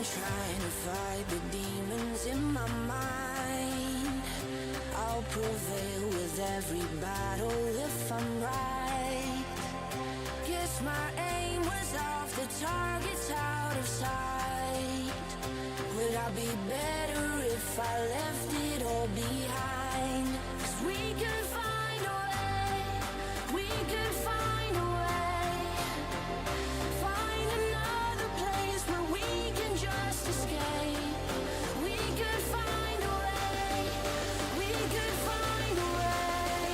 trying to fight the demons in my mind. I'll prevail with every battle if I'm right. Guess my aim was off, the target's out of sight. Would I be better if I left it all behind? 'Cause we could find a way, we could find a way. Find another place where we can just escape. We could find a way, we could find a way.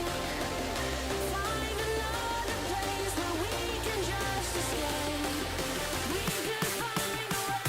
Find another place where we can just escape. We could find a way.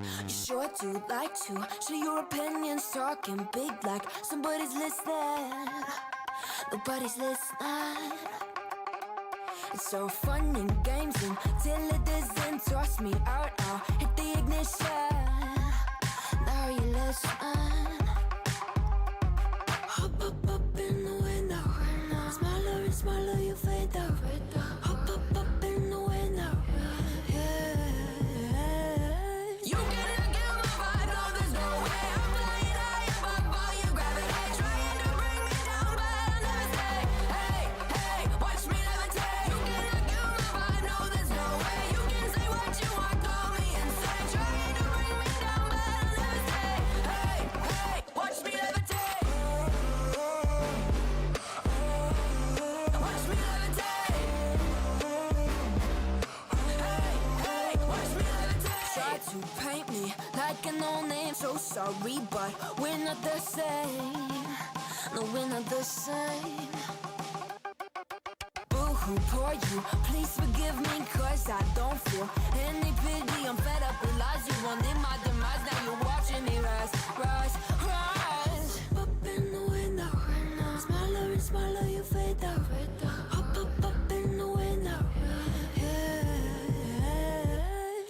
You sure do like to share your opinions, talking big like somebody's listening. Nobody's listening. It's so fun and games until it doesn't. Toss me out, I'll hit the ignition. Now you listen. Hop up in the window. Smaller and smaller you fade out. Hop up in the window. Yeah. You cannot get my vibe, no there's no way. I'm flying high above all your gravity, trying to bring me down, but I'll never stay. Hey, hey, watch me levitate. You cannot get my vibe, no there's no way. You can say what you want, call me insane, trying to bring me down, but I'll never stay. Hey, hey, watch me levitate. Watch me levitate. Hey, hey, watch me levitate. Try to paint me like a no name, so sorry, but we're not the same. No, we're not the same. Boo-hoo, poor you, please forgive me, cause I don't feel any pity. I'm fed up with lies, you wanted my demise, now you're watching me rise, rise, rise. Up in the window, smaller and smaller you fade out. Up in the window, yeah.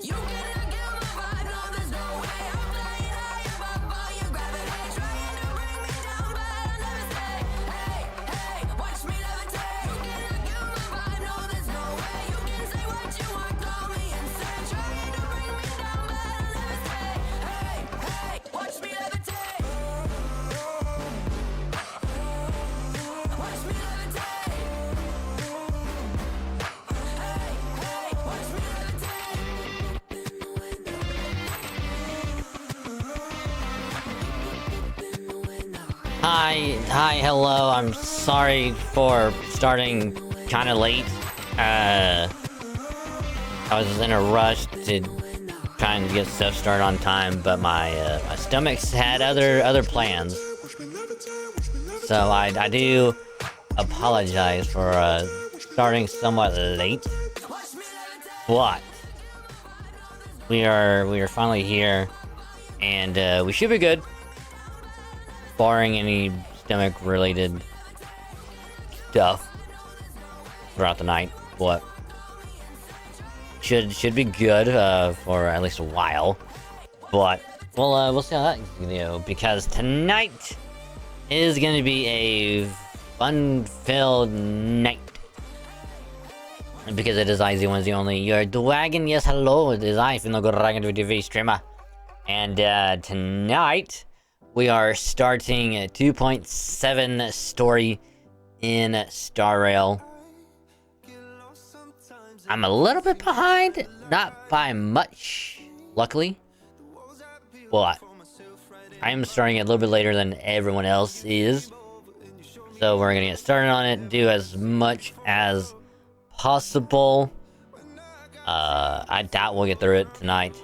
You cannot get my vibe, no there's no way. I'm flying high above all your gravity, trying to bring me down, but I'll never stay. Hey, hey, watch me levitate. You cannot get my vibe, no there's no way. You can say what you want, call me insane, trying to bring me down, but I'll never stay. Hey, hey, watch me levitate. Watch me levitate. Hey, hey, watch me levitate. In the window. In the window. Hi, hello. I'm sorry for starting kind of late. I was in a rush to trying to get stuff started on time, but my stomach's had other plans. So I do apologize for starting somewhat late. But we are finally here, and we should be good, barring any stomach-related stuff throughout the night. But should be good for at least a while. But we'll see how that's gonna go, because tonight is gonna be a fun-filled night. Because it is Easy Wednesday only. Your dragon, yes, hello, it is I, Finno Dragon with the VStreamer. And tonight we are starting a 2.7 story in Star Rail. I'm a little bit behind, not by much, luckily, but I am starting a little bit later than everyone else is. So we're gonna get started on it, do as much as possible. I doubt we'll get through it tonight.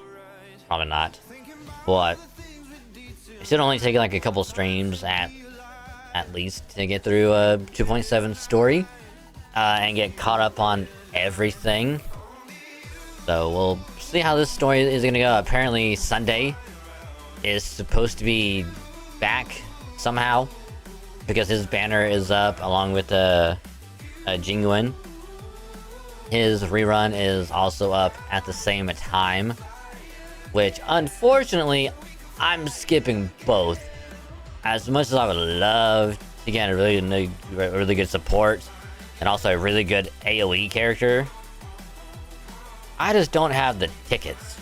Probably not. But it should only take like a couple streams at least to get through a 2.7 story and get caught up on everything. So we'll see how this story is gonna go. Apparently Sunday is supposed to be back somehow, because his banner is up along with Jinguin. His rerun is also up at the same time, which unfortunately I'm skipping both. As much as I would love to get a really good support and also a really good AoE character, I just don't have the tickets.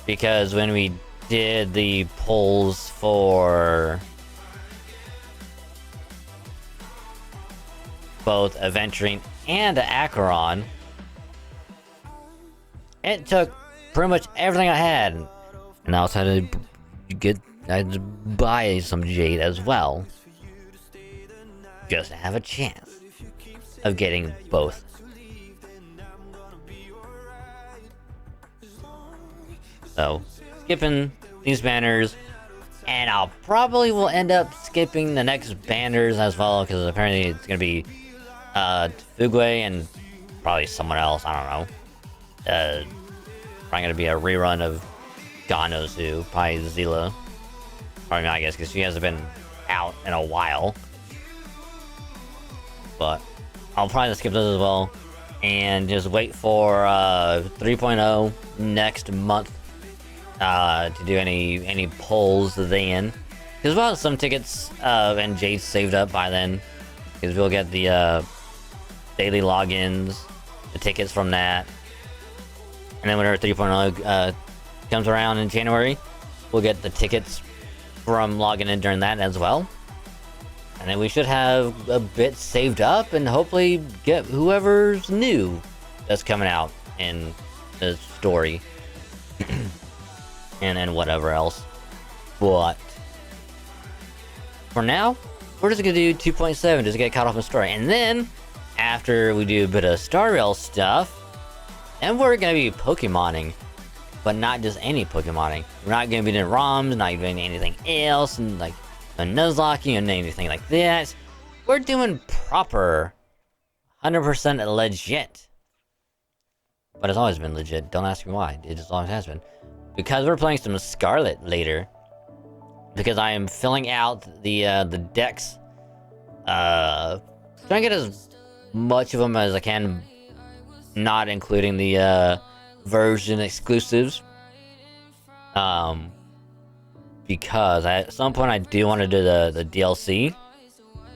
Because when we did the polls for both Aventurine and Acheron, it took pretty much everything I had, and I also had to buy some Jade as well, just to have a chance of getting both. So, skipping these banners, and I'll probably will end up skipping the next banners as well, because apparently it's gonna be Fugway and probably someone else, I don't know. Probably gonna be a rerun of God knows who. Probably Zila. Probably not, I guess, because she hasn't been out in a while. But I'll probably skip those as well. And just wait for 3.0 next month to do any polls then. Because we'll have some tickets and Jade's saved up by then. Because we'll get the daily logins, the tickets from that. And then whenever 3.0 comes around in January, we'll get the tickets from logging in during that as well. And then we should have a bit saved up and hopefully get whoever's new that's coming out in the story. and then whatever else. But for now, we're just gonna do 2.7 just to get caught up in story. And then after we do a bit of Star Rail stuff, and we're gonna be Pokémon-ing. But not just any Pokémon-ing. We're not gonna be doing ROMs, not doing anything else, and like a Nuzlocke and anything like that. We're doing proper 100% legit. But it's always been legit. Don't ask me why. It just always has been. Because we're playing some Scarlet later. Because I am filling out the decks. Trying to get as much of them as I can. Not including the version exclusives. Because at some point I do want to do the DLC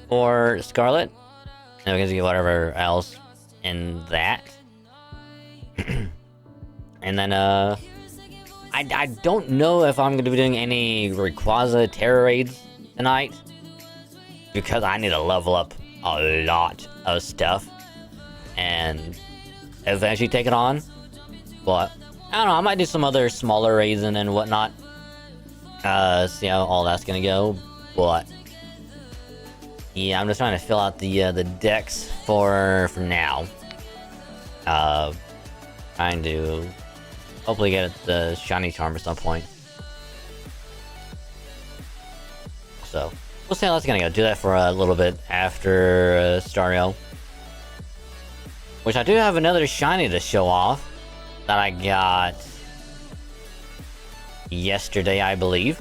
for Scarlet. And we can see whatever else in that. And then I don't know if I'm gonna be doing any Rayquaza Terror Raids tonight. Because I need to level up a lot of stuff. And eventually take it on. But I don't know, I might do some other smaller raids and whatnot. See how all that's gonna go. But yeah, I'm just trying to fill out the decks for now. Trying to hopefully get the shiny charm at some point. So we'll see how that's gonna go. Do that for a little bit after Stario. Which I do have another shiny to show off that I got yesterday, I believe.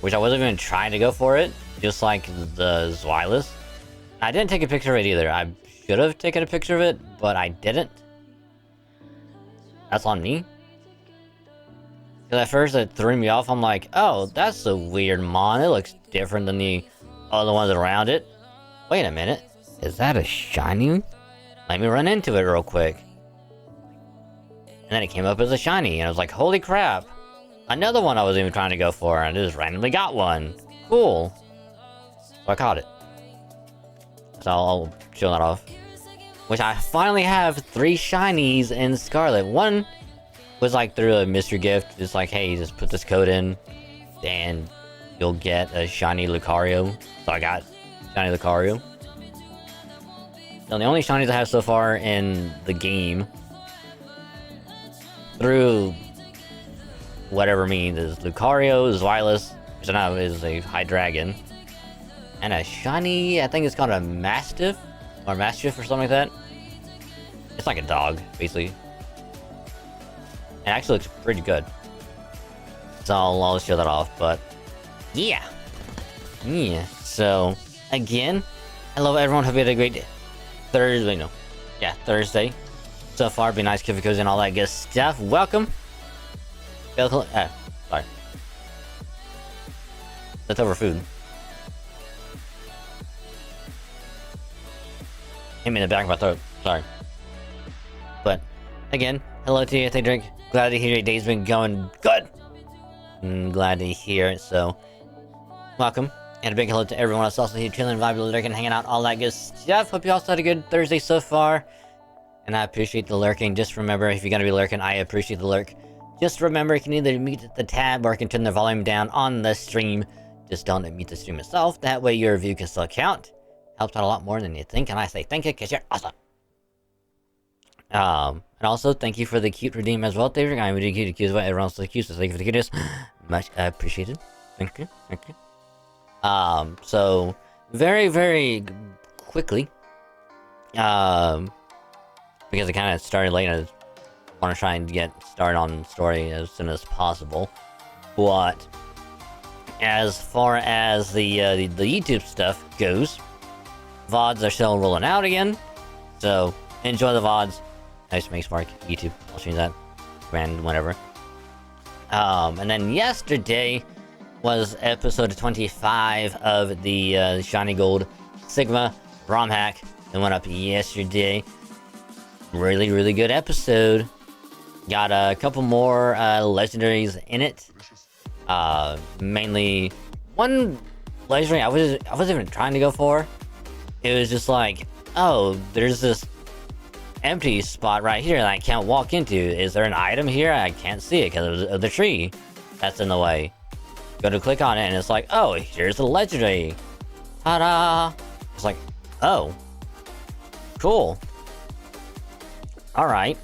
Which I wasn't even trying to go for it, just like the Zweilous. I didn't take a picture of it either. I should have taken a picture of it, but I didn't. That's on me. Because at first it threw me off. I'm like, oh, that's a weird mon. It looks different than the other ones around it. Wait a minute. Is that a shiny? Let me run into it real quick. And then it came up as a shiny, and I was like, holy crap. Another one I wasn't even trying to go for, and I just randomly got one. Cool. So I caught it. So I'll show that off. Which I finally have 3 shinies in Scarlet. One was like through a mystery gift. Just like, hey, just put this code in, and you'll get a shiny Lucario. So I got shiny Lucario. So the only shinies I have so far in the game through whatever means is Lucario, Zweilous, which I know is a high dragon, and a shiny, I think it's called a Mastiff or Mastiff or something like that. It's like a dog, basically. It actually looks pretty good. So I'll show that off, but yeah. Yeah, so again, hello everyone, hope you had a great Thursday, no. Yeah, Thursday. So far, be nice, cozy, cozy, and all that good stuff. Welcome. Sorry. Leftover food. Hit me in the back of my throat. Sorry. But, again, hello to you, Drink. Glad to hear your day's been going good. Glad to hear it, so welcome. And a big hello to everyone else also here chilling, vibing, lurking, hanging out, all that good stuff. Hope you also had a good Thursday so far. And I appreciate the lurking. Just remember, if you're gonna be lurking, I appreciate the lurk. Just remember, you can either mute the tab or you can turn the volume down on the stream. Just don't mute the stream itself. That way your review can still count. Helps out a lot more than you think. And I say thank you, because you're awesome. And also, thank you for the cute redeem as well, David. I'm really cute, cute, everyone else is cute, so thank you for the cuteness. Much appreciated. Thank you, thank you. So, very, very quickly, because it kind of started late, want to try and get started on the story as soon as possible. But as far as the YouTube stuff goes, VODs are still rolling out again. So enjoy the VODs. Nice Make Spark YouTube. I'll show you that. Grand whatever. And then yesterday was episode 25 of the Shiny Gold Sigma ROM hack that went up yesterday. Really, really good episode. Got a couple more legendaries in it. Mainly one legendary I wasn't even trying to go for. It was just like, oh, there's this empty spot right here that I can't walk into. Is there an item here? I can't see it because of the tree that's in the way. Go to click on it and it's like, oh, here's the legendary. Ta-da! It's like, oh, cool. All right.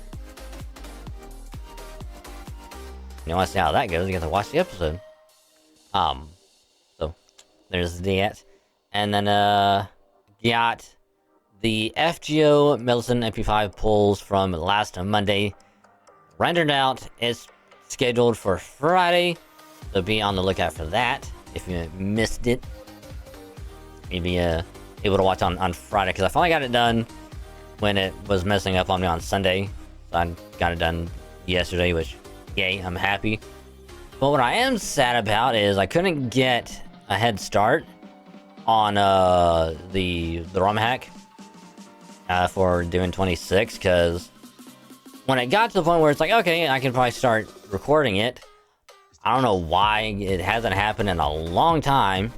You want to see how that goes? You have to watch the episode. So there's that, and then got the FGO Medicine MP5 pulls from last Monday rendered out. It's scheduled for Friday, so be on the lookout for that. If you missed it, maybe able to watch on Friday, because I finally got it done when it was messing up on me on Sunday. So I got it done yesterday, which, yay, I'm happy. But what I am sad about is I couldn't get a head start on the ROM hack for doing 26, because when it got to the point where it's like, okay, I can probably start recording it, I don't know why it hasn't happened in a long time,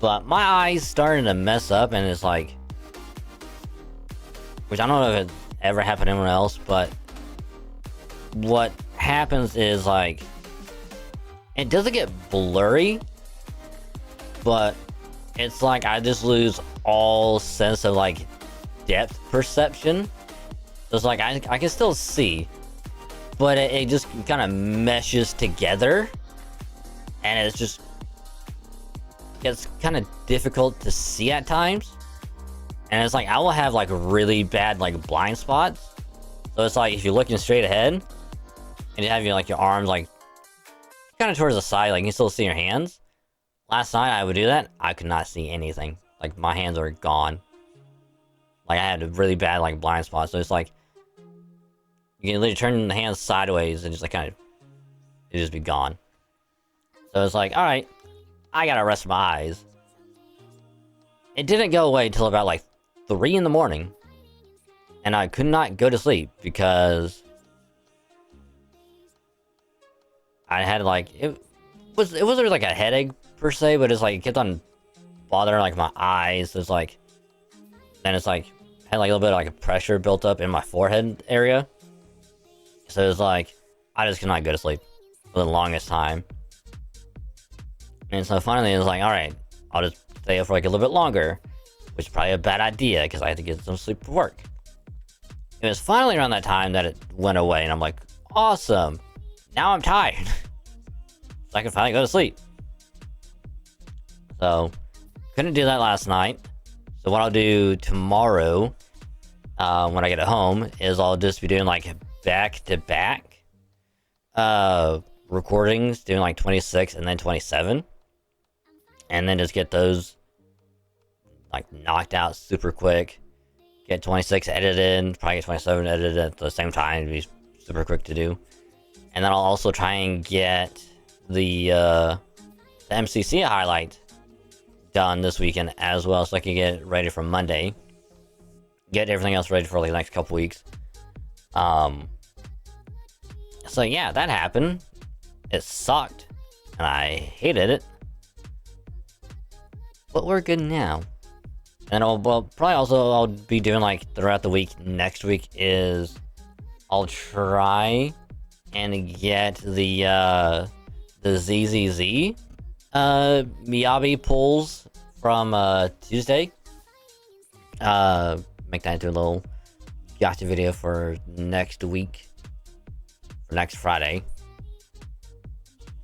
but my eyes started to mess up, and it's like, which I don't know if it ever happened to anyone else, but what happens is, like, it doesn't get blurry, but it's like I just lose all sense of, like, depth perception. So it's like I can still see, but it just kind of meshes together, and it's kind of difficult to see at times. And it's like I will have like really bad like blind spots. So it's like if you're looking straight ahead and you have your arms like kind of towards the side, like you can still see your hands. Last night I would do that, I could not see anything. Like my hands are gone. Like I had a really bad like blind spot. So it's like you can literally turn the hands sideways and just like kind of it just be gone. So it's like, all right, I gotta rest my eyes. It didn't go away till about like 3 in the morning, and I could not go to sleep because I had like it wasn't like a headache per se, but it's like it kept on bothering like my eyes. It's like, and it's like had like a little bit of like a pressure built up in my forehead area. So it's like I just could not go to sleep for the longest time. And so finally it was like, all right, I'll just stay up for like a little bit longer, which is probably a bad idea because I had to get some sleep for work. It was finally around that time that it went away, and I'm like, awesome, now I'm tired. So I can finally go to sleep. So couldn't do that last night. So what I'll do tomorrow, when I get home, is I'll just be doing like back-to-back recordings, doing like 26 and then 27, and then just get those like knocked out super quick. Get 26 edited, probably get 27 edited at the same time. It'd be super quick to do. And then I'll also try and get the MCC highlight done this weekend as well, so I can get ready for Monday. Get everything else ready for like the next couple weeks. So yeah, that happened. It sucked, and I hated it. But we're good now. And I'll be doing like throughout the week next week is I'll try and get the ZZZ Miyabi pulls from Tuesday. Make that into a little gotcha video for next week, for next Friday.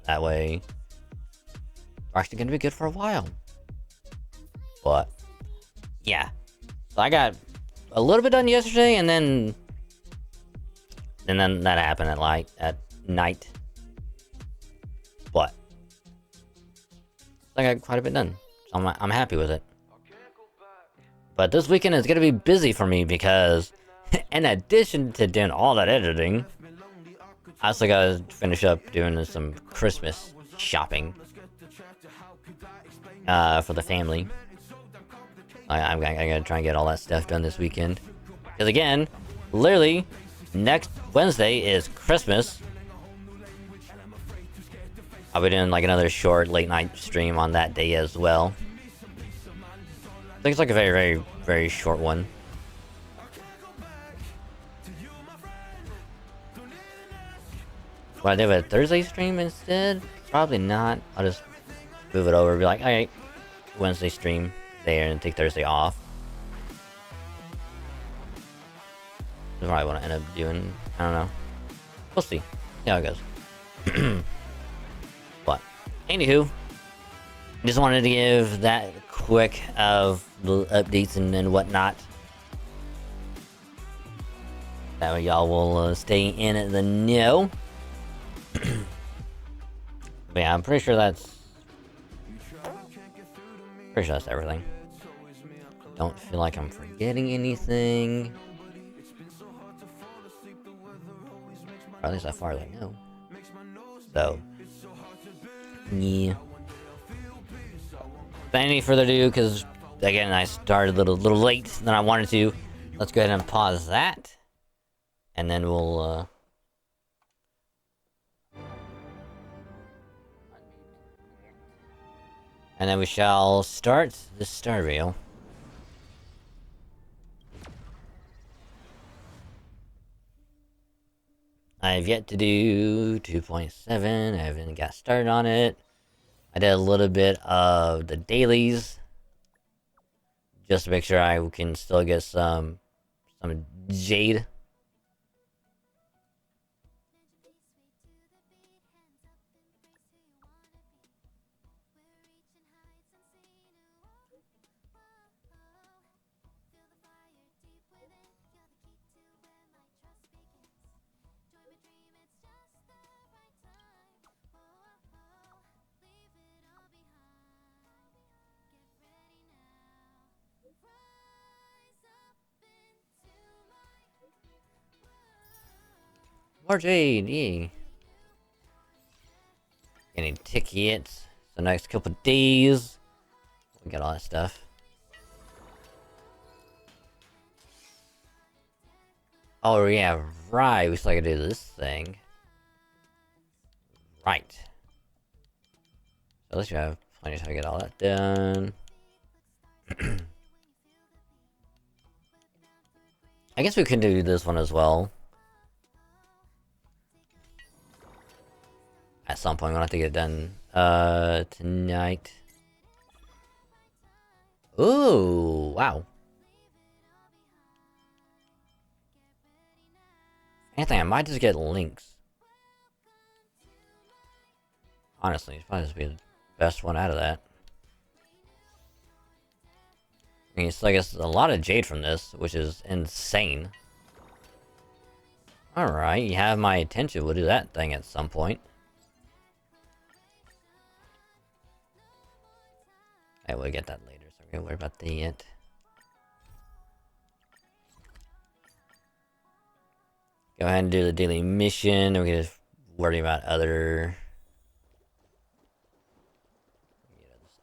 That way we're actually gonna be good for a while. But yeah, so I got a little bit done yesterday, and then And then that happened at night. But I got quite a bit done, so I'm happy with it. But this weekend is gonna be busy for me because, in addition to doing all that editing, I also gotta finish up doing some Christmas shopping for the family. I gotta try and get all that stuff done this weekend. Because again, literally, next Wednesday is Christmas. I'll be doing like another short late night stream on that day as well. I think it's like a very, very, very short one. Would I do a Thursday stream instead? Probably not. I'll just move it over and be like, alright, Wednesday stream there and take Thursday off. That's probably what I end up doing. I don't know. We'll see. See how it goes. But, anywho, just wanted to give that quick of little updates and whatnot. That way y'all will stay in the know. But yeah, I'm pretty sure that's everything. Don't feel like I'm forgetting anything. Or at least as far as I know. So, yeah. Without any further ado, because again I started a little late than I wanted to. Let's go ahead and pause that, and then we'll and then we shall start the star reel. I've yet to do 2.7. I haven't got started on it. I did a little bit of the dailies, just to make sure I can still get some jade. More jade, yay. Getting tickets the next couple days. We got all that stuff. Oh yeah, right. We still gotta do this thing. Right. So at least we have plenty of time to get all that done. I guess we could do this one as well. At some point, we'll have to get it done tonight. Ooh, wow. Anything, I might just get links. Honestly, it's probably just be the best one out of that. I mean, it's like it's a lot of jade from this, which is insane. Alright, you have my attention. We'll do that thing at some point. I will get that later, so I'm gonna worry about that yet. Go ahead and do the daily mission. We're gonna worry about other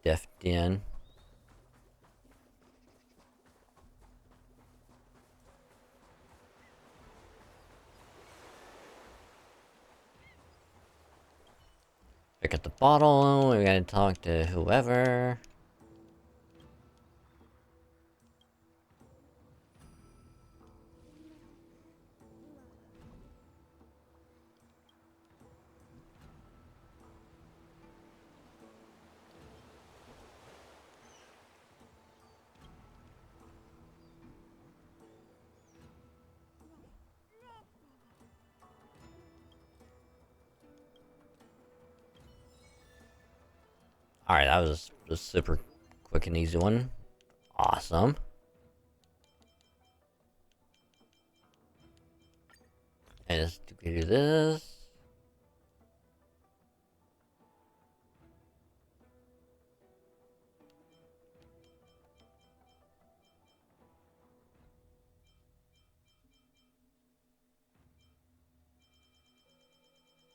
stuff done. Pick up the bottle. We gotta talk to whoever. Alright, that was a super quick and easy one. Awesome. let's do this.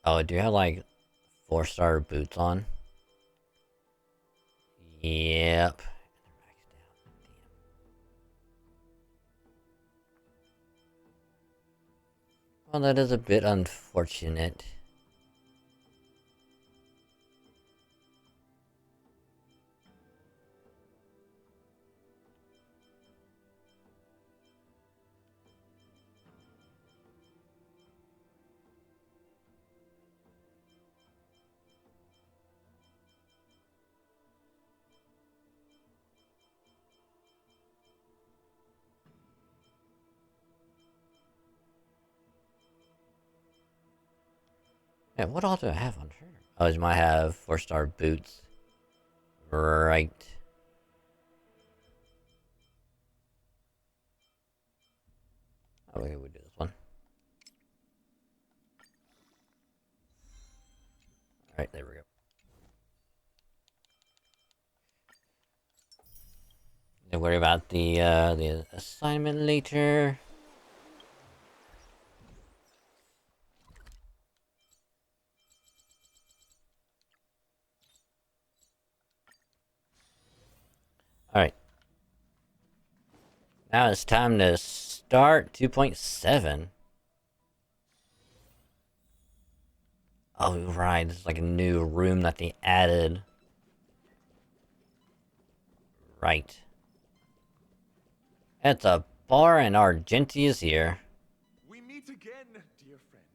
Oh, do you have like 4-star boots on? Yep. Well, that is a bit unfortunate. Yeah, what all do I have on her? Oh, I might have 4-star boots. Right. Oh, okay, we do this one. Alright, there we go. Don't worry about the assignment later. Alright. Now it's time to start 2.7. Oh, right. This is like a new room that they added. Right. It's a bar and Argenti is here. We meet again, dear friend.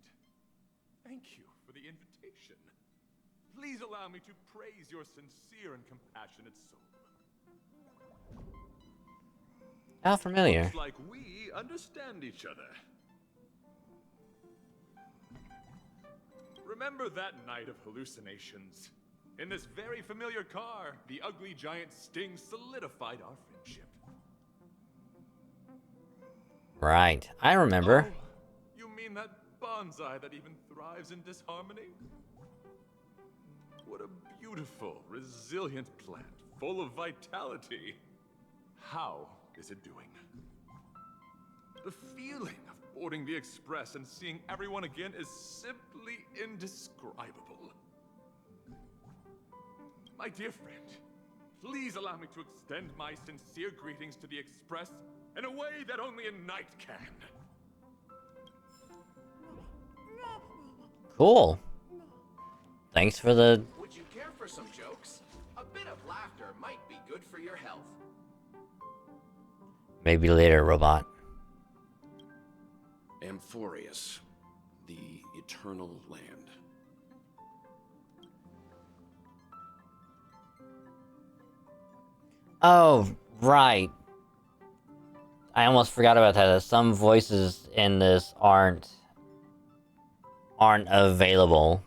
Thank you for the invitation. Please allow me to praise your sincere and compassionate soul. How familiar. Looks like we understand each other. Remember that night of hallucinations? In this very familiar car, the ugly giant Sting solidified our friendship. Right. I remember. Oh, you mean that bonsai that even thrives in disharmony? What a beautiful, resilient plant, full of vitality. How is it doing? The feeling of boarding the express and seeing everyone again is simply indescribable. My dear friend, please allow me to extend my sincere greetings to the express in a way that only a knight can. Cool. Thanks for the... Would you care for some jokes? A bit of laughter might be good for your health. Maybe later, robot. Amphorius, the eternal land. Oh, right. I almost forgot about that. Some voices in this aren't available.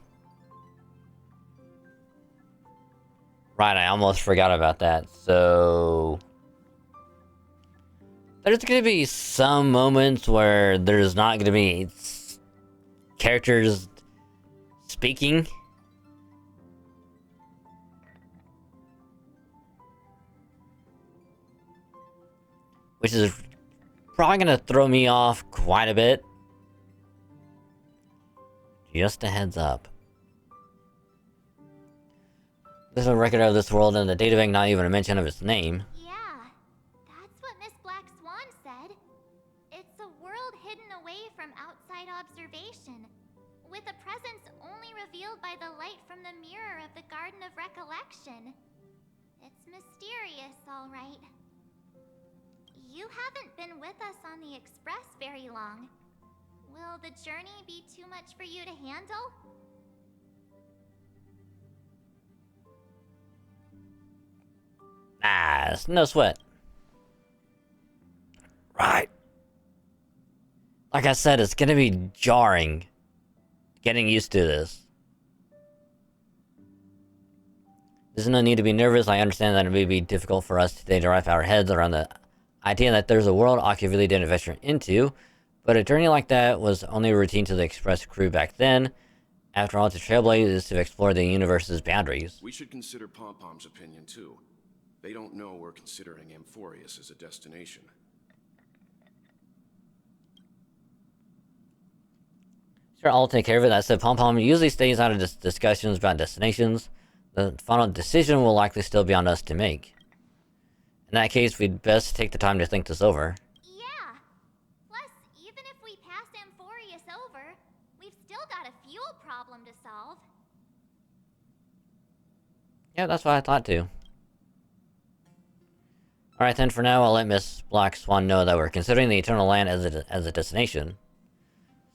Right, I almost forgot about that. So there's gonna be some moments where there's not gonna be characters speaking. Which is probably gonna throw me off quite a bit. Just a heads up. There's a record of this world in the databank, not even a mention of its name. Yeah, that's what Miss Black Swan said. It's a world hidden away from outside observation, with a presence only revealed by the light from the mirror of the Garden of Recollection. It's mysterious, all right. You haven't been with us on the Express very long. Will the journey be too much for you to handle? Ah, it's no sweat. Right. Like I said, it's gonna be jarring. Getting used to this. There's no need to be nervous. I understand that it may be difficult for us today to wrap our heads around the idea that there's a world Oculus didn't venture into, But a journey like that was only routine to the Express crew back then. After all, to trailblaze is to explore the universe's boundaries. We should consider Pom-Pom's opinion, too. They don't know we're considering Amphorius as a destination. Sure, I'll take care of it. That said, Pom-Pom usually stays out of discussions about destinations. The final decision will likely still be on us to make. In that case, we'd best take the time to think this over. Yeah. Plus, even if we pass Amphorius over, we've still got a fuel problem to solve. Yeah, that's what I thought too. Alright then, for now, I'll let Miss Black Swan know that we're considering the Eternal Land as a destination.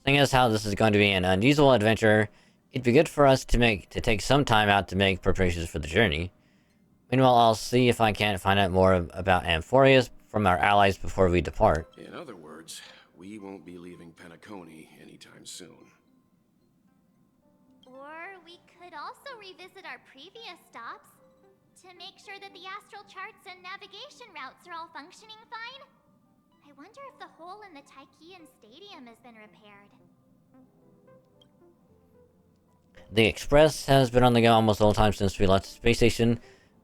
Seeing as how this is going to be an unusual adventure, it'd be good for us to take some time out to make preparations for the journey. Meanwhile, I'll see if I can't find out more about Amphorius from our allies before we depart. In other words, we won't be leaving Penacony anytime soon. Or we could also revisit our previous stops to make sure that the astral charts and navigation routes are all functioning fine. I wonder if the hole in the Tychean Stadium has been repaired. The Express has been on the go almost the whole time since we left the space station.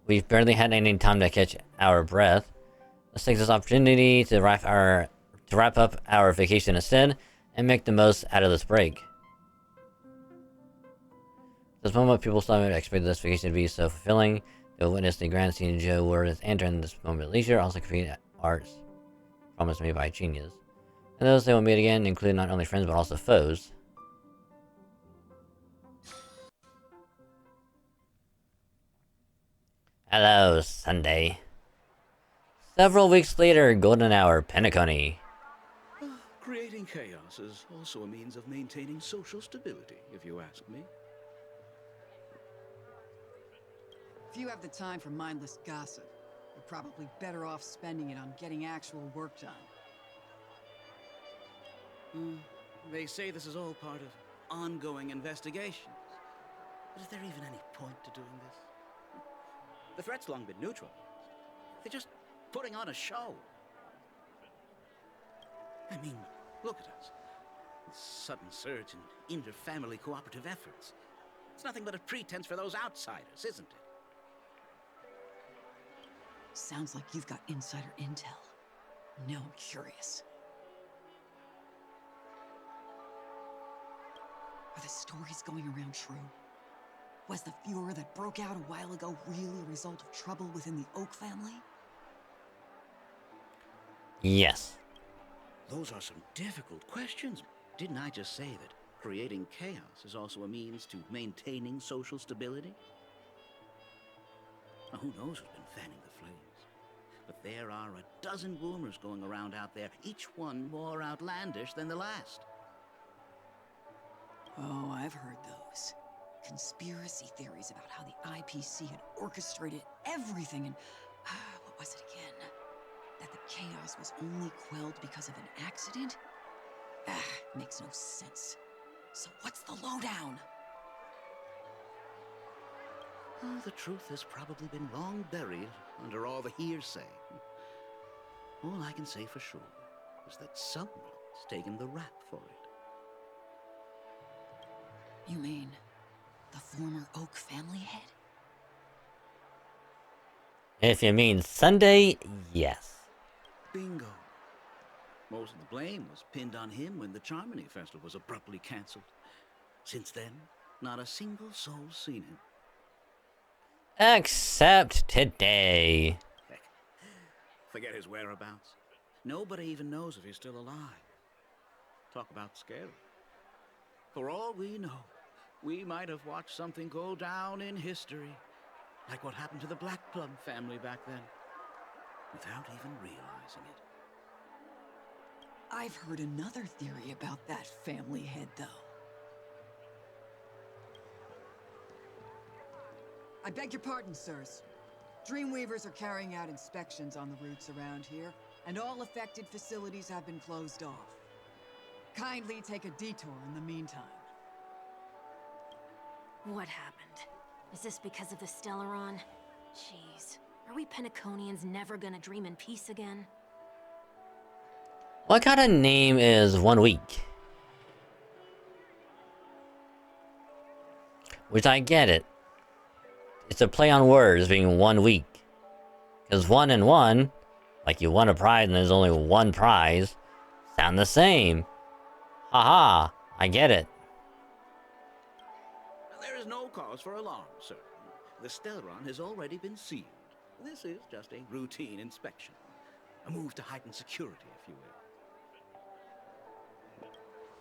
We've barely had any time to catch our breath. Let's take this opportunity to wrap up our vacation instead, and make the most out of this break. This moment, people still haven't expected this vacation to be so fulfilling. They'll witness the grand scene Joe Worth entering this moment of leisure, also complete arts promised made by genius. And those they will meet again include not only friends but also foes. Hello, Sunday. Several weeks later, golden hour, Penacony. Creating chaos is also a means of maintaining social stability, if you ask me. If you have the time for mindless gossip, you're probably better off spending it on getting actual work done. They say this is all part of ongoing investigations. But is there even any point to doing this? The threat's long been neutral. They're just putting on a show. I mean, look at us. This sudden surge in inter-family cooperative efforts. It's nothing but a pretense for those outsiders, isn't it? Sounds like you've got insider intel. Now I'm curious. Are the stories going around true? Was the furor that broke out a while ago really a result of trouble within the Oak family? Yes. Those are some difficult questions. Didn't I just say that creating chaos is also a means to maintaining social stability? Now, who knows who's been fanning the flames? But there are a dozen rumors going around out there, each one more outlandish than the last. Oh, I've heard those. Conspiracy theories about how the IPC had orchestrated everything and... what was it again? That the chaos was only quelled because of an accident? Makes no sense. So what's the lowdown? Oh, the truth has probably been long buried under all the hearsay. All I can say for sure is that someone's taken the rap for it. You mean the former Oak family head? If you mean Sunday, yes. Bingo. Most of the blame was pinned on him when the Charmony Festival was abruptly cancelled. Since then, not a single soul's seen him. Except today. Heck, forget his whereabouts. Nobody even knows if he's still alive. Talk about scary. For all we know, we might have watched something go down in history, like what happened to the Black Plum family back then, without even realizing it. I've heard another theory about that family head, though. I beg your pardon, sirs. Dreamweavers are carrying out inspections on the routes around here, and all affected facilities have been closed off. Kindly take a detour in the meantime. What happened? Is this because of the Stellaron? Jeez. Are we Penaconians never gonna dream in peace again? What kind of name is 1 week? Which I get it. It's a play on words being 1 week. Because 1 and 1, like you won a prize and there's only one prize, sound the same. Haha, I get it. There is no cause for alarm, sir. The Stellaron has already been sealed. This is just a routine inspection. A move to heighten security, if you will.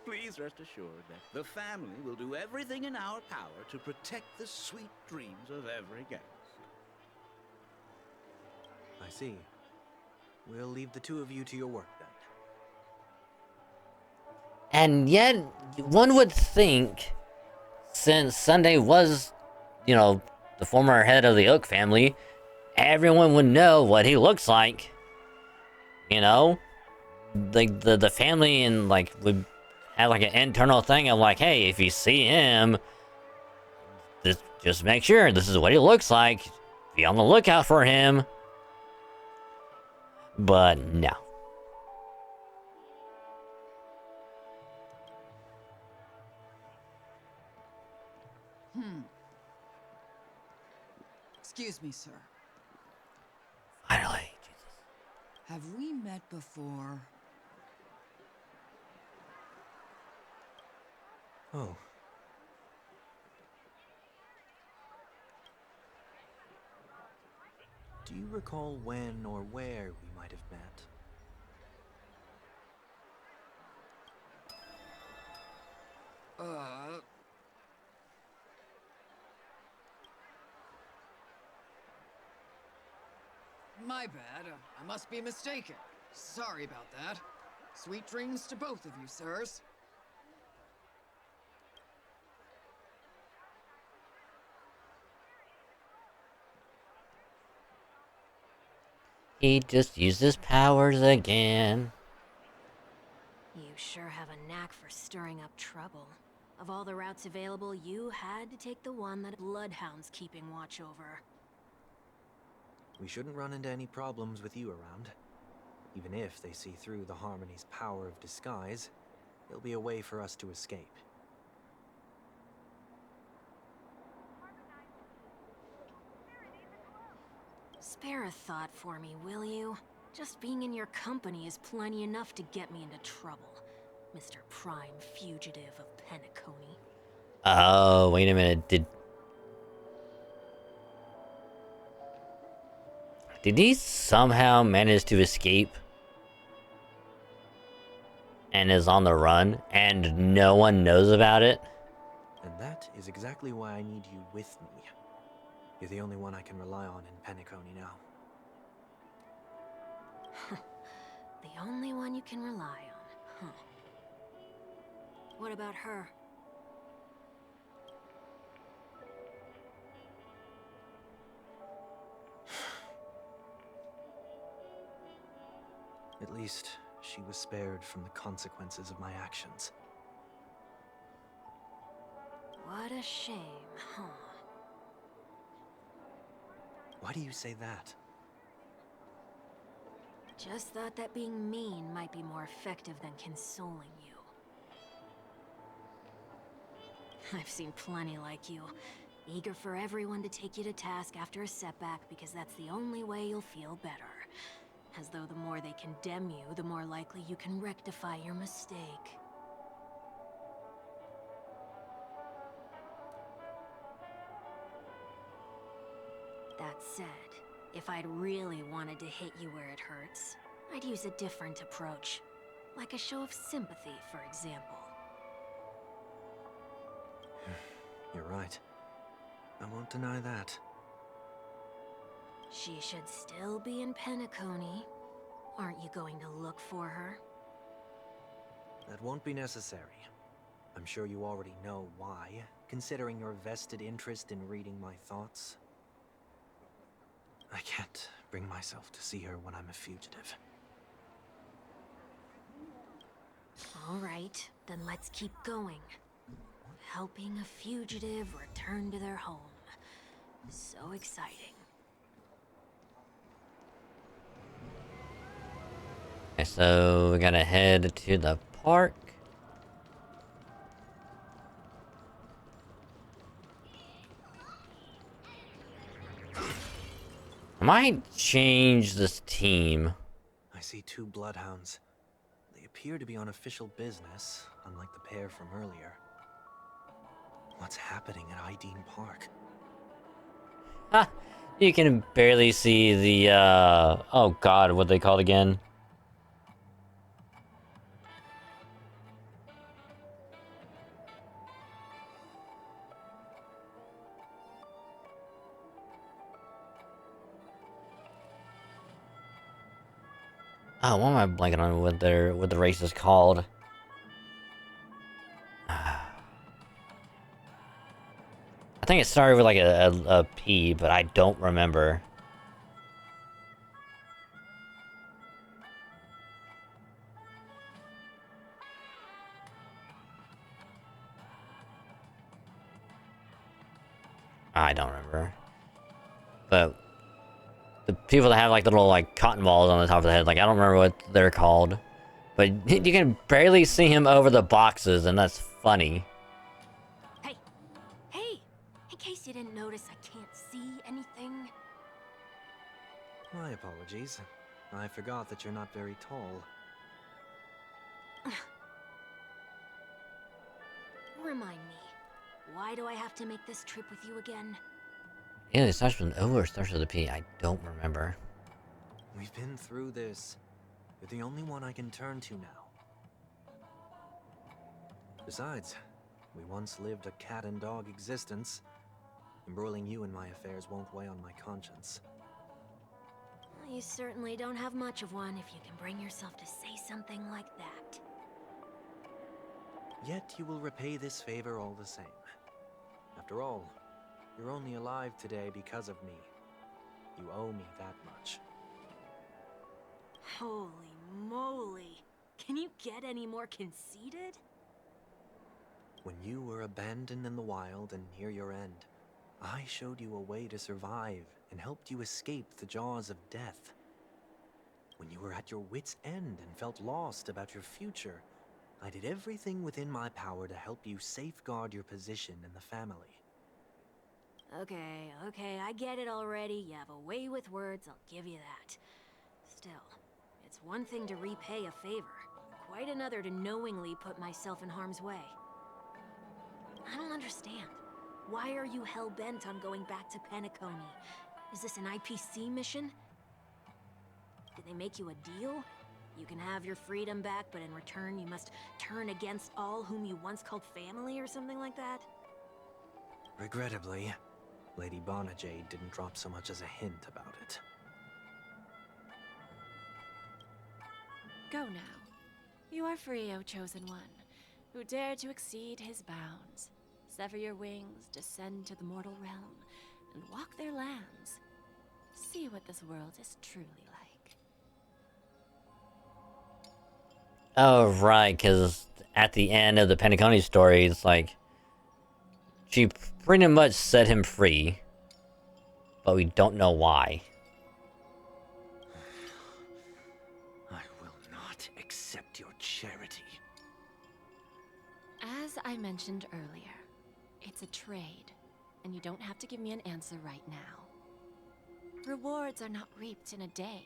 Please rest assured that the family will do everything in our power to protect the sweet dreams of every guest. I see. We'll leave the two of you to your work then. And yet, one would think, since Sunday was, you know, the former head of the Oak family, everyone would know what he looks like. You know? Like, the family and, like, would have, like, an internal thing of, like, hey, if you see him, just make sure this is what he looks like. Be on the lookout for him. But, no. Excuse me, sir. Finally, Jesus. Have we met before? Oh. Do you recall when or where we might have met? My bad. I must be mistaken. Sorry about that. Sweet dreams to both of you, sirs. He just used his powers again. You sure have a knack for stirring up trouble. Of all the routes available, you had to take the one that bloodhounds keeping watch over. We shouldn't run into any problems with you around. Even if they see through the Harmony's power of disguise, there'll be a way for us to escape. Spare a thought for me, will you? Just being in your company is plenty enough to get me into trouble, Mr. Prime Fugitive of Penacony. Oh, wait a minute. Did he somehow manage to escape? And is on the run, and no one knows about it? And that is exactly why I need you with me. You're the only one I can rely on in Penacony now. The only one you can rely on, huh? What about her? At least, she was spared from the consequences of my actions. What a shame, huh? Why do you say that? Just thought that being mean might be more effective than consoling you. I've seen plenty like you, eager for everyone to take you to task after a setback because that's the only way you'll feel better. As though the more they condemn you, the more likely you can rectify your mistake. That said, if I'd really wanted to hit you where it hurts, I'd use a different approach. Like a show of sympathy, for example. You're right. I won't deny that. She should still be in Penacony. Aren't you going to look for her? That won't be necessary. I'm sure you already know why, considering your vested interest in reading my thoughts. I can't bring myself to see her when I'm a fugitive. All right, then let's keep going. Helping a fugitive return to their home. So exciting. Okay, so we're gonna head to the park. I might change this team. I see 2 bloodhounds. They appear to be on official business, unlike the pair from earlier. What's happening at Ideen Park? Ha! You can barely see the, oh god, what they called again? Oh, why am I blanking on what the race is called? I think it started with like a P, but I don't remember. I don't remember. But the people that have like little like cotton balls on the top of the head, like I don't remember what they're called. But you can barely see him over the boxes, and that's funny. Hey! Hey! In case you didn't notice, I can't see anything. My apologies. I forgot that you're not very tall. Remind me, why do I have to make this trip with you again? Yeah, it starts with an O or starts with a P. I don't remember. We've been through this. You're the only one I can turn to now. Besides, we once lived a cat and dog existence. Embroiling you in my affairs won't weigh on my conscience. You certainly don't have much of one if you can bring yourself to say something like that. Yet you will repay this favor all the same. After all, you're only alive today because of me. You owe me that much. Holy moly! Can you get any more conceited? When you were abandoned in the wild and near your end, I showed you a way to survive and helped you escape the jaws of death. When you were at your wit's end and felt lost about your future, I did everything within my power to help you safeguard your position in the family. Okay, I get it already. You have a way with words, I'll give you that. Still, it's one thing to repay a favor, quite another to knowingly put myself in harm's way. I don't understand. Why are you hell-bent on going back to Penacony? Is this an IPC mission? Did they make you a deal? You can have your freedom back, but in return you must turn against all whom you once called family or something like that? Regrettably, Lady Bonajade didn't drop so much as a hint about it. Go now. You are free, O Chosen One, who dare to exceed his bounds. Sever your wings, descend to the mortal realm, and walk their lands. See what this world is truly like. Oh, right, because at the end of the Penacony story, it's like... she pretty much set him free. But we don't know why. I will not accept your charity. As I mentioned earlier, it's a trade, and you don't have to give me an answer right now. Rewards are not reaped in a day,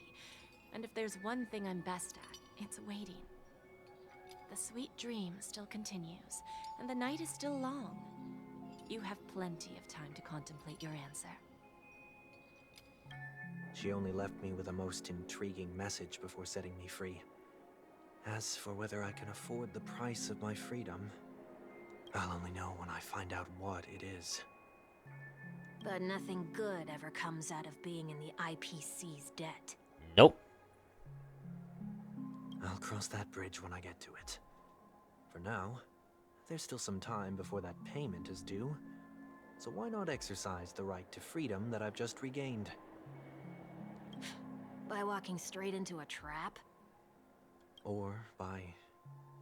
and if there's one thing I'm best at, it's waiting. The sweet dream still continues, and the night is still long. You have plenty of time to contemplate your answer. She only left me with a most intriguing message before setting me free. As for whether I can afford the price of my freedom, I'll only know when I find out what it is. But nothing good ever comes out of being in the IPC's debt. Nope. I'll cross that bridge when I get to it. For now, there's still some time before that payment is due. So why not exercise the right to freedom that I've just regained? By walking straight into a trap? Or by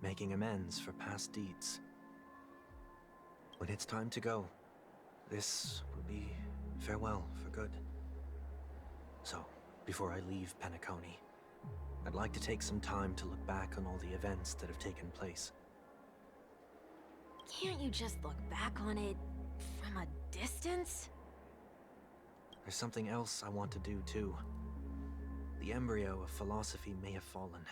making amends for past deeds. When it's time to go, this will be farewell for good. So, before I leave Penacony, I'd like to take some time to look back on all the events that have taken place. Can't you just look back on it from a distance? There's something else I want to do too. The embryo of philosophy may have fallen,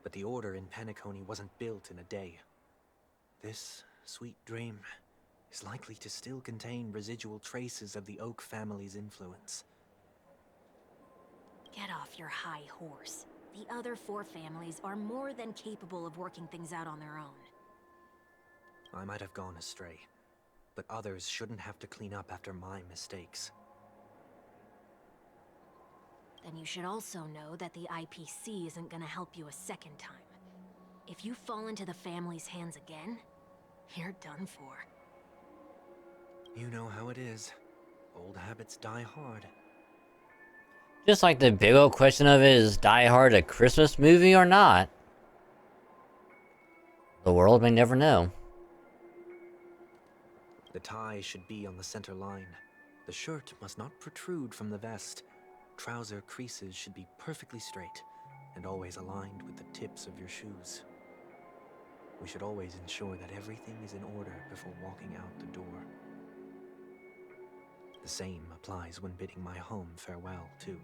but the order in Penacony wasn't built in a day. This sweet dream is likely to still contain residual traces of the Oak family's influence. Get off your high horse. The other 4 families are more than capable of working things out on their own. I might have gone astray, but others shouldn't have to clean up after my mistakes. Then you should also know that the IPC isn't gonna help you a second time. If you fall into the family's hands again, you're done for. You know how it is. Old habits die hard. Just like the big old question of is Die Hard a Christmas movie or not? The world may never know. The tie should be on the center line. The shirt must not protrude from the vest. Trouser creases should be perfectly straight and always aligned with the tips of your shoes. We should always ensure that everything is in order before walking out the door. The same applies when bidding my home farewell, too.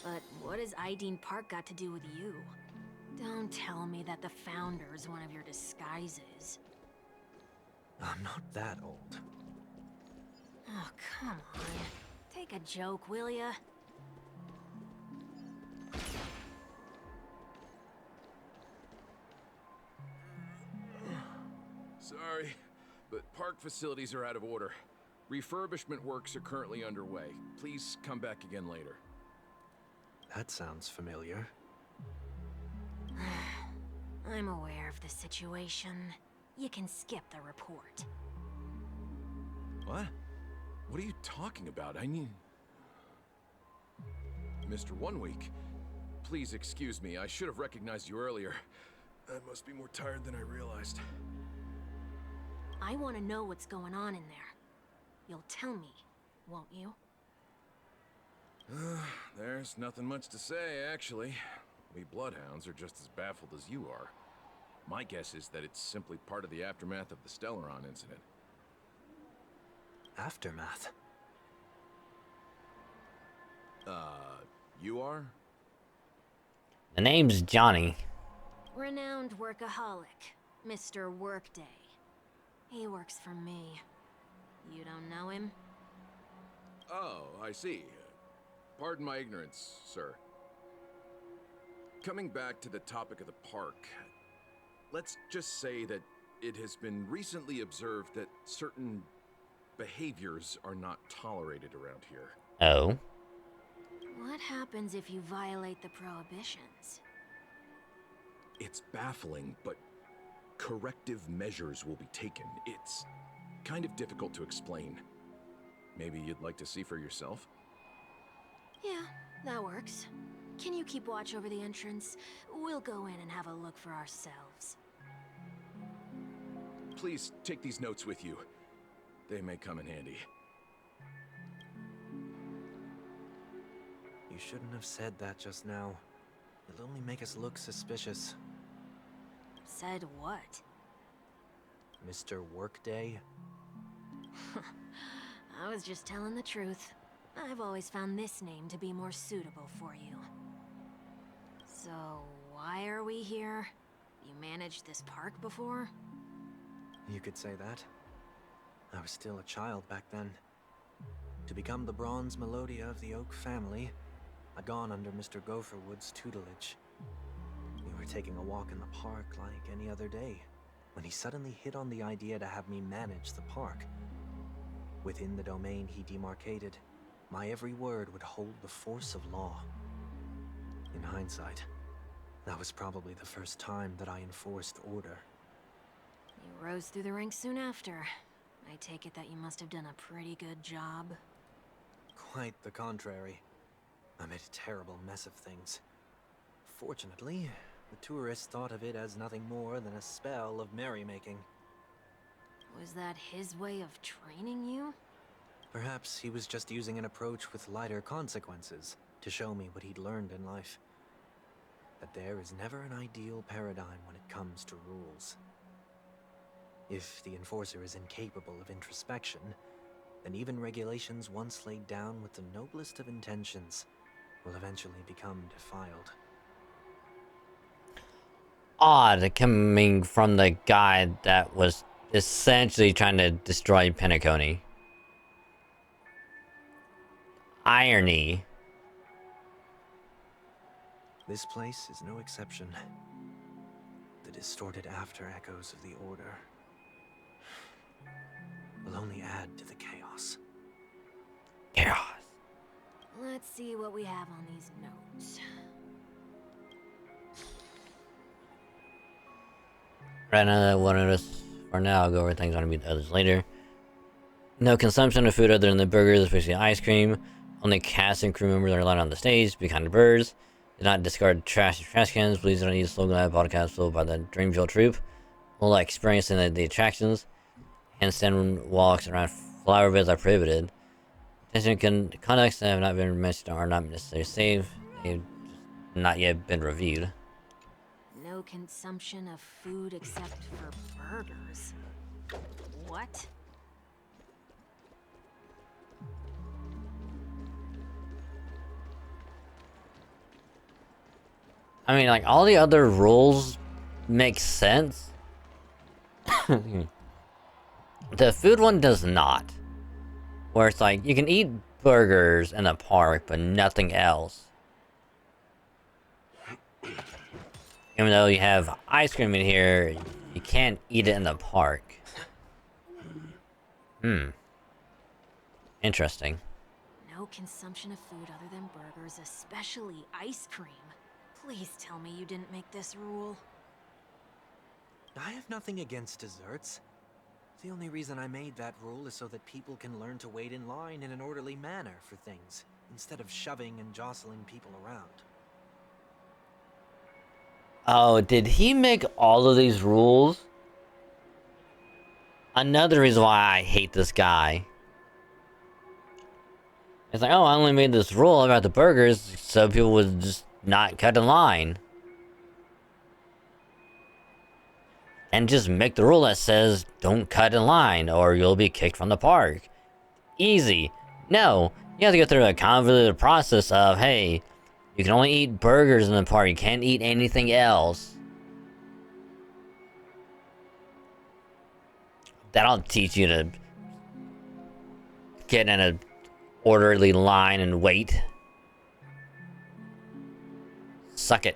But what has Ideen Park got to do with you? Don't tell me that the Founder's one of your disguises. I'm not that old. Oh, come on. Take a joke, will ya? Sorry, but park facilities are out of order. Refurbishment works are currently underway. Please come back again later. That sounds familiar. I'm aware of the situation. You can skip the report. What? What are you talking about? I mean... Mr. 1 Week, please excuse me. I should have recognized you earlier. I must be more tired than I realized. I want to know what's going on in there. You'll tell me, won't you? There's nothing much to say, actually. We Bloodhounds are just as baffled as you are. My guess is that it's simply part of the aftermath of the Stellaron incident. Aftermath? You are? The name's Johnny. Renowned workaholic, Mr. Workday. He works for me. You don't know him? Oh, I see. Pardon my ignorance, sir. Coming back to the topic of the park, let's just say that it has been recently observed that certain behaviors are not tolerated around here. Oh. What happens if you violate the prohibitions? It's baffling, but corrective measures will be taken. It's kind of difficult to explain. Maybe you'd like to see for yourself? Yeah, that works. Can you keep watch over the entrance? We'll go in and have a look for ourselves. Please take these notes with you. They may come in handy. You shouldn't have said that just now. It'll only make us look suspicious. Said what? Mr. Workday? I was just telling the truth. I've always found this name to be more suitable for you. So, why are we here? You managed this park before? You could say that. I was still a child back then. To become the bronze Melodia of the Oak family, I'd gone under Mr. Gopherwood's tutelage. We were taking a walk in the park like any other day, when he suddenly hit on the idea to have me manage the park. Within the domain he demarcated, my every word would hold the force of law. In hindsight, that was probably the first time that I enforced order. You rose through the ranks soon after. I take it that you must have done a pretty good job. Quite the contrary. I made a terrible mess of things. Fortunately, the tourists thought of it as nothing more than a spell of merrymaking. Was that his way of training you? Perhaps he was just using an approach with lighter consequences, to show me what he'd learned in life. That there is never an ideal paradigm when it comes to rules. If the enforcer is incapable of introspection, then even regulations once laid down with the noblest of intentions will eventually become defiled. Odd coming from the guy that was essentially trying to destroy Penacony. Irony. This place is no exception. The distorted after echoes of the Order will only add to the chaos. Chaos. Let's see what we have on these notes. Right now, that one of us for now. I'll go over things on to meet others later. No consumption of food other than the burgers, especially ice cream. Only cast and crew members are allowed on the stage. Be kind to birds. Do not discard trash cans. Please don't use slogan at podcast filled by the Dreamville troop. Will experience in the attractions. Handstand walks around flower beds are prohibited. Attention conducts that have not been mentioned are not necessarily safe. They've not yet been reviewed. No consumption of food except for burgers. What? I mean, like, all the other rules make sense. The food one does not. Where it's like, you can eat burgers in the park, but nothing else. Even though you have ice cream in here, you can't eat it in the park. Interesting. No consumption of food other than burgers, especially ice cream. Please tell me you didn't make this rule. I have nothing against desserts. The only reason I made that rule is so that people can learn to wait in line in an orderly manner for things, instead of shoving and jostling people around. Oh, did he make all of these rules? Another reason why I hate this guy. It's like, oh, I only made this rule about the burgers so people would just not cut in line. And just make the rule that says, don't cut in line or you'll be kicked from the park. Easy. No, you have to go through a convoluted process of, hey, you can only eat burgers in the park, you can't eat anything else. That'll teach you to get in an orderly line and wait. Suck it.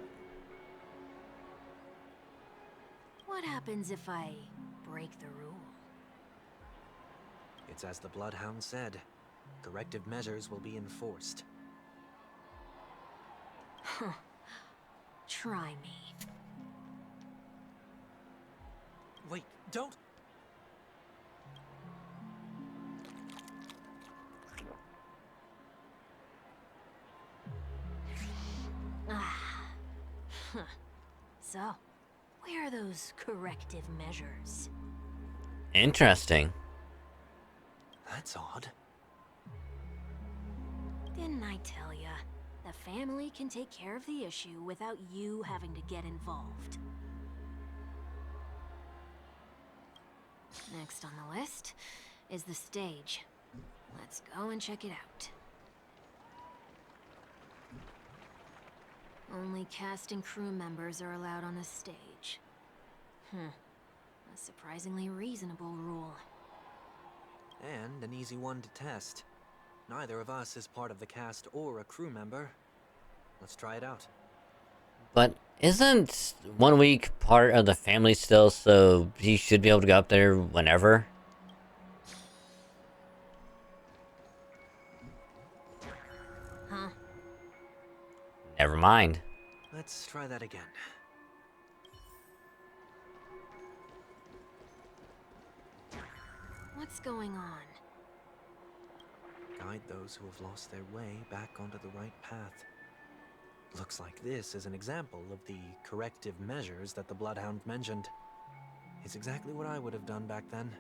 What happens if I break the rule? It's as the Bloodhound said. Corrective measures will be enforced. Huh. Try me. Wait, don't... So, where are those corrective measures? Interesting. That's odd. Didn't I tell ya? The family can take care of the issue without you having to get involved. Next on the list is the stage. Let's go and check it out. Only cast and crew members are allowed on the stage. A surprisingly reasonable rule. And an easy one to test. Neither of us is part of the cast or a crew member. Let's try it out. But isn't 1 week part of the family still, so he should be able to go up there whenever? Huh? Never mind. Let's try that again. What's going on? Guide those who have lost their way back onto the right path. Looks like this is an example of the corrective measures that the Bloodhound mentioned. It's exactly what I would have done back then.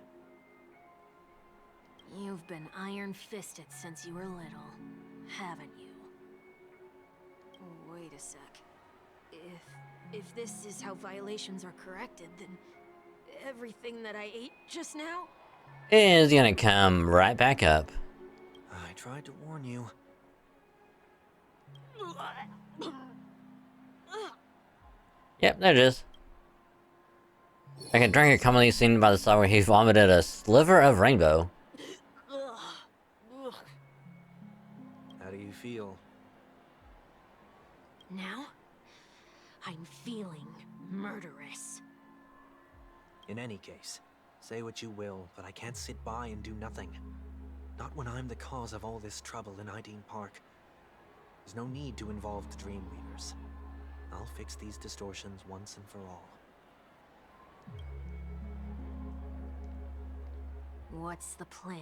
You've been iron-fisted since you were little, haven't you? Wait a sec. If this is how violations are corrected, then everything that I ate just now is gonna come right back up. I tried to warn you. Yep, there it is. Like a drinker commonly seen by the side where he vomited a sliver of rainbow. How do you feel? Now, I'm feeling murderous. In any case, say what you will, but I can't sit by and do nothing. Not when I'm the cause of all this trouble in Ideen Park. There's no need to involve the Dreamweavers. I'll fix these distortions once and for all. What's the plan?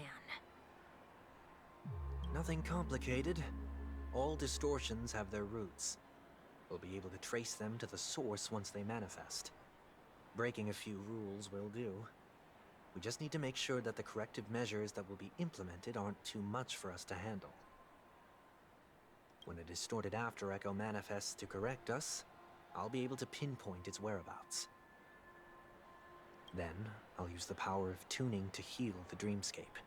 Nothing complicated. All distortions have their roots. We'll be able to trace them to the source once they manifest. Breaking a few rules will do. We just need to make sure that the corrective measures that will be implemented aren't too much for us to handle. When a distorted after echo manifests to correct us, I'll be able to pinpoint its whereabouts. Then, I'll use the power of tuning to heal the dreamscape.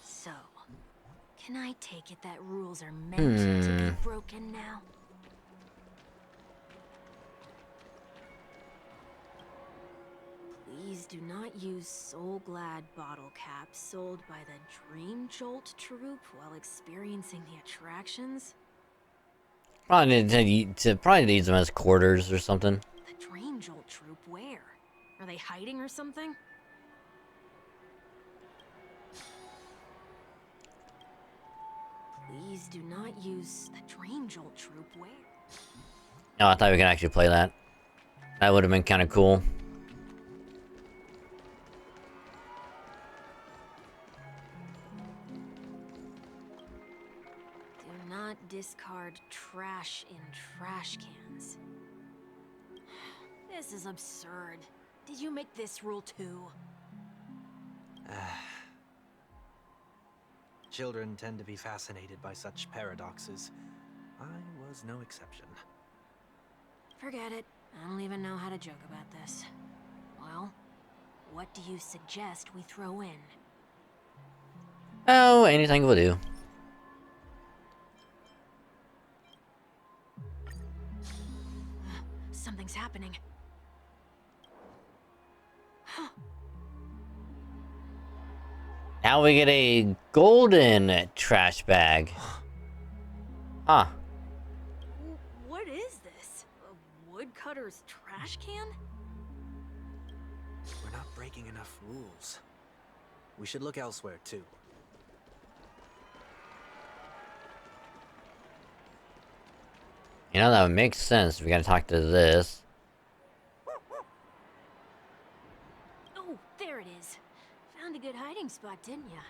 So, can I take it that rules are meant to be broken now? Please do not use Soul Glad bottle caps sold by the Dream Jolt troupe while experiencing the attractions. Probably needs them as quarters or something. The Dream Jolt troupe, where? Are they hiding or something? Please do not use the Dream Jolt troupe, where? No, I thought we could actually play that. That would have been kind of cool. Do not discard trash in trash cans. This is absurd. Did you make this rule too? Children tend to be fascinated by such paradoxes. I was no exception. Forget it. I don't even know how to joke about this. Well, what do you suggest we throw in? Oh, anything will do. Something's happening. Now we get a golden trash bag. Huh. What is this? A woodcutter's trash can? We're not breaking enough rules. We should look elsewhere, too. You know, that would make sense. We gotta talk to this. Oh, there it is. Found a good hiding spot, didn't ya?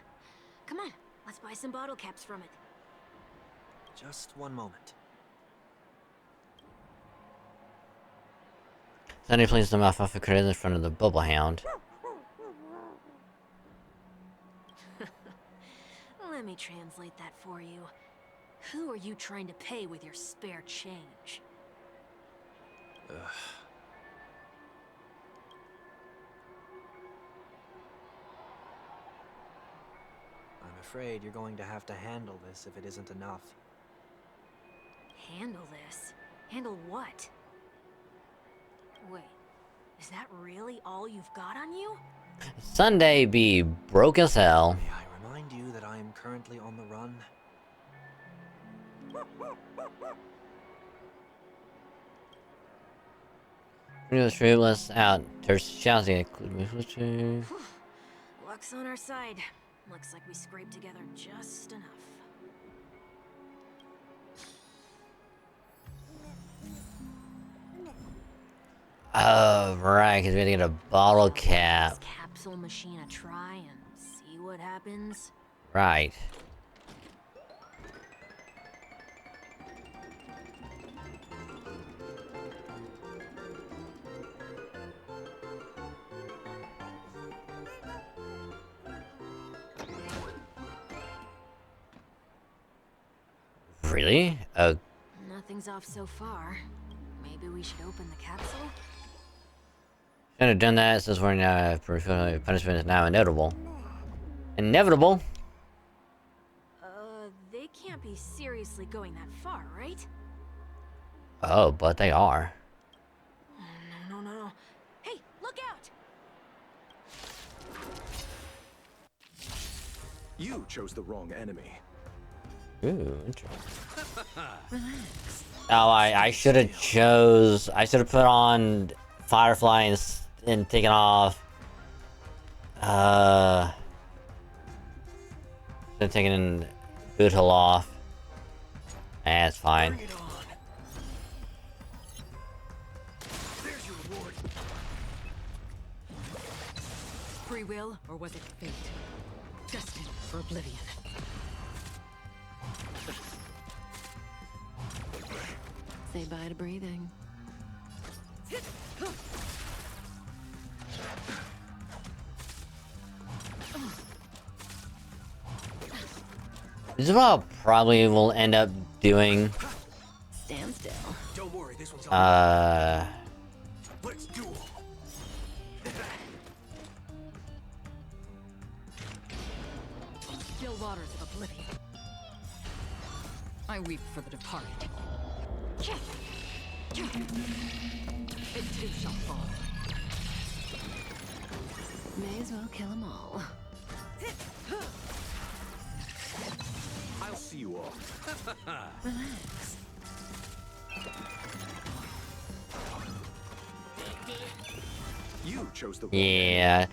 Come on, let's buy some bottle caps from it. Just one moment. Then he places them off a credit in front of the bubble hound. Let me translate that for you. Who are you trying to pay with your spare change? Ugh. I'm afraid you're going to have to handle this if it isn't enough. Handle this? Handle what? Wait, is that really all you've got on you? Sunday be broke as hell. May I remind you that I am currently on the run? Let's out. There's shouting. Luck's on our side. Looks like we scraped together just enough. Oh, right, because we had to get a bottle cap. This capsule machine a try and see what happens. Right. really? Nothing's off so far. Maybe we should open the capsule? Should have done that since we're now punishment is now inevitable. Inevitable? They can't be seriously going that far, right? Oh, but they are. Oh, no. Hey, look out! You chose the wrong enemy. Ooh, interesting. Oh, I should have put on Firefly and taken off. Should have taken Boot Hill off. That's fine. There's your reward. Free will, or was it fate? Destined for oblivion. Say bye to breathing. This is what I probably will end up doing. Stand still. Don't worry, this one's Let's duel. Still waters of oblivion. I weep for the departed. It too shall fall. May as well kill them all. I'll see you all. Relax. You chose the wrong Yeah,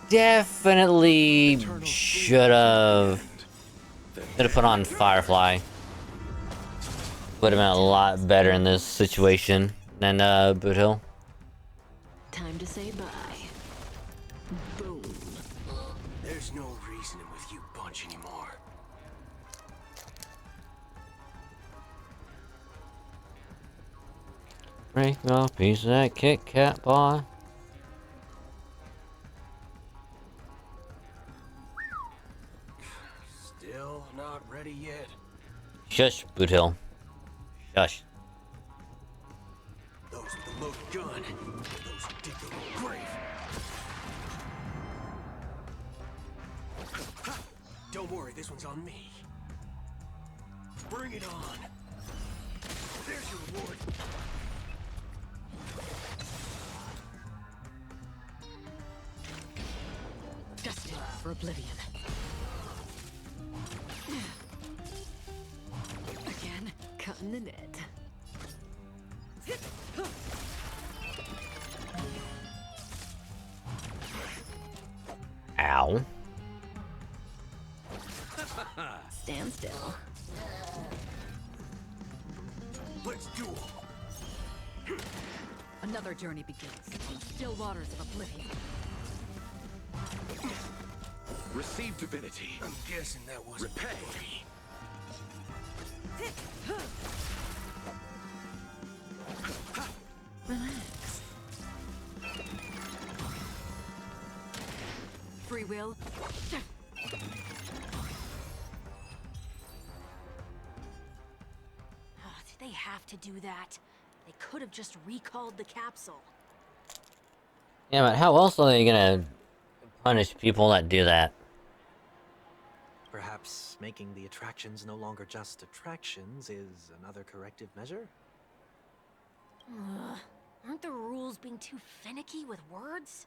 definitely should have put on Firefly. Would have been a lot better in this situation than Boot Hill. Time to say bye. Boom. There's no reasoning with you bunch anymore. Break me off a piece of that Kit Kat bar. Still not ready yet. Shush, Boot Hill. Shush. Those with the loaded gun. Those who dig their own grave. Don't worry, this one's on me. Bring it on. There's your reward. Destined for oblivion. Again, cutting the net. Ow. Stand still. Let's duel. Another journey begins. Still waters of oblivion. Receive divinity. I'm guessing that was Repay. Relax. Free will. Oh, did they have to do that? They could have just recalled the capsule. Yeah, but how else are they gonna punish people that do that? Perhaps making the attractions no longer just attractions is another corrective measure? Ugh. Aren't the rules being too finicky with words?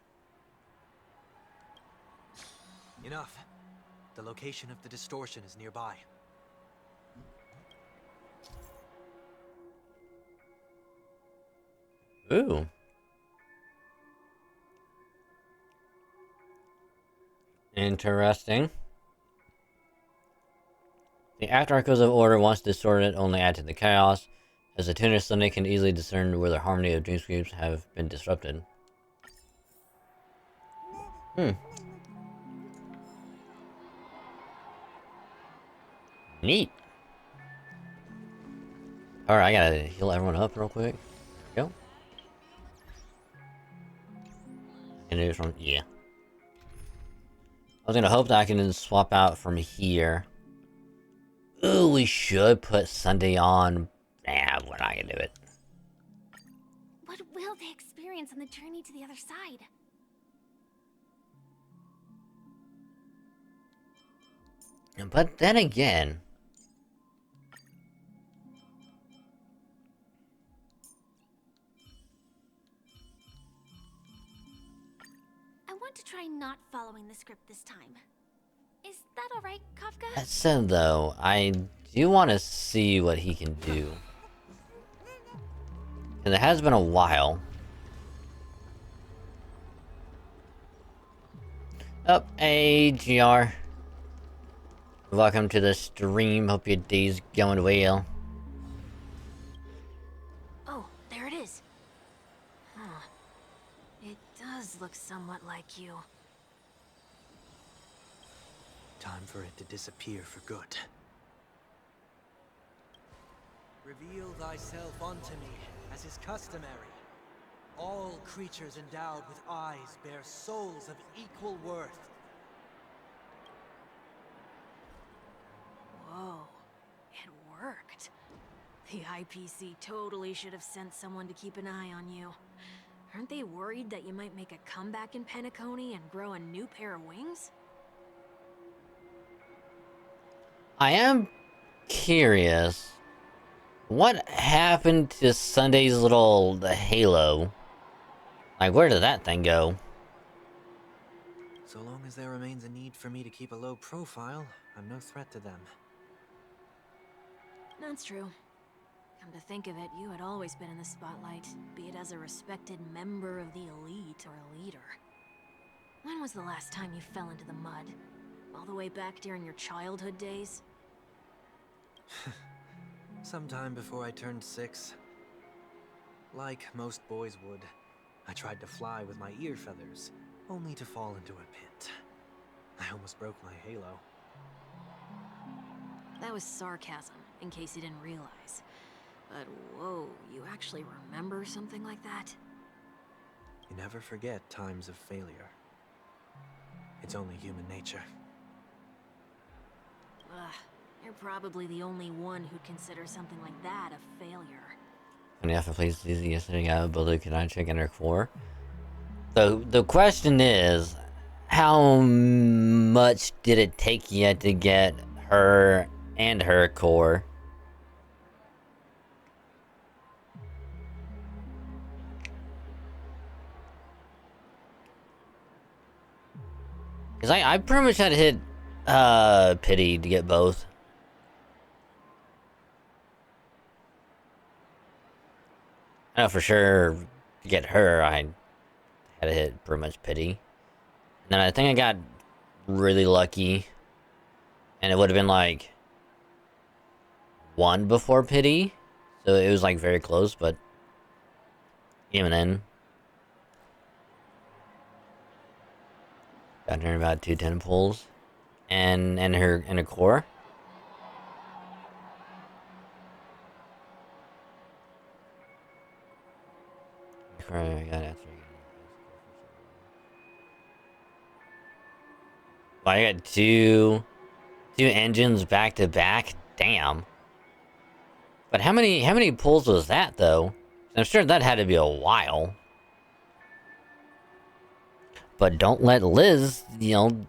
Enough. The location of the distortion is nearby. Ooh. Interesting. The after echoes of order, once distorted, only add to the chaos, as the tuner Sunday can easily discern where the harmony of dreamscapes have been disrupted. Neat. Alright, I gotta heal everyone up real quick. There we go. And it from yeah. I was gonna hope that I can swap out from here. Ooh, we should put Sunday on. Nah, we're not gonna do it. What will they experience on the journey to the other side? But then again... I want to try not following the script this time. Is that alright, Kafka? That said, though, I do want to see what he can do. Because it has been a while. Oh, hey, GR. Welcome to the stream. Hope your day's going well. Oh, there it is. Huh. It does look somewhat like you. Time for it to disappear for good. Reveal thyself unto me, as is customary. All creatures endowed with eyes bear souls of equal worth. Whoa. It worked. The IPC totally should have sent someone to keep an eye on you. Aren't they worried that you might make a comeback in Penacony and grow a new pair of wings? I am curious. What happened to Sunday's little halo? Like, where did that thing go? So long as there remains a need for me to keep a low profile, I'm no threat to them. That's true. Come to think of it, you had always been in the spotlight, be it as a respected member of the elite or a leader. When was the last time you fell into the mud? All the way back during your childhood days? Sometime before I turned 6. Like most boys would, I tried to fly with my ear feathers, only to fall into a pit. I almost broke my halo. That was sarcasm, in case you didn't realize. But whoa, you actually remember something like that? You never forget times of failure. It's only human nature. Ugh, you're probably the only one who'd consider something like that a failure. When you have to place Dizzy yesterday, I Baloo, can I check in her core? The question is, how much did it take you to get her and her core? Because I pretty much had to hit pity to get both. I know for sure to get her, I had to hit pretty much pity. And then I think I got really lucky. And it would have been like 1 before pity. So it was like very close, but even then. Got her about 2 10 pulls. And her core. I got it. Well, I got two engines back to back. Damn. But how many pulls was that though? I'm sure that had to be a while. But don't let Liz, don't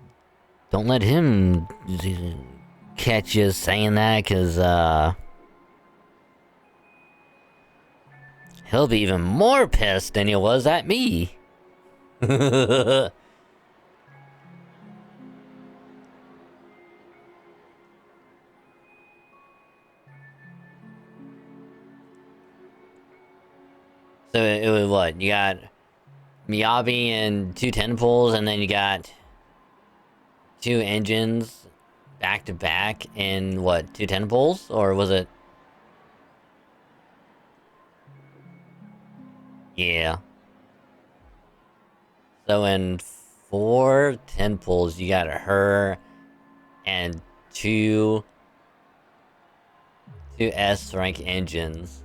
let him catch you saying that, cause he'll be even more pissed than he was at me. So it was what? You got Miyabi and 2 10 pulls, and then you got 2 engines back to back in what? 2 10 pulls? Or was it? Yeah. So in 4 10 pulls, you got her and 2 S rank engines.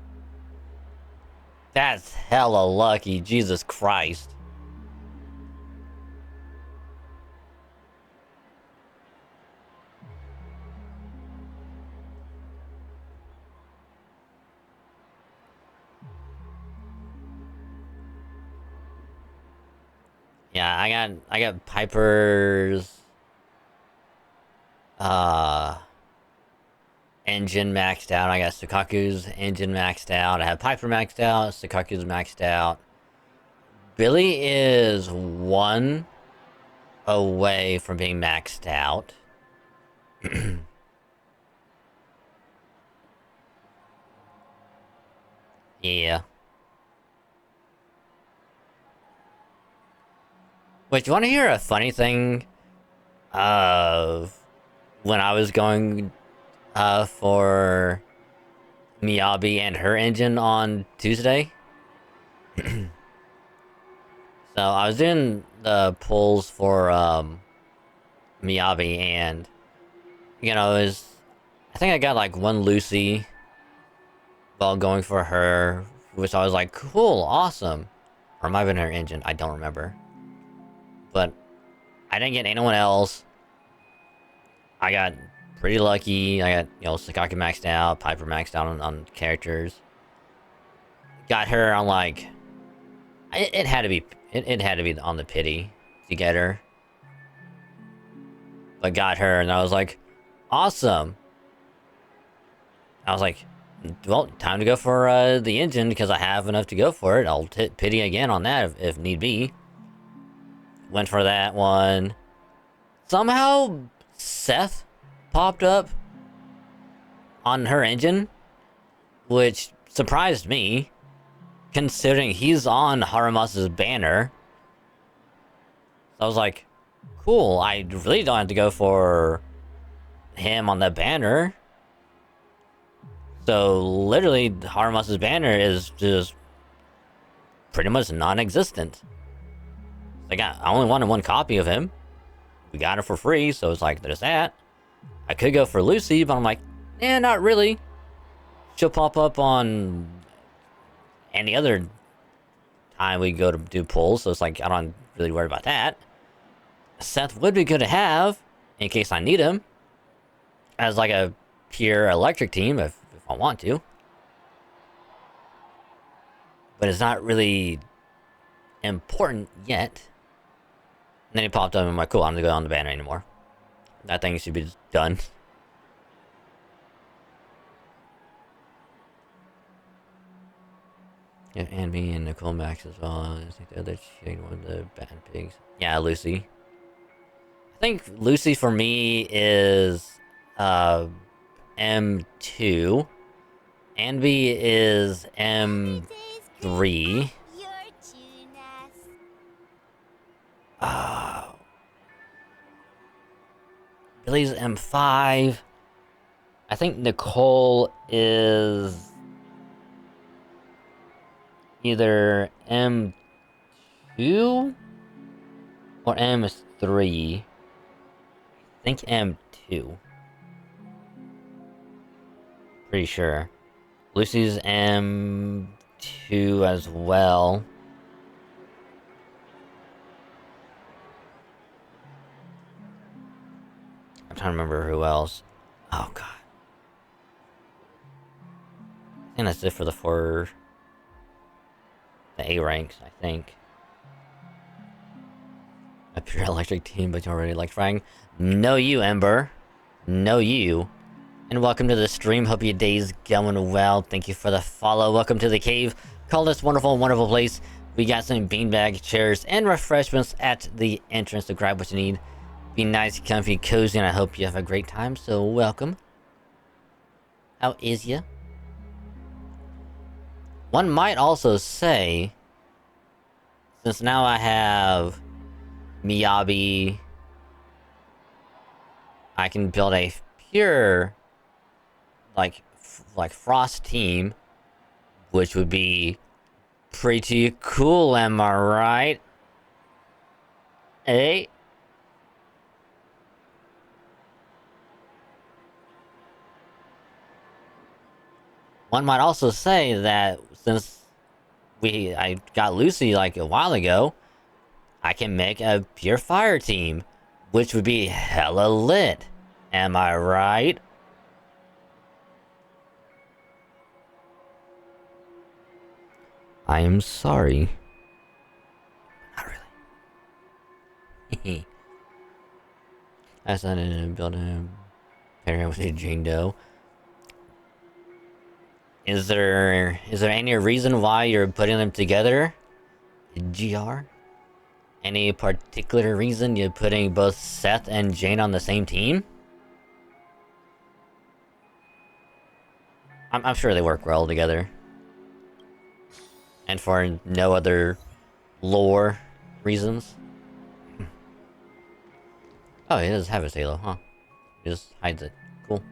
That's hella lucky, Jesus Christ. Yeah, I got Piper's engine maxed out. I got Sukaku's engine maxed out. I have Piper maxed out. Sukaku's maxed out. Billy is one away from being maxed out. Yeah. Wait, do you want to hear a funny thing of when I was going for Miyabi and her engine on Tuesday? So I was doing the pulls for Miyabi, and you know, I think I got like one Lucy while going for her, which I was like, cool, awesome. Or it might have been her engine, I don't remember. But I didn't get anyone else. I got pretty lucky. I got, you know, Sakaki maxed out, Piper maxed out on characters. Got her on like, it had to be, it had to be on the pity to get her. But got her, and I was like, awesome. I was like, well, time to go for the engine, because I have enough to go for it. I'll hit pity again on that if need be. Went for that one. Somehow, Seth popped up on her engine, which surprised me, considering he's on Haramasa's banner. So I was like, cool, I really don't have to go for him on the banner. So literally, Haramasa's banner is just pretty much non-existent. Like, I only wanted one copy of him. We got it for free, so it's like, there's that. I could go for Lucy, but I'm like, not really. She'll pop up on any other time we go to do pulls, so it's like, I don't really worry about that. Seth would be good to have, in case I need him, as like a pure electric team, if I want to. But it's not really important yet. And then he popped up and I'm like, cool, I'm gonna go on the banner anymore. That thing should be done. Yeah, and me and Nicole Max as well. I think the other chick, one of the bad pigs. Yeah, Lucy. I think Lucy for me is M2. Anby is M3. Billy's M5. I think Nicole is either M2 or M3. I think M2. Pretty sure. Lucy's M2 as well. I'm trying to remember who else. Oh god. I think that's it for the A ranks, I think. A pure electric team, but you already electrifying. No you, Ember. No you. And welcome to the stream. Hope your day's going well. Thank you for the follow. Welcome to the cave. Call this wonderful, wonderful place. We got some beanbag chairs and refreshments at the entrance to grab what you need. Be nice, comfy, cozy, and I hope you have a great time. So welcome. How is ya? One might also say, since now I have Miyabi, I can build a pure like Frost team, which would be pretty cool, am I right? Eh? One might also say that since I got Lucy like a while ago, I can make a pure fire team, which would be hella lit. Am I right? I am sorry. Not really. I decided to build him pair with a Jane Doe. Is there any reason why you're putting them together? GR? Any particular reason you're putting both Seth and Jane on the same team? I'm sure they work well together. And for no other lore reasons. Oh, he does have a halo, huh? He just hides it. Cool.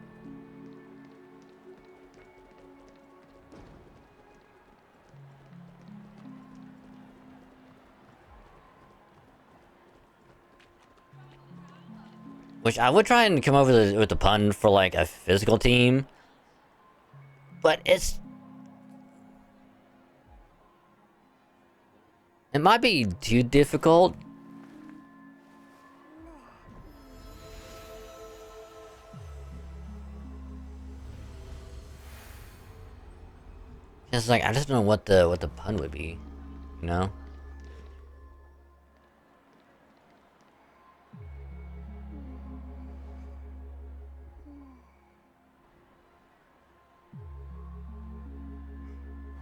Which I would try and come over with the pun for like a physical team. But it might be too difficult. It's like I just don't know what the pun would be, you know?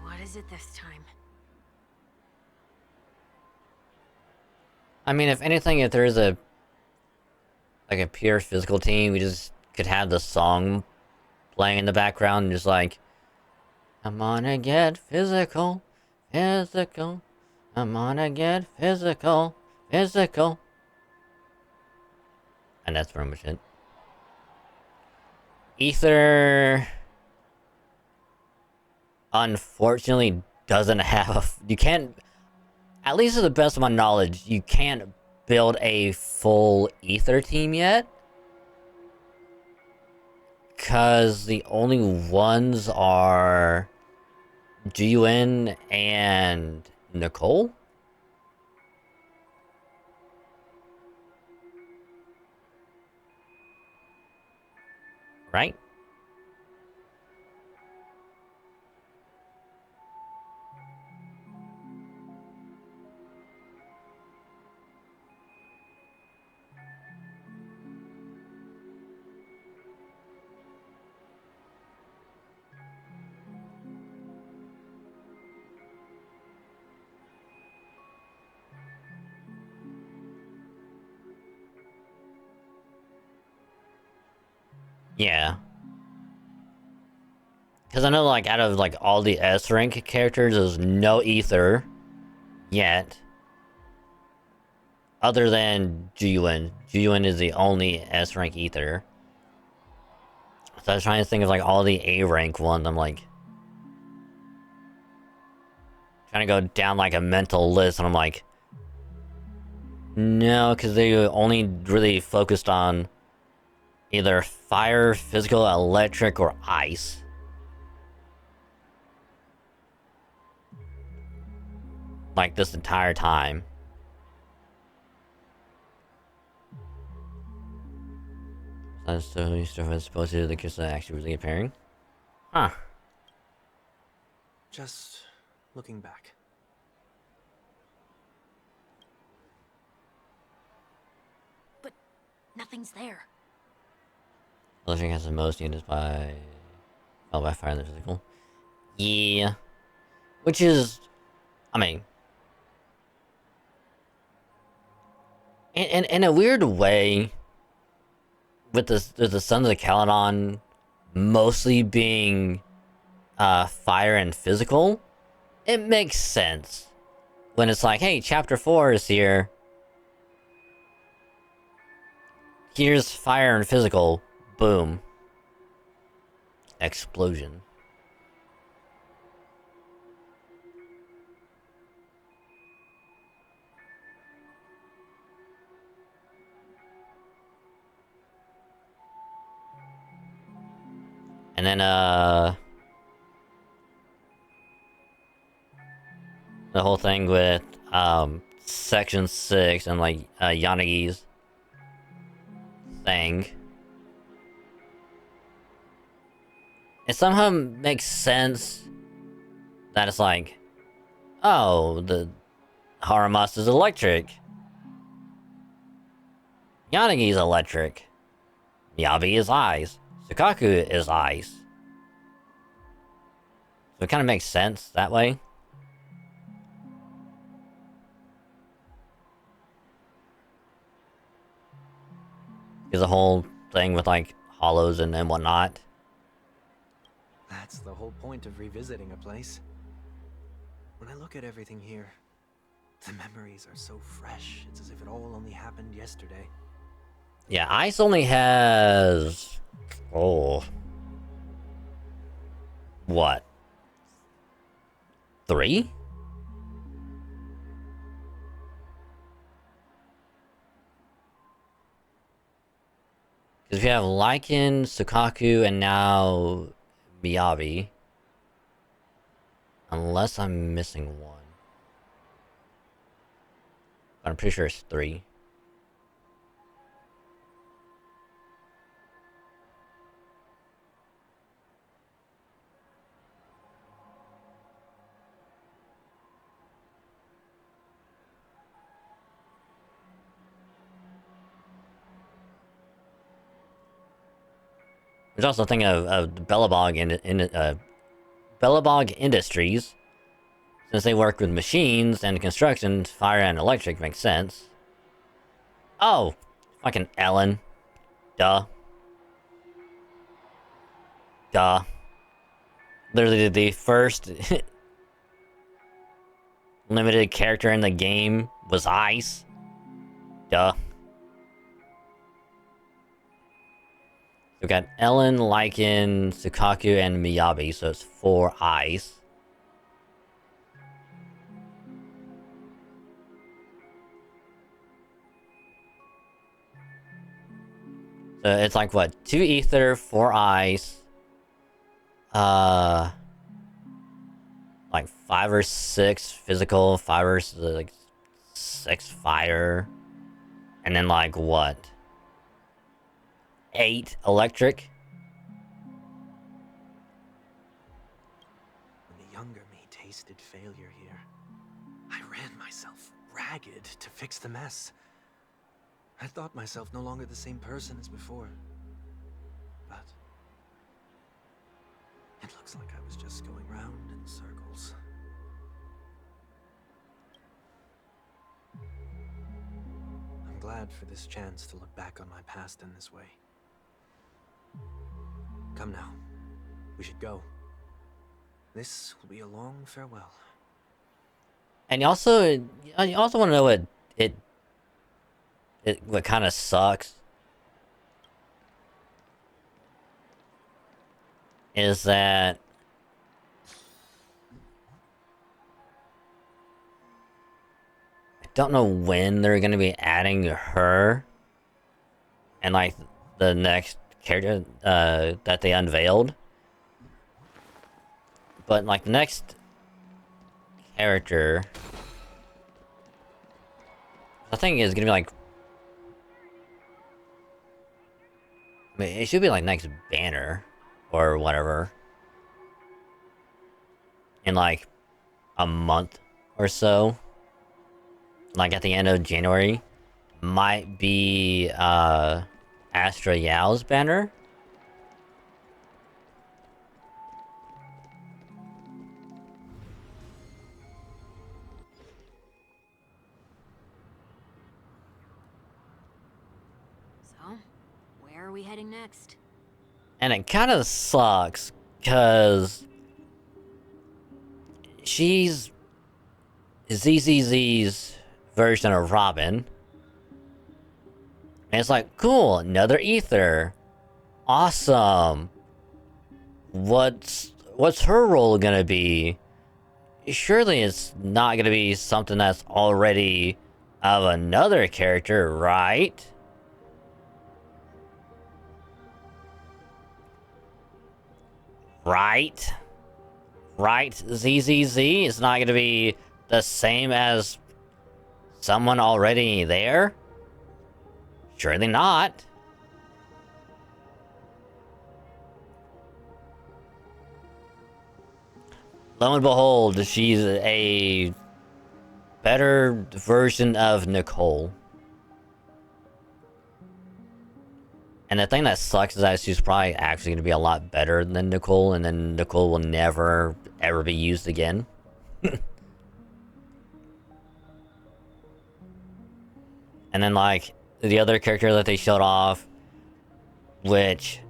What is it this time? I mean, if anything, if there is a pure physical team, we just could have the song playing in the background, and just like, I'm gonna get physical, physical. I'm gonna get physical, physical. And that's pretty much it. Ether, unfortunately, doesn't have you can't, at least to the best of my knowledge, you can't build a full Ether team yet. Because the only ones are Jiwen and Nicole? Right? Yeah. Because I know, like, out of, like, all the S-rank characters, there's no Ether yet. Other than Jiwen. Jiwen is the only S-rank Ether. So I was trying to think of, like, all the A-rank ones. I'm, like, trying to go down, like, a mental list, and I'm, like, no, because they only really focused on either fire, physical, electric, or ice. Like, this entire time. So you still was supposed to do the kiss actually really appearing? Huh. Just looking back. But nothing's there. Electric has the most units by fire and the physical. Yeah. Which is, I mean, in a weird way, with the Sons of Caledon mostly being fire and physical, it makes sense when it's like, hey, chapter 4 is here. Here's fire and physical. Boom. Explosion. And then, the whole thing with, Section 6 and, like, Yanagi's thing. It somehow makes sense that it's like, oh, the Haramas is electric. Yanagi is electric. Miyabi is ice. Sukaku is ice. So it kind of makes sense that way. There's a whole thing with like hollows and whatnot. That's the whole point of revisiting a place. When I look at everything here, the memories are so fresh. It's as if it all only happened yesterday. Yeah, ice only has... Oh. What? 3? Because we have Lycan, Sukaku, and now Miyabi. Unless I'm missing one. But I'm pretty sure it's 3. There's also a thing of Bellabog Industries. Since they work with machines and construction, fire and electric makes sense. Oh! Fucking Ellen. Duh. Duh. Literally the first limited character in the game was Ice. Duh. We've got Ellen, Lycan, Sukaku, and Miyabi, so it's 4 Ice. So it's like what? 2 Ether, 4 Ice. Like 5 or 6 physical, 5 or like 6 fire. And then like what? 8 electric. When the younger me tasted failure here, I ran myself ragged to fix the mess. I thought myself no longer the same person as before. But it looks like I was just going round in circles. I'm glad for this chance to look back on my past in this way. Come now. We should go. This will be a long farewell. And you also want to know what kind of sucks is that I don't know when they're gonna be adding her and like the next character that they unveiled, but like the next character I think is gonna be like, I mean, it should be like next banner or whatever in like a month or so, like at the end of January, might be Astra Yao's banner. So, where are we heading next? And it kind of sucks because she's ZZZ's version of Robin. And it's like, cool, another Ether. Awesome. What's her role gonna be? Surely it's not gonna be something that's already of another character, right? Right? Right, ZZZ? It's not gonna be the same as someone already there? Surely not. Lo and behold, she's a better version of Nicole. And the thing that sucks is that she's probably actually going to be a lot better than Nicole, and then Nicole will never, ever be used again. And then, like, the other character that they showed off, which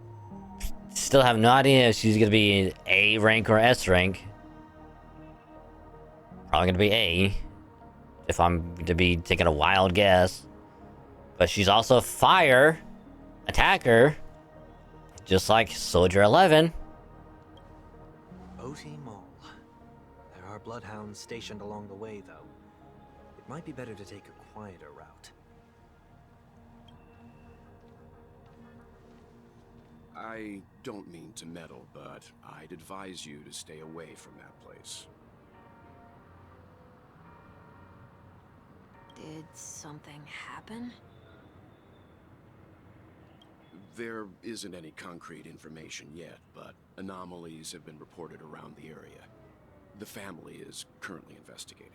still have no idea if she's going to be A rank or S rank. Probably going to be A, if I'm to be taking a wild guess. But she's also fire attacker, just like Soldier 11. OT Mall. There are bloodhounds stationed along the way, though. It might be better to take a quieter route. I don't mean to meddle, but I'd advise you to stay away from that place. Did something happen? There isn't any concrete information yet, but anomalies have been reported around the area. The family is currently investigating.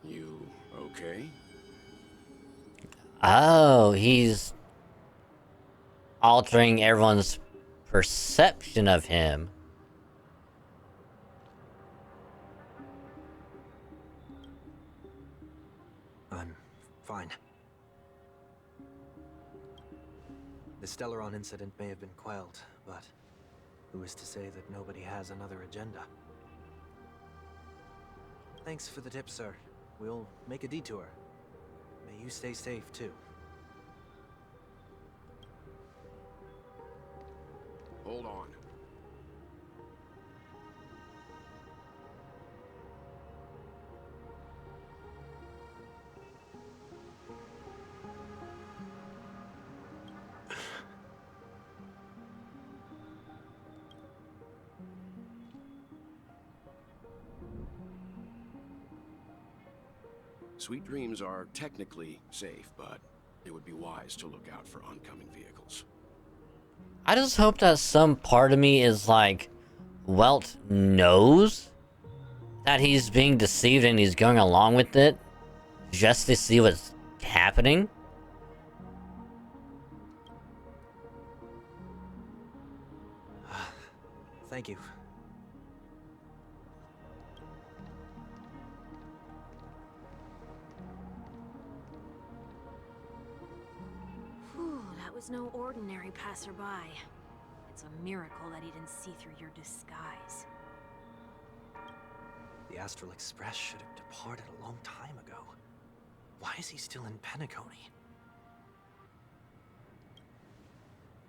You okay? Oh, he's altering everyone's perception of him. I'm fine. The Stellaron incident may have been quelled, but who is to say that nobody has another agenda? Thanks for the tip, sir. We'll make a detour. May you stay safe, too. Hold on. Sweet Dreams are technically safe, but it would be wise to look out for oncoming vehicles. I just hope that some part of me is like, Welt knows that he's being deceived and he's going along with it just to see what's happening. Thank you. Whew, that was no ordinary passerby. It's a miracle that he didn't see through your disguise. The Astral Express should have departed a long time ago. Why is he still in Penacony?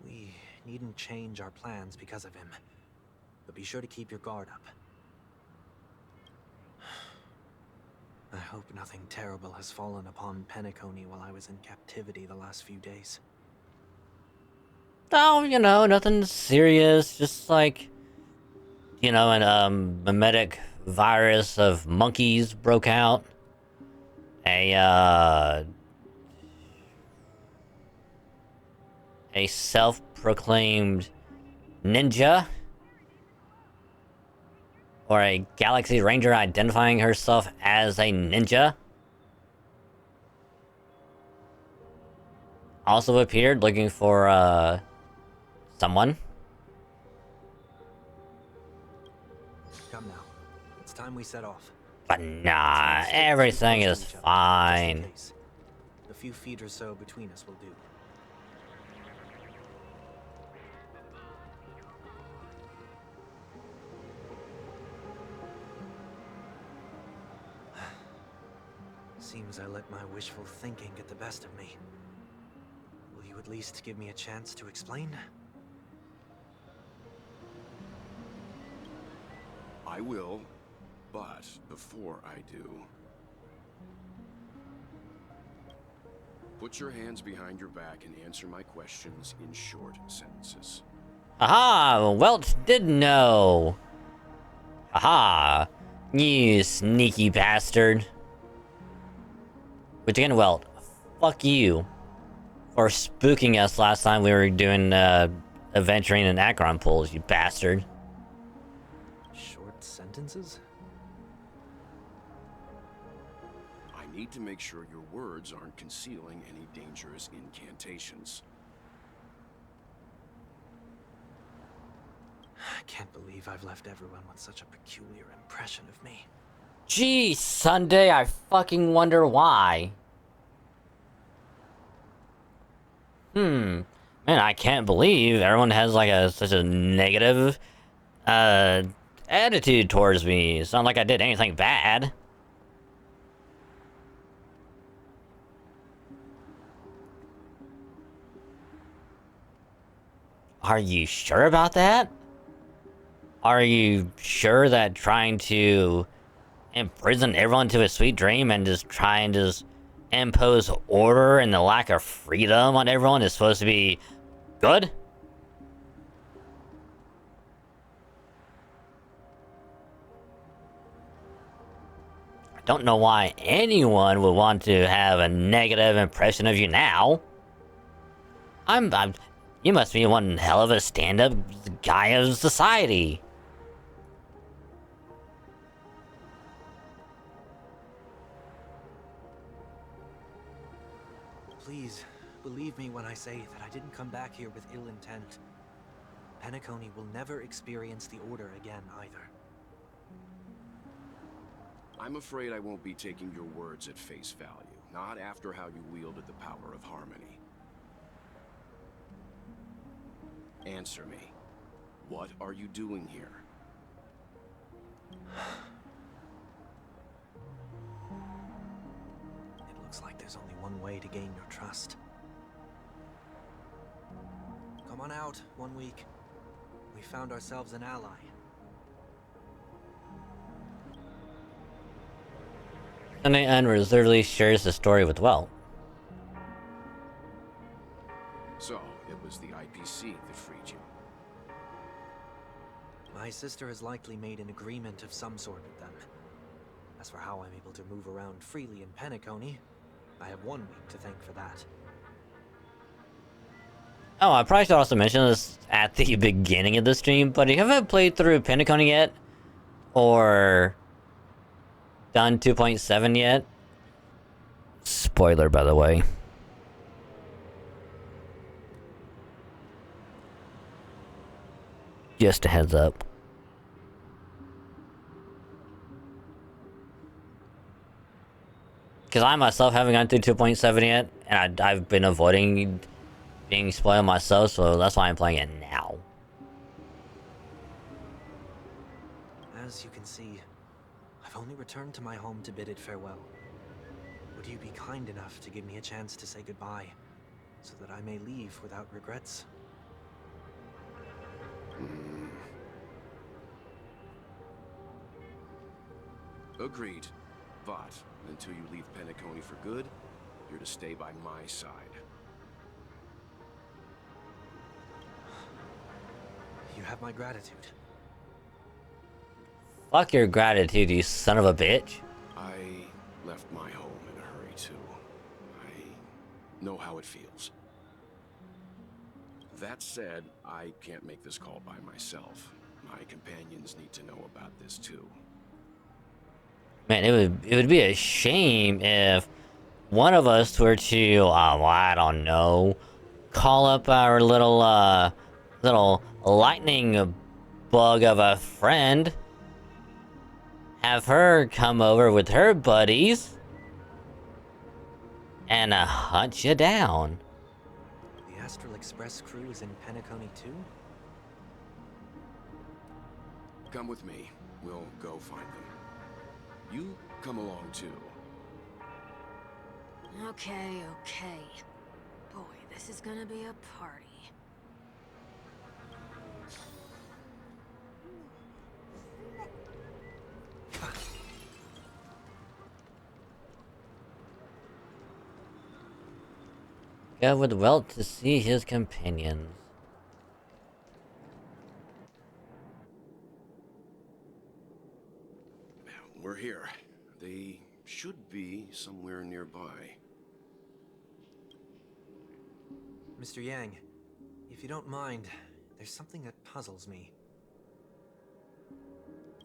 We needn't change our plans because of him. But be sure to keep your guard up. I hope nothing terrible has fallen upon Penacony while I was in captivity the last few days. Oh, you know, nothing serious. Just like, you know, a mimetic virus of monkeys broke out. A self-proclaimed ninja, or a Galaxy Ranger identifying herself as a ninja, also appeared looking for someone. Come now. It's time we set off. But nah, everything is fine. A few feet or so between us will do. Seems I let my wishful thinking get the best of me. Will you at least give me a chance to explain? I will, but before I do... Put your hands behind your back and answer my questions in short sentences. Aha! Welch did know! Aha! You sneaky bastard. Which again, Welt, fuck you for spooking us last time we were doing adventuring in Akron pools, you bastard. Short sentences? I'm need to make sure your words aren't concealing any dangerous incantations. I can't believe I've left everyone with such a peculiar impression of me. Gee, Sunday, I fucking wonder why. Man, I can't believe everyone has like such a negative attitude towards me. It's not like I did anything bad. Are you sure about that? Are you sure that trying to imprison everyone to a sweet dream and just try and just impose order and the lack of freedom on everyone is supposed to be good? I don't know why anyone would want to have a negative impression of you now. You must be one hell of a stand-up guy of society. Please, believe me when I say that I didn't come back here with ill intent. Penacony will never experience the Order again, either. I'm afraid I won't be taking your words at face value, not after how you wielded the power of harmony. Answer me. What are you doing here? It looks like there's only one way to gain your trust. Come on out, 1 week. We found ourselves an ally. Sunday unreservedly shares the story with Well. So, it was the IPC that freed you. My sister has likely made an agreement of some sort with them. As for how I'm able to move around freely in Penacony, I have 1 week to thank for that. Oh, I probably should also mention this at the beginning of the stream, but if you haven't played through Penacony yet, or done 2.7 yet, spoiler by the way. Just a heads up. Because I myself haven't gone through 2.7 yet, and I've been avoiding being spoiled myself, so that's why I'm playing it now. As you can see, I've only returned to my home to bid it farewell. Would you be kind enough to give me a chance to say goodbye, so that I may leave without regrets? Agreed. But until you leave Penacony for good, you're to stay by my side. You have my gratitude. Fuck your gratitude, you son of a bitch. I left my home in a hurry, too. I know how it feels. That said, I can't make this call by myself. My companions need to know about this, too. Man, it would be a shame if one of us were to, well, I don't know, call up our little lightning bug of a friend, have her come over with her buddies, and hunt you down. The Astral Express crew is in Penacony too? Come with me. We'll go find them. You come along, too. Okay. Boy, this is gonna be a party. Go with Welt to see his companions. We're here. They should be somewhere nearby. Mr. Yang, if you don't mind, there's something that puzzles me.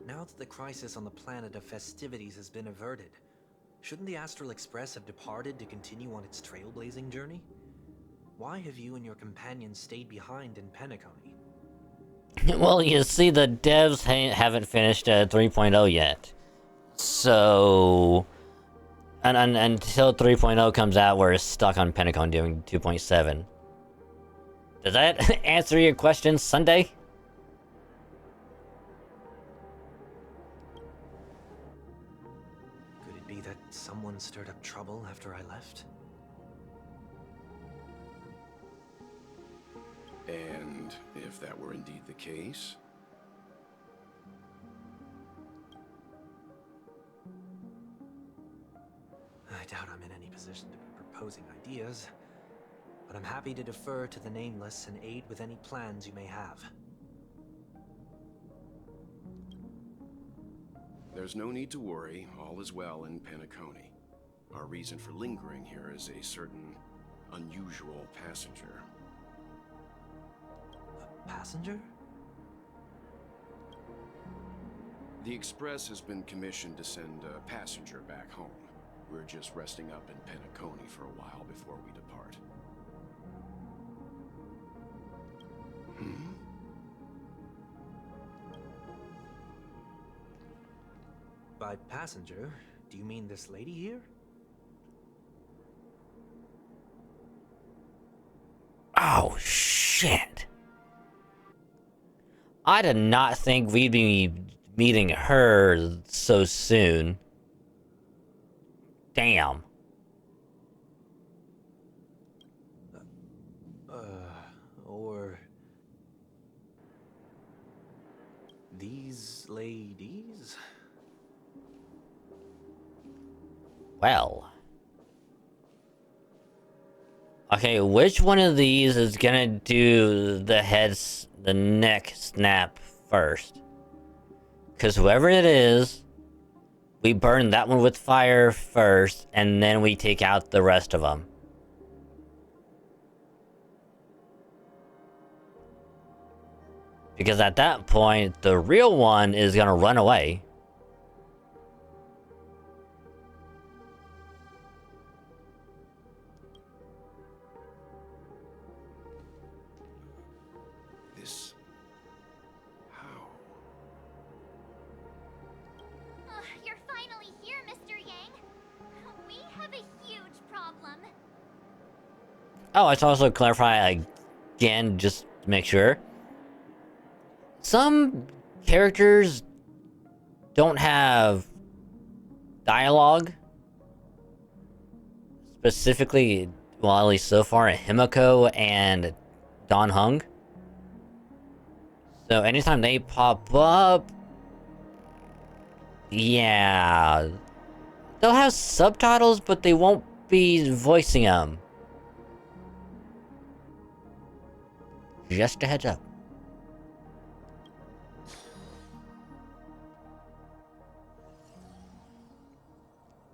Now that the crisis on the planet of festivities has been averted, Shouldn't the Astral Express have departed to continue on its trailblazing journey? Why have you and your companions stayed behind in Penacony? Well, you see, the devs haven't finished 3.0 yet. So... And until 3.0 comes out, we're stuck on Penacony doing 2.7. Does that answer your question, Sunday? Could it be that someone stirred up trouble after I left? And if that were indeed the case... I doubt I'm in any position to be proposing ideas, but I'm happy to defer to the Nameless and aid with any plans you may have. There's no need to worry. All is well in Penacony. Our reason for lingering here is a certain unusual passenger. A passenger? The Express has been commissioned to send a passenger back home. We're just resting up in Penacony for a while before we depart. By passenger, do you mean this lady here? Oh, shit. I did not think we'd be meeting her so soon. Damn. Or... these ladies? Well. Okay, which one of these is gonna do the neck snap first? Because whoever it is, we burn that one with fire first, and then we take out the rest of them. Because at that point, the real one is gonna run away. This... how? You're finally here, Mr. Yang. We have a huge problem. Oh, I should also clarify again, just to make sure. Some characters don't have dialogue. Specifically, well, at least so far, Himiko and Don Hung. So anytime they pop up, yeah, they'll have subtitles, but they won't be voicing them. Just a heads up.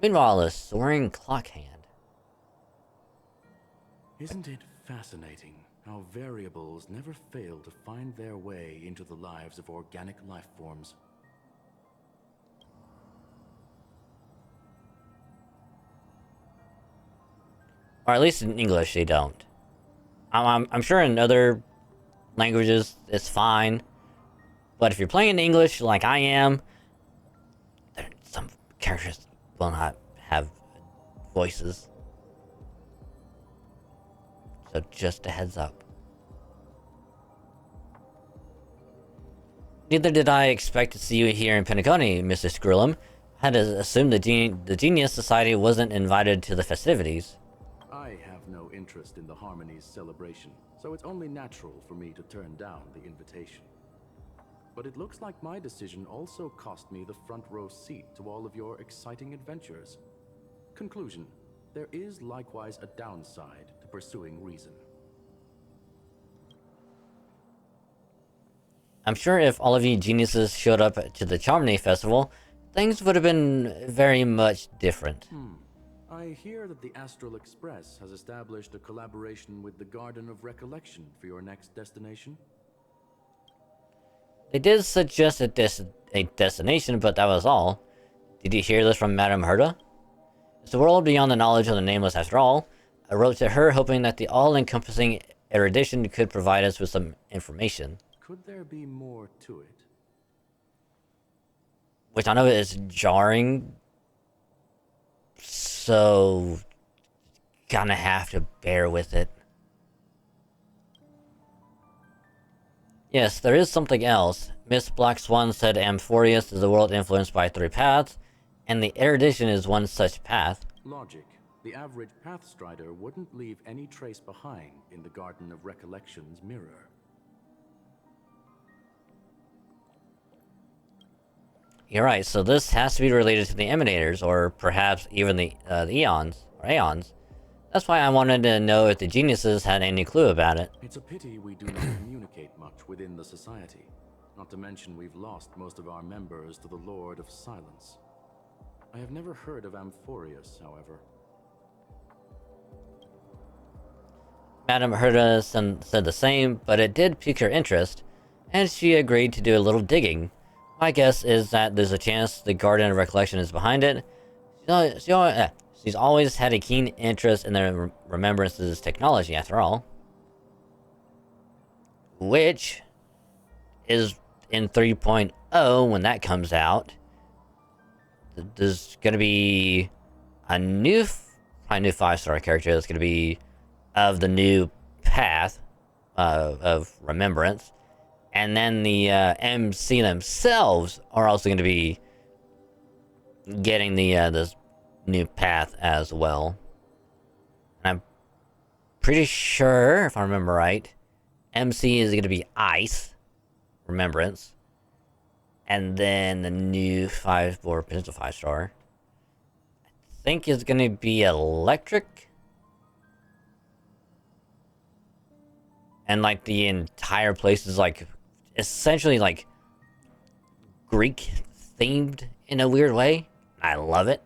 Meanwhile, a soaring clock hand. Isn't it fascinating how variables never fail to find their way into the lives of organic life forms? Or at least in English, they don't. I'm sure in other languages, it's fine. But if you're playing in English like I am, some characters will not have voices. So just a heads up. Neither did I expect to see you here in Penacony, Mr. Skrullum. I had assumed the Genius Society wasn't invited to the festivities. I have no interest in the Harmony's celebration, so it's only natural for me to turn down the invitation. But it looks like my decision also cost me the front row seat to all of your exciting adventures. Conclusion: there is likewise a downside to pursuing reason. I'm sure if all of you geniuses showed up to the Charmony Festival, things would have been very much different. I hear that the Astral Express has established a collaboration with the Garden of Recollection for your next destination. They did suggest a destination, but that was all. Did you hear this from Madame Herta? It's a world beyond the knowledge of the nameless after all. I wrote to her hoping that the all-encompassing erudition could provide us with some information. Could there be more to it? Which I know is jarring. So... gonna have to bear with it. Yes, there is something else. Miss Black Swan said Amphorius is a world influenced by 3 paths, and the erudition is one such path. Logic. The average Pathstrider wouldn't leave any trace behind in the Garden of Recollection's mirror. You're right, so this has to be related to the Emanators, or perhaps even the Eons, or Aeons. That's why I wanted to know if the geniuses had any clue about it. It's a pity we do not communicate much within the society. Not to mention we've lost most of our members to the Lord of Silence. I have never heard of Amphorius, however. Madame heard us and said the same, but it did pique her interest, and she agreed to do a little digging. My guess is that there's a chance the Garden of Recollection is behind it. She's always had a keen interest in the Remembrance's technology, after all. Which is in 3.0 when that comes out. There's gonna be a new 5-star character that's gonna be of the new path of Remembrance. And then the MC themselves are also going to be getting the this new path as well. And I'm pretty sure, if I remember right, MC is going to be Ice, Remembrance. And then the new 5 or potential 5-star, I think is going to be Electric. And like the entire place is like essentially like Greek themed in a weird way. I love it.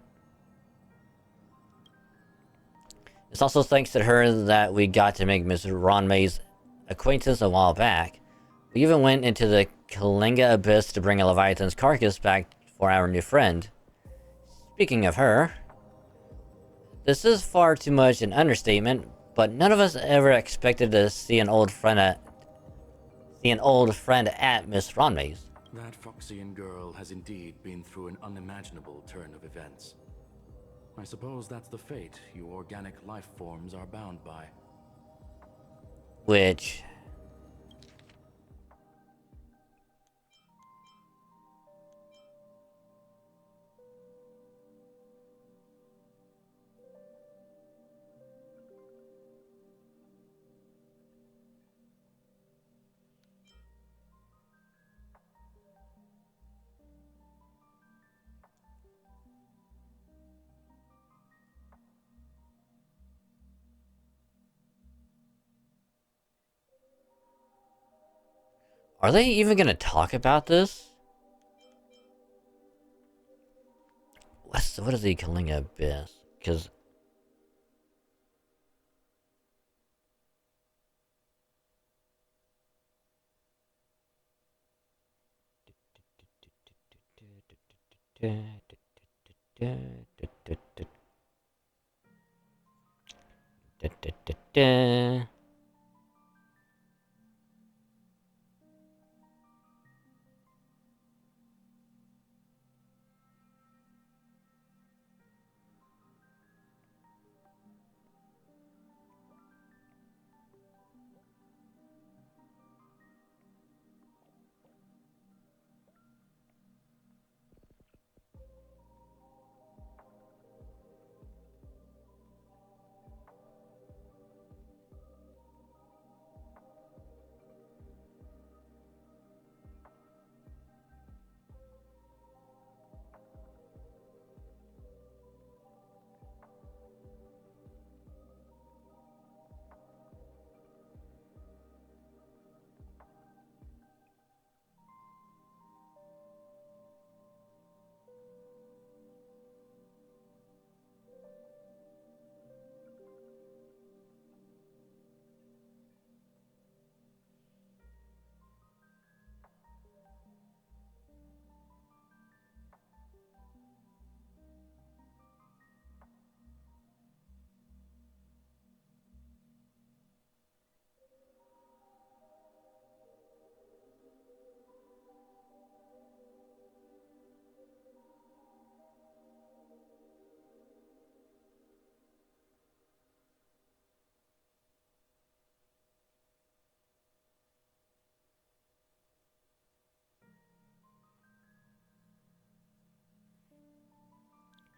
It's also thanks to her that we got to make Miss Ronmay's acquaintance a while back. We even went into the Kalinga Abyss to bring a Leviathan's carcass back for our new friend. Speaking of her, this is far too much an understatement, but none of us ever expected to see an old friend at Miss Ronmay's. That Foxian girl has indeed been through an unimaginable turn of events. I suppose that's the fate you organic life forms are bound by. Which... Are they even gonna talk about this? What is the Kalinga Abyss? Because...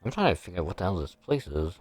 I'm trying to figure out what the hell this place is.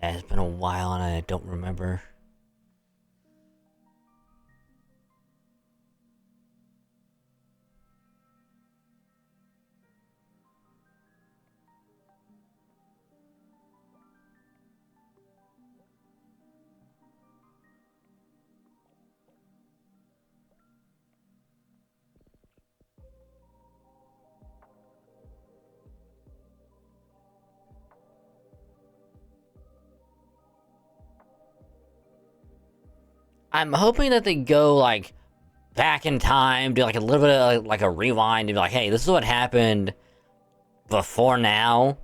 Yeah, it's been a while and I don't remember. I'm hoping that they go, like, back in time, do, like, a little bit of, like, a rewind, and be like, hey, this is what happened before now.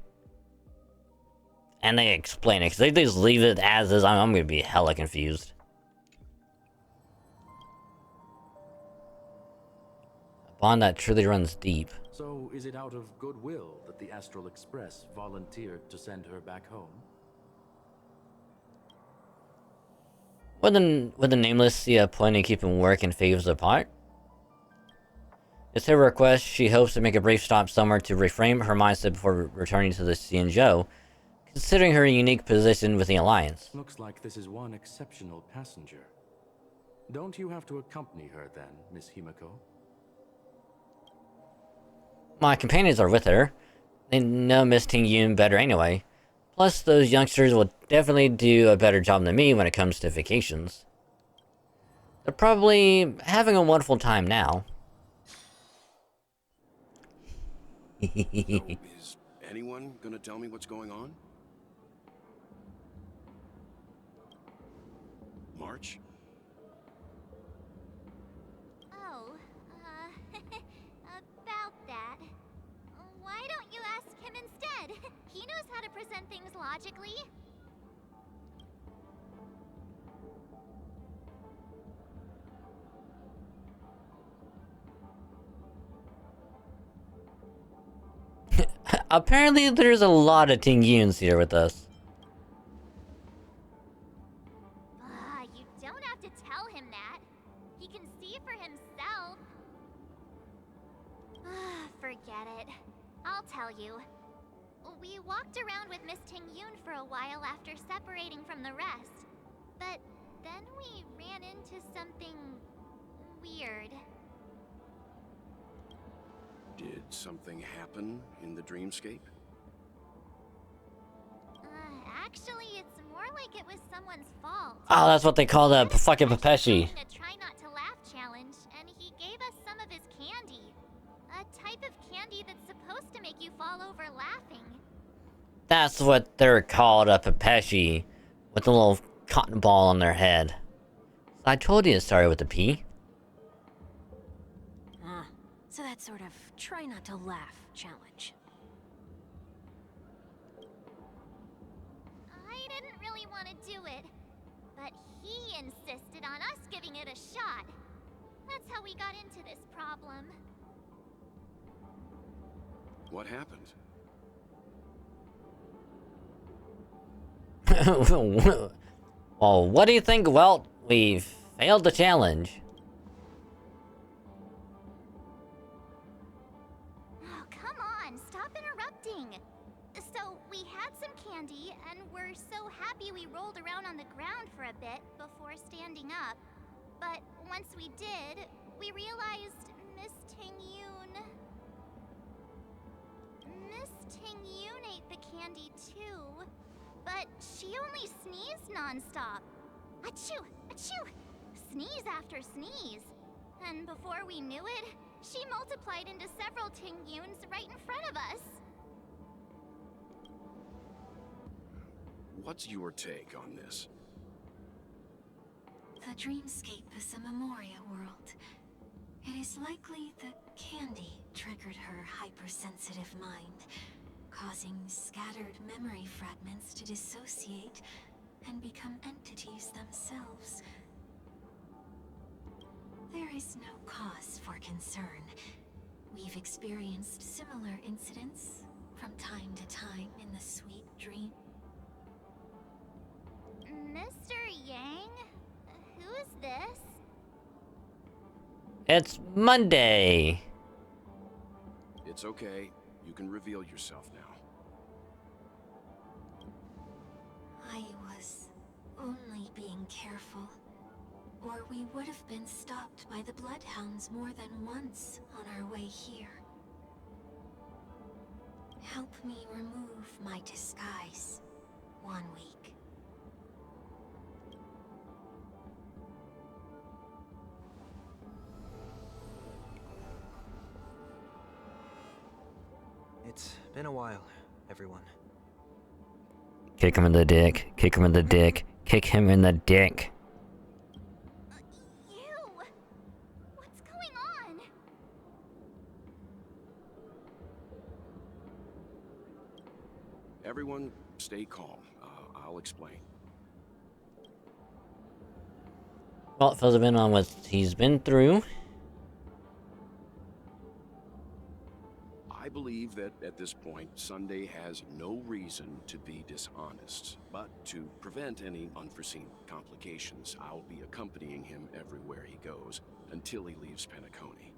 And they explain it, because they just leave it as is, I'm gonna be hella confused. A bond that truly runs deep. So, is it out of goodwill that the Astral Express volunteered to send her back home? Would the Nameless see a point in keeping work and favors apart? It's her request. She hopes to make a brief stop somewhere to reframe her mindset before returning to the Xianzhou, considering her unique position with the Alliance. Looks like this is one exceptional passenger. Don't you have to accompany her then, Miss Himiko? My companions are with her. They know Miss Tingyun better anyway. Plus, those youngsters will definitely do a better job than me when it comes to vacations. They're probably having a wonderful time now. So, is anyone gonna tell me what's going on? March? Oh, about that. Why don't you ask him instead? He knows how to present things logically. Apparently, there's a lot of Tingyuns here with us. You don't have to tell him that. He can see for himself. Forget it. I'll tell you. We walked around with Miss Tingyun for a while after separating from the rest. But then we ran into something weird. Did something happen in the dreamscape? Actually, it's more like it was someone's fault. Oh, that's what they call the fucking Pepeshi. A try not to laugh challenge, and he gave us some of his candy. A type of candy that's supposed to make you fall over laughing. That's what they're called, a Pepeshi, with a little cotton ball on their head. I told you it started with a P. So that sort of try not to laugh challenge. I didn't really want to do it, but but he insisted on us giving it a shot. That's how we got into this problem. What happened? Well, what do you think? Well, we failed the challenge. Oh, come on, stop interrupting. So, we had some candy, and we're so happy we rolled around on the ground for a bit before standing up. But once we did, we realized Miss Tingyun ate the candy too. But she only sneezed nonstop. Achoo! Achoo! Sneeze after sneeze. And before we knew it, she multiplied into several Tingyuns right in front of us. What's your take on this? The dreamscape is a Memoria world. It is likely that candy triggered her hypersensitive mind, causing scattered memory fragments to dissociate and become entities themselves. There is no cause for concern. We've experienced similar incidents from time to time in the sweet dream. Mr. Yang? Who's this? It's Monday. It's okay. You can reveal yourself now. I was only being careful, or we would have been stopped by the Bloodhounds more than once on our way here. Help me remove my disguise 1 week. It's been a while, everyone. Kick him in the dick. Kick him in the dick. Kick him in the dick. You! What's going on? Everyone, stay calm. I'll explain. Well, fills him in on what he's been through. I believe that at this point, Sunday has no reason to be dishonest. But to prevent any unforeseen complications, I'll be accompanying him everywhere he goes until he leaves Penacony.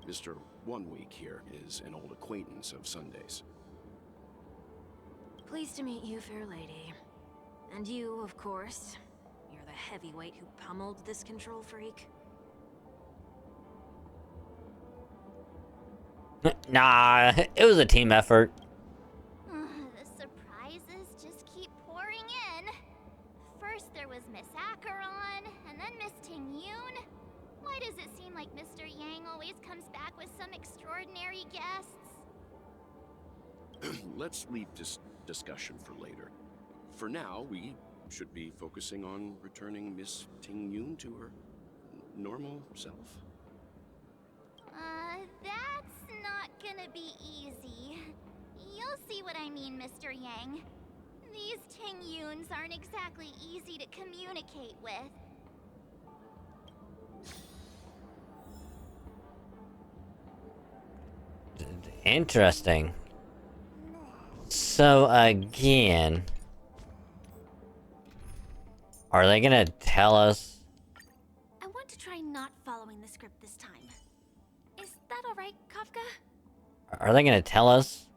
Mr. 1 Week here is an old acquaintance of Sunday's. Pleased to meet you, fair lady. And you, of course. You're the heavyweight who pummeled this control freak. Nah, it was a team effort. The surprises just keep pouring in. First there was Miss Acheron, and then Miss Tingyun. Why does it seem like Mr. Yang always comes back with some extraordinary guests? Let's leave this discussion for later. For now, we should be focusing on returning Miss Tingyun to her normal self. That's not gonna be easy. You'll see what I mean, Mr. Yang. These Tingyuns aren't exactly easy to communicate with. Interesting. So, again... Are they gonna tell us? I want to try not following the script this time. Is that alright, Kafka? Are they gonna tell us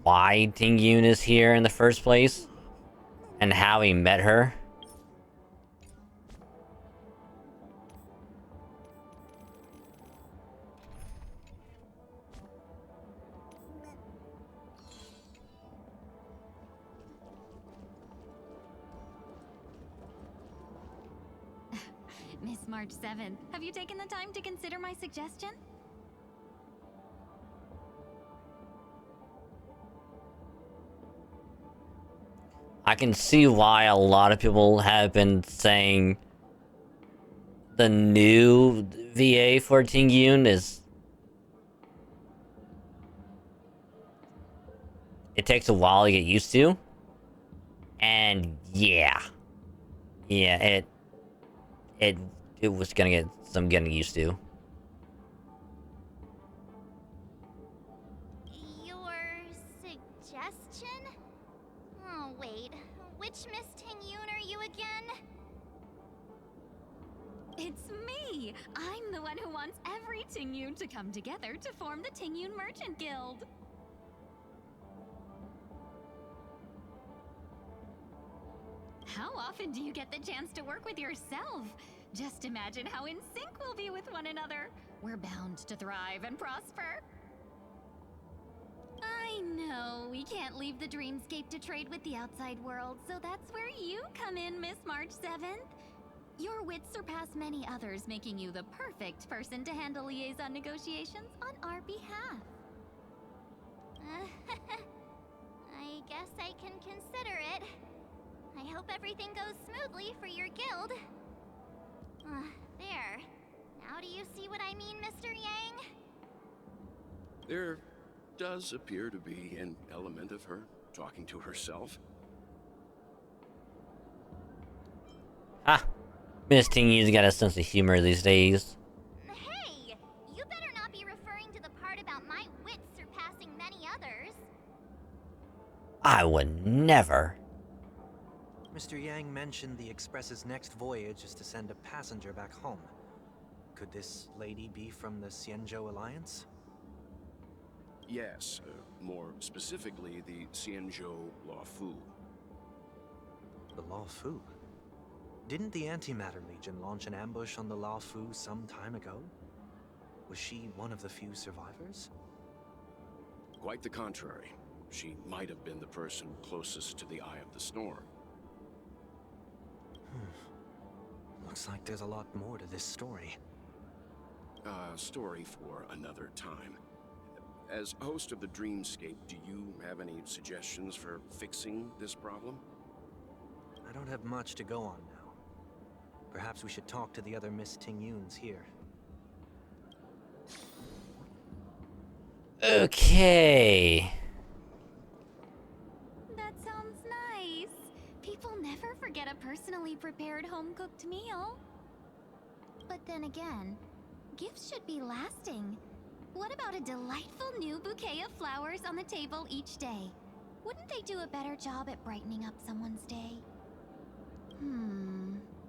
why Tingyun is here in the first place? And how he met her? Miss March 7th, have you taken the time to consider my suggestion? I can see why a lot of people have been saying the new VA for Tingyun is... It takes a while to get used to. And yeah, it was gonna get some getting used to. Your suggestion? Oh, wait. Which Miss Ting-Yoon are you again? It's me! I'm the one who wants every Ting-Yoon to come together to form the Ting-Yoon Merchant Guild. How often do you get the chance to work with yourself? Just imagine how in sync we'll be with one another. We're bound to thrive and prosper. I know, we can't leave the dreamscape to trade with the outside world, so that's where you come in, Miss March 7th. Your wits surpass many others, making you the perfect person to handle liaison negotiations on our behalf. I guess I can consider it. I hope everything goes smoothly for your guild. There. Now do you see what I mean, Mr. Yang? There does appear to be an element of her talking to herself. Ah, Miss Ting-Yoon's got a sense of humor these days. Hey! You better not be referring to the part about my wits surpassing many others. I would never. Mr. Yang mentioned the Express's next voyage is to send a passenger back home. Could this lady be from the Xianzhou Alliance? Yes, more specifically, the Xianzhou Luofu. The Luofu? Didn't the Antimatter Legion launch an ambush on the Luofu some time ago? Was she one of the few survivors? Quite the contrary. She might have been the person closest to the Eye of the Storm. Looks like there's a lot more to this story. Story for another time. As host of the Dreamscape, do you have any suggestions for fixing this problem? I don't have much to go on now. Perhaps we should talk to the other Miss Ting-Yoons here. Okay. That sounds nice. People never forget a personally prepared home-cooked meal. But then again, gifts should be lasting. What about a delightful new bouquet of flowers on the table each day? Wouldn't they do a better job at brightening up someone's day?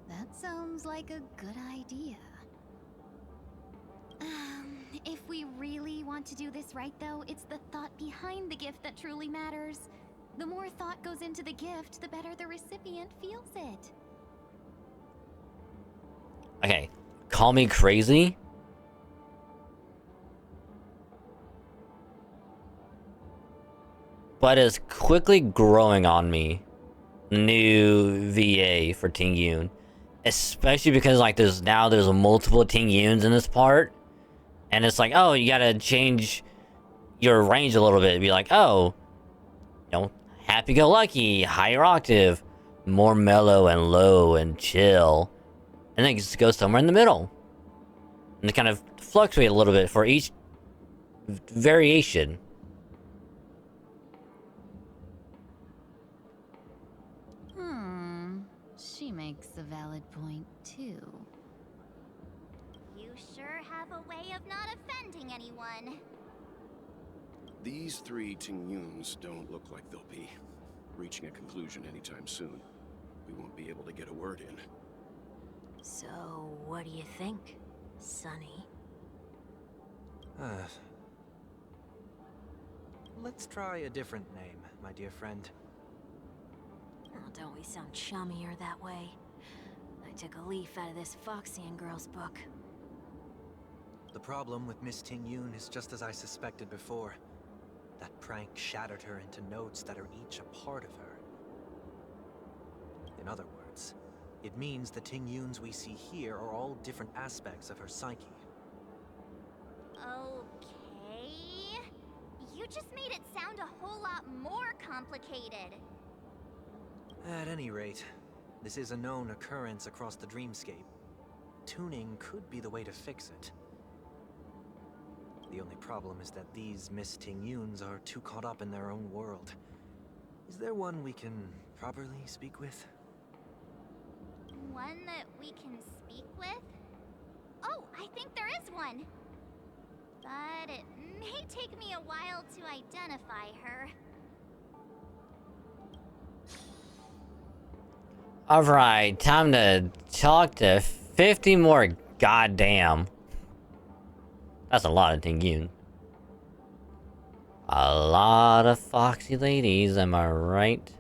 That sounds like a good idea. If we really want to do this right, though, it's the thought behind the gift that truly matters. The more thought goes into the gift, the better the recipient feels it. Okay, call me crazy, but it's quickly growing on me. New VA for Ting-Yoon, especially because like there's multiple Ting-Yoons in this part, and it's like, oh, you gotta change your range a little bit. Be like, oh, happy-go-lucky, higher octave, more mellow and low and chill, and then just go somewhere in the middle, and kind of fluctuate a little bit for each variation. She makes a valid point, too. You sure have a way of not offending anyone. These three Ting-Yoons don't look like they'll be reaching a conclusion anytime soon. We won't be able to get a word in. So, what do you think, Sonny? Let's try a different name, my dear friend. Oh, don't we sound chummier that way? I took a leaf out of this Foxian girl's book. The problem with Miss Ting-Yoon is just as I suspected before. That prank shattered her into notes that are each a part of her. In other words, it means the Ting-Yoons we see here are all different aspects of her psyche. Okay. You just made it sound a whole lot more complicated. At any rate, this is a known occurrence across the dreamscape. Tuning could be the way to fix it. The only problem is that these Miss Ting-Yoons are too caught up in their own world. Is there one we can properly speak with? One that we can speak with? Oh, I think there is one. But it may take me a while to identify her. Alright, time to talk to 50 more goddamn. That's a lot of Tingyun. A lot of foxy ladies, am I right?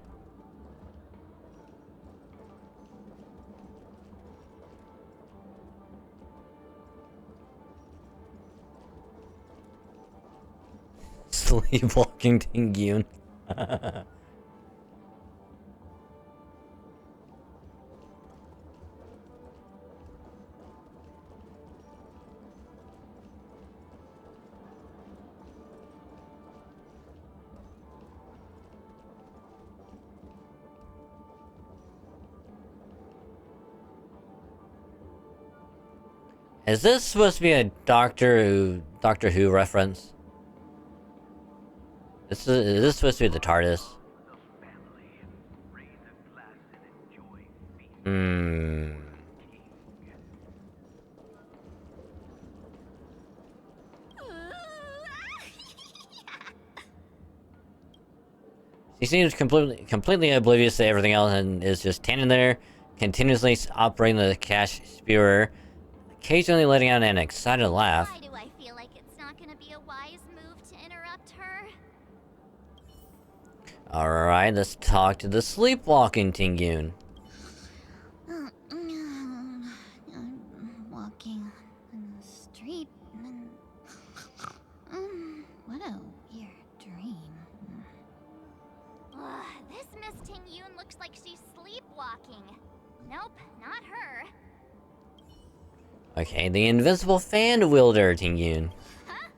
Sleepwalking Tingyun. Is this supposed to be a Doctor Who reference? Is this supposed to be the TARDIS? Hmm. She seems completely oblivious to everything else and is just standing there, continuously operating the cash spewer, occasionally letting out an excited laugh. Why do I feel like it's not gonna be a wise move to interrupt her? Alright, let's talk to the sleepwalking Tingyun. Walking in the street and what a weird dream. This Miss Ting Yun looks like she's sleepwalking. Nope, not her. Okay, the invisible fan wielder Tingyun. Huh?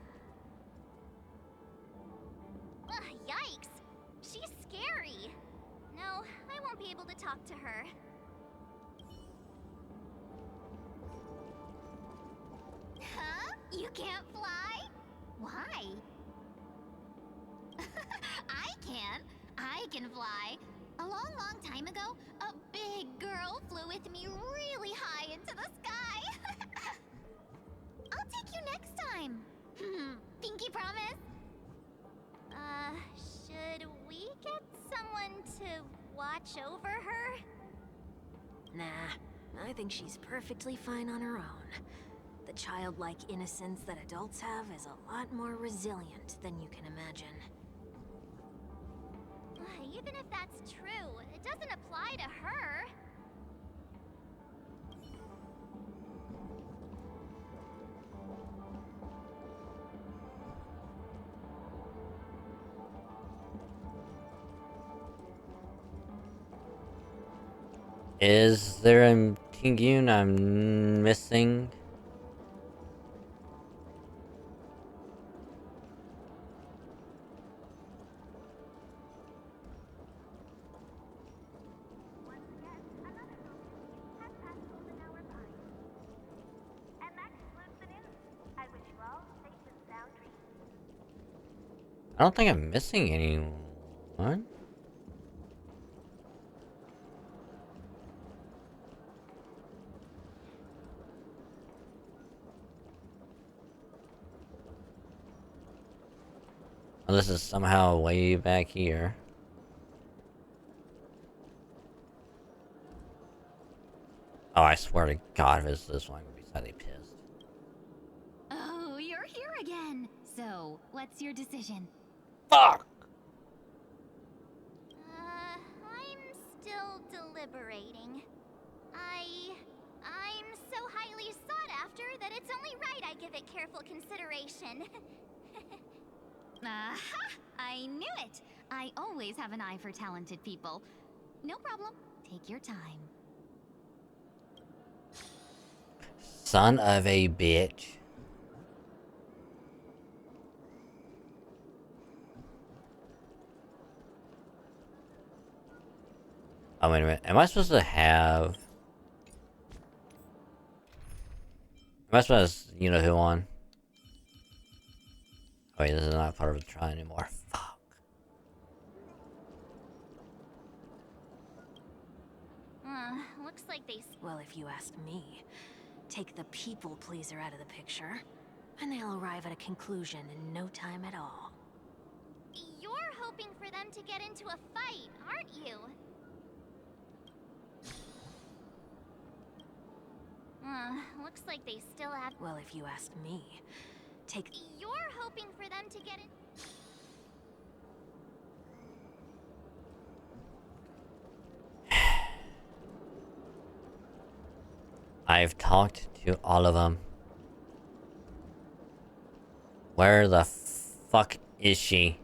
Yikes. She's scary. No, I won't be able to talk to her. Huh? You can't fly? Why? I can. I can fly. A long time ago, a big girl flew with me really high into the sky. I'll take you next time. Pinky promise? Should we get someone to watch over her? Nah, I think she's perfectly fine on her own. The childlike innocence that adults have is a lot more resilient than you can imagine. Even if that's true, it doesn't apply to her. Is there a Tingyun I'm missing? I don't think I'm missing anyone. Oh, this is somehow way back here. Oh, I swear to God, if it's this one, I'm gonna be slightly pissed. Oh, you're here again. So, what's your decision? Fuck! I'm still deliberating. I'm so highly sought after that it's only right I give it careful consideration. Aha! I knew it! I always have an eye for talented people. No problem. Take your time. Son of a bitch. Oh, wait a minute. Am I supposed to have... Am I supposed to, you know who on? Oh, wait, this is not part of the trial anymore. Fuck. they... Well, if you ask me, take the people pleaser out of the picture, and they'll arrive at a conclusion in no time at all. You're hoping for them to get into a fight, aren't you? Looks like they still have... Well, if you ask me, take... You're hoping for them to get in... I've talked to all of them. Where the fuck is she?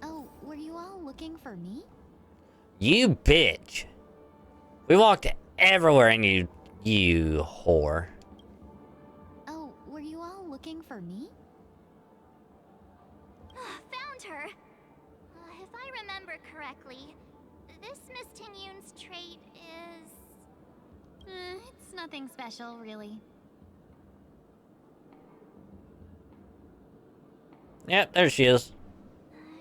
Oh, were you all looking for me? You bitch. We walked everywhere and you whore. Oh, were you all looking for me? Found her! If I remember correctly, this Miss Tingyun's trait is... It's nothing special, really. Yep, there she is.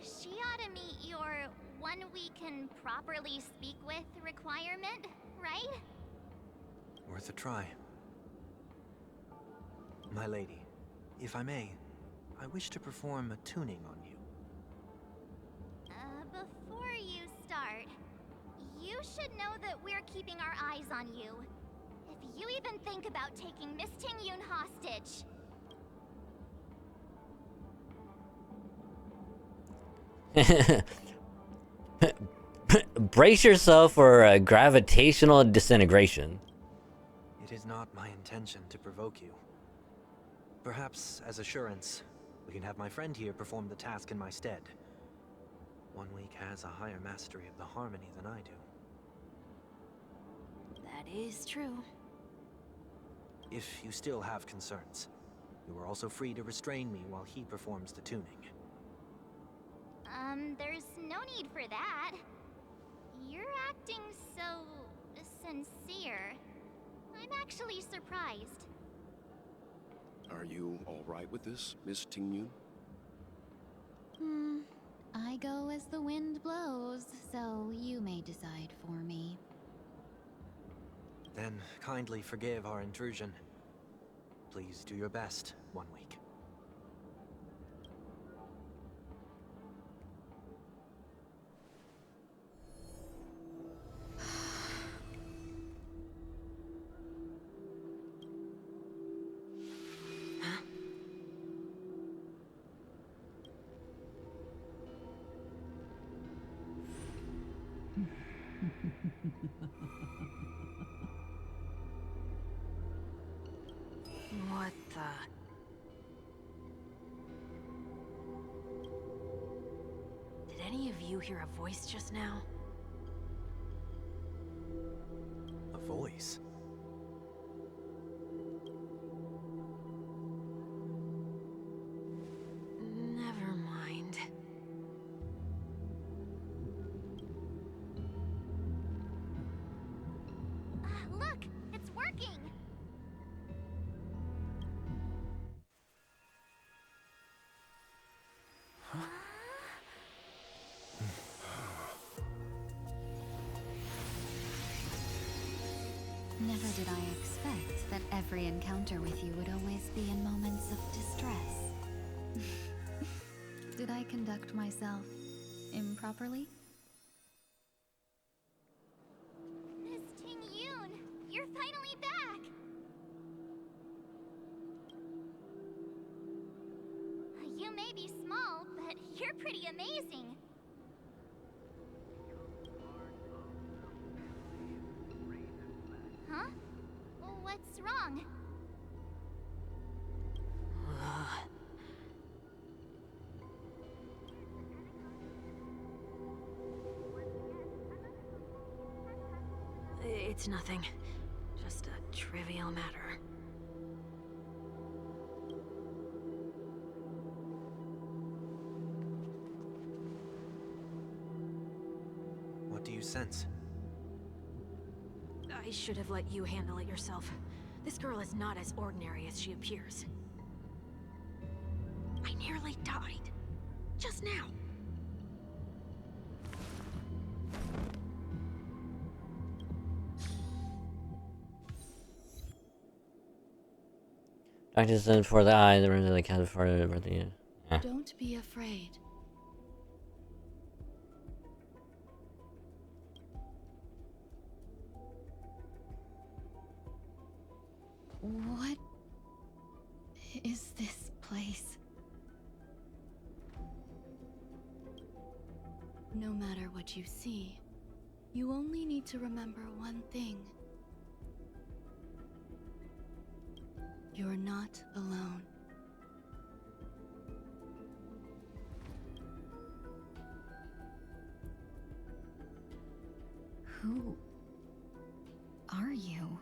She ought to meet your one we can properly speak with requirement, right? Worth a try. My lady, if I may, I wish to perform a tuning on you. Before you start, you should know that we're keeping our eyes on you. If you even think about taking Miss Tingyun hostage... Brace yourself for a gravitational disintegration. It is not my intention to provoke you. Perhaps, as assurance, we can have my friend here perform the task in my stead. 1 week has a higher mastery of the harmony than I do. That is true. If you still have concerns, you are also free to restrain me while he performs the tuning. There's no need for that. You're acting so... sincere. I'm actually surprised. Are you all right with this, Miss Tingyun? I go as the wind blows, so you may decide for me. Then kindly forgive our intrusion. Please do your best 1 week. What the... Did any of you hear a voice just now? A voice? Never mind. Look! It's working! Never did I expect that every encounter with you would always be in moments of distress. Did I conduct myself improperly? Miss Tingyun! You're finally back! You may be small, but you're pretty amazing. Huh? What's wrong? It's nothing. Just a trivial matter. What do you sense? I should have let you handle it yourself. This girl is not as ordinary as she appears. I nearly died. Just now. Doctor said for the eye, the rest of the cat for the. Don't be afraid. What is this place? No matter what you see, you only need to remember one thing. You're not alone. Who are you?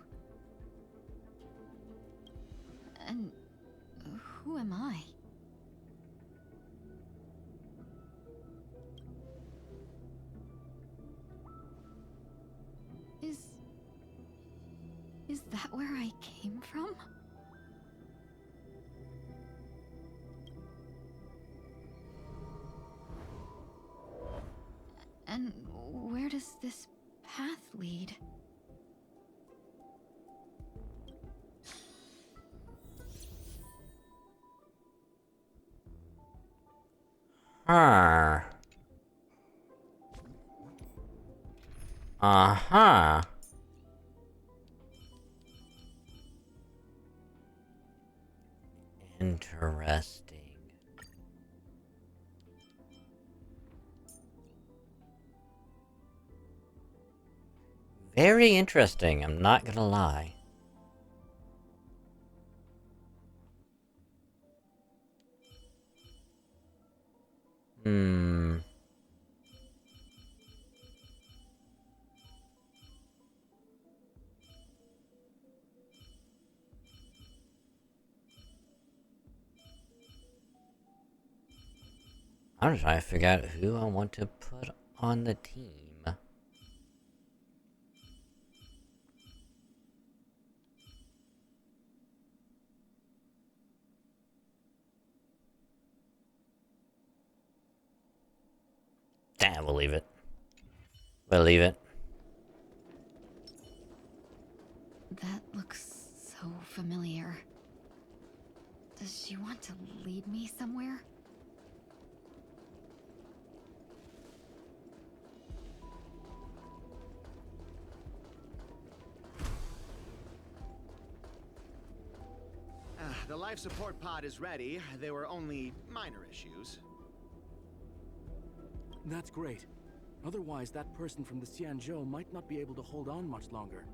And who am I? Is that where I came from? And where does this path lead? Huh. Uh-huh. Interesting. Very interesting, I'm not gonna lie. I'm trying to figure out who I want to put on the team. Damn, we'll leave it. We'll leave it. That looks so familiar. Does she want to lead me somewhere? The life support pod is ready. There were only minor issues. That's great. Otherwise, that person from the Xianzhou might not be able to hold on much longer.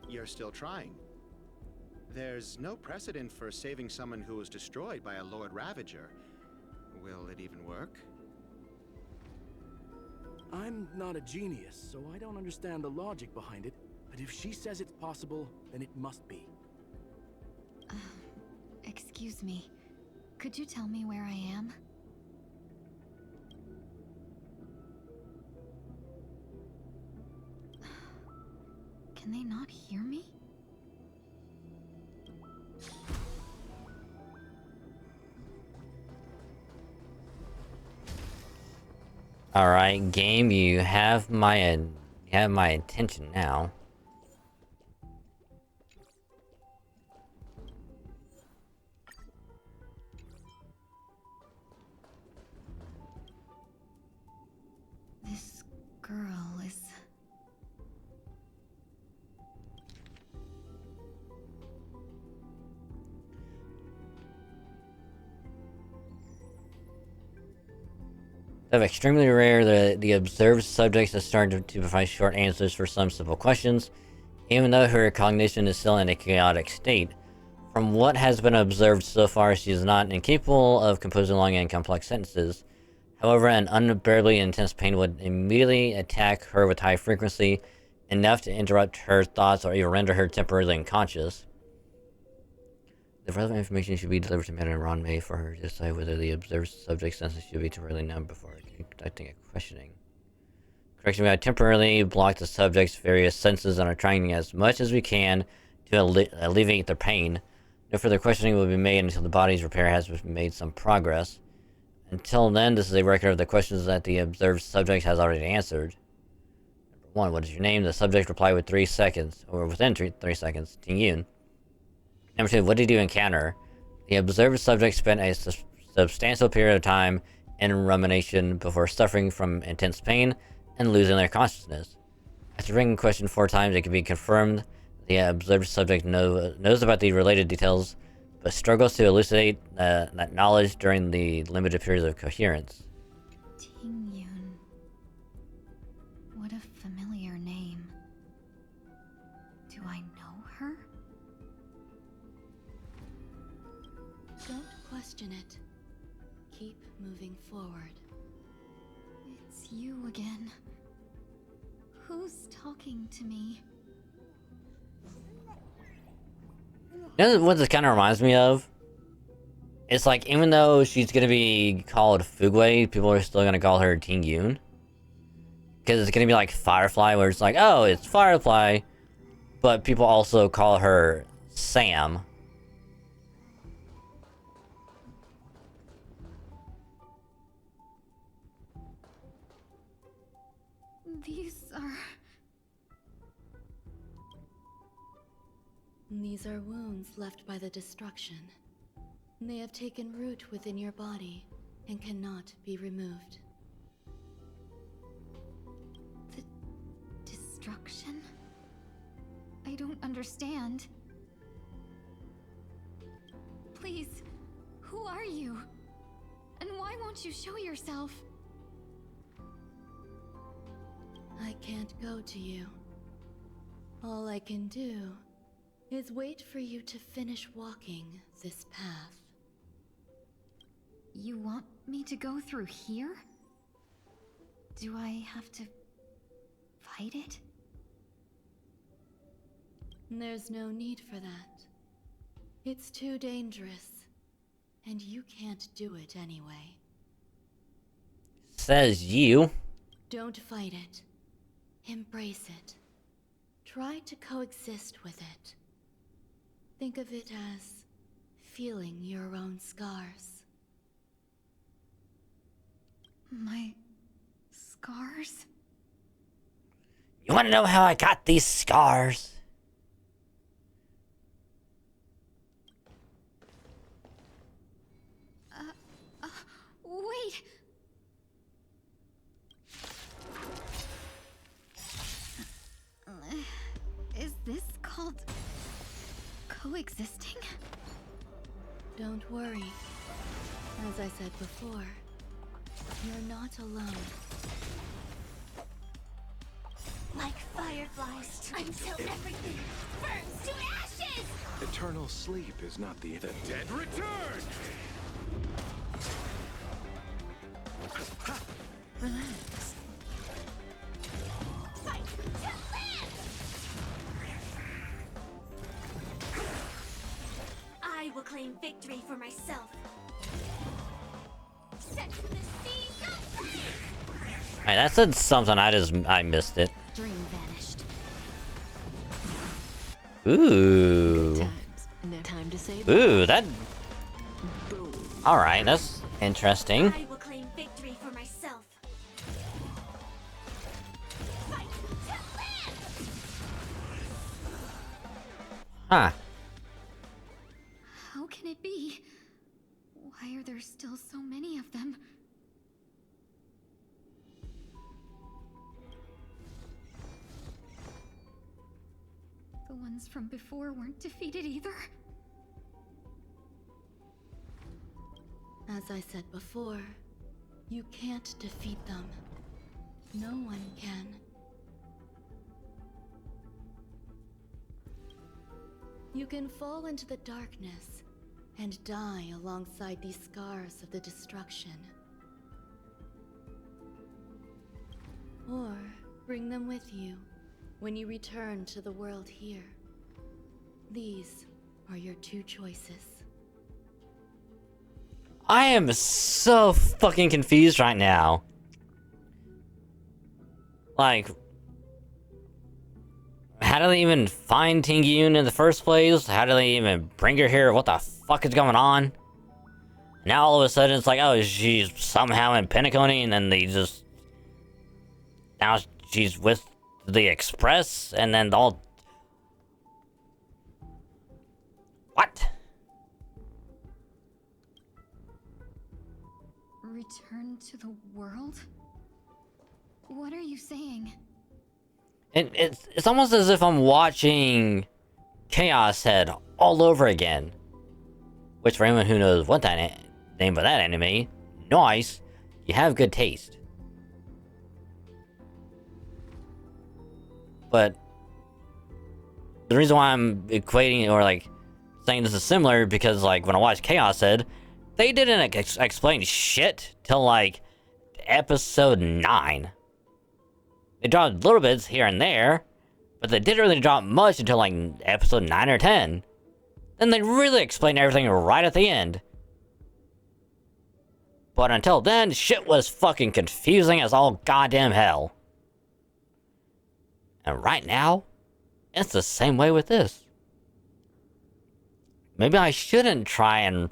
You're still trying. There's no precedent for saving someone who was destroyed by a Lord Ravager. Will it even work? I'm not a genius, so I don't understand the logic behind it. But if she says it's possible, then it must be. Excuse me. Could you tell me where I am? Can they not hear me? Alright, game, you have my attention now. This girl is... Of extremely rare, the observed subjects have started to provide short answers for some simple questions, even though her cognition is still in a chaotic state. From what has been observed so far, she is not incapable of composing long and complex sentences. However, an unbearably intense pain would immediately attack her with high frequency, enough to interrupt her thoughts or even render her temporarily unconscious. The relevant information should be delivered to Madame Ronmay for her to decide whether the observed subject's senses should be temporarily numb before conducting a questioning. Direction, we have temporarily blocked the subject's various senses and are trying as much as we can to alleviate their pain. No further questioning will be made until the body's repair has made some progress. Until then, this is a record of the questions that the observed subject has already answered. Number 1, what is your name? The subject replied with 3 seconds, or within 3 seconds, Ting Yun. Number 2, what did you encounter? The observed subject spent a substantial period of time in rumination before suffering from intense pain and losing their consciousness. After being questioned 4 times, it can be confirmed the observed subject knows about the related details, but struggles to elucidate that knowledge during the limited periods of coherence. Ting Yun. What a familiar name. Do I know her? Don't question it. Keep moving forward. It's you again. Who's talking to me? You know what this kind of reminds me of? It's like, even though she's gonna be called Fugwei, people are still gonna call her Ting Yun. Because it's gonna be like Firefly, where it's like, oh, it's Firefly, but people also call her Sam. These are wounds left by the destruction. They have taken root within your body and cannot be removed. The destruction? I don't understand. Please, who are you? And why won't you show yourself? I can't go to you. All I can do is wait for you to finish walking this path. You want me to go through here? Do I have to fight it? There's no need for that. It's too dangerous, and you can't do it anyway. Says you. Don't fight it. Embrace it. Try to coexist with it. Think of it as feeling your own scars. My scars? You want to know how I got these scars? Wait! Is this called coexisting? Don't worry. As I said before, you're not alone. Like fireflies, until everything burns to ashes! Eternal sleep is not the dead return! Relax. Fight to live! I will claim victory for myself. Set the seas aflame! Alright, that said something, I missed it. Dream vanished. Ooh. No time to say Ooh, that... Alright, that's interesting. I will claim victory for myself. Fight to live! Huh. How can it be? Why are there still so many of them? The ones from before weren't defeated either. As I said before, you can't defeat them. No one can. You can fall into the darkness and die alongside these scars of the destruction. Or bring them with you when you return to the world here. These are your two choices. I am so fucking confused right now. Like, how do they even find Ting Yun in the first place? How do they even bring her here? What the fuck is going on? Now all of a sudden it's like, oh, she's somehow in Pinnacle-ing, and then they just... Now she's with the Express, and then all... What? Return to the world? What are you saying? It's almost as if I'm watching Chaos Head all over again. Which, for anyone who knows what that name of that anime, nice, you have good taste. But the reason why I'm equating or like saying this is similar, because like when I watched Chaos Head, they didn't explain shit till like episode 9. They dropped little bits here and there, but they didn't really drop much until like episode 9 or 10. Then they really explained everything right at the end. But until then, shit was fucking confusing as all goddamn hell. And right now, it's the same way with this. Maybe I shouldn't try and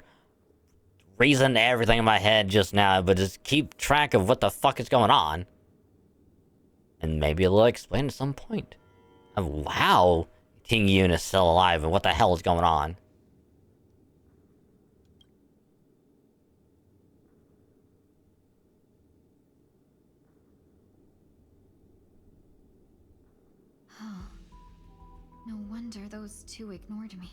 reason everything in my head just now, but just keep track of what the fuck is going on. And maybe it'll explain at some point of how Ting Yun is still alive and what the hell is going on. Oh, no wonder those two ignored me.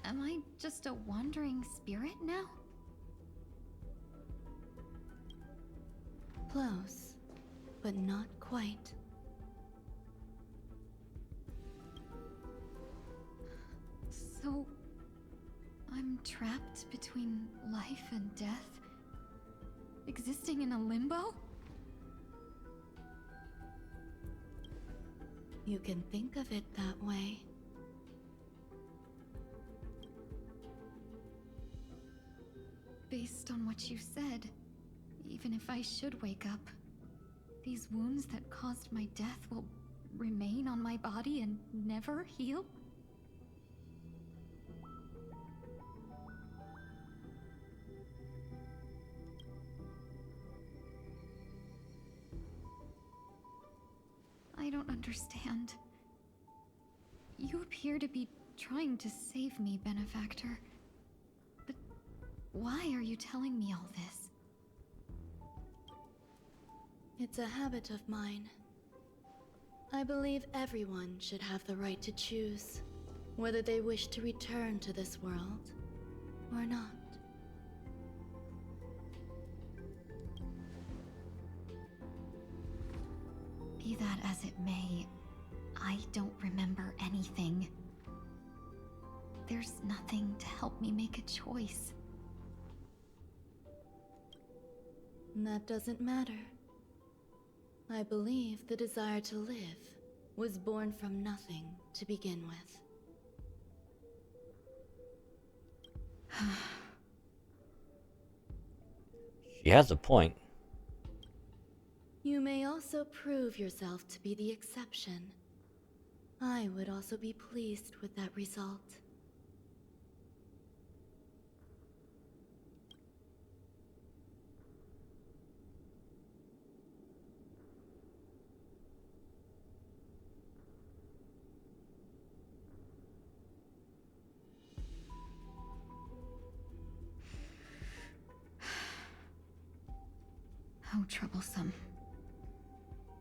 Am I just a wandering spirit now? Close, but not quite. So, I'm trapped between life and death? Existing in a limbo? You can think of it that way. Based on what you said, even if I should wake up, these wounds that caused my death will remain on my body and never heal? I don't understand. You appear to be trying to save me, Benefactor. But why are you telling me all this? It's a habit of mine. I believe everyone should have the right to choose whether they wish to return to this world or not. Be that as it may, I don't remember anything. There's nothing to help me make a choice. That doesn't matter. I believe the desire to live was born from nothing to begin with. She has a point. You may also prove yourself to be the exception. I would also be pleased with that result. How troublesome.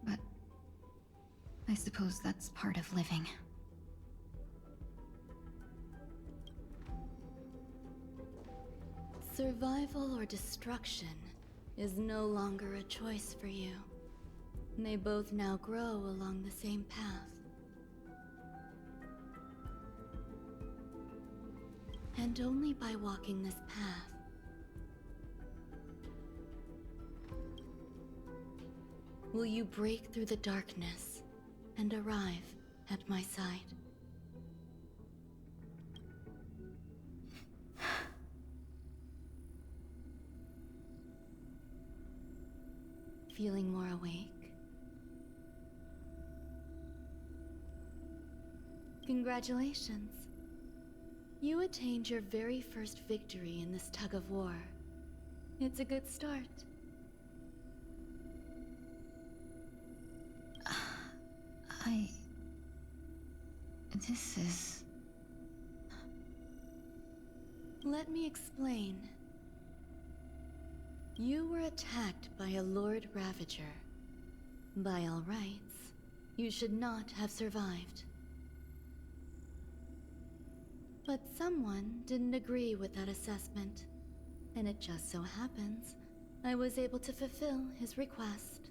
But I suppose that's part of living. Survival or destruction is no longer a choice for you. They both now grow along the same path. And only by walking this path will you break through the darkness and arrive at my side. feeling more awake? Congratulations. You attained your very first victory in this tug of war. It's a good start. This is... Let me explain. You were attacked by a Lord Ravager. By all rights, you should not have survived. But someone didn't agree with that assessment, and it just so happens I was able to fulfill his request.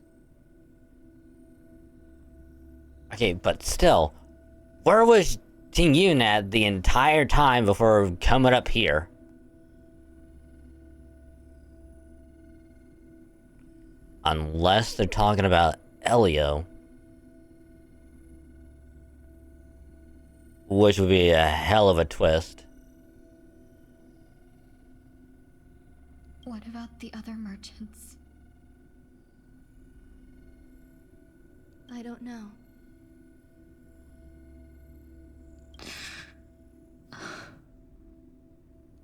Okay, but still, where was Ting Yun at the entire time before coming up here? Unless they're talking about Elio. Which would be a hell of a twist. What about the other merchants? I don't know.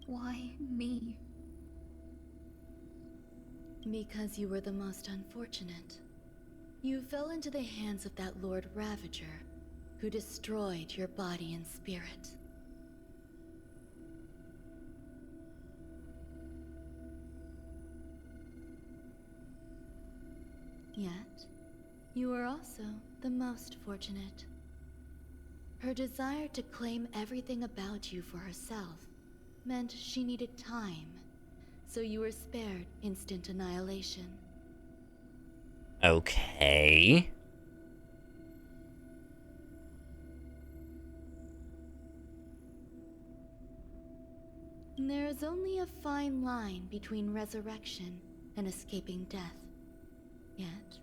Why me? Because you were the most unfortunate. You fell into the hands of that Lord Ravager, who destroyed your body and spirit. Yet, you were also the most fortunate. Her desire to claim everything about you for herself meant she needed time, so you were spared instant annihilation. Okay. There is only a fine line between resurrection and escaping death. Yet,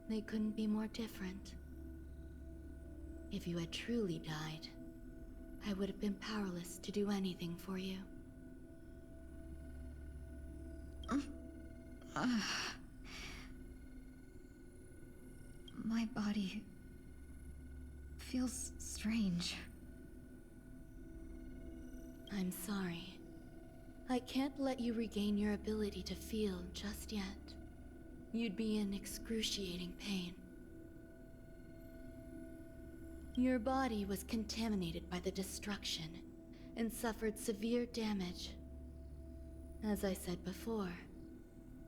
they couldn't be more different. If you had truly died, I would have been powerless to do anything for you. My body feels strange. I'm sorry. I can't let you regain your ability to feel just yet. You'd be in excruciating pain. Your body was contaminated by the destruction and suffered severe damage. As I said before,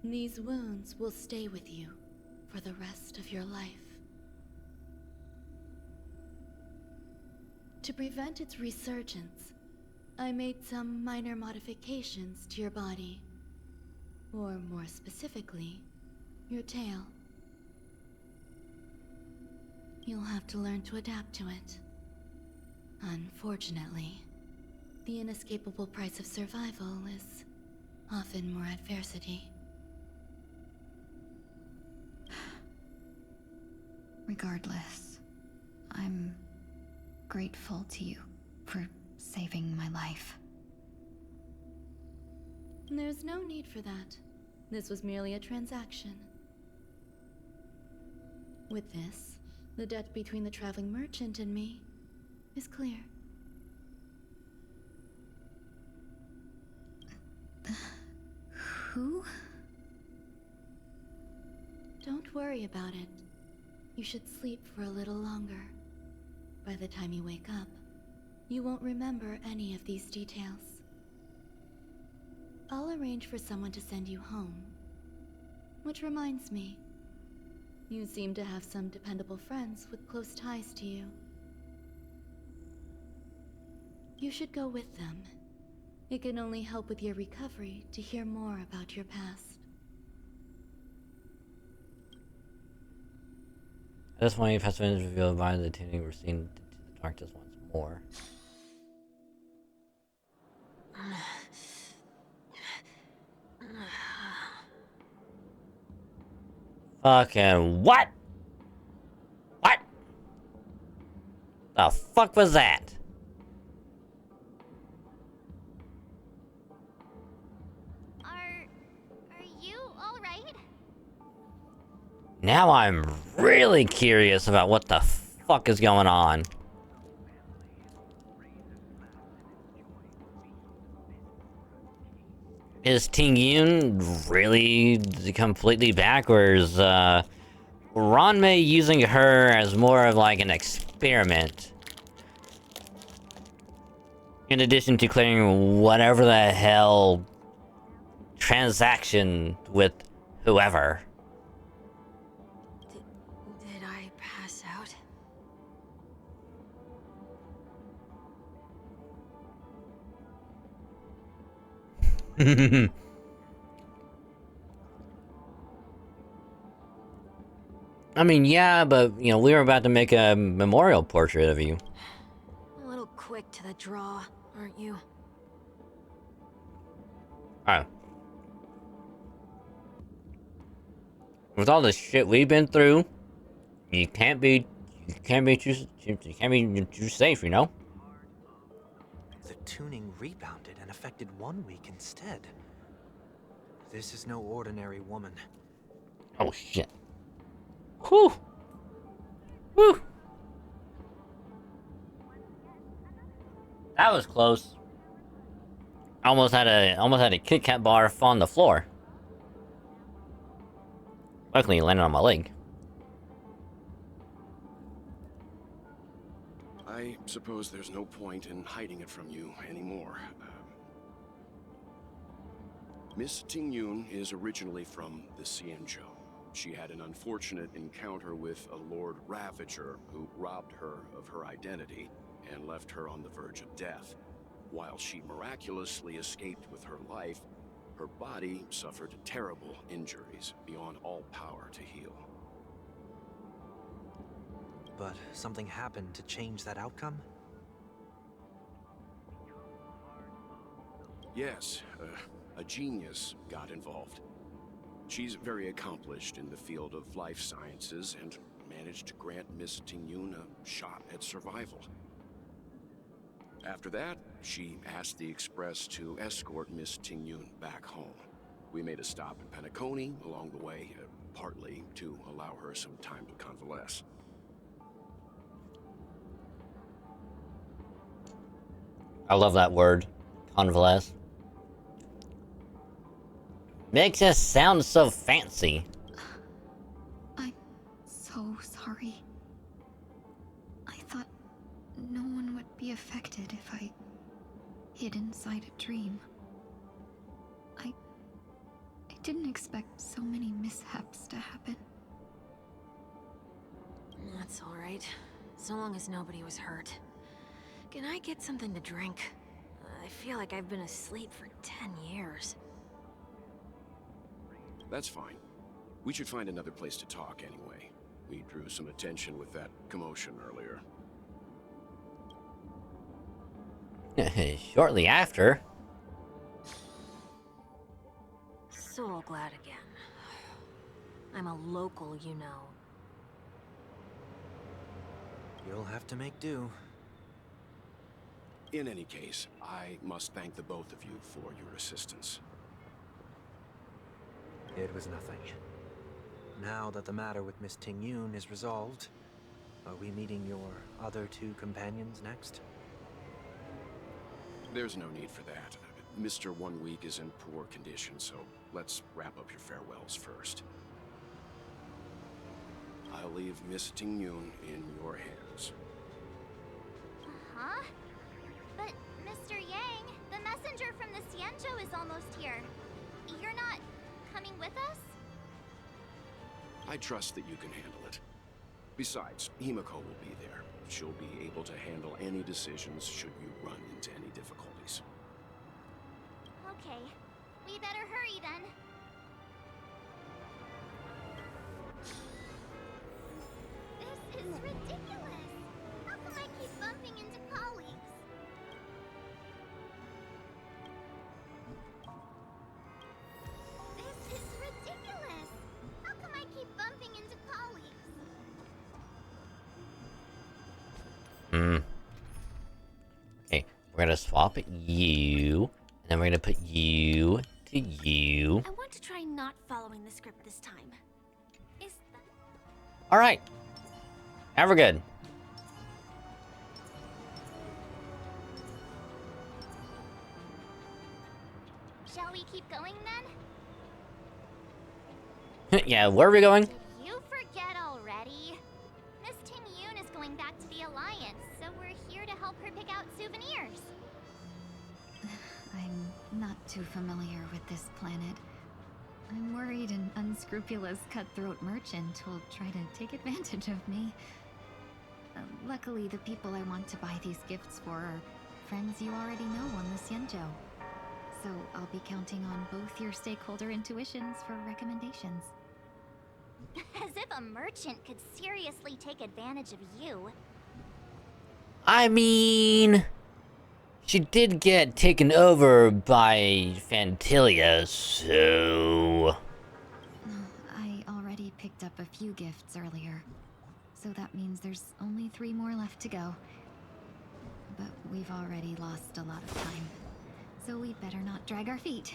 these wounds will stay with you for the rest of your life. To prevent its resurgence, I made some minor modifications to your body. Or more specifically, your tail. You'll have to learn to adapt to it. Unfortunately, the inescapable price of survival is often more adversity. Regardless, I'm grateful to you for saving my life. There's no need for that. This was merely a transaction. With this, the debt between the traveling merchant and me is clear. Who? Don't worry about it. You should sleep for a little longer. By the time you wake up, you won't remember any of these details. I'll arrange for someone to send you home. Which reminds me, you seem to have some dependable friends with close ties to you. You should go with them. It can only help with your recovery to hear more about your past. At this point, Festival is revealed by the tuning we're seeing into the darkness once more. Fucking what? What? The fuck was that? Are you all right? Now I'm really curious about what the fuck is going on. Is Ting Yun really completely backwards? Ranmei using her as more of like an experiment. In addition to clearing whatever the hell transaction with whoever. Did I pass out? I mean, yeah, but, you know, we were about to make a memorial portrait of you. A little quick to the draw, aren't you? Alright. With all the shit we've been through, you can't be too safe, you know? The tuning rebounded and affected 1 week instead. This is no ordinary woman. Oh shit. Whew. Whew. That was close. Almost had a Kit Kat bar fall on the floor. Luckily, it landed on my leg. I suppose there's no point in hiding it from you anymore. Miss Ting Yun is originally from the Xianzhou. She had an unfortunate encounter with a Lord Ravager who robbed her of her identity and left her on the verge of death. While she miraculously escaped with her life, her body suffered terrible injuries beyond all power to heal. But something happened to change that outcome? Yes, a genius got involved. She's very accomplished in the field of life sciences and managed to grant Miss Ting Yun a shot at survival. After that, she asked the Express to escort Miss Ting Yun back home. We made a stop in Penacony along the way, partly to allow her some time to convalesce. I love that word. Convalesce. Makes us sound so fancy. I'm so sorry. I thought no one would be affected if I hid inside a dream. I didn't expect so many mishaps to happen. That's alright. So long as nobody was hurt. Can I get something to drink? I feel like I've been asleep for 10 years. That's fine. We should find another place to talk anyway. We drew some attention with that commotion earlier. Shortly after. So glad again. I'm a local, you know. You'll have to make do. In any case, I must thank the both of you for your assistance. It was nothing. Now that the matter with Miss Ting Yun is resolved, are we meeting your other two companions next? There's no need for that. Mr. 1 Week is in poor condition, so let's wrap up your farewells first. I'll leave Miss Ting Yun in your hands. Huh? But, Mr. Yang, the messenger from the Xianzhou is almost here. You're not coming with us? I trust that you can handle it. Besides, Himiko will be there. She'll be able to handle any decisions should you run into any difficulties. Okay. We better hurry then. This is ridiculous! How come I keep bumping into colleagues? This is ridiculous! How come I keep bumping into colleagues? Okay, we're gonna swap you, and then we're gonna put you to you. I want to try not following the script this time. Is Alright. Now we're good. Shall we keep going then? Yeah, where are we going? Did you forget already? Miss Ting Yun is going back to the Alliance, so we're here to help her pick out souvenirs. I'm not too familiar with this planet. I'm worried an unscrupulous cutthroat merchant will try to take advantage of me. Luckily, the people I want to buy these gifts for are friends you already know on the Xianzhou. So I'll be counting on both your stakeholder intuitions for recommendations. As if a merchant could seriously take advantage of you. I mean, she did get taken over by Fantilia, so... I already picked up a few gifts earlier, so that means there's only 3 more left to go. But we've already lost a lot of time, so we better not drag our feet.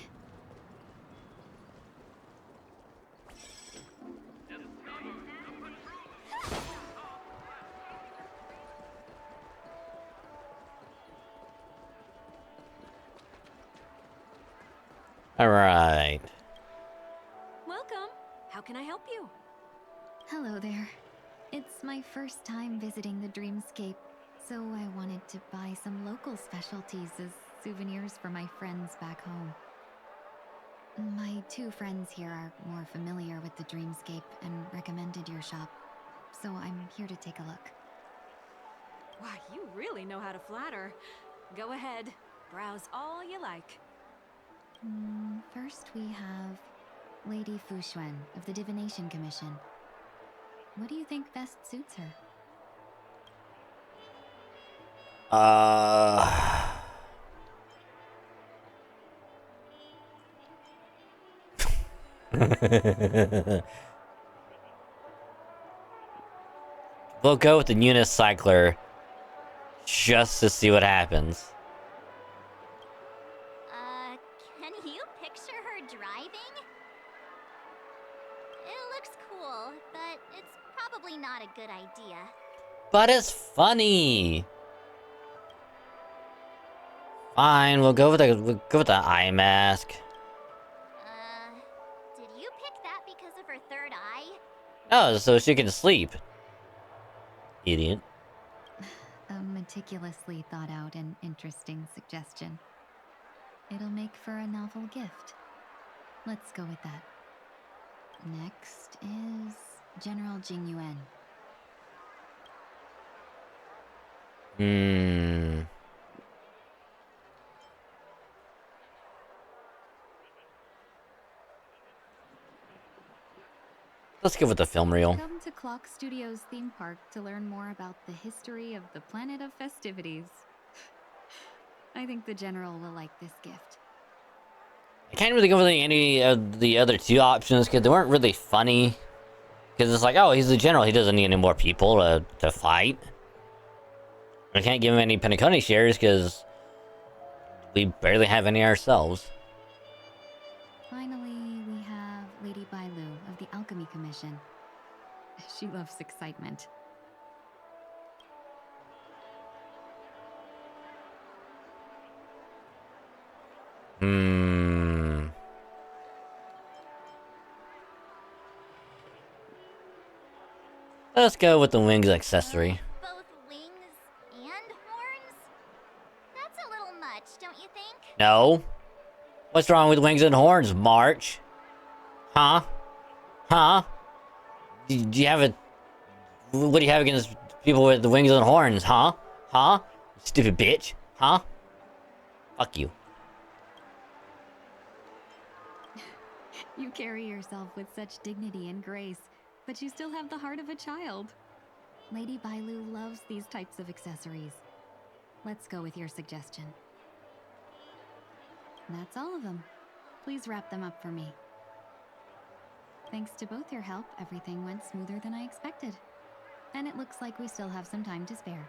Alright. Welcome. How can I help you? Hello there. It's my first time visiting the Dreamscape, so I wanted to buy some local specialties as souvenirs for my friends back home. My 2 friends here are more familiar with the Dreamscape and recommended your shop, so I'm here to take a look. Why, you really know how to flatter. Go ahead. Browse all you like. First we have Lady Fuxuan of the Divination Commission. What do you think best suits her? We'll go with the unicycler just to see what happens. Can you picture her driving? It looks cool, but it's probably not a good idea. But it's funny. Fine, we'll go with the eye mask. Did you pick that because of her third eye? Oh, so she can sleep. Idiot. A meticulously thought out and interesting suggestion. It'll make for a novel gift. Let's go with that. Next is General Jing Yuan. Let's go with the film reel. Come to Clock Studios theme park to learn more about the history of the planet of festivities. I think the General will like this gift. I can't really go with any of the other 2 options because they weren't really funny. Because it's like, oh, he's the general, he doesn't need any more people to fight. I can't give him any Penacony shares because we barely have any ourselves. Finally, we have Lady Bailu of the Alchemy Commission. She loves excitement. Let's go with the wings accessory. Both wings and horns? That's a little much, don't you think? No. What's wrong with wings and horns, March? Huh? Huh? Do you have a... What do you have against people with the wings and horns, huh? Huh? Stupid bitch. Huh? Fuck you. You carry yourself with such dignity and grace, but you still have the heart of a child. Lady Bailu loves these types of accessories. Let's go with your suggestion. That's all of them. Please wrap them up for me. Thanks to both your help, everything went smoother than I expected. And it looks like we still have some time to spare.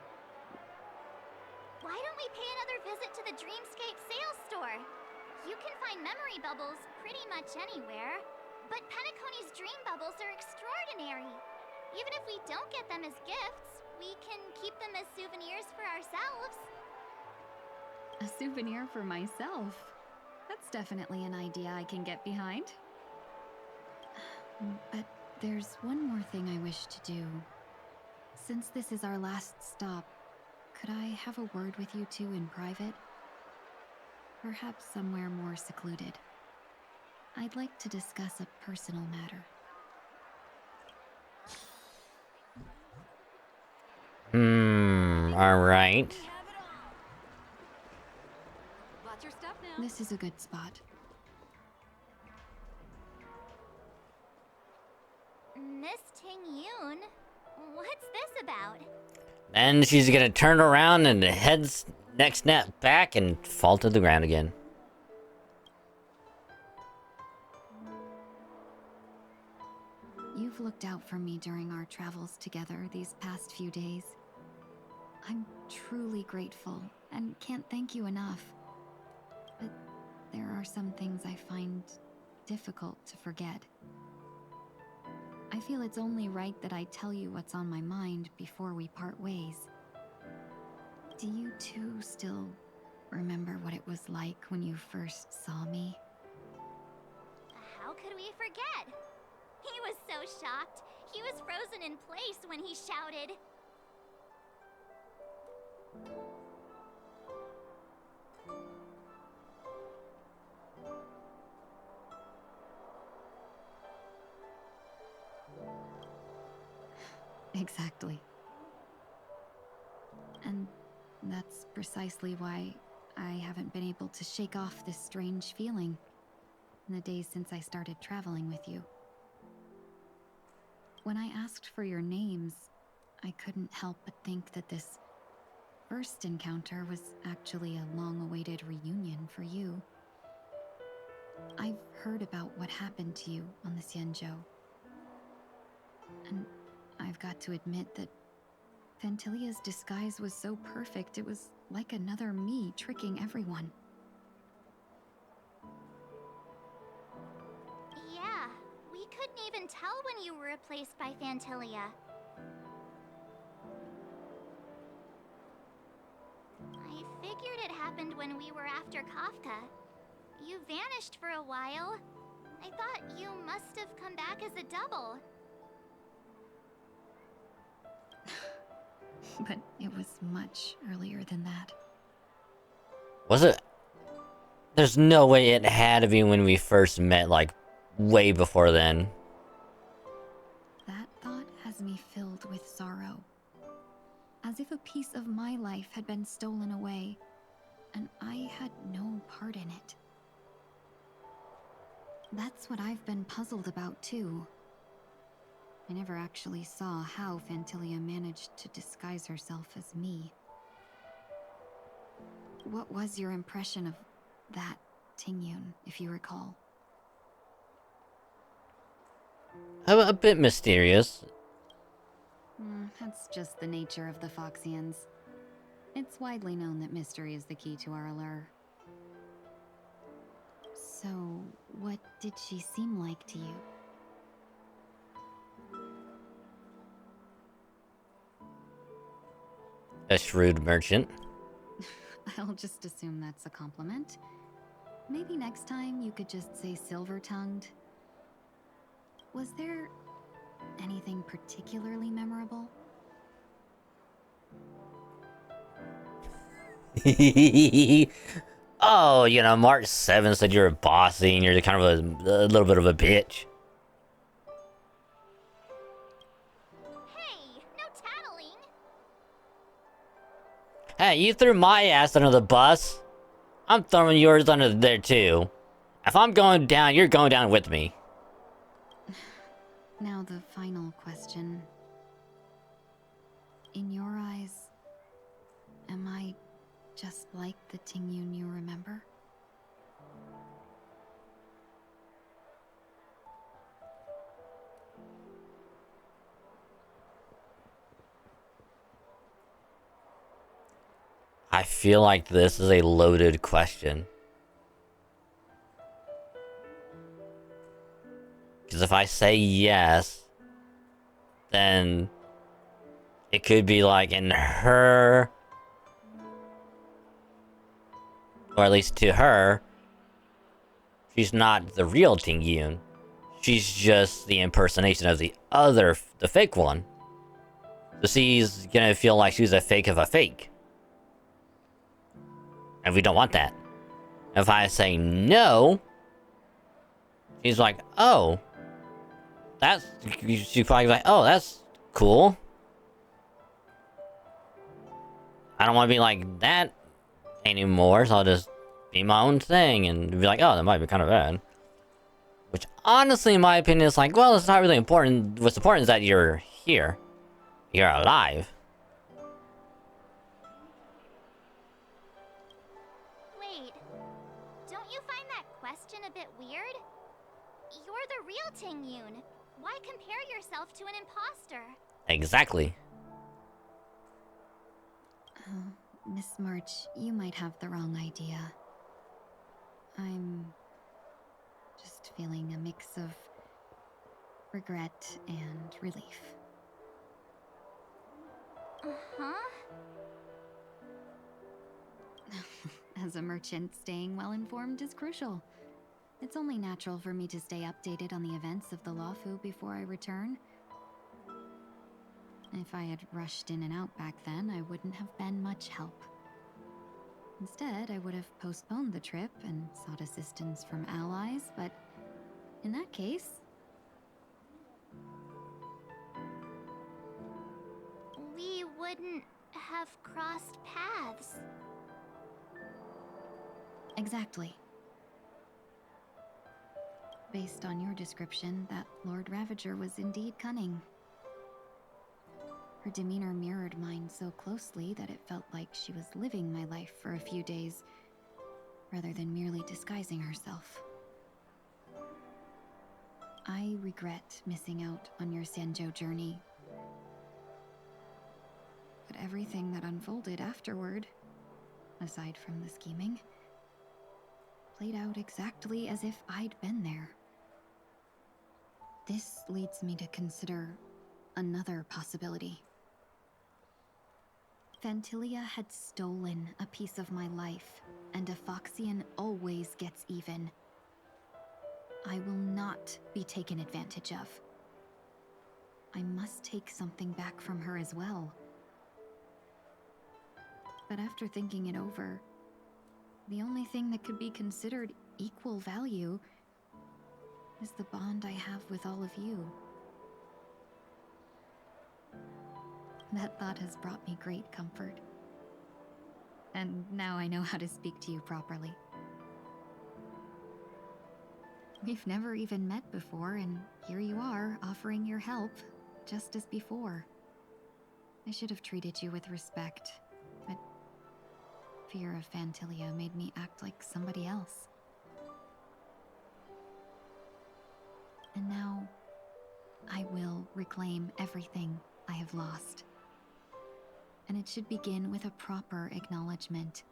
Why don't we pay another visit to the Dreamscape sales store? You can find memory bubbles pretty much anywhere, but Penacony's dream bubbles are extraordinary. Even if we don't get them as gifts, we can keep them as souvenirs for ourselves. A souvenir for myself? That's definitely an idea I can get behind. But there's one more thing I wish to do. Since this is our last stop, could I have a word with you two in private? Perhaps somewhere more secluded. I'd like to discuss a personal matter. Alright. Watch your step now. This is a good spot. Miss Ting Yoon, what's this about? Then she's gonna turn around and heads next snap back and fall to the ground again. You've looked out for me during our travels together these past few days. I'm truly grateful and can't thank you enough. But there are some things I find difficult to forget. I feel it's only right that I tell you what's on my mind before we part ways. Do you two still remember what it was like when you first saw me? How could we forget? He was so shocked. He was frozen in place when he shouted. Exactly. And that's precisely why I haven't been able to shake off this strange feeling in the days since I started traveling with you. When I asked for your names, I couldn't help but think that this first encounter was actually a long-awaited reunion for you. I've heard about what happened to you on the Xianzhou. And I've got to admit that Fantilia's disguise was so perfect, it was like another me tricking everyone. Yeah, we couldn't even tell when you were replaced by Fantilia. I figured it happened when we were after Kafka. You vanished for a while. I thought you must have come back as a double. But it was much earlier than that. Was it? There's no way it had to be when we first met, like, way before then. That thought has me filled with sorrow. As if a piece of my life had been stolen away, and I had no part in it. That's what I've been puzzled about, too. I never actually saw how Fantilia managed to disguise herself as me. What was your impression of that Tingyun, if you recall? A bit mysterious. That's just the nature of the Foxians. It's widely known that mystery is the key to our allure. So, what did she seem like to you? A shrewd merchant. I'll just assume that's a compliment. Maybe next time you could just say silver-tongued. Was there anything particularly memorable? Oh, you know, March 7th said you're a bossy and you're kind of a little bit of a bitch. Hey, no tattling. Hey, you threw my ass under the bus. I'm throwing yours under there too. If I'm going down, you're going down with me. Now the final question. In your eyes, am I just like the Tingyun you remember? I feel like this is a loaded question. Because if I say yes, then it could be like in her, or at least to her, she's not the real Ting Yun. She's just the impersonation of the fake one. So she's gonna feel like she's a fake of a fake. And we don't want that. If I say no, she's like, oh, that's, she's probably like, oh, that's cool. I don't want to be like that anymore, so I'll just be my own thing and be like, oh, that might be kind of bad. Which, honestly, in my opinion, is like, well, it's not really important. What's important is that you're here. You're alive. Wait, don't you find that question a bit weird? You're the real Ting Yun. Why compare yourself to an imposter? Exactly. Oh, Miss March, you might have the wrong idea. I'm just feeling a mix of regret and relief. Uh-huh. As a merchant, staying well informed is crucial. It's only natural for me to stay updated on the events of the Lawfu before I return. If I had rushed in and out back then, I wouldn't have been much help. Instead, I would have postponed the trip and sought assistance from allies, but in that case... we wouldn't have crossed paths. Exactly. Based on your description, that Lord Ravager was indeed cunning. Her demeanor mirrored mine so closely that it felt like she was living my life for a few days, rather than merely disguising herself. I regret missing out on your Sanjo journey. But everything that unfolded afterward, aside from the scheming, played out exactly as if I'd been there. This leads me to consider another possibility. Phantilia had stolen a piece of my life, and a Foxian always gets even. I will not be taken advantage of. I must take something back from her as well. But after thinking it over, the only thing that could be considered equal value is the bond I have with all of you. That thought has brought me great comfort. And now I know how to speak to you properly. We've never even met before, and here you are, offering your help, just as before. I should have treated you with respect, but fear of Phantilia made me act like somebody else. And now, I will reclaim everything I have lost. And it should begin with a proper acknowledgement.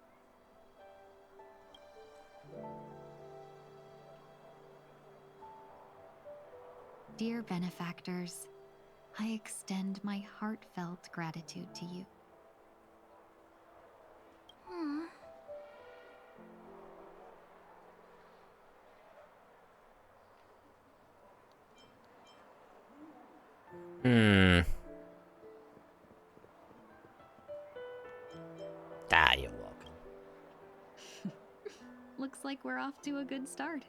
Dear benefactors, I extend my heartfelt gratitude to you. Ah, you're welcome. Looks like we're off to a good start.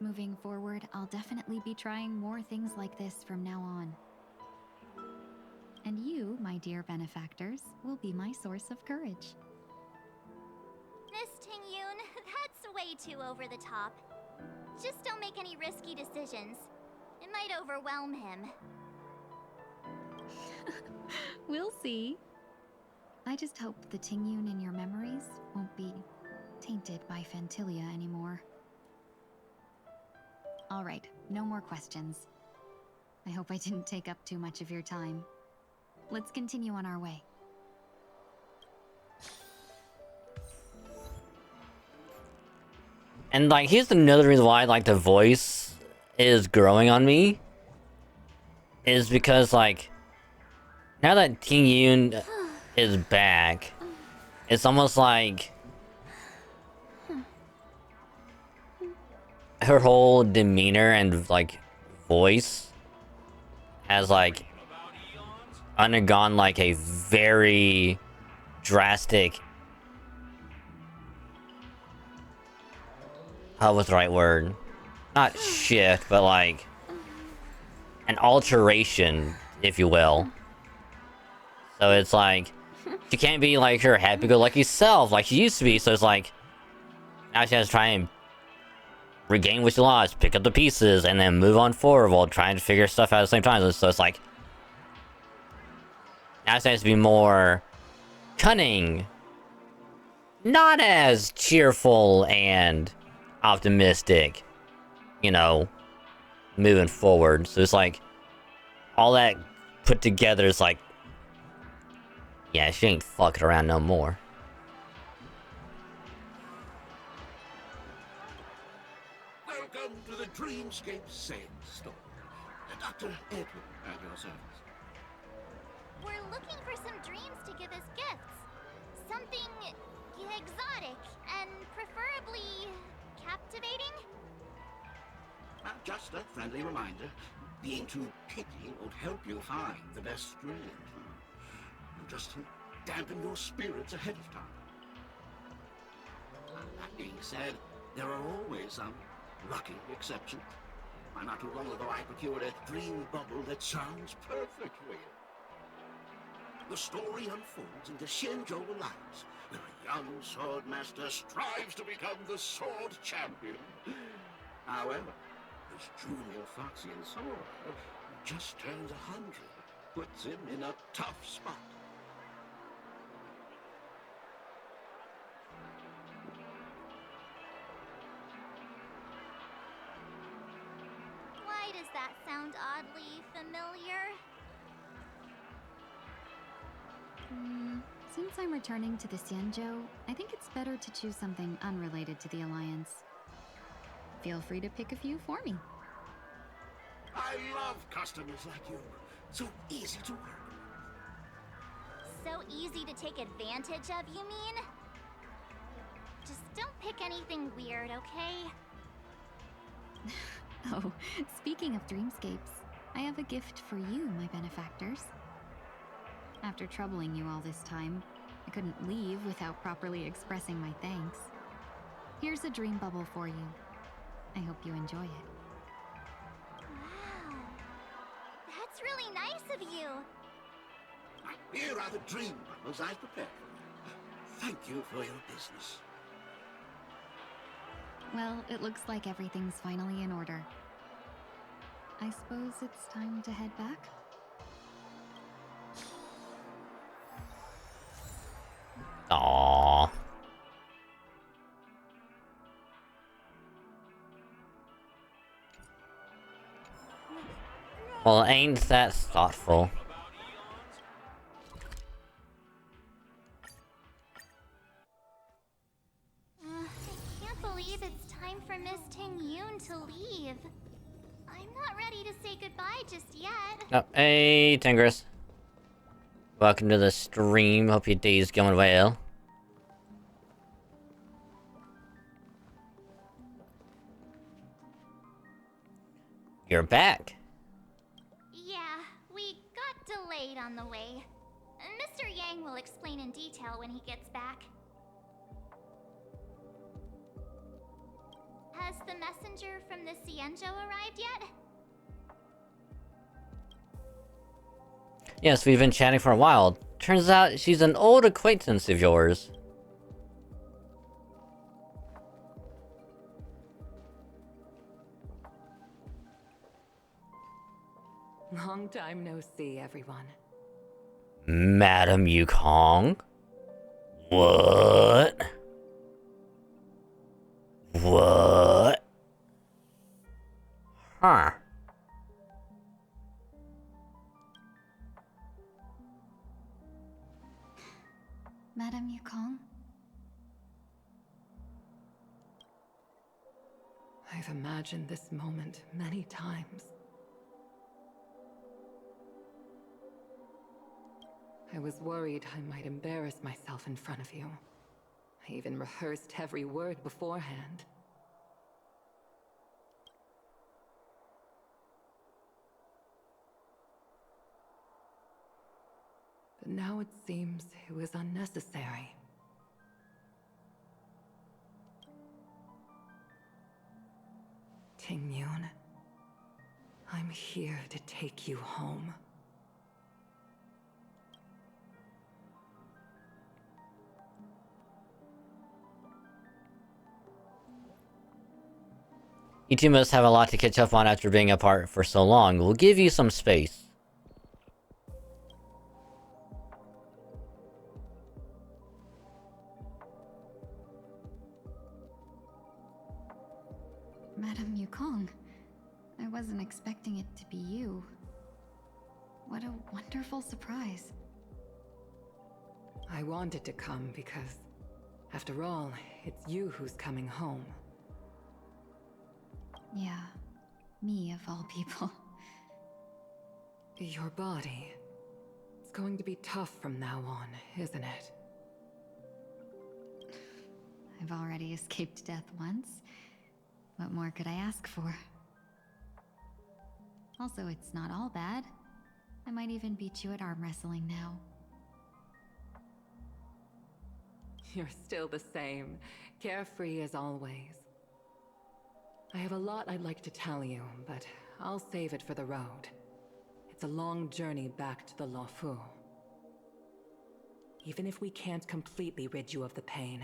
Moving forward, I'll definitely be trying more things like this from now on. And you, my dear benefactors, will be my source of courage. Miss Ting Yun, that's way too over the top. Just don't make any risky decisions. It might overwhelm him. We'll see. I just hope the Ting Yun in your memories won't be tainted by Phantilia anymore. Alright, no more questions. I hope I didn't take up too much of your time. Let's continue on our way. And like, here's another reason why like the voice is growing on me. is because, like, now that King Yoon is back, it's almost like her whole demeanor and, like, voice has, like, undergone, like, a very drastic... what's the right word? Not shift, but, like, an alteration, if you will. So it's like, she can't be, like, her happy-go-lucky self like she used to be, so it's like, now she has to try and regain what she lost, pick up the pieces, and then move on forward while trying to figure stuff out at the same time. So it's like, now she has to be more cunning, not as cheerful and optimistic, you know, moving forward. So it's like, all that put together is like, yeah, she ain't fucking around no more. Welcome to the Dreamscape Sales Store. Dr. Edwin at your service. We're looking for some dreams to give as gifts. Something exotic and preferably captivating. Just a friendly reminder. Being too picky won't help you find the best dreams. Just to dampen your spirits ahead of time. That being said, there are always some lucky exceptions. Not too long ago I procured a dream bubble that sounds perfect for you. The story unfolds in the Shenzhou Alliance, where a young sword master strives to become the sword champion. However, his junior Foxian sword just turns 100, puts him in a tough spot. Why does that sound oddly familiar? Since I'm returning to the Xianzhou, I think it's better to choose something unrelated to the Alliance. Feel free to pick a few for me. I love customers like you. So easy to work. So easy to take advantage of, you mean? Just don't pick anything weird, okay? Oh, speaking of dreamscapes, I have a gift for you, my benefactors. After troubling you all this time, I couldn't leave without properly expressing my thanks. Here's a dream bubble for you. I hope you enjoy it. Wow. That's really nice of you. Here are the dream bubbles I've prepared for you. Thank you for your business. Well, it looks like everything's finally in order. I suppose it's time to head back? Aww. Well, ain't that thoughtful? I can't believe it's time for Miss Ting Yoon to leave. I'm not ready to say goodbye just yet. Oh, hey, Tingris. Welcome to the stream. Hope your day's going well. You're back. Yeah, we got delayed on the way. Mr. Yang will explain in detail when he gets back. Has the messenger from the Xianzhou arrived yet? Yes, we've been chatting for a while. Turns out she's an old acquaintance of yours. Long time no see, everyone. Madam Yukong? What? What? Huh. Madame Yukong? I've imagined this moment many times. I was worried I might embarrass myself in front of you. I even rehearsed every word beforehand. But now it seems it was unnecessary. Ting-Yun, I'm here to take you home. You two must have a lot to catch up on after being apart for so long. We'll give you some space. Madame Yukong, I wasn't expecting it to be you. What a wonderful surprise. I wanted to come because, after all, it's you who's coming home. Yeah, me of all people. Your body. It's going to be tough from now on, isn't it? I've already escaped death once. What more could I ask for? Also, it's not all bad. I might even beat you at arm wrestling now. You're still the same, carefree as always. I have a lot I'd like to tell you, but I'll save it for the road. It's a long journey back to the Luofu. Even if we can't completely rid you of the pain,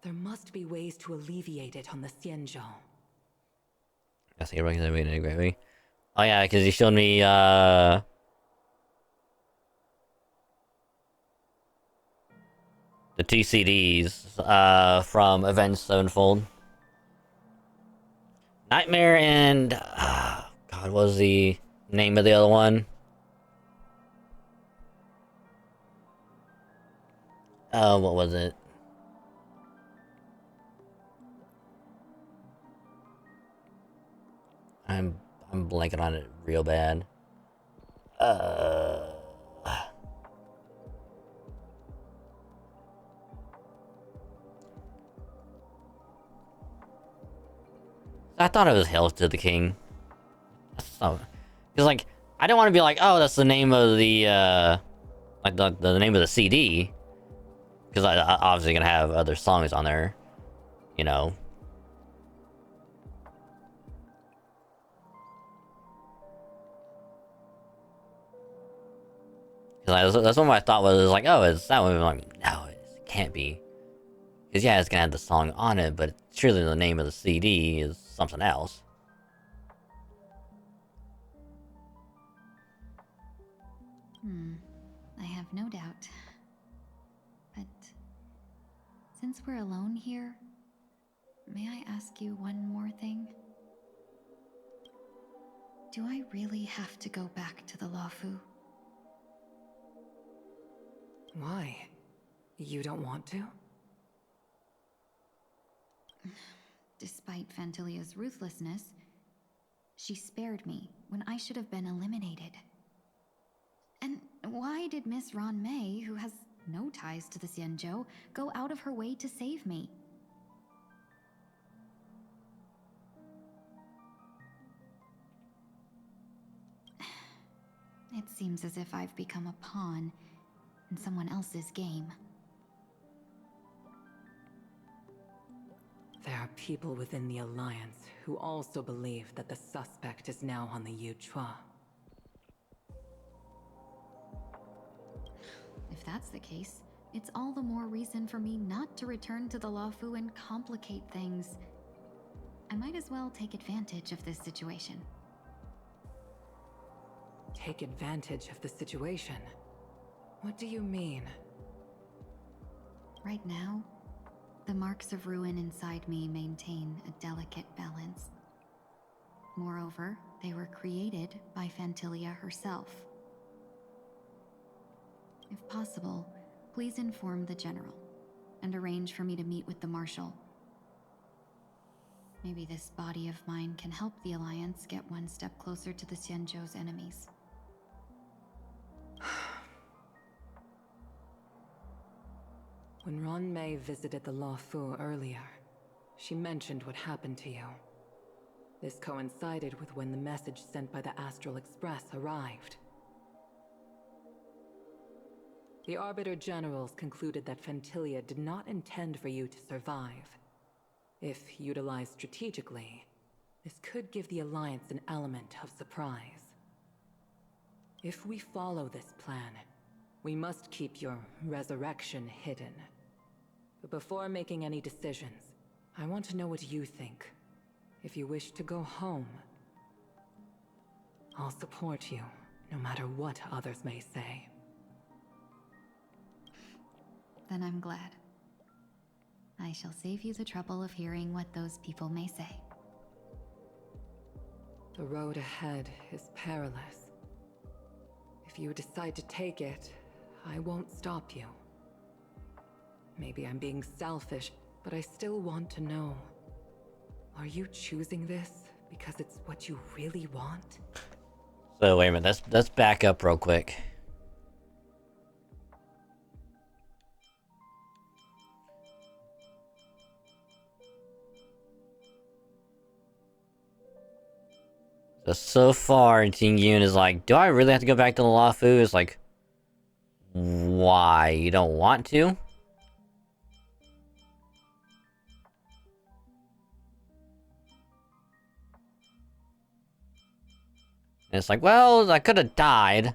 there must be ways to alleviate it on the Xianzhou. I think you're in a great way. Oh yeah, because you showed me the 2 CDs from Avenged Sevenfold. Nightmare and God, what was the name of the other one? What was it? I'm blanking on it real bad. I thought it was Hail to the King. Because, like, I don't want to be like, oh, that's the name of the, like, the name of the CD. Because I obviously gonna have other songs on there, you know. That's what my thought was, like, oh, it's that one. I'm like, no, it can't be. Because, yeah, it's gonna have the song on it, but surely the name of the CD is something else. I have no doubt. But since we're alone here, may I ask you one more thing? Do I really have to go back to the Luofu? Why? You don't want to? Despite Fantilia's ruthlessness, she spared me when I should have been eliminated. And why did Miss Ron Mei, who has no ties to the Xianzhou, go out of her way to save me? It seems as if I've become a pawn in someone else's game. There are people within the Alliance who also believe that the suspect is now on the Yuchua. If that's the case, it's all the more reason for me not to return to the Luofu and complicate things. I might as well take advantage of this situation. Take advantage of the situation? What do you mean? Right now, the marks of ruin inside me maintain a delicate balance. Moreover, they were created by Fantilia herself. If possible, please inform the General and arrange for me to meet with the Marshal. Maybe this body of mine can help the Alliance get one step closer to the Xianzhou's enemies. When Ron May visited the Law Fu earlier, she mentioned what happened to you. This coincided with when the message sent by the Astral Express arrived. The Arbiter Generals concluded that Fentilia did not intend for you to survive. If utilized strategically, this could give the Alliance an element of surprise. If we follow this plan, we must keep your resurrection hidden. But before making any decisions, I want to know what you think. If you wish to go home, I'll support you, no matter what others may say. Then I'm glad. I shall save you the trouble of hearing what those people may say. The road ahead is perilous. If you decide to take it, I won't stop you. Maybe I'm being selfish, but I still want to know. Are you choosing this because it's what you really want? So wait a minute, let's back up real quick. So far, Ting Yun is like, do I really have to go back to the Law Fu? It's like, why? You don't want to? And it's like, well, I could have died,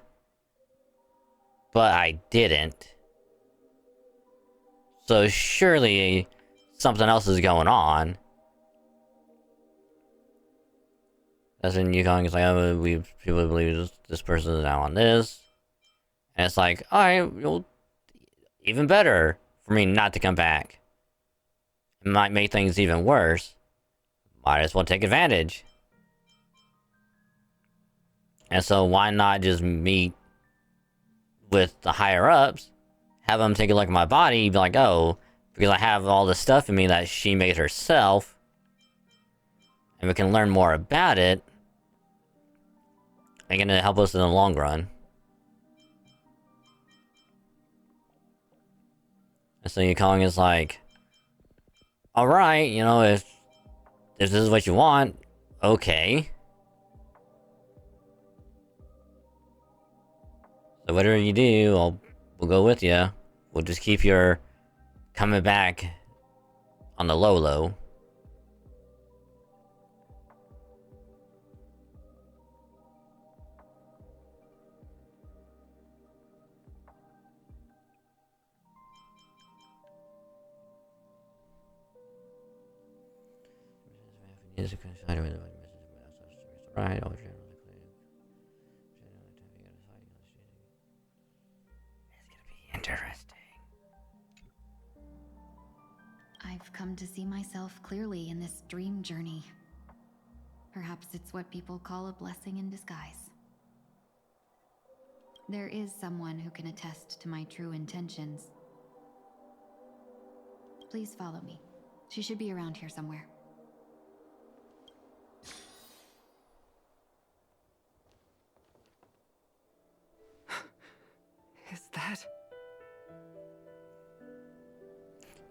but I didn't. So surely something else is going on. That's when Yukong is like, oh, people believe this person is now on this. And it's like, alright, well, even better for me not to come back. It might make things even worse. Might as well take advantage. And so why not just meet with the higher ups, have them take a look at my body, be like, oh, because I have all this stuff in me that she made herself, and we can learn more about it, and gonna help us in the long run. And so Yukong is like, alright, you know, if this is what you want, okay. So whatever you do, we'll go with you. We'll just keep your coming back on the low. Right. Interesting. I've come to see myself clearly in this dream journey. Perhaps it's what people call a blessing in disguise. There is someone who can attest to my true intentions. Please follow me. She should be around here somewhere. Is that...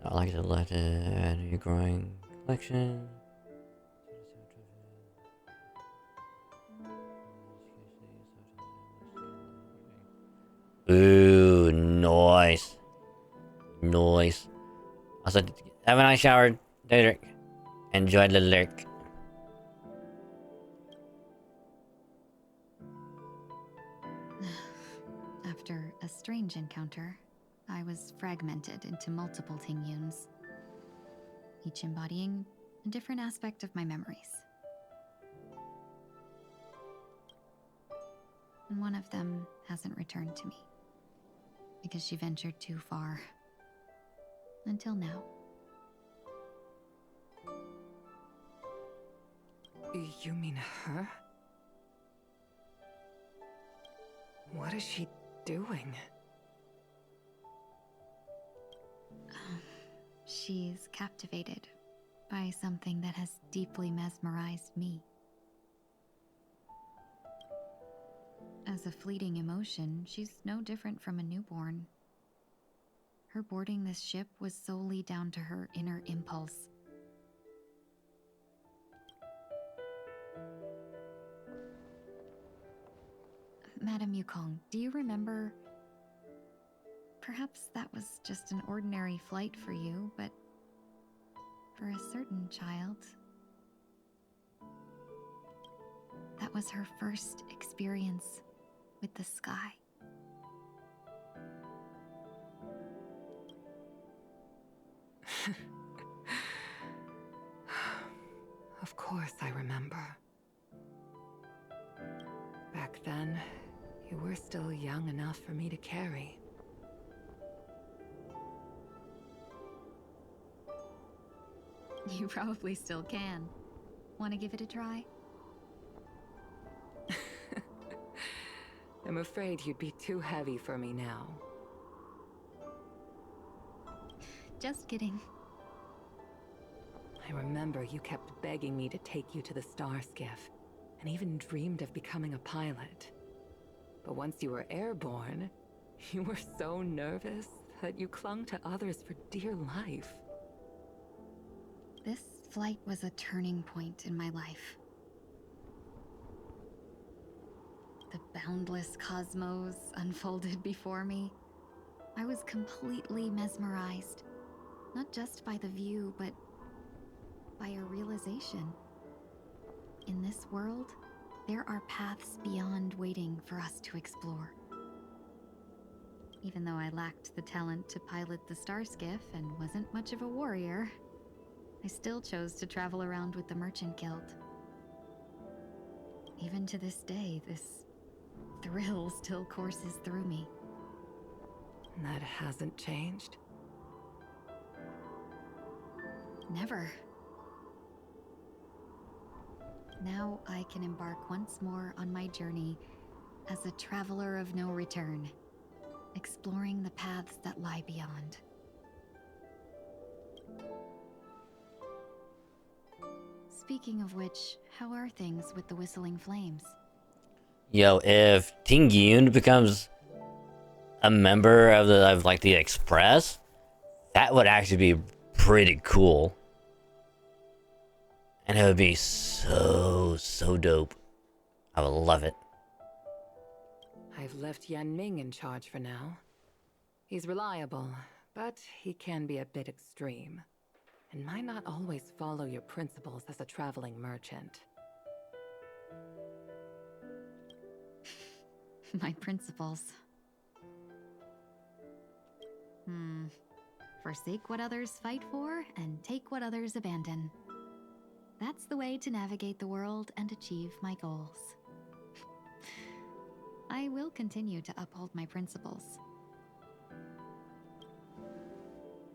I like to let it add your growing collection. Ooh, nice. Nice. Also, have a nice shower, Dedrick. Enjoy the lurk. After a strange encounter, I was fragmented into multiple Tingyuns, each embodying a different aspect of my memories. And one of them hasn't returned to me, because she ventured too far. Until now. You mean her? What is she doing? She's captivated by something that has deeply mesmerized me. As a fleeting emotion, she's no different from a newborn. her boarding this ship was solely down to her inner impulse. Madame Yukong, do you remember? Perhaps that was just an ordinary flight for you, but for a certain child, that was her first experience with the sky. Of course I remember. Back then, you were still young enough for me to carry. You probably still can. Want to give it a try? I'm afraid you'd be too heavy for me now. Just kidding. I remember you kept begging me to take you to the star skiff, and even dreamed of becoming a pilot. But once you were airborne, you were so nervous that you clung to others for dear life. This flight was a turning point in my life. The boundless cosmos unfolded before me. I was completely mesmerized, not just by the view, but by a realization. In this world, there are paths beyond waiting for us to explore. Even though I lacked the talent to pilot the star skiff and wasn't much of a warrior, I still chose to travel around with the Merchant Guild. Even to this day, this thrill still courses through me. That hasn't changed? Never. Now I can embark once more on my journey as a traveler of no return, exploring the paths that lie beyond. Speaking of which, how are things with the Whistling Flames? Yo, if Tingyun becomes a member of the Express, that would actually be pretty cool. And it would be so dope. I would love it. I've left Yan Ming in charge for now. He's reliable, but he can be a bit extreme, and might not always follow your principles as a traveling merchant. My principles. Forsake what others fight for, and take what others abandon. That's the way to navigate the world and achieve my goals. I will continue to uphold my principles.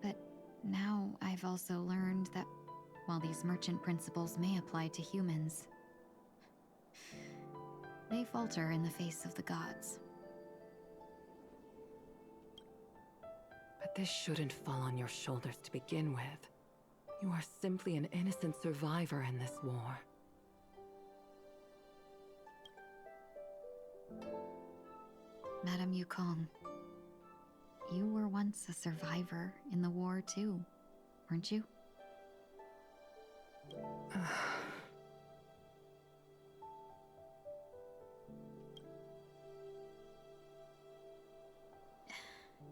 But now I've also learned that while these merchant principles may apply to humans, they falter in the face of the gods. But this shouldn't fall on your shoulders to begin with. You are simply an innocent survivor in this war. Madame Yukong, you were once a survivor in the war too, weren't you?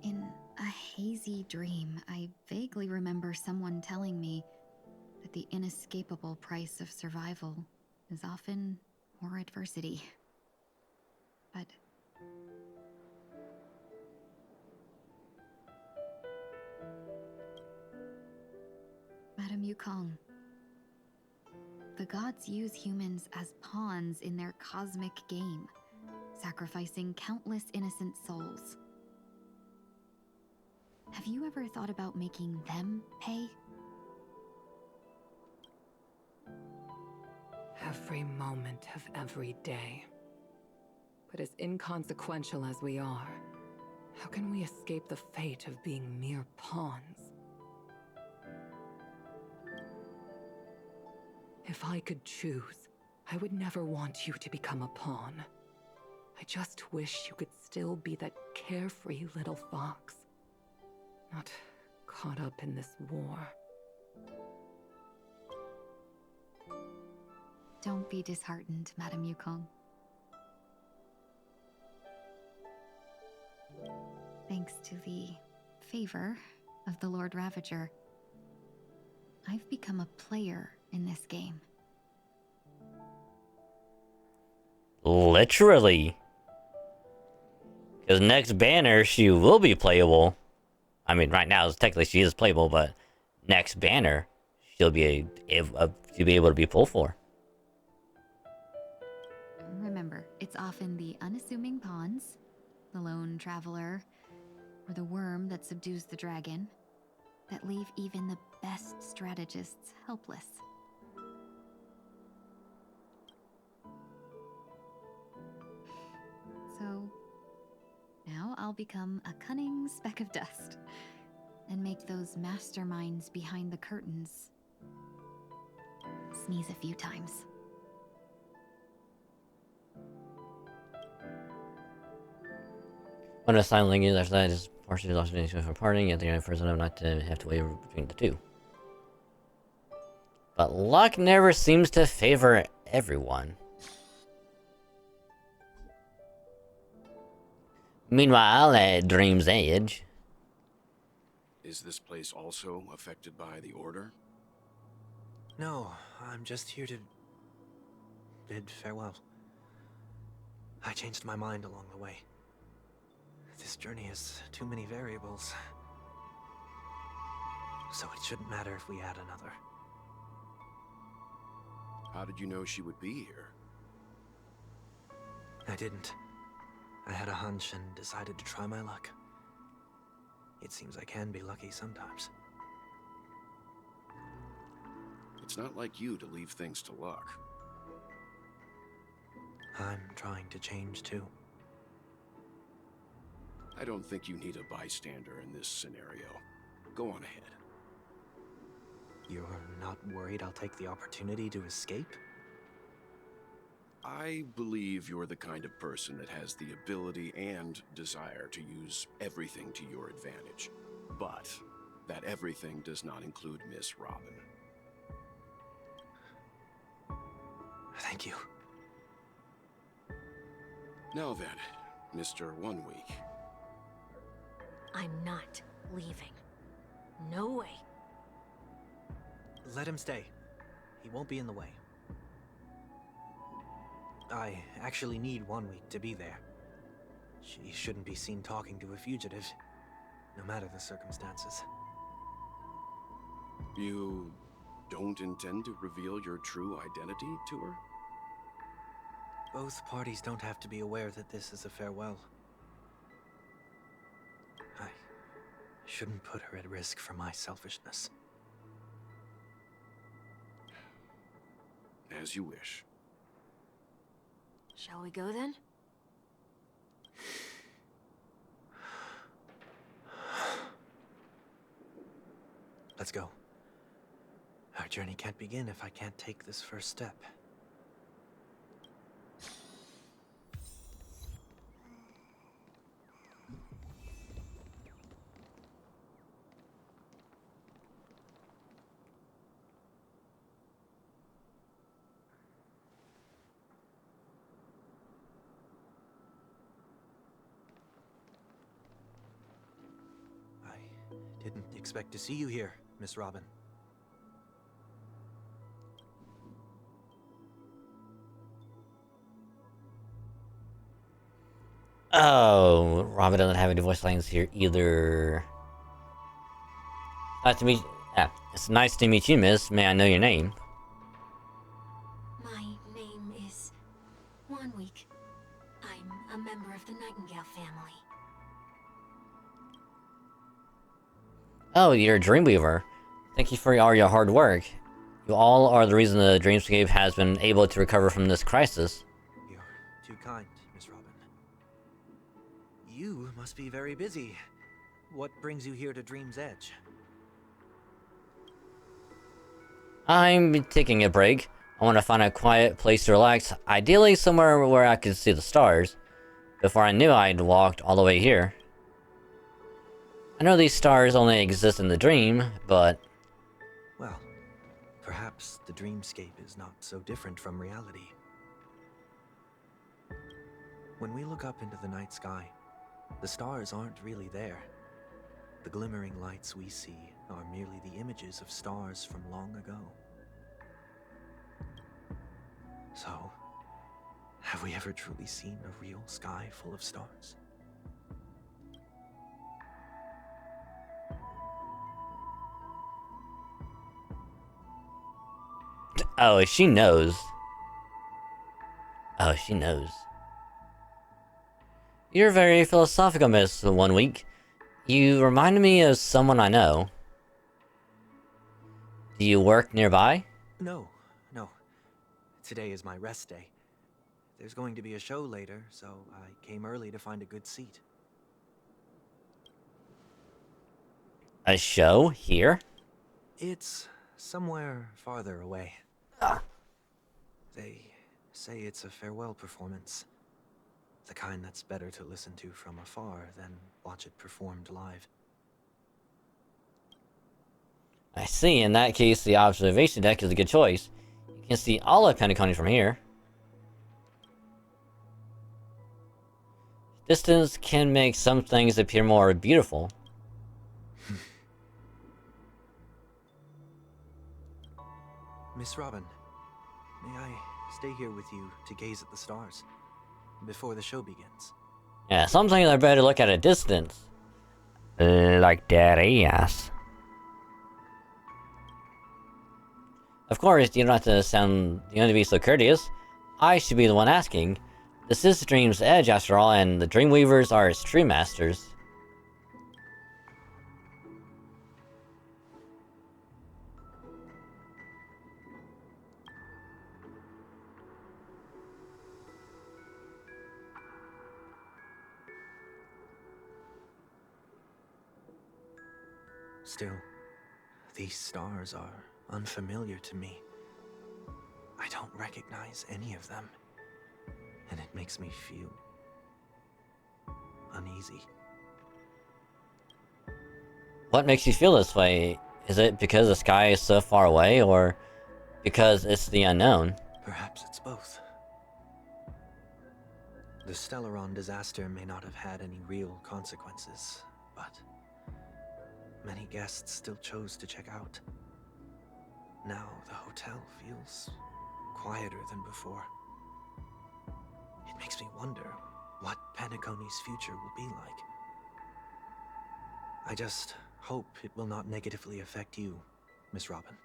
In a hazy dream, I vaguely remember someone telling me that the inescapable price of survival is often more adversity. But Madame Yukong, the gods use humans as pawns in their cosmic game, sacrificing countless innocent souls. Have you ever thought about making them pay? Every moment of every day. But as inconsequential as we are, how can we escape the fate of being mere pawns? If I could choose, I would never want you to become a pawn. I just wish you could still be that carefree little fox. Not caught up in this war. Don't be disheartened, Madame Yukong. Thanks to the favor of the Lord Ravager, I've become a player in this game. Literally. Because next banner, she will be playable. I mean, right now, technically she is playable, but next banner, she'll be able to be pulled for. Remember, it's often the unassuming pawns, the lone traveler, or the worm that subdues the dragon, that leave even the best strategists helpless. So, now I'll become a cunning speck of dust, and make those masterminds behind the curtains sneeze a few times. When a silent link is that is partially lost for parting, yet the only person I'm not to have to waver between the two. But luck never seems to favor everyone. Meanwhile, at Dream's Edge. Is this place also affected by the Order? No, I'm just here to bid farewell. I changed my mind along the way. This journey has too many variables. So it shouldn't matter if we add another. How did you know she would be here? I didn't. I had a hunch and decided to try my luck. It seems I can be lucky sometimes. It's not like you to leave things to luck. I'm trying to change too. I don't think you need a bystander in this scenario. Go on ahead. You're not worried I'll take the opportunity to escape? I believe you're the kind of person that has the ability and desire to use everything to your advantage. But that everything does not include Miss Robin. Thank you. Now then, Mr. 1 Week. I'm not leaving. No way. Let him stay. He won't be in the way. I actually need 1 week to be there. She shouldn't be seen talking to a fugitive, no matter the circumstances. You don't intend to reveal your true identity to her? Both parties don't have to be aware that this is a farewell. I shouldn't put her at risk for my selfishness. As you wish. Shall we go then? Let's go. Our journey can't begin if I can't take this first step. Didn't expect to see you here, Miss Robin. Oh, Robin doesn't have any voice lines here either. Nice to meet. Yeah, it's nice to meet you, Miss. May I know your name? My name is 1 Week. I'm a member of the Nightingale family. Oh, you're a Dreamweaver. Thank you for all your hard work. You all are the reason the Dreamscape has been able to recover from this crisis. You're too kind, Miss Robin. You must be very busy. What brings you here to Dream's Edge? I'm taking a break. I want to find a quiet place to relax, ideally somewhere where I can see the stars. Before I knew I'd walked all the way here. I know these stars only exist in the dream, but... Well, perhaps the dreamscape is not so different from reality. When we look up into the night sky, the stars aren't really there. The glimmering lights we see are merely the images of stars from long ago. So, have we ever truly seen a real sky full of stars? Oh, she knows. Oh, she knows. You're very philosophical, Miss 1 Week. You reminded me of someone I know. Do you work nearby? No. Today is my rest day. There's going to be a show later, so I came early to find a good seat. A show? Here? It's somewhere farther away. They say it's a farewell performance. The kind that's better to listen to from afar than watch it performed live. I see. In that case, the observation deck is a good choice. You can see all of Pokémon-ing from here. Distance can make some things appear more beautiful. Miss Robin, may I stay here with you to gaze at the stars before the show begins? Yeah, some things are better to look at a distance. Like that, yes. Of course, you don't have to be so courteous. I should be the one asking. This is Dream's Edge, after all, and the Dreamweavers are its true masters. Still, these stars are unfamiliar to me. I don't recognize any of them, and it makes me feel uneasy. What makes you feel this way? Is it because the sky is so far away, or because it's the unknown? Perhaps it's both. The Stellaron disaster may not have had any real consequences, but many guests still chose to check out. Now the hotel feels quieter than before. It makes me wonder what Penacony's future will be like. I just hope it will not negatively affect you, Miss Robin.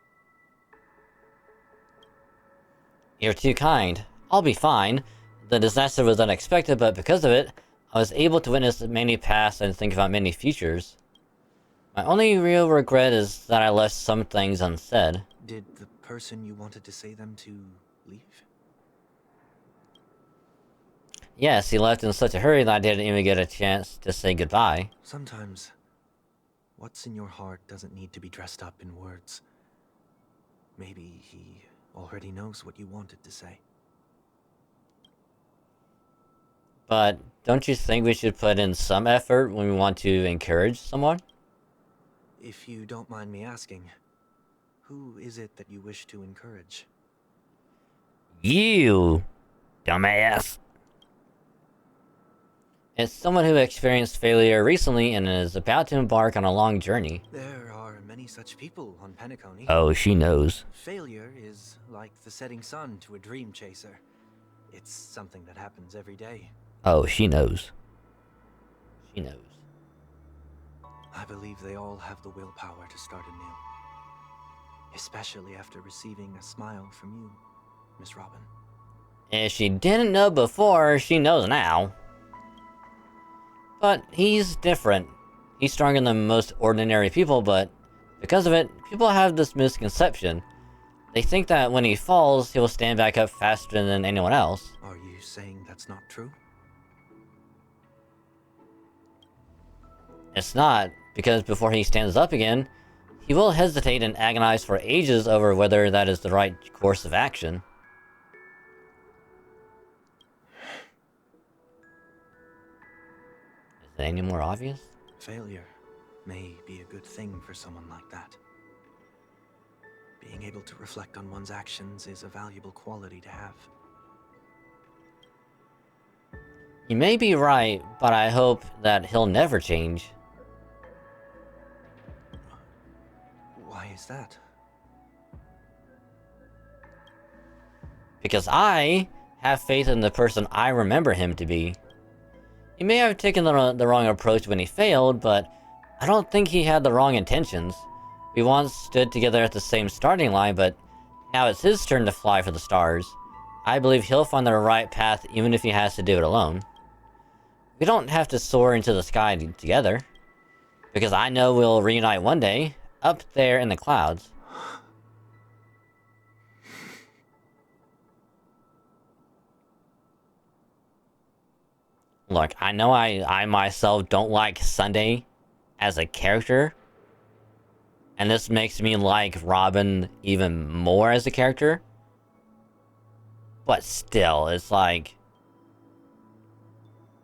You're too kind. I'll be fine. The disaster was unexpected, but because of it, I was able to witness many past and think about many futures. My only real regret is that I left some things unsaid. Did the person you wanted to say them to leave? Yes, he left in such a hurry that I didn't even get a chance to say goodbye. Sometimes, what's in your heart doesn't need to be dressed up in words. Maybe he already knows what you wanted to say. But don't you think we should put in some effort when we want to encourage someone? If you don't mind me asking, who is it that you wish to encourage? You, dumbass. It's someone who experienced failure recently and is about to embark on a long journey. There are many such people on Penacony. Oh, she knows. Failure is like the setting sun to a dream chaser. It's something that happens every day. Oh, she knows. She knows. I believe they all have the willpower to start anew. Especially after receiving a smile from you, Miss Robin. If she didn't know before, she knows now. But he's different. He's stronger than most ordinary people, but because of it, people have this misconception. They think that when he falls, he'll stand back up faster than anyone else. Are you saying that's not true? It's not, because before he stands up again, he will hesitate and agonize for ages over whether that is the right course of action. Is it any more obvious? Failure may be a good thing for someone like that. Being able to reflect on one's actions is a valuable quality to have. You may be right, but I hope that he'll never change. Why is that? Because I have faith in the person I remember him to be. He may have taken the wrong approach when he failed, but I don't think he had the wrong intentions. We once stood together at the same starting line, but now it's his turn to fly for the stars. I believe he'll find the right path even if he has to do it alone. We don't have to soar into the sky together, because I know we'll reunite one day, up there in the clouds. Look, I know I myself don't like Sunday as a character, and this makes me like Robin even more as a character. But still, it's like,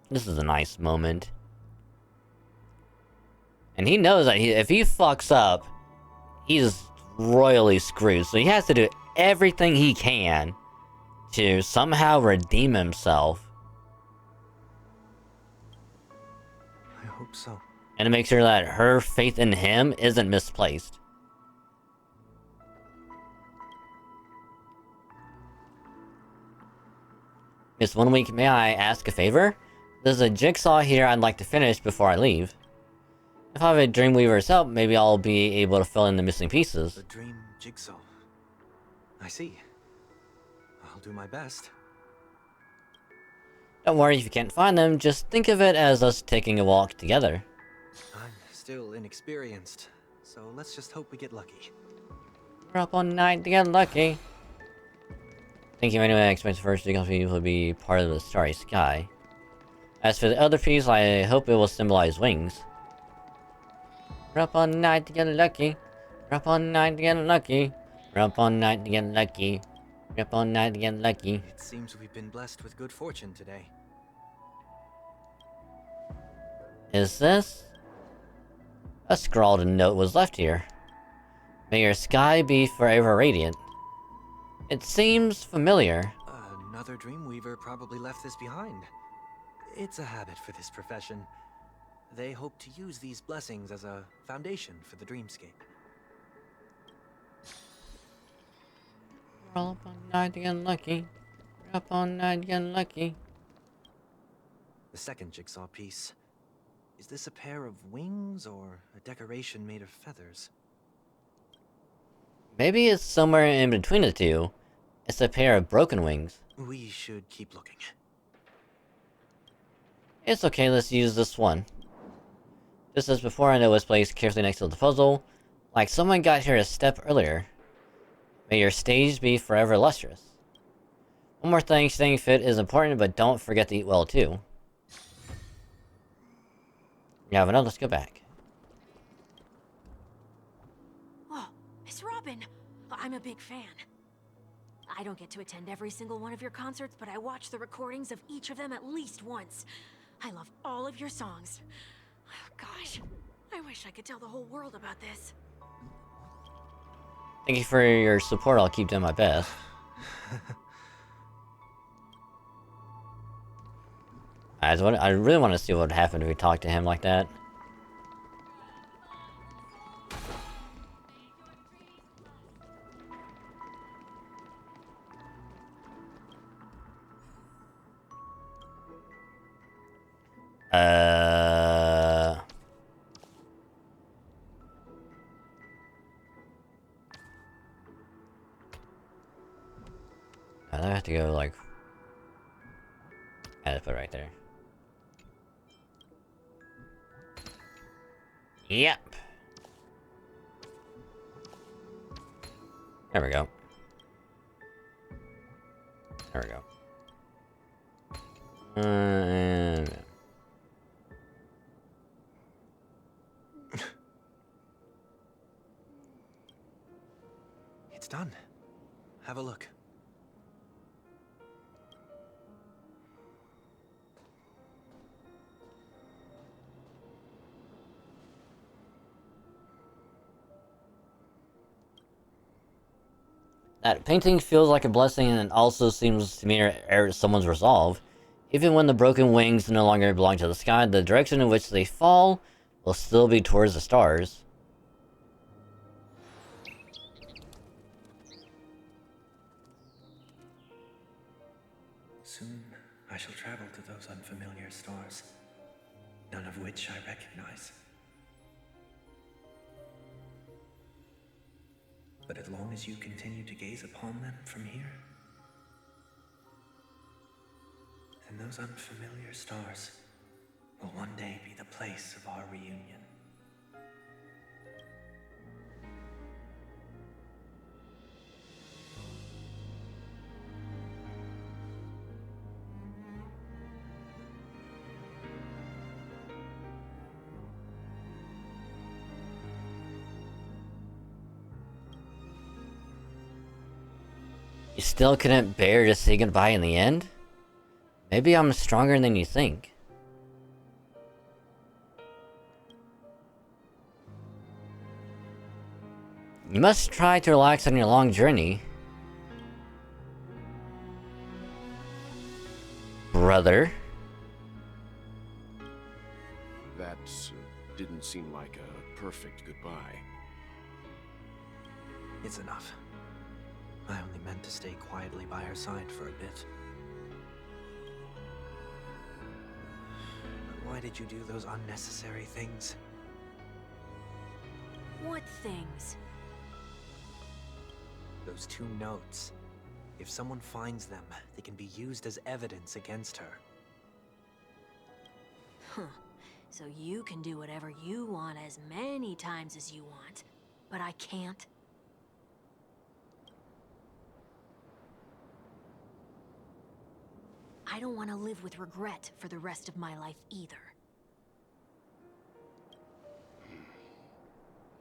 this is a nice moment. And he knows that if he fucks up, he's royally screwed. So he has to do everything he can to somehow redeem himself. I hope so. And to make sure that her faith in him isn't misplaced. Miss 1 Week, may I ask a favor? There's a jigsaw here I'd like to finish before I leave. If I have a Dreamweaver's help, maybe I'll be able to fill in the missing pieces. The dream jigsaw. I see. I'll do my best. Don't worry if you can't find them, just think of it as us taking a walk together. I'm still inexperienced, so let's just hope we get lucky. We're up all night to get lucky. Thank you anyway, I expect the first jigsaw piece will be part of the starry sky. As for the other piece, I hope it will symbolize wings. We're up all night to get lucky. We're up all night to get lucky. We're up all night to get lucky. We're up all night to get lucky. It seems we've been blessed with good fortune today. Is this? A scrawled note was left here. May your sky be forever radiant. It seems familiar. Another Dreamweaver probably left this behind. It's a habit for this profession. They hope to use these blessings as a foundation for the dreamscape. We're up all night to get lucky. We're up all night to get lucky. The second jigsaw piece. Is this a pair of wings or a decoration made of feathers? Maybe it's somewhere in between the two. It's a pair of broken wings. We should keep looking. It's okay, let's use this one. Just as before, I know it was placed carefully next to the puzzle, like someone got here a step earlier. May your stage be forever lustrous. One more thing, staying fit is important, but don't forget to eat well too. You have enough, let's go back. Oh, Miss Robin! I'm a big fan. I don't get to attend every single one of your concerts, but I watch the recordings of each of them at least once. I love all of your songs. Gosh, I wish I could tell the whole world about this. Thank you for your support, I'll keep doing my best. I really want to see what would happen if we talked to him like that. I have to go like... I have to put it right there. Yep. There we go. There we go. It's done. Have a look. That painting feels like a blessing and also seems to mirror someone's resolve. Even when the broken wings no longer belong to the sky, the direction in which they fall will still be towards the stars. Soon I shall travel to those unfamiliar stars, none of which I recognize. But as long as you continue to gaze upon them from here, then those unfamiliar stars will one day be the place of our reunion. You still couldn't bear to say goodbye in the end? Maybe I'm stronger than you think. You must try to relax on your long journey. Brother. That didn't seem like a perfect goodbye. It's enough. I only meant to stay quietly by her side for a bit. But why did you do those unnecessary things? What things? Those 2 notes. If someone finds them, they can be used as evidence against her. Huh. So you can do whatever you want as many times as you want, but I can't? I don't want to live with regret for the rest of my life either.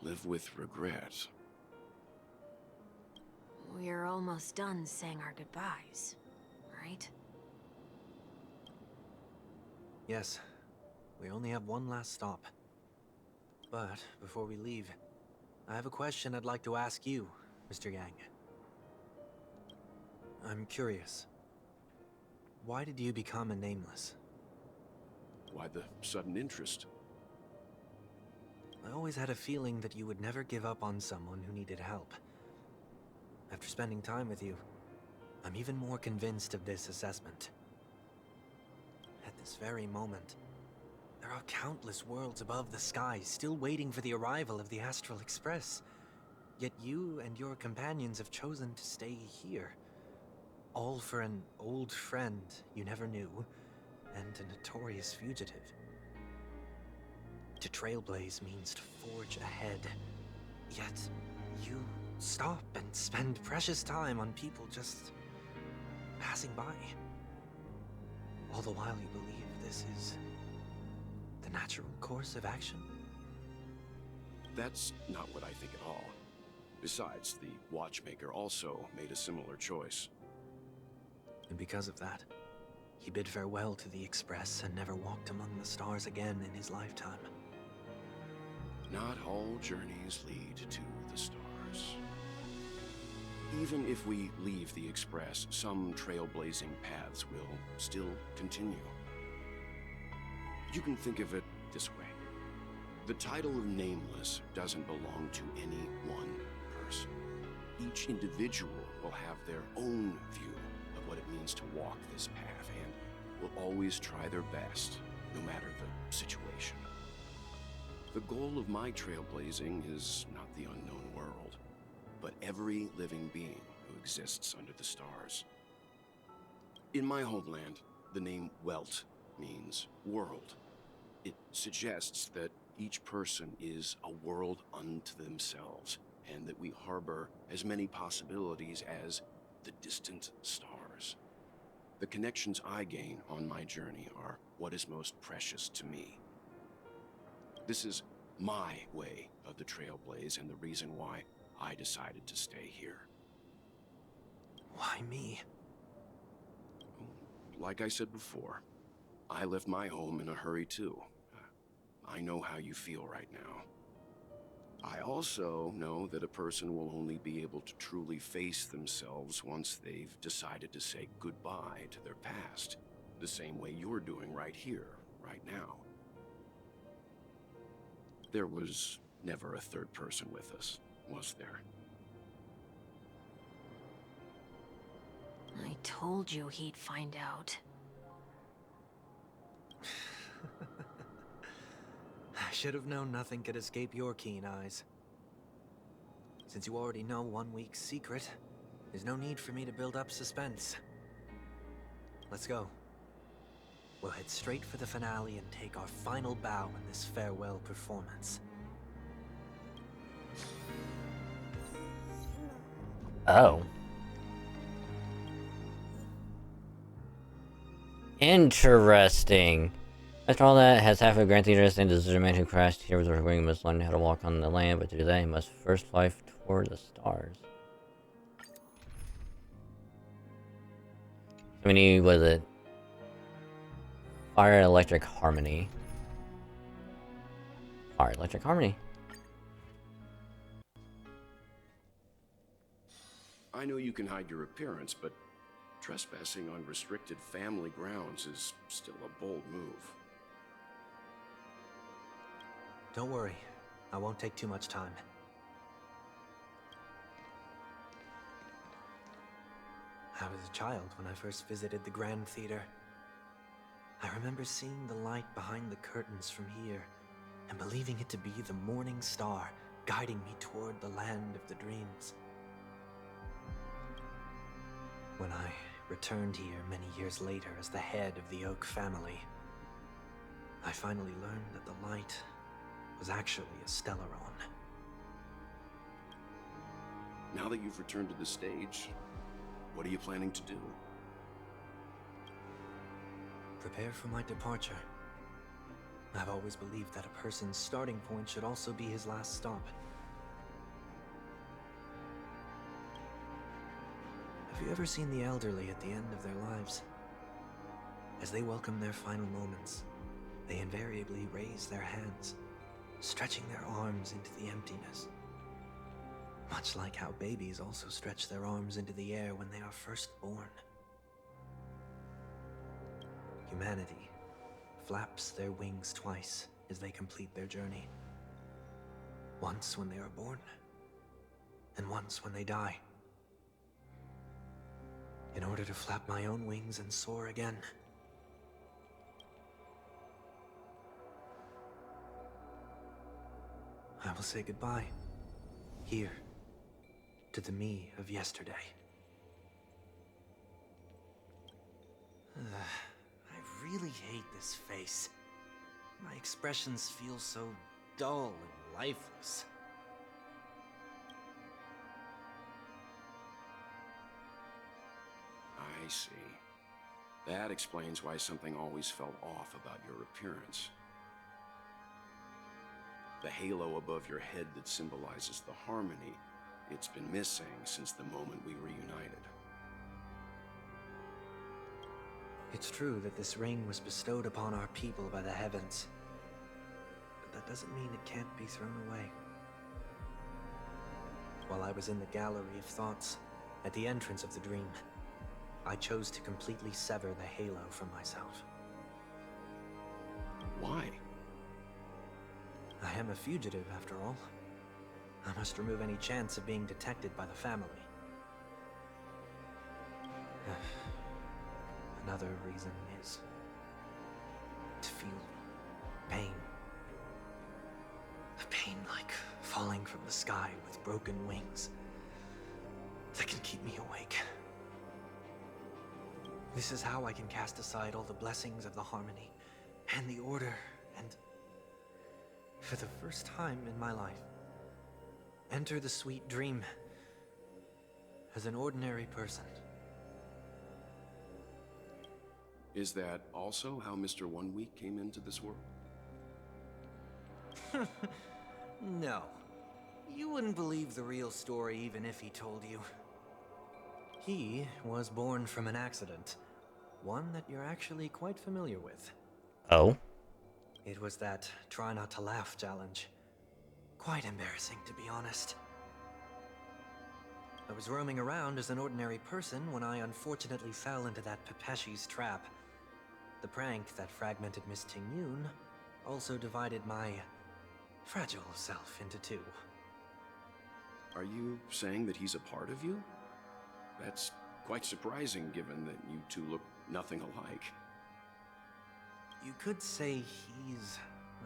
Live with regret. We're almost done saying our goodbyes, right? Yes. We only have one last stop. But before we leave, I have a question I'd like to ask you, Mr. Yang. I'm curious. Why did you become a Nameless? Why the sudden interest? I always had a feeling that you would never give up on someone who needed help. After spending time with you, I'm even more convinced of this assessment. At this very moment, there are countless worlds above the sky still waiting for the arrival of the Astral Express. Yet you and your companions have chosen to stay here. All for an old friend you never knew, and a notorious fugitive. To trailblaze means to forge ahead. Yet, you stop and spend precious time on people just passing by. All the while you believe this is the natural course of action? That's not what I think at all. Besides, the watchmaker also made a similar choice. And because of that, he bid farewell to the Express and never walked among the stars again in his lifetime. Not all journeys lead to the stars. Even if we leave the Express, some trailblazing paths will still continue. You can think of it this way. The title of Nameless doesn't belong to any one person. Each individual will have their own view of what it means to walk this path and will always try their best, no matter the situation. The goal of my trailblazing is not the unknown world, but every living being who exists under the stars. In my homeland, the name Welt means world. It suggests that each person is a world unto themselves, and that we harbor as many possibilities as the distant stars. The connections I gain on my journey are what is most precious to me. This is my way of the Trailblaze and the reason why I decided to stay here. Why me? Like I said before, I left my home in a hurry too. I know how you feel right now. I also know that a person will only be able to truly face themselves once they've decided to say goodbye to their past, the same way you're doing right here, right now. There was never a third person with us, was there? I told you he'd find out. I should have known nothing could escape your keen eyes. Since you already know 1 week's secret, there's no need for me to build up suspense. Let's go. We'll head straight for the finale and take our final bow in this farewell performance. Oh. Interesting. After all that, has half of Grand Theater and the man who crashed here was wing must learn how to walk on the land, but to do that, he must first fly toward the stars. So we need, was it? Fire electric harmony. Fire electric harmony. I know you can hide your appearance, but trespassing on restricted family grounds is still a bold move. Don't worry, I won't take too much time. I was a child when I first visited the Grand Theater. I remember seeing the light behind the curtains from here, and believing it to be the morning star guiding me toward the land of the dreams. When I returned here many years later as the head of the Oak family, I finally learned that the light was actually a Stellaron. Now that you've returned to the stage, what are you planning to do? Prepare for my departure. I've always believed that a person's starting point should also be his last stop. Have you ever seen the elderly at the end of their lives? As they welcome their final moments, they invariably raise their hands, stretching their arms into the emptiness. Much like how babies also stretch their arms into the air when they are first born. Humanity flaps their wings twice as they complete their journey. Once when they are born, and once when they die. In order to flap my own wings and soar again. I will say goodbye, here, to the me of yesterday. I really hate this face. My expressions feel so dull and lifeless. I see. That explains why something always felt off about your appearance. The halo above your head that symbolizes the harmony, it's been missing since the moment we reunited. It's true that this ring was bestowed upon our people by the heavens. But that doesn't mean it can't be thrown away. While I was in the gallery of thoughts, at the entrance of the dream, I chose to completely sever the halo from myself. Why? I am a fugitive, after all. I must remove any chance of being detected by the family. Another reason is to feel pain. A pain like falling from the sky with broken wings that can keep me awake. This is how I can cast aside all the blessings of the harmony and the order and, for the first time in my life, enter the sweet dream as an ordinary person. Is that also how Mr. 1 Week came into this world? No. You wouldn't believe the real story even if he told you. He was born from an accident. One that you're actually quite familiar with. Oh? It was that try not to laugh challenge. quite embarrassing, to be honest. I was roaming around as an ordinary person when I unfortunately fell into that Pepeshi's trap. The prank that fragmented Miss Ting-Yun also divided my fragile self into two. Are you saying that he's a part of you? That's quite surprising given that you two look nothing alike. You could say he's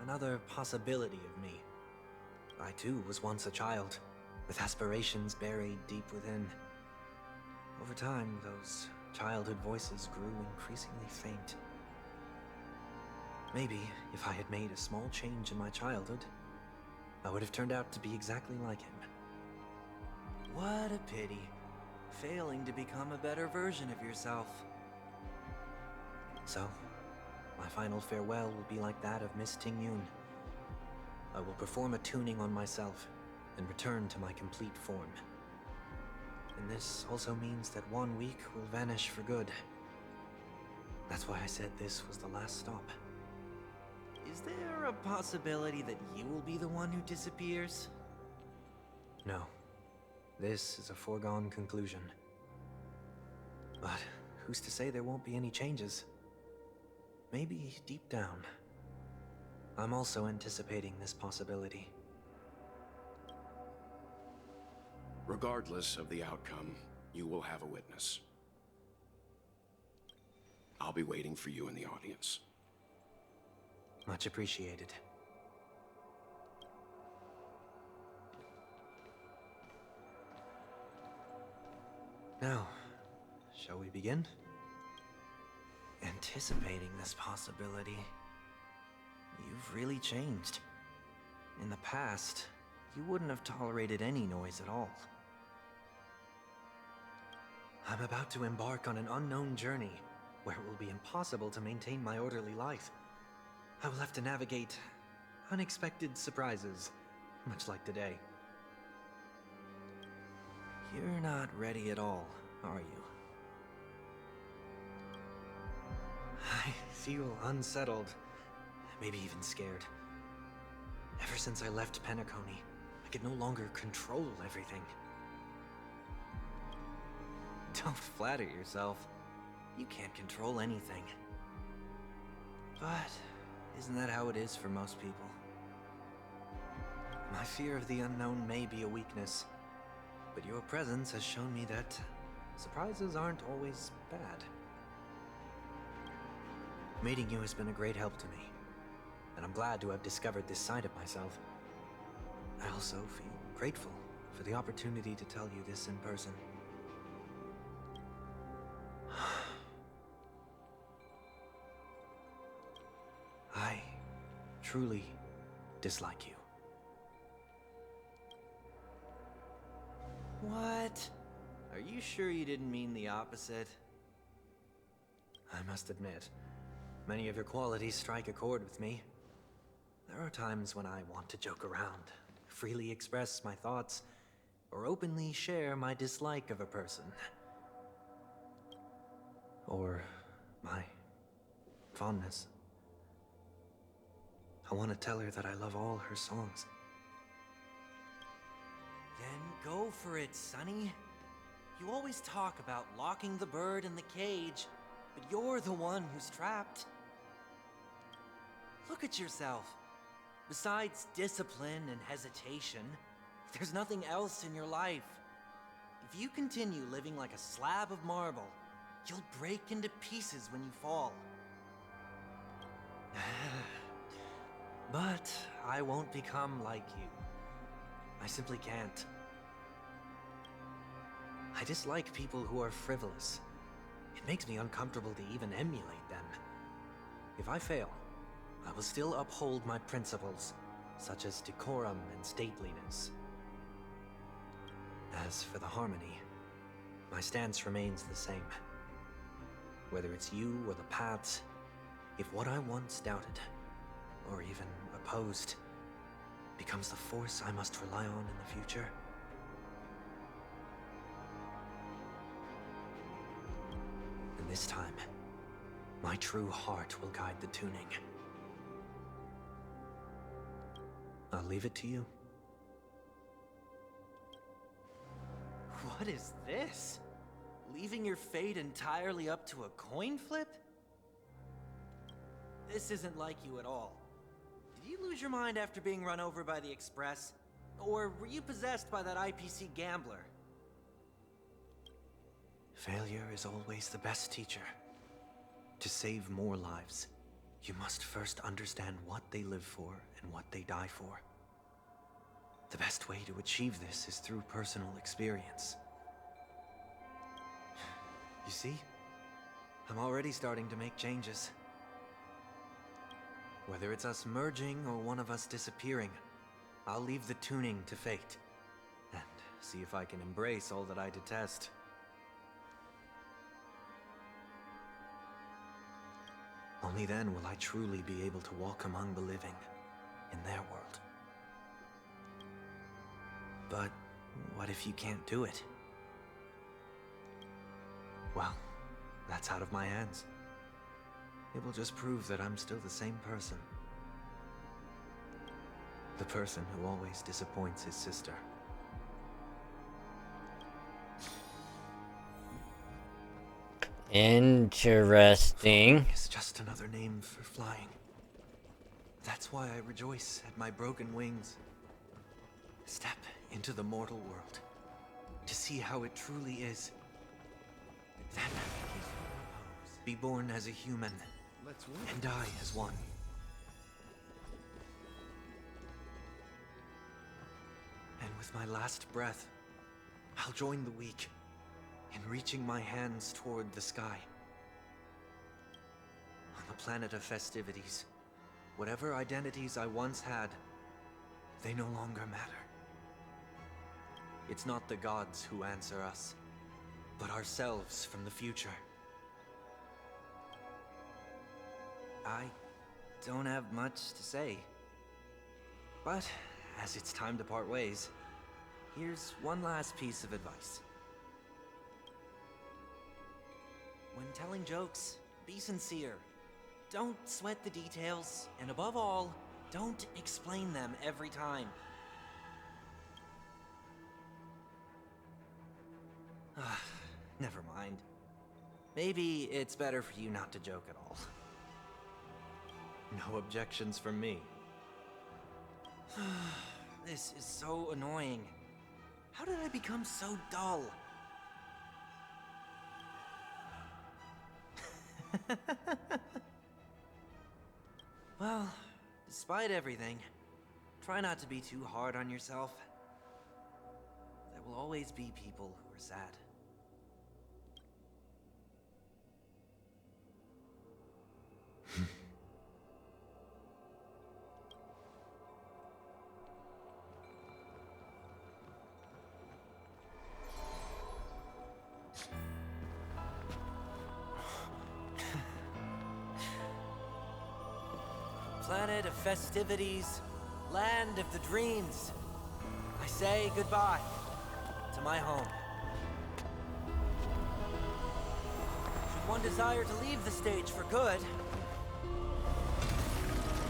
another possibility of me. I too was once a child, with aspirations buried deep within. Over time, those childhood voices grew increasingly faint. Maybe if I had made a small change in my childhood, I would have turned out to be exactly like him. What a pity. Failing to become a better version of yourself. So, my final farewell will be like that of Miss Ting-Yun. I will perform a tuning on myself and return to my complete form. And this also means that 1 week will vanish for good. That's why I said this was the last stop. Is there a possibility that you will be the one who disappears? No. This is a foregone conclusion. But who's to say there won't be any changes? Maybe deep down, I'm also anticipating this possibility. Regardless of the outcome, you will have a witness. I'll be waiting for you in the audience. Much appreciated. Now, shall we begin? Anticipating this possibility. You've really changed. In the past, you wouldn't have tolerated any noise at all. I'm about to embark on an unknown journey, where it will be impossible to maintain my orderly life. I will have to navigate unexpected surprises, much like today. You're not ready at all, are you? I feel unsettled, maybe even scared. Ever since I left Penacony, I could no longer control everything. Don't flatter yourself. You can't control anything. But isn't that how it is for most people? My fear of the unknown may be a weakness, but your presence has shown me that surprises aren't always bad. Meeting you has been a great help to me, and I'm glad to have discovered this side of myself. I also feel grateful for the opportunity to tell you this in person. I truly dislike you. What? Are you sure you didn't mean the opposite? I must admit, many of your qualities strike a chord with me. There are times when I want to joke around, freely express my thoughts, or openly share my dislike of a person. Or my fondness. I want to tell her that I love all her songs. Then go for it, Sonny. You always talk about locking the bird in the cage, but you're the one who's trapped. Look at yourself. Besides discipline and hesitation, there's nothing else in your life. If you continue living like a slab of marble, you'll break into pieces when you fall. But I won't become like you. I simply can't. I dislike people who are frivolous. It makes me uncomfortable to even emulate them. If I fail, I will still uphold my principles, such as decorum and stateliness. As for the harmony, my stance remains the same. Whether it's you or the paths, if what I once doubted, or even opposed, becomes the force I must rely on in the future, then this time, my true heart will guide the tuning. I'll leave it to you What is this? Leaving your fate entirely up to a coin flip? This isn't like you at all. Did you lose your mind after being run over by the Express? Or were you possessed by that IPC gambler? Failure is always the best teacher. To save more lives, you must first understand what they live for and what they die for. The best way to achieve this is through personal experience. You see? I'm already starting to make changes. Whether it's us merging or one of us disappearing, I'll leave the tuning to fate, and see if I can embrace all that I detest. Only then will I truly be able to walk among the living in their world. But what if you can't do it? Well, that's out of my hands. It will just prove that I'm still the same person. The person who always disappoints his sister. Interesting. It's just another name for flying. That's why I rejoice at my broken wings. Step into the mortal world to see how it truly is. Then be born as a human and die as one. And with my last breath, I'll join the weak in reaching my hands toward the sky. On the planet of festivities, whatever identities I once had, they no longer matter. It's not the gods who answer us, but ourselves from the future. I don't have much to say. But, as it's time to part ways, here's one last piece of advice. When telling jokes, be sincere. Don't sweat the details, and above all, don't explain them every time. Never mind. Maybe it's better for you not to joke at all. No objections from me. This is so annoying. How did I become so dull? Well, despite everything, try not to be too hard on yourself. There will always be people who are sad. Planet of festivities, land of the dreams. I say goodbye to my home. Should one desire to leave the stage for good,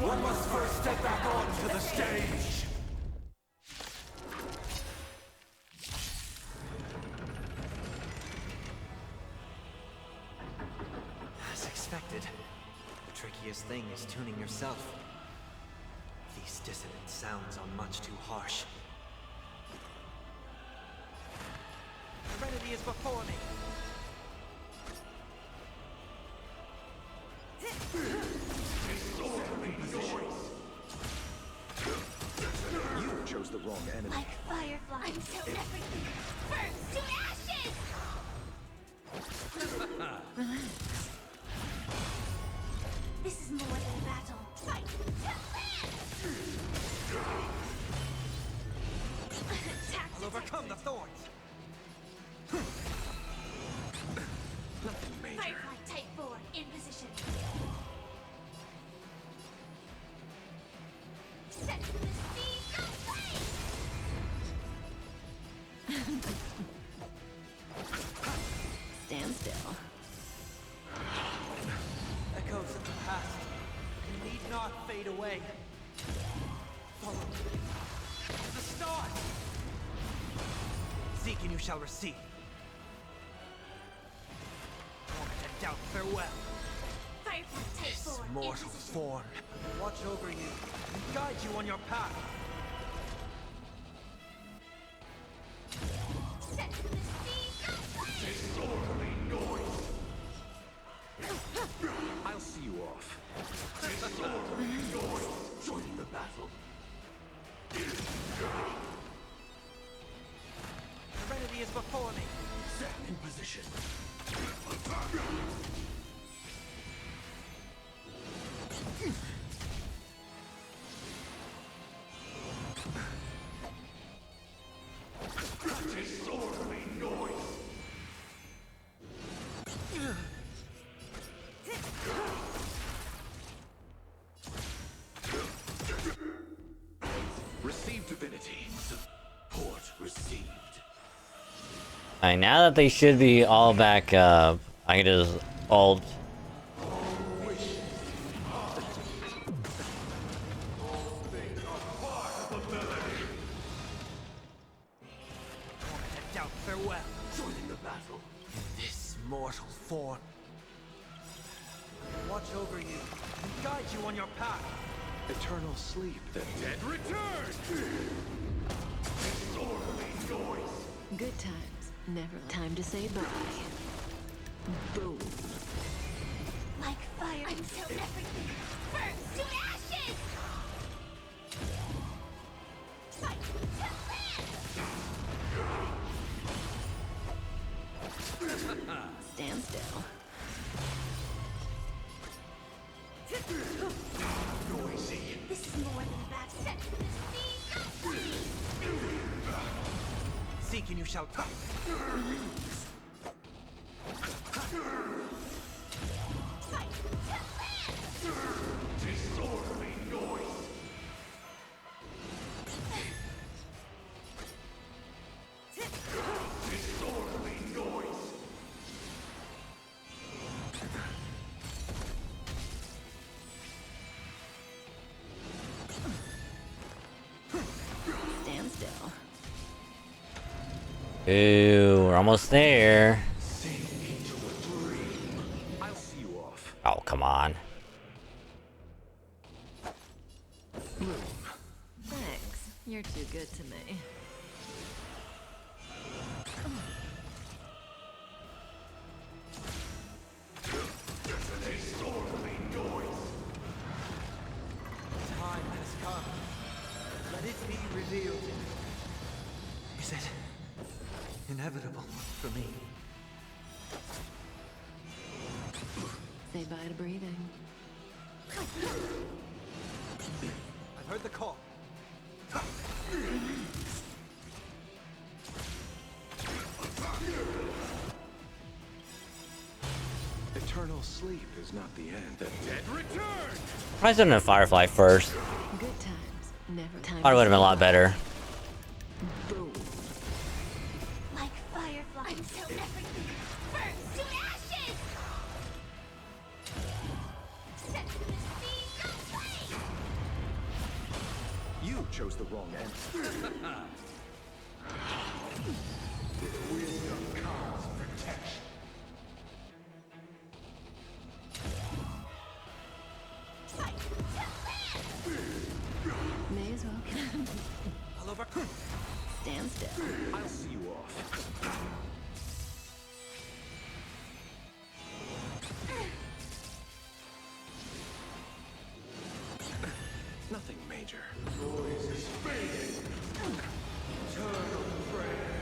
One must first step back onto the stage. as expected, the trickiest thing is tuning yourself. These dissonant sounds are much too harsh. Serenity is before me. You chose the wrong enemy. Like fireflies until everything burns to ashes! Relax. This is more than a battle. Fight to live! I'll overcome the thorns. Firefly Type 4 in position. Set the speed ablaze! Stand still. Echoes of the past need not fade away. Follow me to the stars. Z, Seek and you shall receive. Torment and doubt, farewell. This mortal form, watch over you and guide you on your path. Disorderly noise. I'll see you off. Disorderly noise. Joining the battle. Serenity is before me. Set in position. Disorderly noise. Receive divinity. Support received. Alright, now that they should be all back up, I can just alt. Doubt, farewell. Joining the battle. This mortal form, watch over you and guide you on your path. Eternal sleep. The dead return. Disorderly noise. Good times, never time to say bye. Boom. Like fire until everything burns to ashes! Fight to live! Stand still. Noisy. This is more than that set to the sea! Seek and you shall come. Disorderly noise. Disorderly noise. Stand still. Ooh, we're almost there. I'll see you off. Oh, come on. Thanks. You're too good to me. Disorderly noise. Time has come. Let it be revealed. Is it inevitable for me? Say bye to breathing. I've heard the call. Eternal sleep is not the end. The dead return. Probably should have done Firefly first. Good times, never time. Probably would have been a lot better. Boom. Like firefly until everything burns to ashes! Set to the sea, no way! You chose the wrong answer. Wisdom comes protection. May as well. I'll overcome. Stand still. I'll see you off. Nothing major. Noise is fading. Eternal prayer.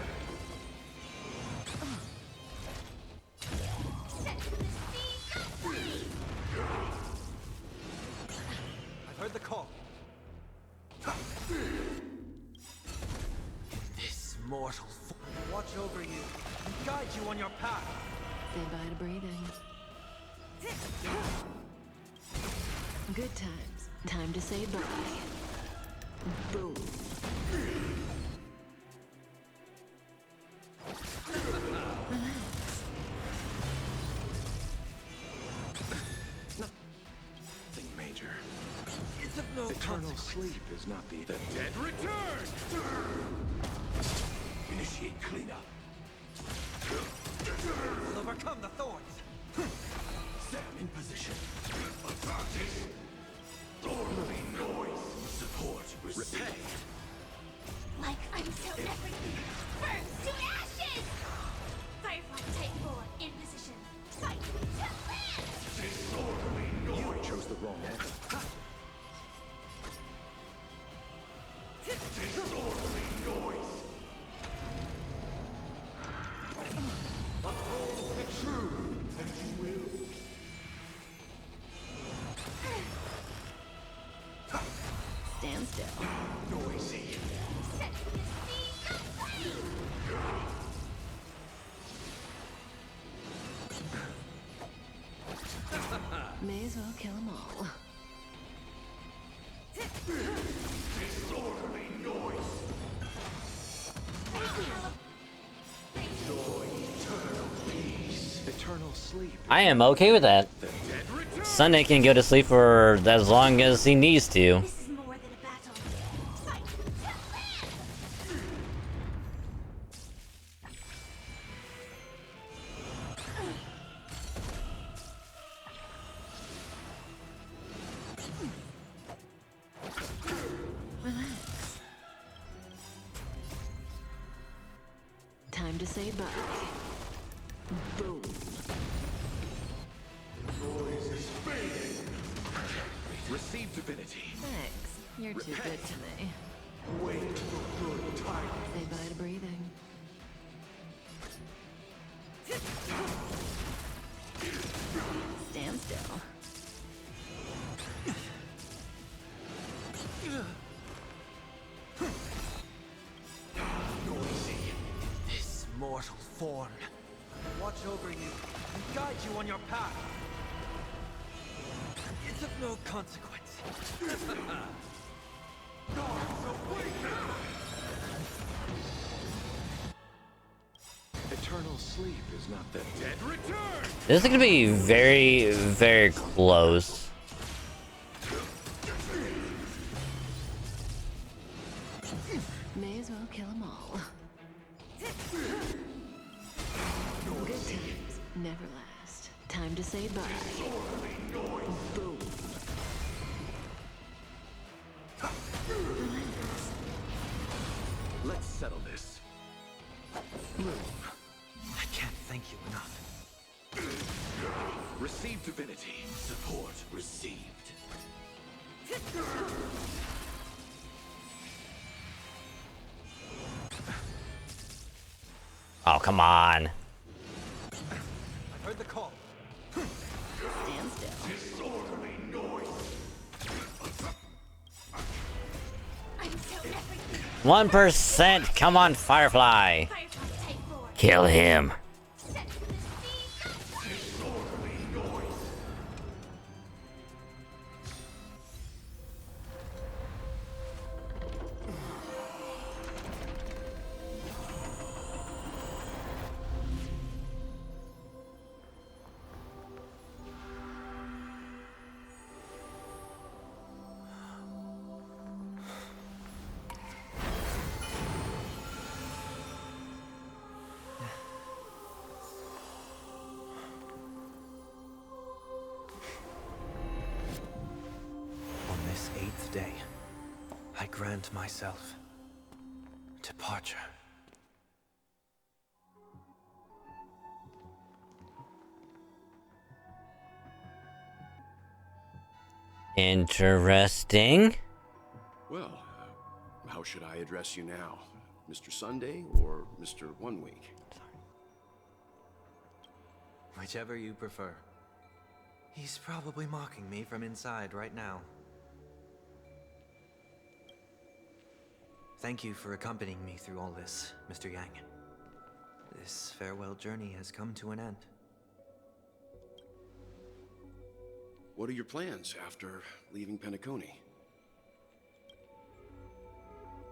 Set to the sea, no way! I've heard the call. This mortal form, watch over you and guide you on your path. Say bye to breathing. Good times. Time to say bye. Boom. Nothing major. It's of no Eternal sleep is not the dead return. Initiate cleanup. Burn to ashes! Firefly Type 4 in position. Fight to land! You chose the wrong answer. Stand still. Noisy. Set the scene aflame! May as well kill them all. Disorderly noise. Eternal sleep. I am okay with that. Sunday can go to sleep for as long as he needs to. This is more than a battle. Fight to land! Relax. Time to say bye. Boom. Noise is fading. Receive divinity. Thanks. You're too good to me. Wait for good time. Say bye to breathing. Stand still. Noisy. This mortal form. Watch over you and guide you on your path. It's of no consequence. Gods awaken! Eternal sleep is not the dead return. This is gonna be very, very close. May as well kill them all. Good times never last. Time to say bye. Boom. Relax. Let's settle this. I can't thank you enough. Receive divinity. Support received. Oh, come on. I heard the call. Stand still. Disorderly noise. I'm so everything. 1%. Come on, Firefly. Firefly Type 4. Kill him. Set the scene aflame! Disorderly noise. On this 8th day, I grant myself departure. Interesting. Well, how should I address you now? Mr. Sunday or Mr. 1 Week? Whichever you prefer. He's probably mocking me from inside right now. Thank you for accompanying me through all this, Mr. Yang. This farewell journey has come to an end. What are your plans after leaving Penacony?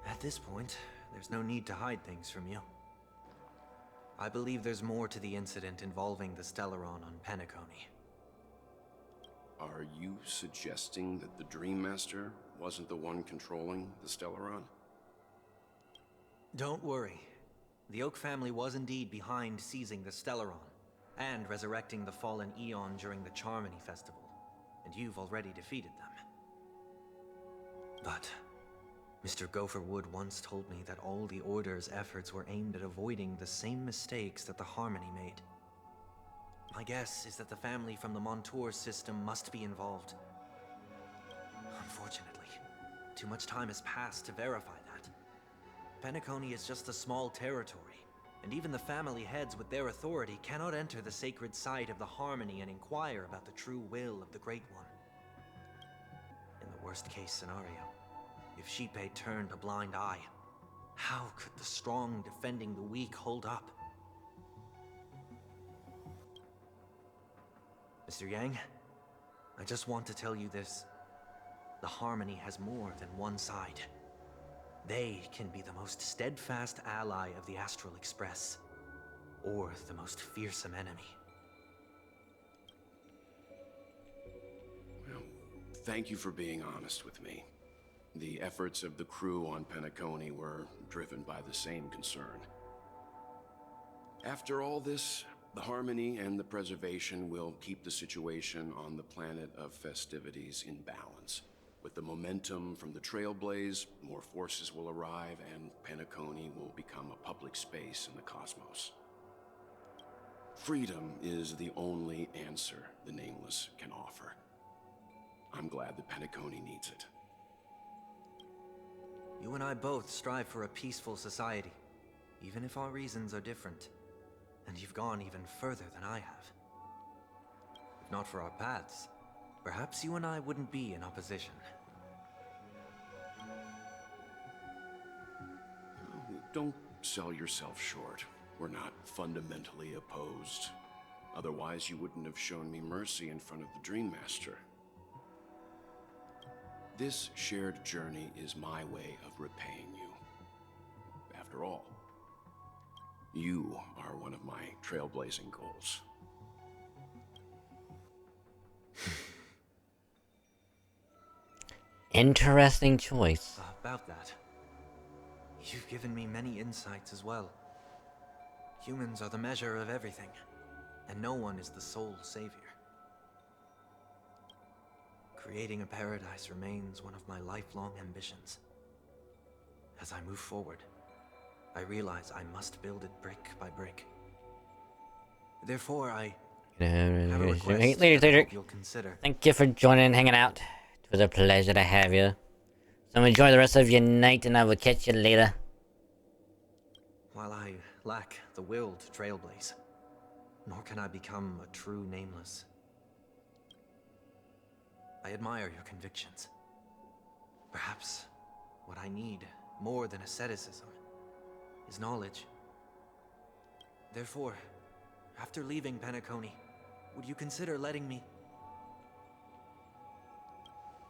At this point, there's no need to hide things from you. I believe there's more to the incident involving the Stellaron on Penacony. Are you suggesting that the Dream Master wasn't the one controlling the Stellaron? Don't worry. The Oak family was indeed behind seizing the Stellaron and resurrecting the fallen Eon during the Charmony Festival, and you've already defeated them. But Mr. Gopherwood once told me that all the Order's efforts were aimed at avoiding the same mistakes that the Harmony made. My guess is that the family from the Montour system must be involved. Unfortunately, too much time has passed to verify that. Penacony is just a small territory, and even the family heads with their authority cannot enter the sacred site of the Harmony and inquire about the true will of the Great One. In the worst-case scenario, if Sheepei turned a blind eye, how could the strong defending the weak hold up? Mr. Yang, I just want to tell you this. The Harmony has more than one side. They can be the most steadfast ally of the Astral Express, or the most fearsome enemy. Well, thank you for being honest with me. The efforts of the crew on Penacony were driven by the same concern. After all this, the Harmony and the Preservation will keep the situation on the planet of festivities in balance. With the momentum from the Trailblaze, more forces will arrive, and Penacony will become a public space in the cosmos. Freedom is the only answer the Nameless can offer. I'm glad that Penacony needs it. You and I both strive for a peaceful society, even if our reasons are different. And you've gone even further than I have. If not for our paths, perhaps you and I wouldn't be in opposition. Don't sell yourself short. We're not fundamentally opposed. Otherwise, you wouldn't have shown me mercy in front of the Dream Master. This shared journey is my way of repaying you. After all, you are one of my trailblazing goals. Interesting choice. About that, you've given me many insights as well. Humans are the measure of everything, and no one is the sole savior. Creating a paradise remains one of my lifelong ambitions. As I move forward, I realize I must build it brick by brick. Therefore, I have a request Later, I hope you'll consider. Thank you for joining and hanging out. It was a pleasure to have you. So enjoy the rest of your night, and I will catch you later. While I lack the will to trailblaze, nor can I become a true Nameless. I admire your convictions. Perhaps what I need more than asceticism is knowledge. Therefore, after leaving Penacony, would you consider letting me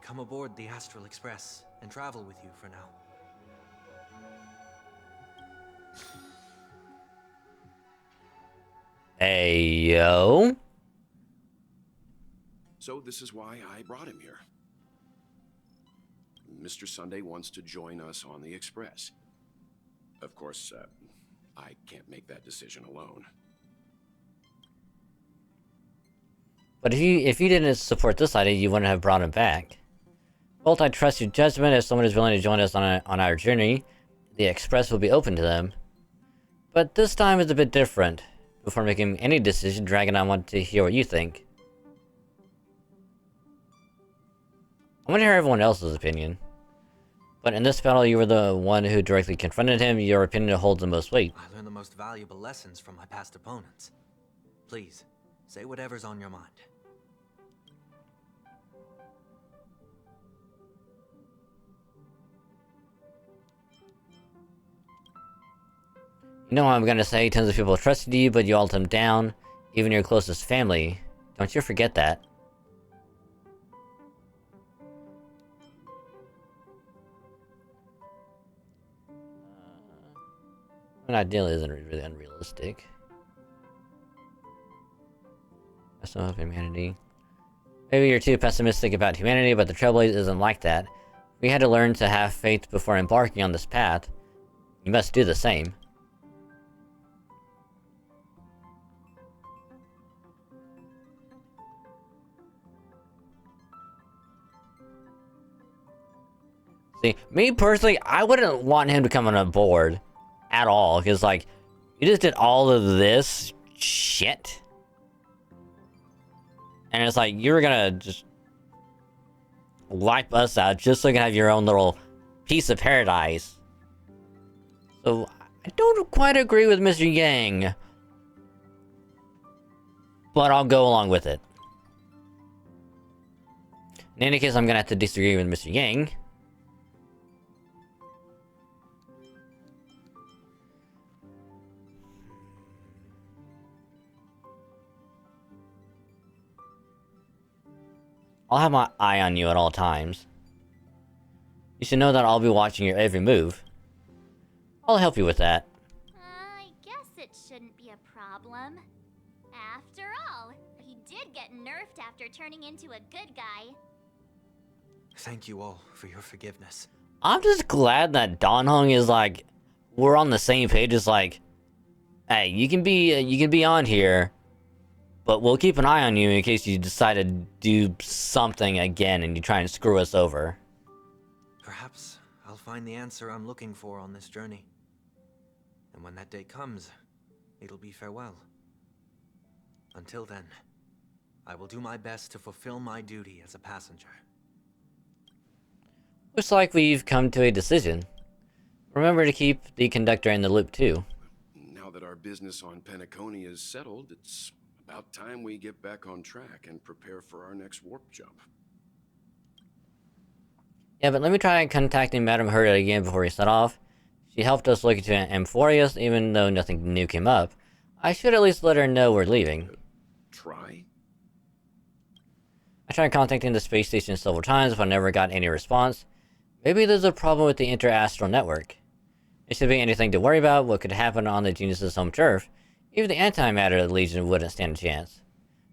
come aboard the Astral Express and travel with you for now? Hey, yo. So this is why I brought him here. Mr. Sunday wants to join us on the Express. Of course, I can't make that decision alone. But if you didn't support this idea, you wouldn't have brought him back. Bolt, I trust your judgment. If someone is willing to join us on our journey, the Express will be open to them. But this time is a bit different. Before making any decision, Dragon, I want to hear what you think. I want to hear everyone else's opinion. But in this battle, you were the one who directly confronted him. Your opinion holds the most weight. I learned the most valuable lessons from my past opponents. Please, say whatever's on your mind. You know what I'm gonna say, tons of people trusted you, but you all let them down. Even your closest family. Don't you forget that. An ideal isn't really unrealistic. That's not humanity. Maybe you're too pessimistic about humanity, but the Trailblaze isn't like that. We had to learn to have faith before embarking on this path. You must do the same. See, me personally, I wouldn't want him to come on board at all, because, like, you just did all of this shit. And it's like, you're gonna just wipe us out just so you can have your own little piece of paradise. So, I don't quite agree with Mr. Yang. But I'll go along with it. In any case, I'm gonna have to disagree with Mr. Yang. I'll have my eye on you at all times. You should know that I'll be watching your every move. I'll help you with that. I guess it shouldn't be a problem. After all, he did get nerfed after turning into a good guy. Thank you all for your forgiveness. I'm just glad that Donhong is like, we're on the same page. It's like, hey, you can be on here, but we'll keep an eye on you in case you decide to do something again and you try and screw us over. Perhaps I'll find the answer I'm looking for on this journey. And when that day comes, it'll be farewell. Until then, I will do my best to fulfill my duty as a passenger. Looks like we've come to a decision. Remember to keep the conductor in the loop too. Now that our business on Penacony is settled, it's about time we get back on track and prepare for our next warp jump. Yeah, but let me try contacting Madame Herta again before we set off. She helped us look into Amphorius, even though nothing new came up. I should at least let her know we're leaving. Try? I tried contacting the space station several times, but never got any response. Maybe there's a problem with the inter-astral network. It should be anything to worry about what could happen on the Genius's home turf. Even the antimatter Legion wouldn't stand a chance.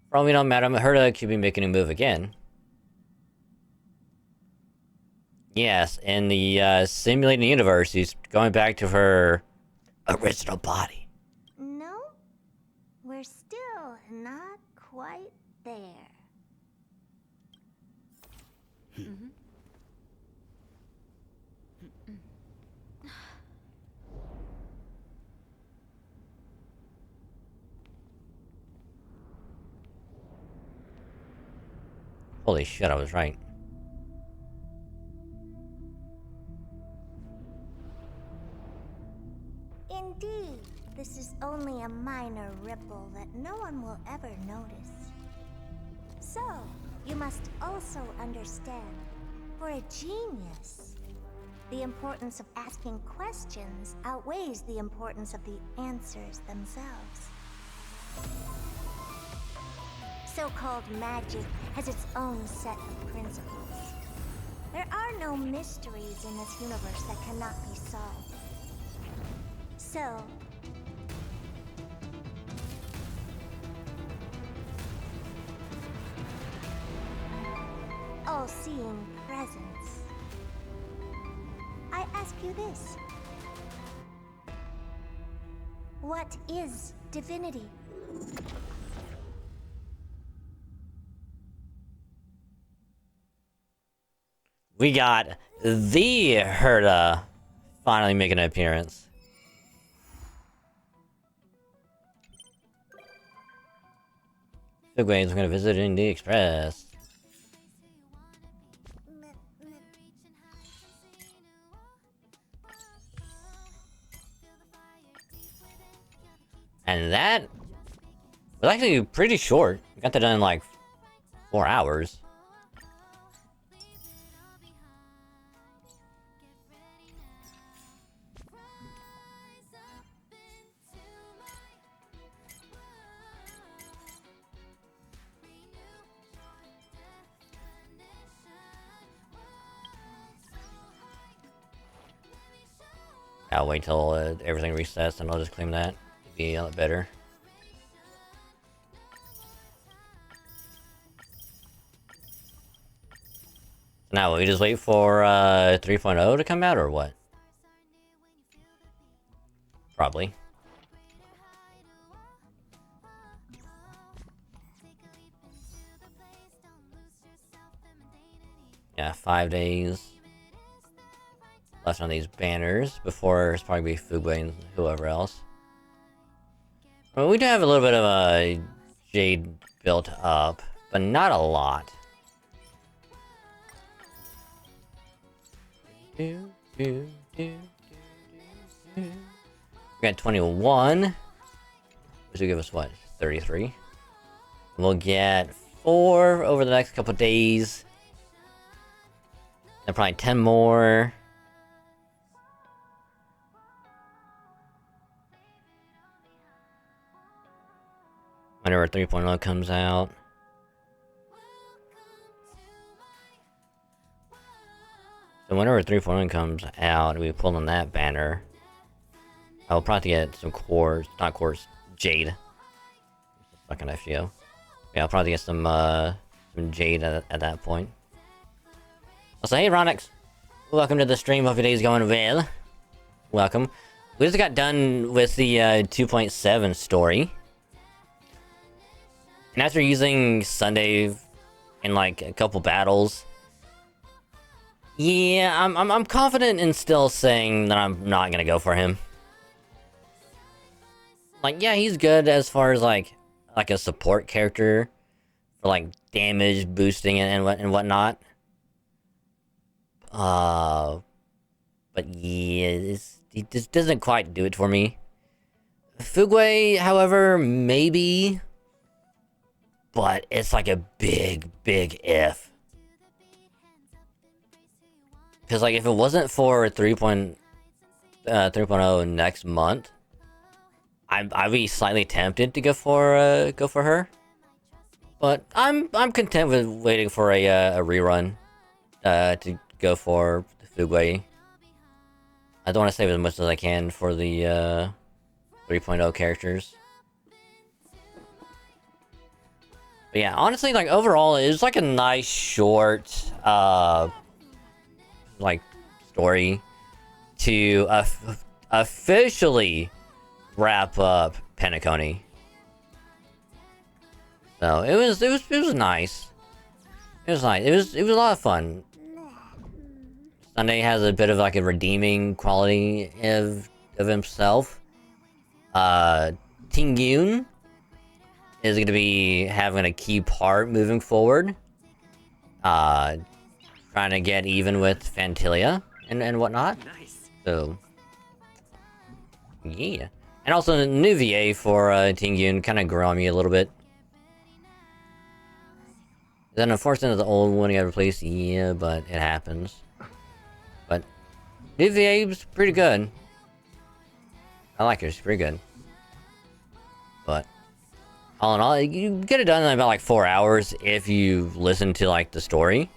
For all we know, Madame Herta could be making a move again. Yes, in the simulated universe, she's going back to her original body. No, we're still not quite there. Holy shit, I was right. Indeed, this is only a minor ripple that no one will ever notice. So, you must also understand, for a genius, the importance of asking questions outweighs the importance of the answers themselves. So-called magic has its own set of principles. There are no mysteries in this universe that cannot be solved. So, all-seeing presence, I ask you this. What is divinity? We got the Herta finally making an appearance. Big ways, we're gonna visit in the Express. And that was actually pretty short. We got that done in like 4 hours. I'll wait till everything resets and I'll just claim that. It'd be a lot better. Now, we just wait for 3.0 to come out or what? Probably. Yeah, 5 days. left on these banners before it's probably be Fugway and whoever else. Well, we do have a little bit of a Jade built up, but not a lot. We got 21, which will give us what, 33. We'll get 4 over the next couple days. And probably 10 more. Whenever 3.0 comes out. So whenever 3.0 comes out, we pull on that banner. I'll probably get some cores, not cores, Jade. Fucking FGO. Yeah, I'll probably get some Jade at that point. Also, hey Ronix! Welcome to the stream, hope your day's going well. Welcome. We just got done with the 2.7 story. And after using Sunday in like a couple battles, yeah, I'm confident in still saying that I'm not gonna go for him. Like, yeah, he's good as far as like a support character for like damage boosting and whatnot. But yeah, he just doesn't quite do it for me. Fugway, however, maybe. But it's like a big if. Because like if it wasn't for 3.0 next month, I'd be slightly tempted to go for her. But I'm content with waiting for a rerun to go for the Fugway. I don't want to save as much as I can for the 3.0 characters. But yeah, honestly, like overall, it's like a nice short, like story to officially wrap up Penacony. So it was nice. It was nice. It was a lot of fun. Sunday has a bit of like a redeeming quality of himself. Tingyun is going to be having a key part moving forward. Trying to get even with Fantilia and whatnot. Nice. So, yeah. And also the new VA for Tingyun kind of grew on me a little bit. Then unfortunately the old one got replaced, yeah, but it happens. But new VA was pretty good. I like her, she's pretty good. But all in all, you get it done in about like 4 hours if you listen to like the story.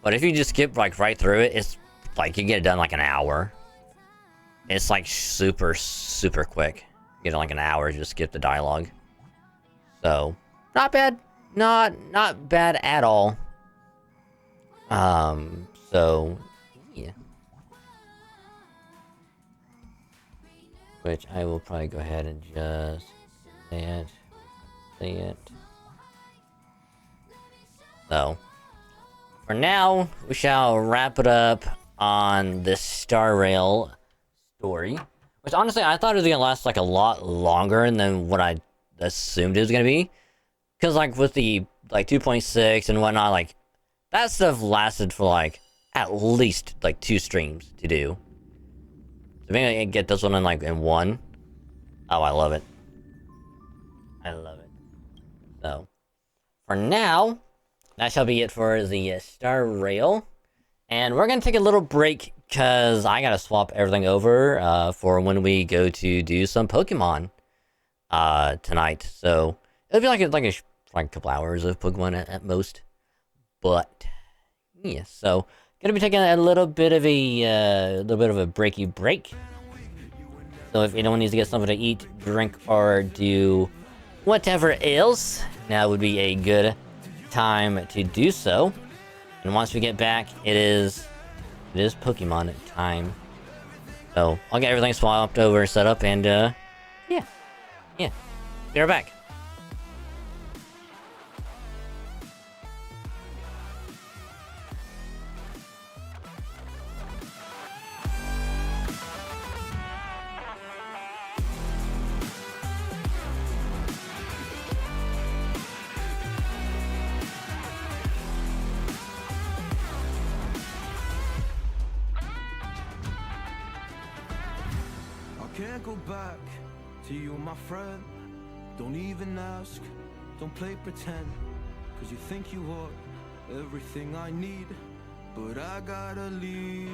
But if you just skip like right through it, it's like you get it done like an hour. It's like super quick. You get it like an hour, just skip the dialogue. So not bad, not bad at all. So yeah. Which I will probably go ahead and just say it. So, for now, we shall wrap it up on this Star Rail story. Which honestly, I thought it was gonna last like a lot longer than what I assumed it was gonna be. Because like with the like 2.6 and whatnot, like that stuff lasted for like at least like 2 streams to do. So maybe I can get this one in one. Oh, I love it. I love it. So, for now, that shall be it for the Star Rail. And we're going to take a little break because I got to swap everything over for when we go to do some Pokemon tonight. So, it'll be like a couple hours of Pokemon at most. But, yeah, so gonna be taking a little bit of a breaky break. So if anyone needs to get something to eat, drink, or do whatever else, now would be a good time to do so. And once we get back, it is Pokemon time. So I'll get everything swapped over, set up, and yeah, be right back. Can't go back to you, my friend. Don't even ask, don't play pretend. Cause you think you are everything I need, but I gotta leave.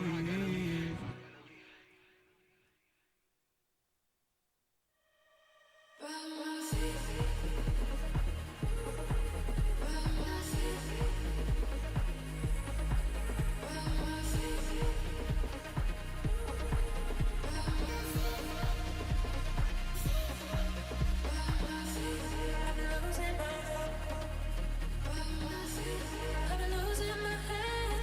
I've been losing my head.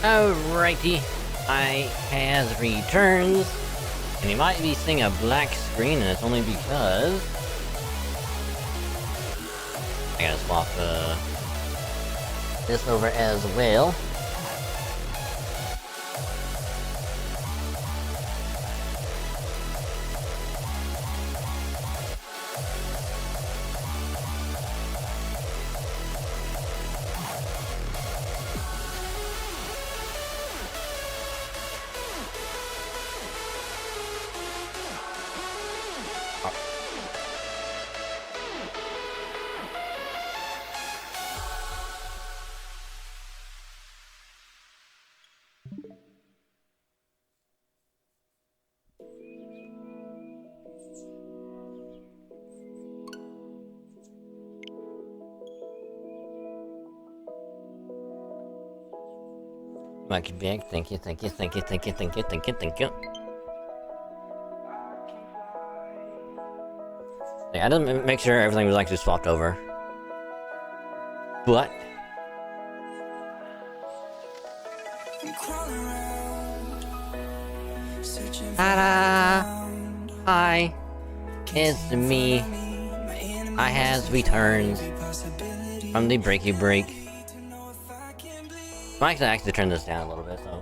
Alrighty, I has returns, and you might be seeing a black screen, and it's only because I gotta swap this over as well. Monkey bag, thank you, thank you, thank you, thank you, thank you, thank you, thank you. Yeah, I didn't make sure everything was actually swapped over. But ta-da! Hi, it's me. I has returned from the breaky break. I might actually turn this down a little bit, so.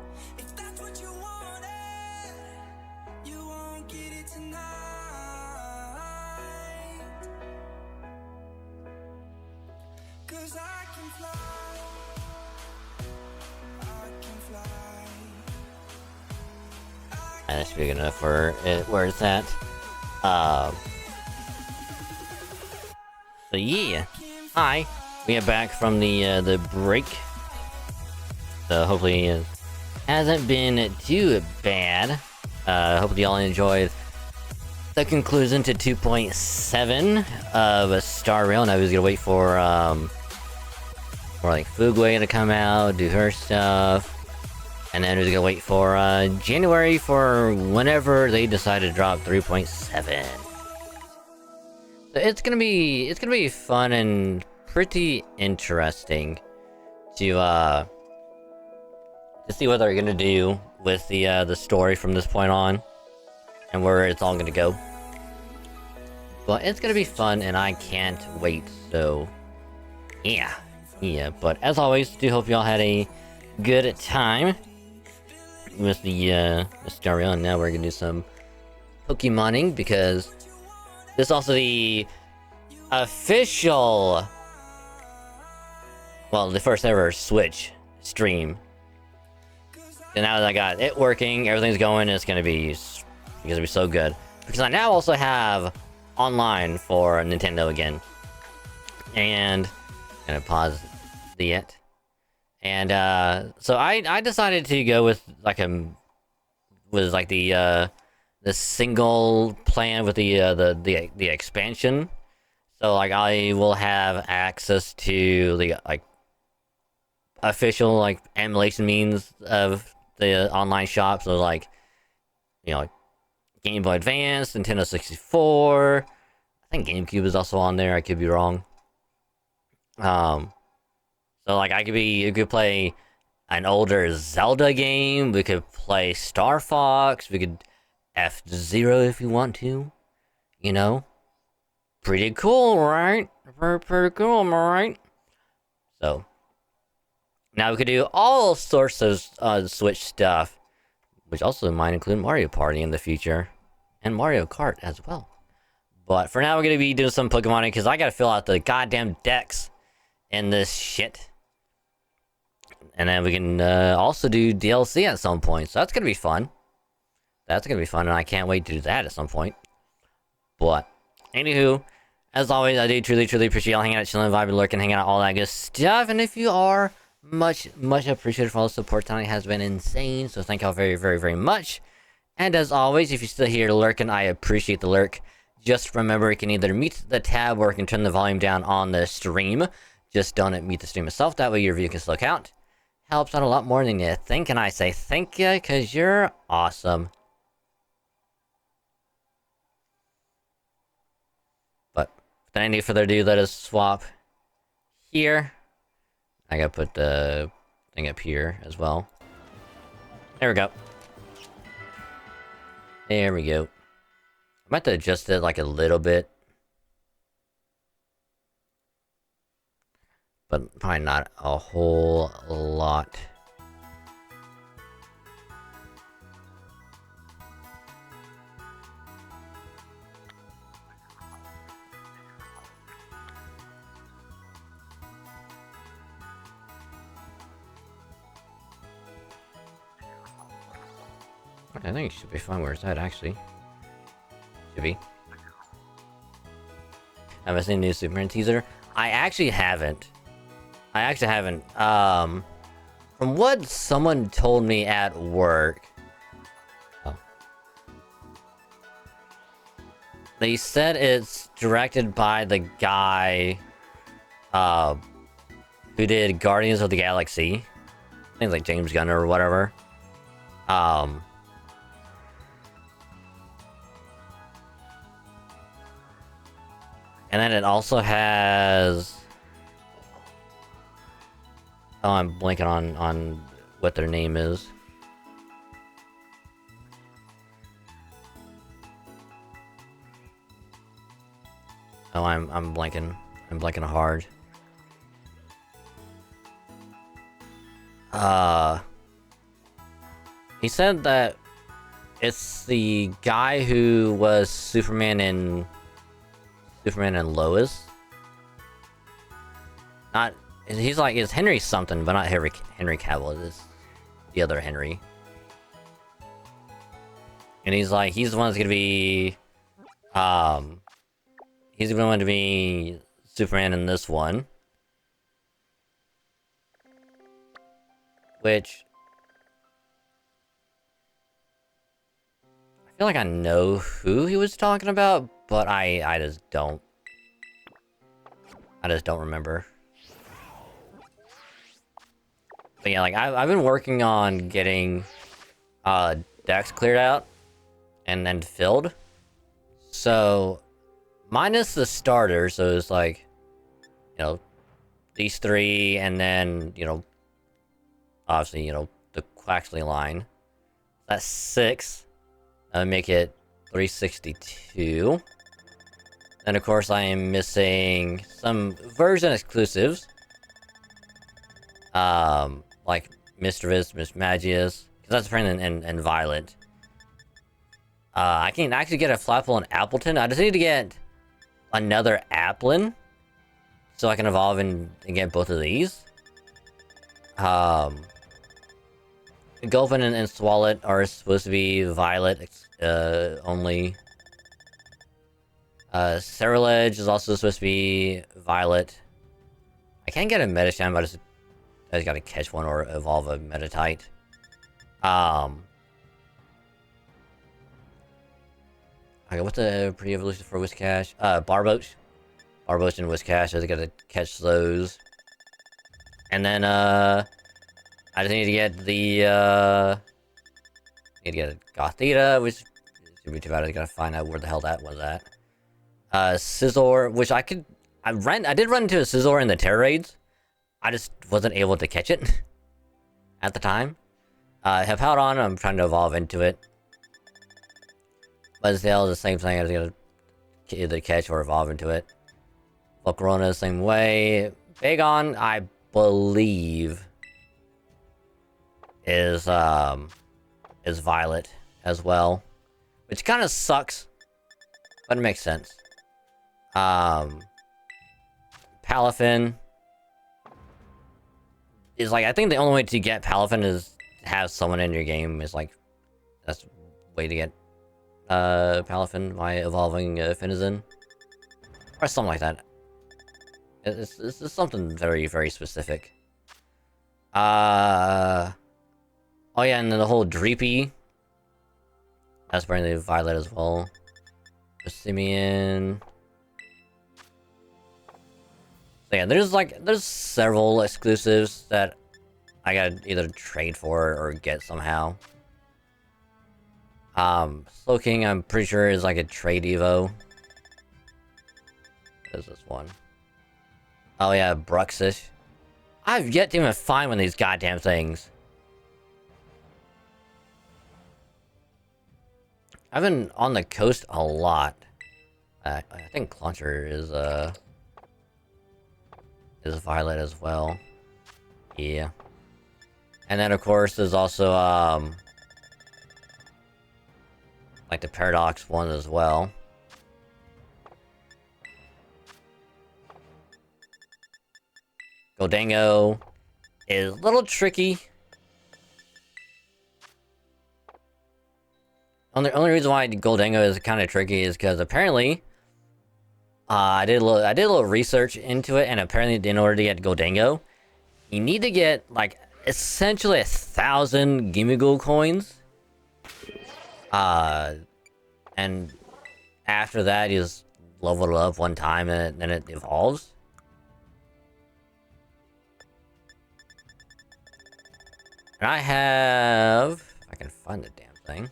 And that's big enough for it where it's at. So yeah, hi. We are back from the break. So hopefully it hasn't been too bad. Hopefully y'all enjoyed the conclusion to 2.7 of a Star Rail. Now we're gonna wait for like Fugway to come out, do her stuff, and then we're gonna wait for January for whenever they decide to drop 3.7. So it's gonna be fun and pretty interesting to see what they're gonna do with the story from this point on, and where it's all gonna go. But it's gonna be fun, and I can't wait. So, yeah. But as always, do hope y'all had a good time with the Star Rail, and now we're gonna do some Pokémon-ing, because this is also the official, well, the first ever Switch stream. And now that I got it working, everything's going, it's gonna be so good. Because I now also have online for Nintendo again. And I'm gonna pause the it. And so I decided to go with the single plan with the expansion. So like I will have access to the like official like emulation means of the online shop. So like, you know, like Game Boy Advance, Nintendo 64. I think GameCube is also on there. I could be wrong. So like I could play an older Zelda game. We could play Star Fox. We could F-Zero if you want to. You know, pretty cool, right? Pretty cool, am I right? So now we could do all sorts of Switch stuff, which also might include Mario Party in the future, and Mario Kart as well. But for now, we're gonna be doing some Pokemon because I gotta fill out the goddamn decks in this shit. And then we can also do DLC at some point, so that's gonna be fun. That's gonna be fun, and I can't wait to do that at some point. But anywho, as always, I do truly appreciate y'all hanging out, chilling, vibing, lurking, hanging out, all that good stuff. And if you are, much appreciated for all the support tonight. Has been insane, so thank y'all very much. And as always, if you're still here lurking, I appreciate the lurk. Just remember, you can either mute the tab or you can turn the volume down on the stream. Just don't mute the stream itself, that way your view can still count. Helps out a lot more than you think, and I say thank you, because you're awesome. But without any further ado, let us swap here. I gotta put the thing up here as well. There we go. There we go. I might have to adjust it like a little bit. But probably not a whole lot. I think it should be fine. Where's that actually? Should be. Have I seen the new Superman teaser? I actually haven't. From what someone told me at work. Oh. They said it's directed by the guy who did Guardians of the Galaxy. I think like James Gunn or whatever. And then it also has... Oh, I'm blanking on what their name is. Oh, I'm blanking. I'm blanking hard. He said that it's the guy who was Superman and Lois. Not, he's like, it's Henry something, but not Henry Cavill. It's the other Henry. And he's like, he's the one that's gonna be, he's going to be Superman in this one. Which, I feel like I know who he was talking about, but I just don't. I just don't remember. But yeah, like I've been working on getting decks cleared out and then filled. So minus the starter, so it's like, you know, these three, and then, you know, obviously, you know, the Quaxley line. That's 6. That would make it 362. And of course, I am missing some version exclusives. Like Mischievous, Miss Magius, because that's apparently in Violet. I can actually get a Flapple and Appleton. I just need to get another Applin, so I can evolve and get both of these. Gulpin and Swalot are supposed to be Violet only. Cerulege is also supposed to be Violet. I can't get a Metasham, but I just gotta catch one or evolve a Metatite. Okay, what's the pre-evolution for Whiscash? Barboach. Barboach and Whiscash, I just gotta catch those. And then, I just need to get the, need to get a Gothita, which should be too bad. I gotta find out where the hell that was at. Scizor, which I did run into a Scizor in the Terror Raids. I just wasn't able to catch it at the time. Hippowdon, I'm trying to evolve into it. Buzztail is the same thing. I was gonna either catch or evolve into it. Volcarona, same way. Bagon, I believe, is Violet as well, which kind of sucks, but it makes sense. Palafin is like, I think the only way to get Palafin is to have someone in your game. Is like, that's the way to get Palafin by evolving Finizen or something like that. It's something very, very specific. Oh yeah, and then the whole Dreepy, that's apparently Violet as well. Simeon. So yeah, there's several exclusives that I gotta either trade for or get somehow. Slowking, I'm pretty sure is like a trade Evo. There's this one. Oh yeah, Bruxish. I've yet to even find one of these goddamn things. I've been on the coast a lot. I think Cluncher is violet as well. Yeah. And then of course there's also like the Paradox one as well. Goldango is a little tricky. Only reason why Goldango is kind of tricky is because apparently, I did a little research into it, and apparently in order to get Goldango, you need to get like essentially 1,000 Gimmighoul coins. And after that, you just level it up one time, and then it evolves. And I have, if I can find the damn thing.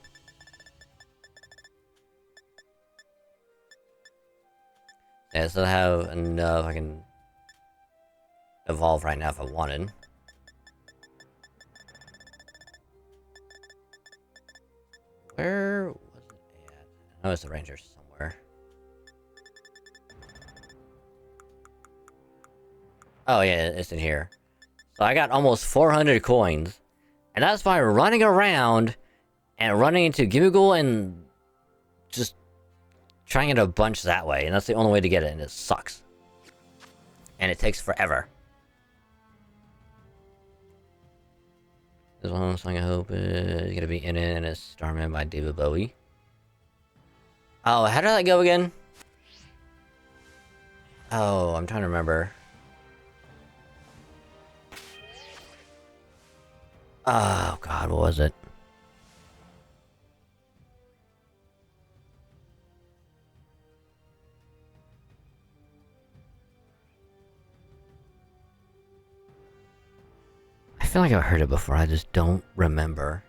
Yeah, so I have enough. I can evolve right now if I wanted. Where was it at? I know it's the ranger somewhere. Oh yeah, it's in here. So I got almost 400 coins. And that's by running around and running into Gimmighoul and just trying it a bunch that way. And that's the only way to get it, and it sucks. And it takes forever. This one song I hope is gonna be in it, and it's Starman by David Bowie. Oh, how did that go again? Oh, I'm trying to remember. Oh god, what was it? I feel like I've heard it before, I just don't remember.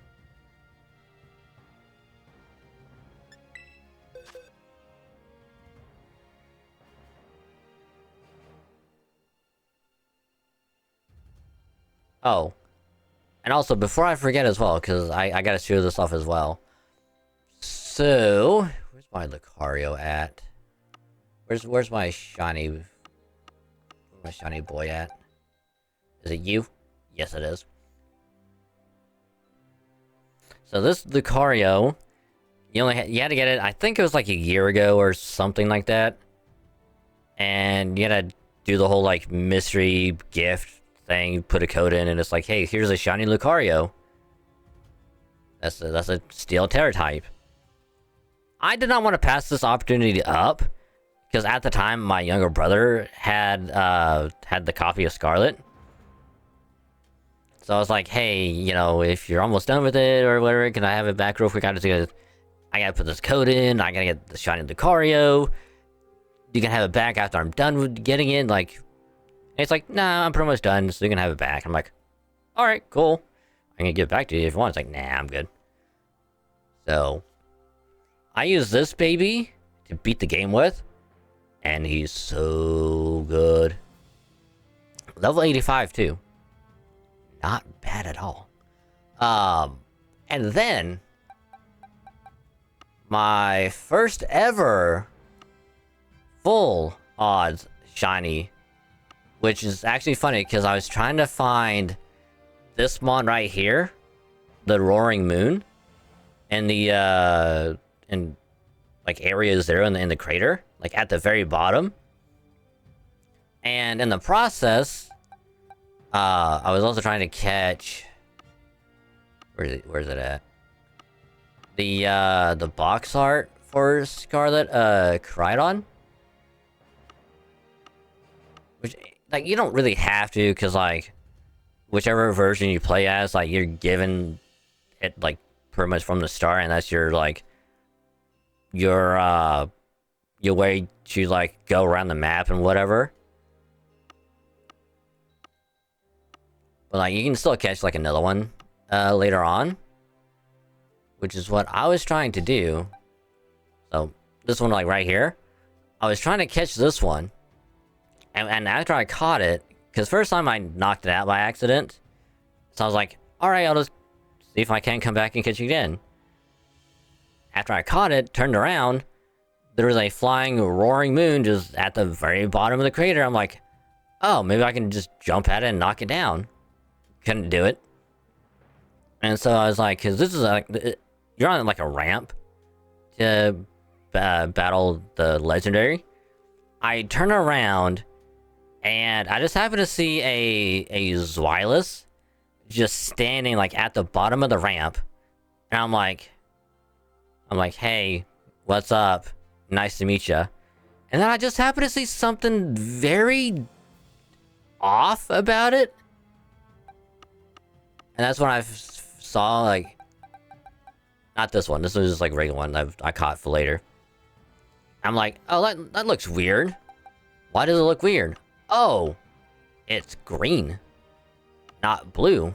Oh. And also, before I forget as well, because I gotta show this off as well. So, where's my Lucario at? Where's my shiny boy at? Is it you? Yes, it is. So this Lucario, you had to get it. I think it was like a year ago or something like that. And you had to do the whole like mystery gift thing, put a code in, and it's like, hey, here's a shiny Lucario. That's a steel Terra type. I did not want to pass this opportunity up, because at the time my younger brother had the copy of Scarlet. So I was like, hey, you know, if you're almost done with it or whatever, can I have it back real quick? I gotta put this code in. I gotta get the shiny Lucario. You can have it back after I'm done with getting it. Like, and it's like, nah, I'm pretty much done, so you can have it back. I'm like, all right, cool. I can give it back to you if you want. It's like, nah, I'm good. So, I use this baby to beat the game with, and he's so good. Level 85 too. Not bad at all. And then my first ever full odds shiny, which is actually funny because I was trying to find this mon right here, the Roaring Moon, and the in like areas there in the crater, like at the very bottom. And in the process, I was also trying to catch. Where's it at? The box art for Scarlet Crydon. Which, like, you don't really have to, because, like, whichever version you play as, like, you're given it, like, pretty much from the start, and that's your, like, your way to, like, go around the map and whatever. But, like, you can still catch, like, another one later on, which is what I was trying to do. So, this one, like, right here, I was trying to catch this one. And after I caught it, because first time I knocked it out by accident, so I was like, alright, I'll just see if I can come back and catch it again. after I caught it, turned around, there was a flying, roaring moon just at the very bottom of the crater. I'm like, oh, maybe I can just jump at it and knock it down. Couldn't do it. And so I was like, because this is like, you're on like a ramp to battle the legendary. I turn around and I just happen to see a Zweilous just standing like at the bottom of the ramp. And I'm like, hey, what's up? Nice to meet you. And then I just happen to see something very off about it. And that's when I saw, like, not this one. This was just like a regular one I caught for later. I'm like, oh, that looks weird. Why does it look weird? Oh, it's green, not blue.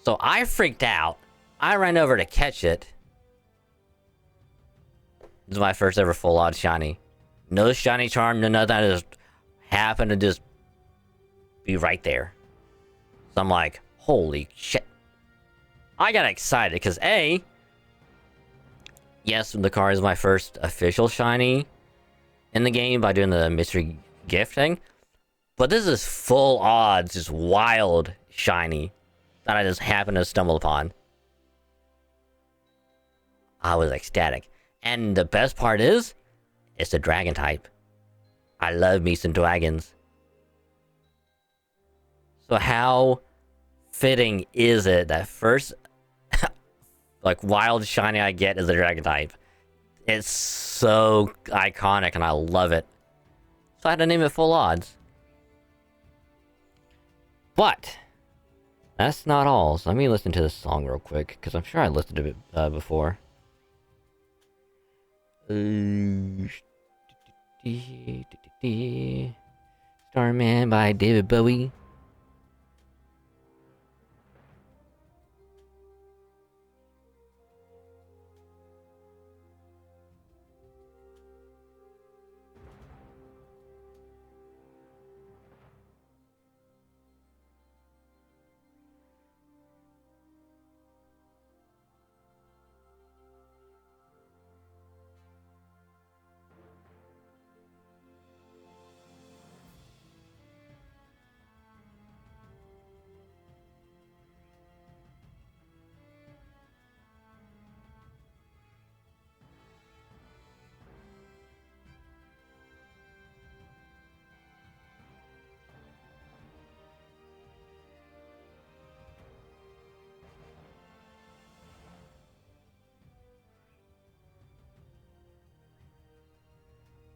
So I freaked out. I ran over to catch it. This is my first ever full odd shiny. No shiny charm, none of that. Just happened to just be right there. So I'm like, holy shit. I got excited because yes, the card is my first official shiny in the game by doing the mystery gift thing. But this is full odds, just wild shiny that I just happened to stumble upon. I was ecstatic. And the best part is, it's a dragon type. I love me some dragons. So how fitting is it that first like wild shiny I get is a dragon type? It's so iconic and I love it. So I had to name it Full Odds. But that's not all. So let me listen to this song real quick, because I'm sure I listened to it before. Starman by David Bowie.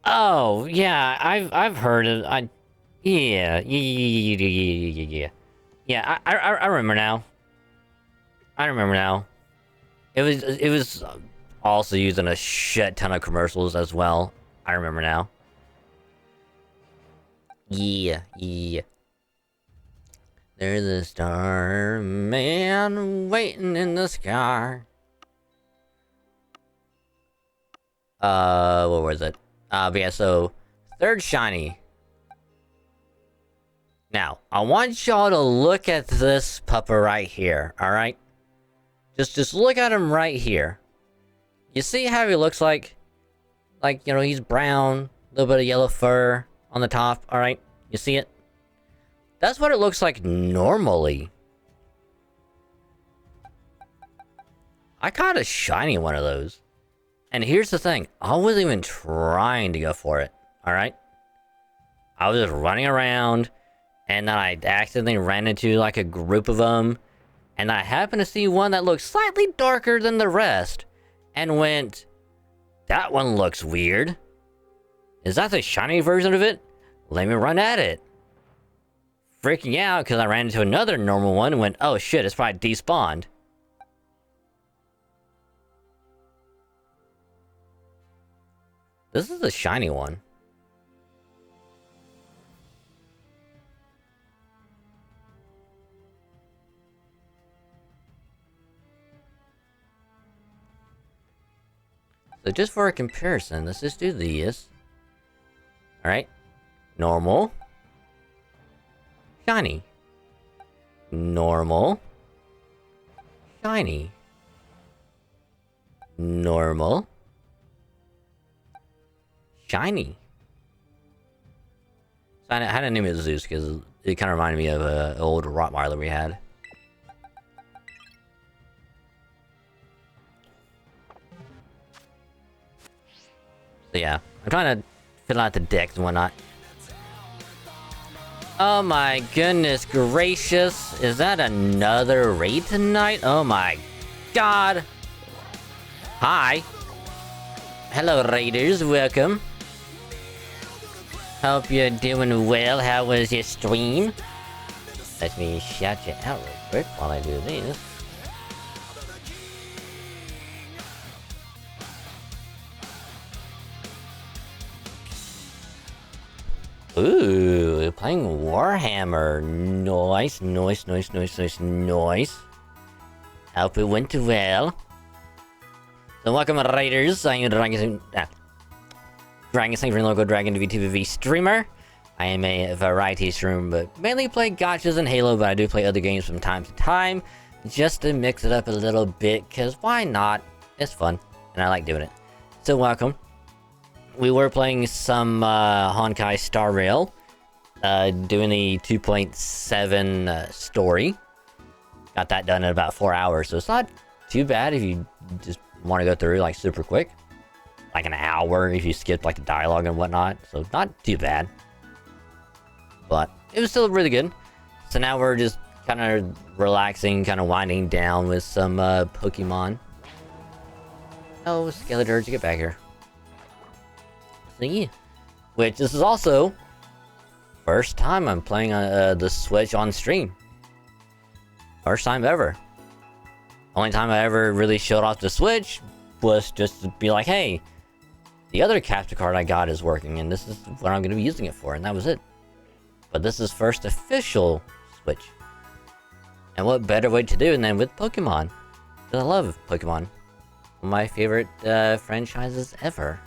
Oh, yeah, I've heard of yeah. Yeah, I remember now. I remember now. It was also used in a shit ton of commercials as well. I remember now. Yeah. There's a star man waiting in the sky. What was it? But yeah, so third shiny. Now, I want y'all to look at this pupper right here, alright? Just look at him right here. You see how he looks like? Like, you know, he's brown, a little bit of yellow fur on the top, alright? You see it? That's what it looks like normally. I caught a shiny one of those. And here's the thing, I wasn't even trying to go for it, alright? I was just running around, and then I accidentally ran into like a group of them, and I happened to see one that looked slightly darker than the rest, and went, that one looks weird. Is that the shiny version of it? Let me run at it. Freaking out because I ran into another normal one and went, oh shit, it's probably despawned. This is a shiny one. So just for a comparison, let's just do these. Alright. Normal. Shiny. Normal. Shiny. Normal. Shiny. So I had to name it Zeus because it kind of reminded me of an old Rottweiler we had. So yeah, I'm trying to fill out the decks and whatnot. Oh my goodness gracious, is that another raid tonight? Oh my god. Hi. Hello raiders, welcome. Hope you're doing well. How was your stream? Let me shout you out real quick while I do this. Ooh, playing Warhammer. Nice, nice, nice, nice, nice, nice. Hope it went well. So welcome raiders, I am Dragon Local Dragon VTV streamer. I am a variety streamer, but mainly play gotchas and Halo, but I do play other games from time to time, just to mix it up a little bit, cause why not? It's fun, and I like doing it. So welcome. We were playing some Honkai Star Rail, doing the 2.7 story. Got that done in about 4 hours, so it's not too bad if you just want to go through like super quick. Like an hour if you skip like the dialogue and whatnot, so not too bad. But it was still really good. So now we're just kind of relaxing, kind of winding down with some Pokemon. Oh, Skeletor, get back here. So yeah, which this is also first time I'm playing on the Switch on stream. First time ever. Only time I ever really showed off the Switch was just to be like, hey, the other capture card I got is working, and this is what I'm going to be using it for, and that was it. But this is first official Switch. And what better way to do than with Pokemon? Because I love Pokemon. One of my favorite franchises ever.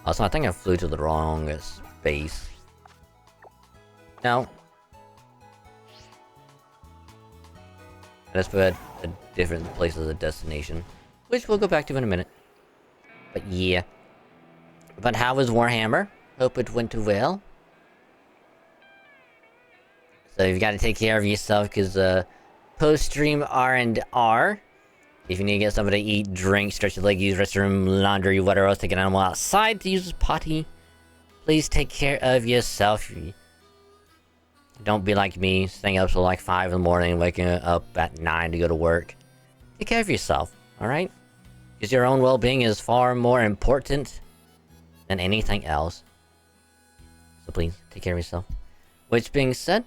Also, I think I flew to the wrong space. Now, let's put a different place as a destination, which we'll go back to in a minute. But yeah. But how was Warhammer? Hope it went well. So you've got to take care of yourself, because post-stream R&R. If you need to get somebody to eat, drink, stretch your leg, use restroom, laundry, whatever else, take an animal outside to use potty. Please take care of yourself. Don't be like me, staying up till like 5 in the morning, waking up at 9 to go to work. Take care of yourself, alright? Because your own well-being is far more important than anything else. So please, take care of yourself. Which being said,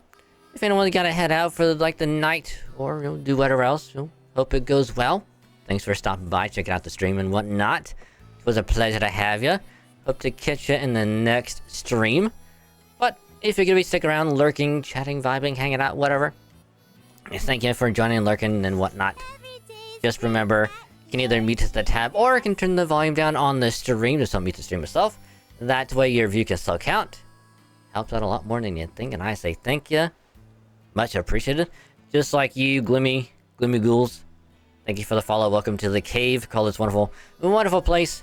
if anyone's gotta head out for like the night, or do whatever else, hope it goes well. Thanks for stopping by, checking out the stream and whatnot. It was a pleasure to have you. Hope to catch you in the next stream. But if you're gonna be sticking around, lurking, chatting, vibing, hanging out, whatever, thank you for joining, lurking, and whatnot. Just remember, you can either mute the tab, or you can turn the volume down on the stream. Just don't mute the stream itself. That way your view can still count. Helps out a lot more than you think, and I say thank you. Much appreciated. Just like you, Gloomy Ghouls. Thank you for the follow. Welcome to the cave. Call this wonderful, wonderful place.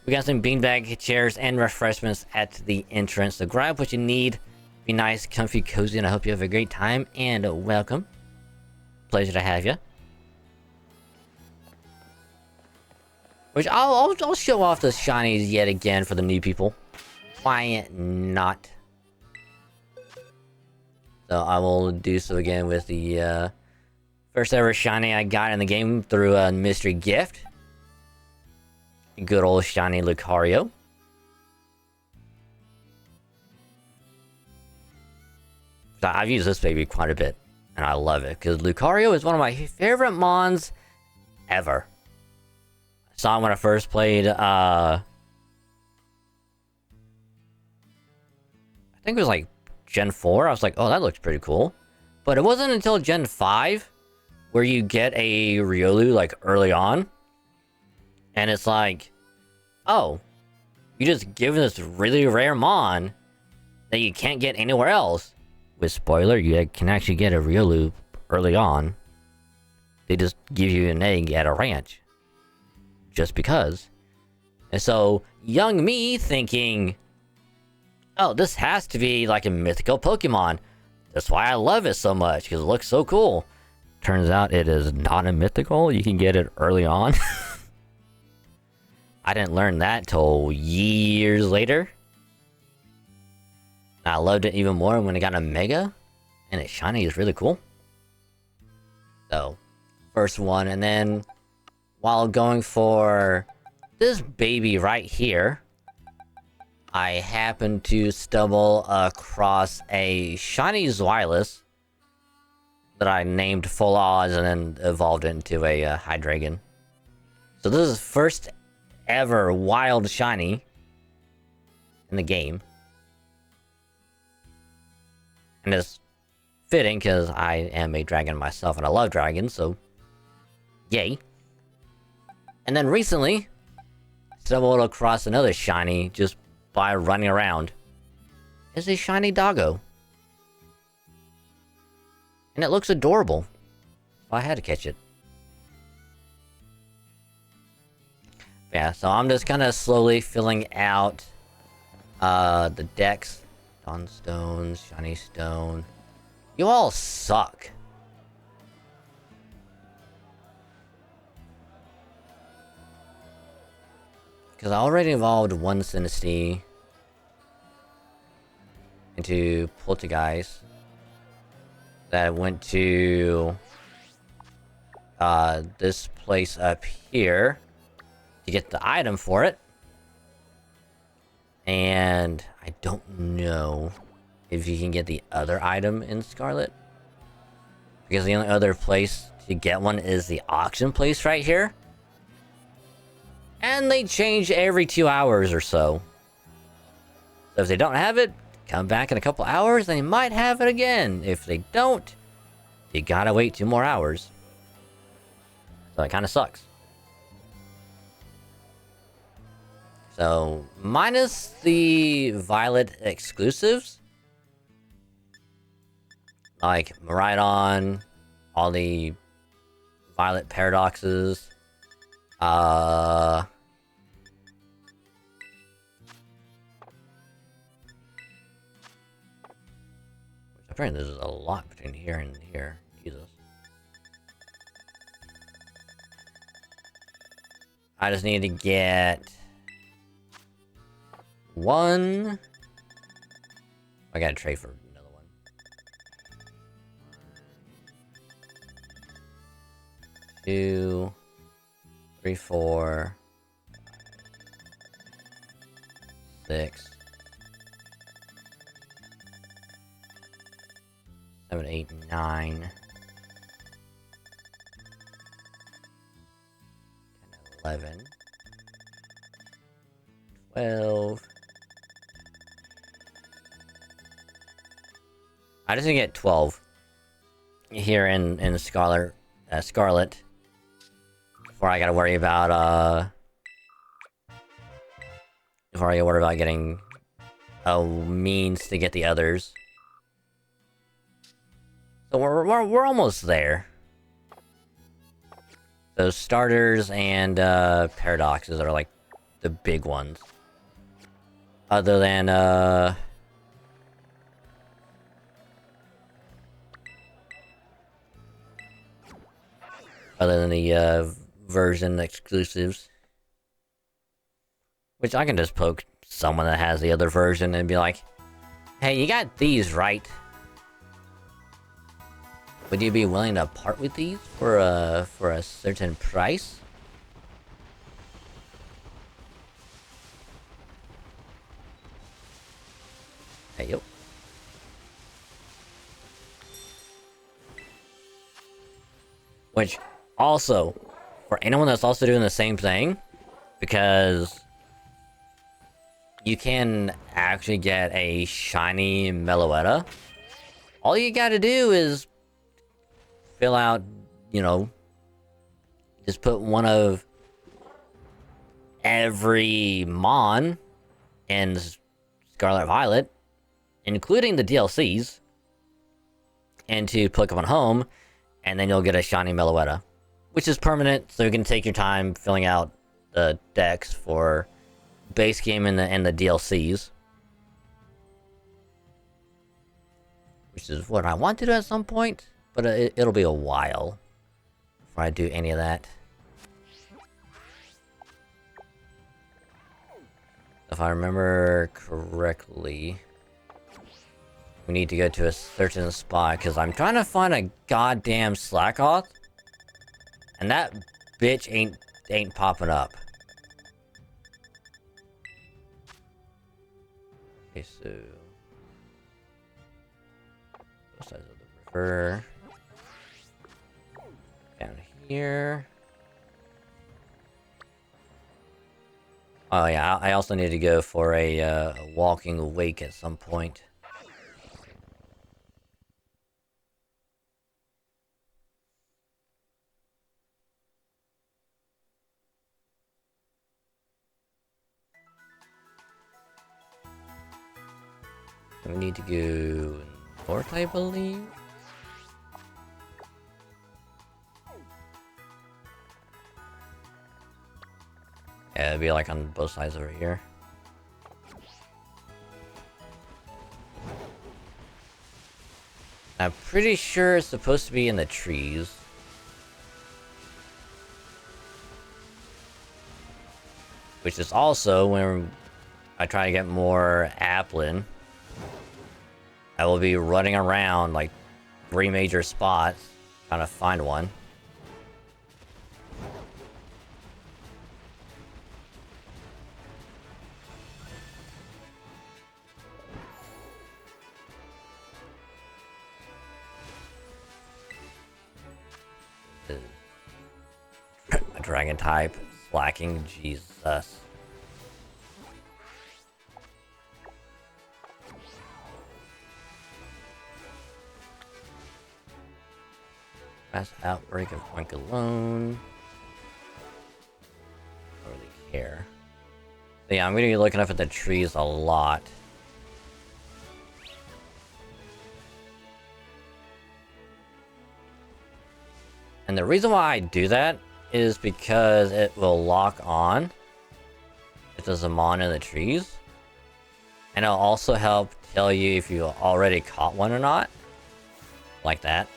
We got some beanbag chairs and refreshments at the entrance. So grab what you need. Be nice, comfy, cozy, and I hope you have a great time. And welcome. Pleasure to have you. Which I'll show off the shinies yet again for the new people. Why not? So I will do so again with the first ever shiny I got in the game through a mystery gift. Good old shiny Lucario. So I've used this baby quite a bit, and I love it because Lucario is one of my favorite mons ever. I saw him when I first played, I think it was like Gen 4. I was like, oh, that looks pretty cool. But it wasn't until Gen 5 where you get a Riolu like early on. And it's like, oh, you just give this really rare mon that you can't get anywhere else. With spoiler, you can actually get a Riolu early on. They just give you an egg at a ranch. just because. And so, young me thinking, oh, this has to be like a mythical Pokemon. That's why I love it so much, because it looks so cool. Turns out it is not a mythical. You can get it early on. I didn't learn that till years later. I loved it even more when it got a Mega. And its shiny is really cool. So, first one. And then, while going for this baby right here, I happened to stumble across a shiny Zweilous that I named Full Oz and then evolved into a Hydreigon. So this is first ever wild shiny in the game. And it's fitting because I am a dragon myself and I love dragons, so yay. And then recently, stumbled across another shiny just by running around. It's a shiny doggo. And it looks adorable. So I had to catch it. Yeah, so I'm just kind of slowly filling out the decks. Dawnstones, Shiny Stone. You all suck. Because I already evolved one Sinistea into Poltergeist. That went to this place up here to get the item for it. And I don't know if you can get the other item in Scarlet. Because the only other place to get one is the auction place right here. And they change every 2 hours or so. So if they don't have it, come back in a couple hours, they might have it again. If they don't, you gotta wait 2 more hours. So it kind of sucks. So, minus the Violet exclusives, like Miraidon, all the Violet paradoxes, apparently there's a lot between here and here. Jesus. I just need to get one. I gotta trade for another one. 2, 3, 4, 6, 7, 8, 9, 10, 11, 12. I just need to get 12 here in Scarlet, before I gotta worry about before I gotta worry about getting a means to get the others. So we're almost there. Those starters and paradoxes are like the big ones. Other than the version exclusives. Which I can just poke someone that has the other version and be like, hey, you got these, right? Would you be willing to part with these for a certain price? Hey, yo. Which, also, for anyone that's also doing the same thing, because you can actually get a shiny Meloetta, all you gotta do is fill out, you know, just put one of every Mon in Scarlet Violet, including the DLCs, into Pokemon Home, and then you'll get a shiny Meloetta, which is permanent, so you can take your time filling out the decks for base game and the DLCs. Which is what I want to do at some point, but it'll be a while before I do any of that. If I remember correctly, we need to go to a certain spot, because I'm trying to find a goddamn Slackoth, and that bitch ain't popping up. Okay, so both sides of the river. Down here. Oh yeah, I also need to go for a walking wake at some point. We need to go north, I believe. Yeah, it'd be like on both sides over here. I'm pretty sure it's supposed to be in the trees. Which is also when I try to get more Applin. I will be running around like 3 major spots trying to find one. A dragon type slacking, Jesus. Mass outbreak of Oink alone. Don't really care. So yeah, I'm gonna be looking up at the trees a lot. And the reason why I do that is because it will lock on if there's a mon in the trees. And it'll also help tell you if you already caught one or not. Like that.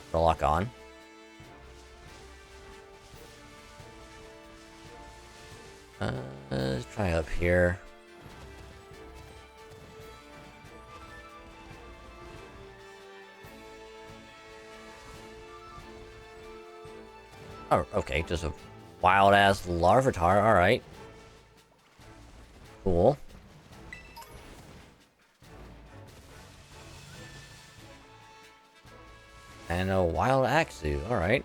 It'll lock on. Let's try up here. Oh, okay, just a wild-ass Larvitar, alright. Cool. And a wild Axu, alright.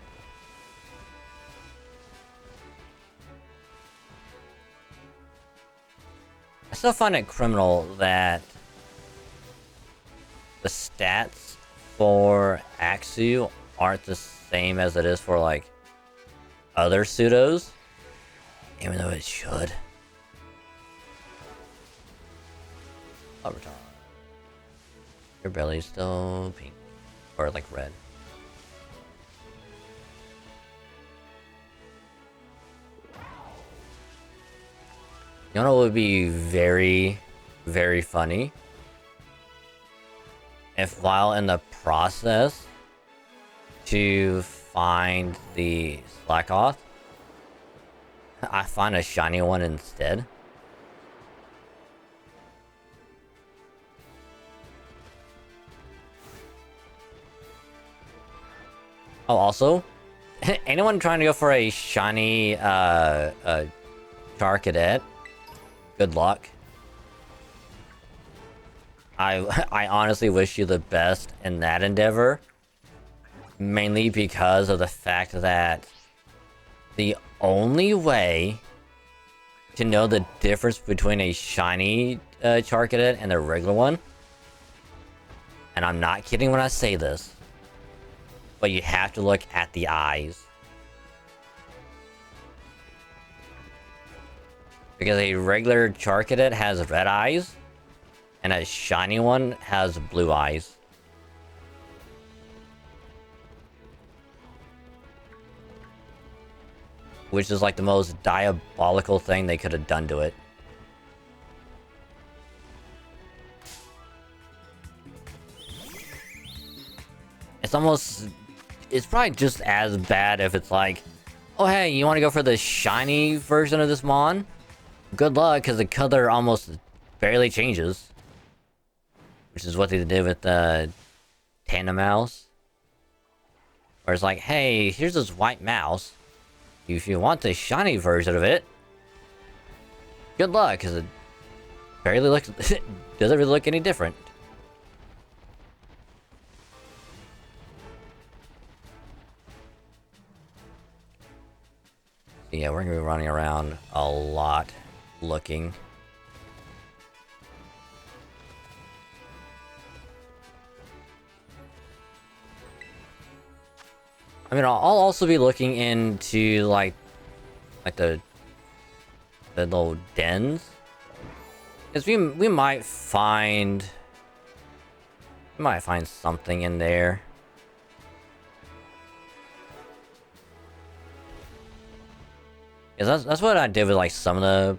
I still find it criminal that the stats for Axu aren't the same as it is for, like, other pseudos, even though it should. Larvitar. Your belly's still pink. Or, like, red. You know what would be very, very funny? If while in the process to find the Slackoth, I find a shiny one instead. Oh, also, anyone trying to go for a shiny Char Cadet, good luck. I honestly wish you the best in that endeavor. Mainly because of the fact that the only way to know the difference between a shiny Char Cadet and a regular one, and I'm not kidding when I say this, but you have to look at the eyes. Because a regular Char Cadet has red eyes, and a shiny one has blue eyes. which is like the most diabolical thing they could have done to it. It's probably just as bad if it's like, oh hey, you want to go for the shiny version of this Mon? Good luck, because the color almost barely changes. Which is what they did with the Tandem Mouse. Where it's like, hey, here's this white mouse. If you want the shiny version of it, good luck, because it barely looks... doesn't really look any different. Yeah, we're gonna be running around a lot looking. I mean, I'll also be looking into like the little dens, because we might find something in there. That's what I did with like some of the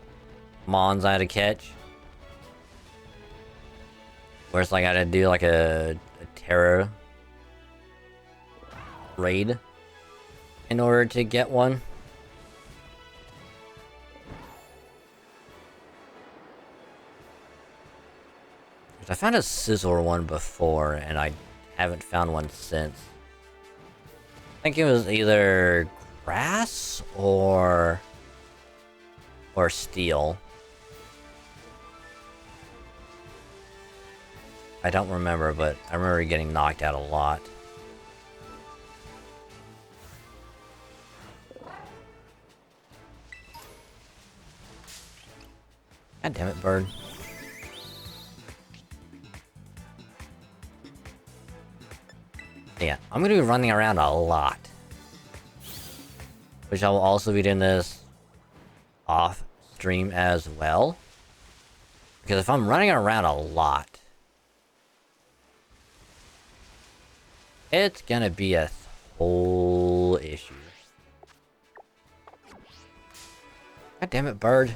Mons I had to catch. Where it's like I had to do like a terror raid in order to get one. I found a Scizor one before and I haven't found one since. I think it was either grass or steel. I don't remember, but I remember getting knocked out a lot. God damn it, bird. Yeah, I'm gonna be running around a lot. Which I will also be doing this off stream as well. Because if I'm running around a lot, it's gonna be a whole issue. God damn it, bird.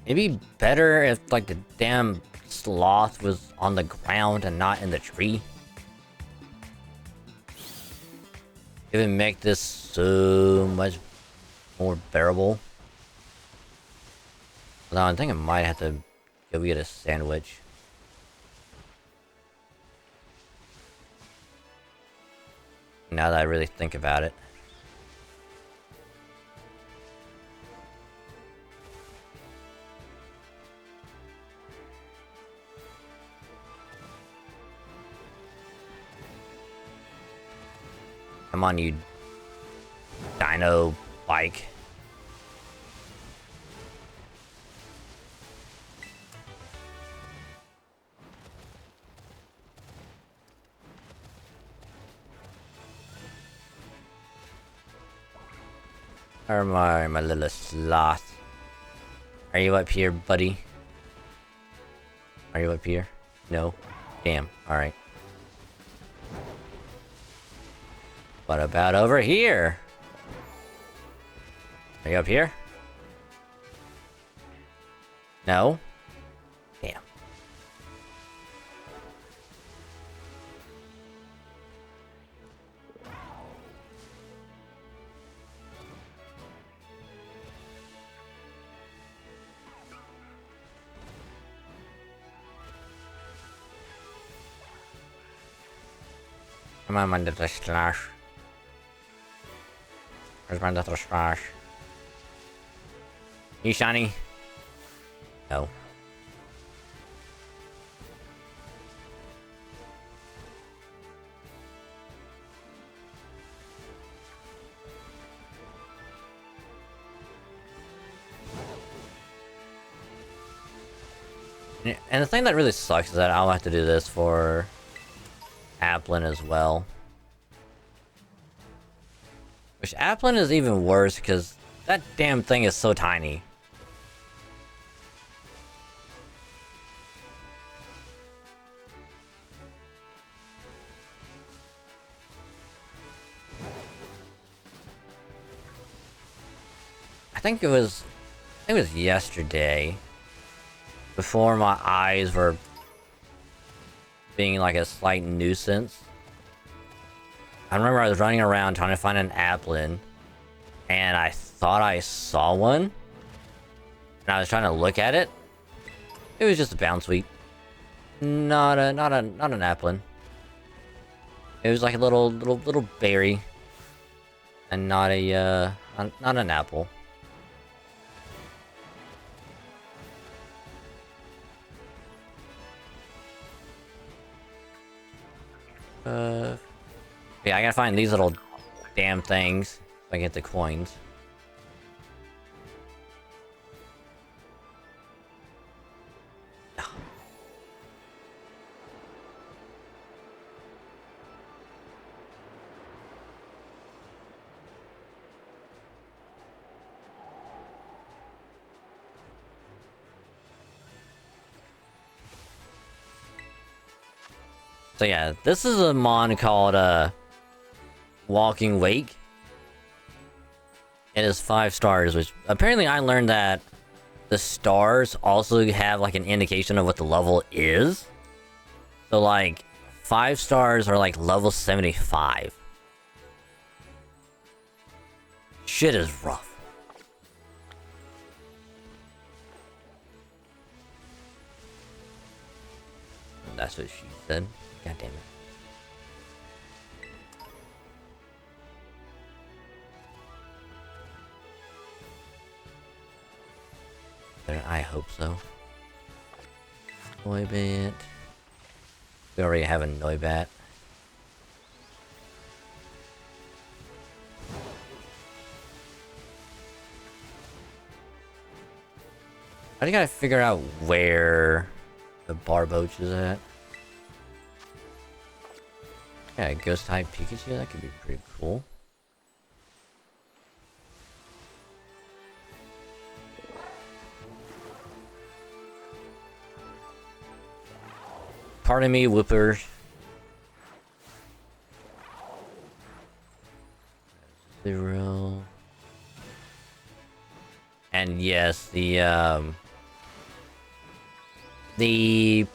It'd be better if, like, the damn sloth was on the ground and not in the tree. It would make this so much more bearable. Although I think I might have to go get a sandwich. Now that I really think about it. Come on, you dino bike. Or my little sloth. Are you up here, buddy? Are you up here? No? Damn, alright. What about over here? Are you up here? No? Damn. Come on, my little slash. Where's my little slash? You shiny? No. And the thing that really sucks is that I'll have to do this for Applin as well. Which Applin is even worse because that damn thing is so tiny. think it was yesterday, before my eyes were being like a slight nuisance. I remember I was running around trying to find an applin, and I thought I saw one, and I was trying to look at it. It was just a Bounsweet, not an applin. It was like a little berry, and not an apple. Yeah, I gotta find these little damn things so I can get the coins. So yeah, this is a mon called Walking Wake. It is 5 stars, which apparently I learned that the stars also have like an indication of what the level is. So like 5 stars are like level 75. Shit is rough. That's what she said. God damn it. I hope so. Noibat. We already have a Noibat. I just gotta figure out where the Barboach is at. Yeah, ghost type Pikachu, that could be pretty cool. Pardon me, Whooper. Zero. And yes, the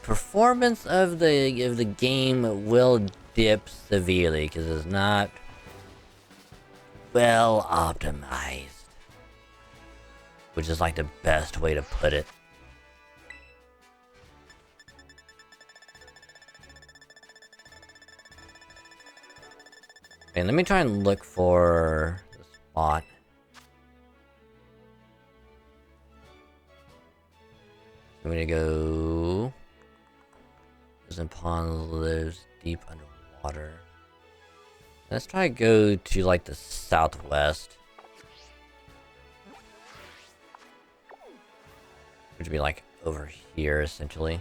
performance of the game will dip severely because it's not well optimized, which is like the best way to put it. Okay, let me try and look for the spot. I'm gonna go. Prison Pond lives deep underwater. Let's try to go to like the southwest, which would be like over here essentially.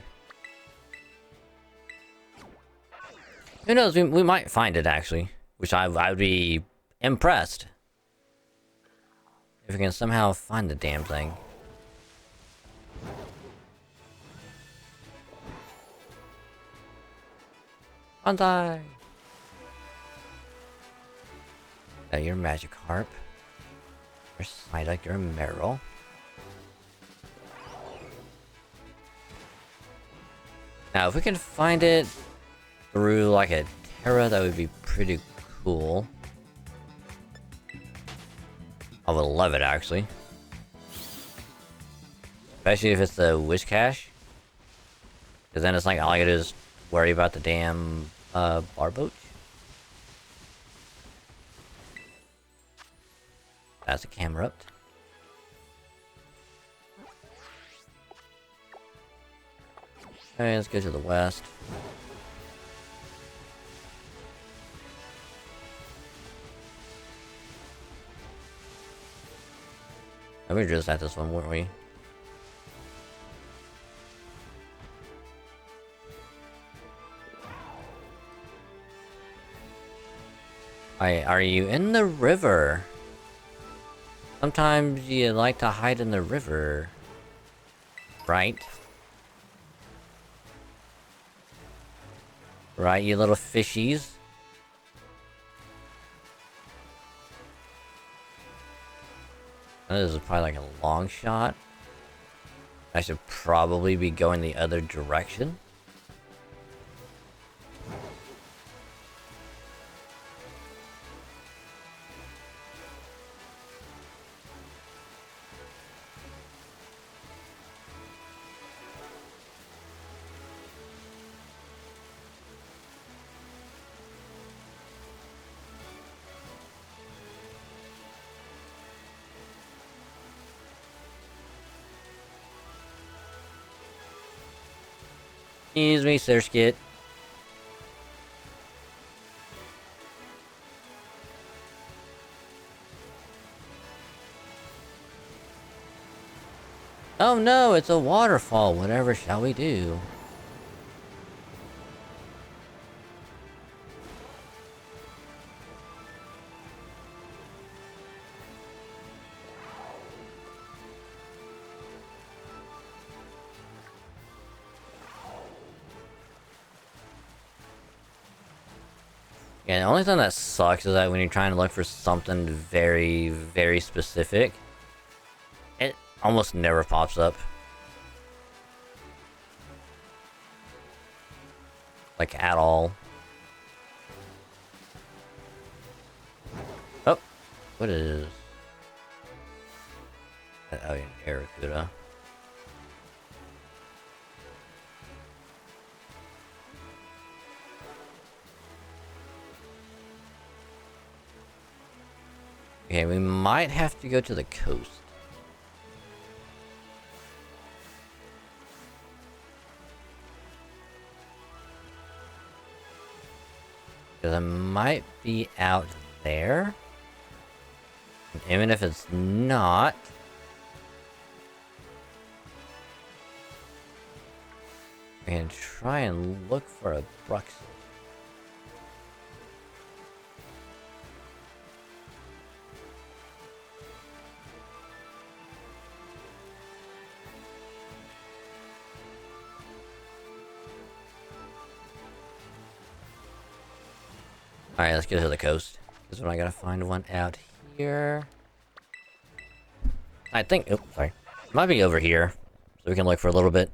Who knows? We might find it actually, which I would be impressed if we can somehow find the damn thing. Bonsai! You're Magikarp. You're Psyduck, you're Meryl. Now, if we can find it through like a Terra, that would be pretty cool. I would love it, actually. Especially if it's the Wish Cache. Because then it's like, all I gotta do is worry about the damn Barboach. That's a Camerupt. Okay, let's go to the west. We were just at this one, weren't we? Are you in the river? Sometimes you like to hide in the river, right? Right, you little fishies? This is probably like a long shot. I should probably be going the other direction. Excuse me, Sir Skit. Oh no, it's a waterfall. Whatever shall we do? Yeah, the only thing that sucks is that when you're trying to look for something very, very specific, it almost never pops up. Like, at all. Oh! What is... Oh, yeah, Aracuda. Okay, we might have to go to the coast. Because I might be out there. And even if it's not... we can try and look for a Bruxel. Alright, let's get to the coast. Because I gotta find one out here. I think... oh, sorry. It might be over here. So we can look for a little bit.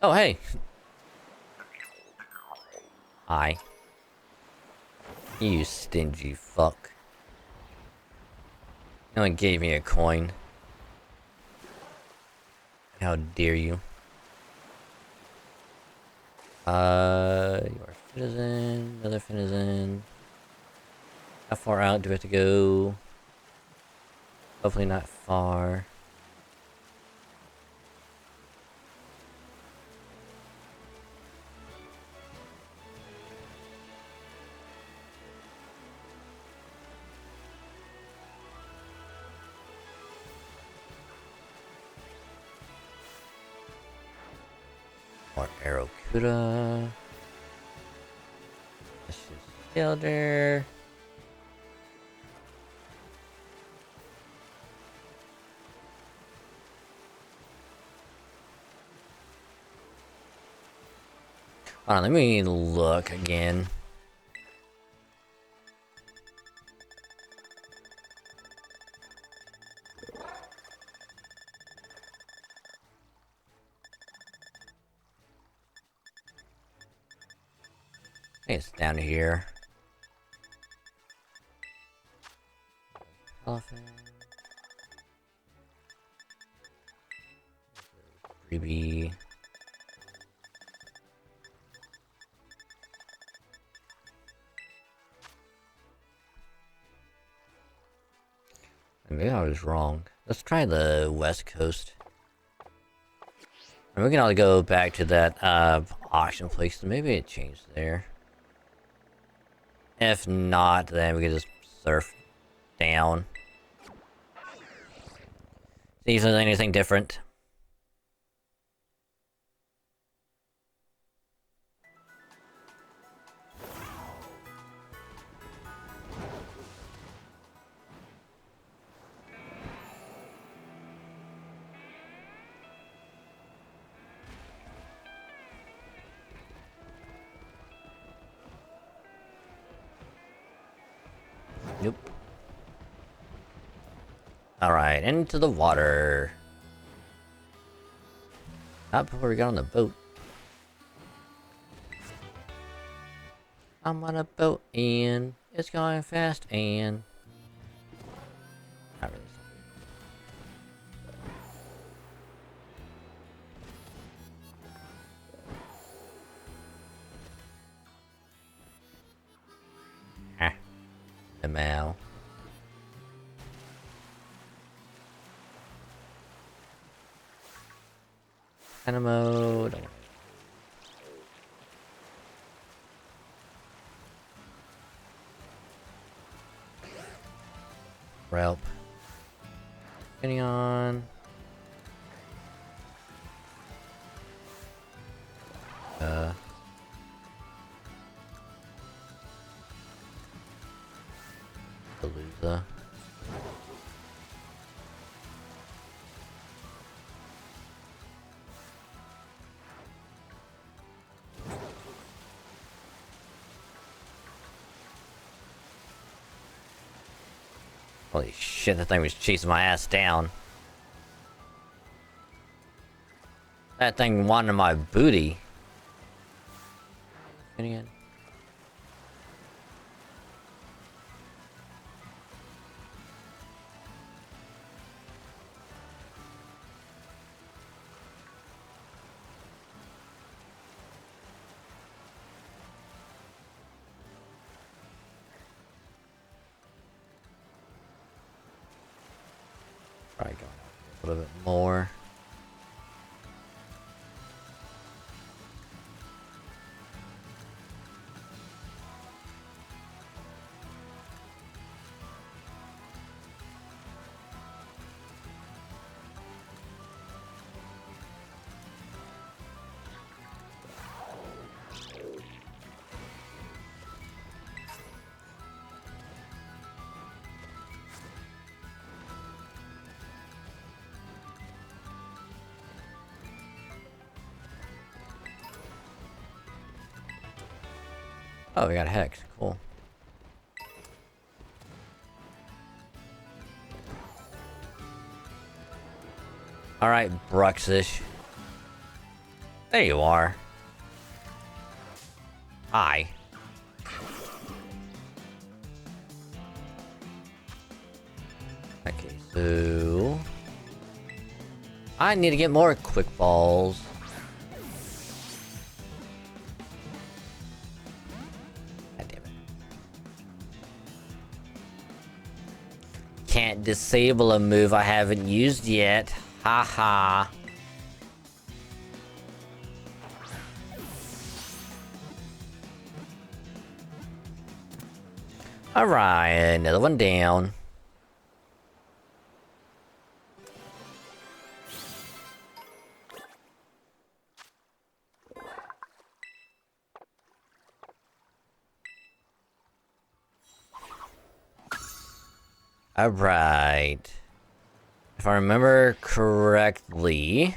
Oh, hey! Hi. You stingy fuck. No one gave me a coin. How dare you? You are a citizen, another citizen. How far out do we have to go? Hopefully not far. More Aracuda. Let's just Builder. Hold on, let me look again. I think it's down here. Elephant. Freebie. Maybe I was wrong. Let's try the west coast. And we can all go back to that auction place. Maybe it changed there. If not, then we can just surf down. See if there's anything different. Alright, into the water. Not before we got on the boat. I'm on a boat and it's going fast and... Not really. The mail. Kind of mode. Relp. Getting on. Palooza. Holy shit, that thing was chasing my ass down. That thing wanted my booty. Again. Probably going a little bit more. Oh, we got a hex. Cool. Alright, Bruxish. There you are. Hi. Okay, so... I need to get more quick balls. Can't disable a move I haven't used yet. Haha. Alright, another one down. Alright. If I remember correctly...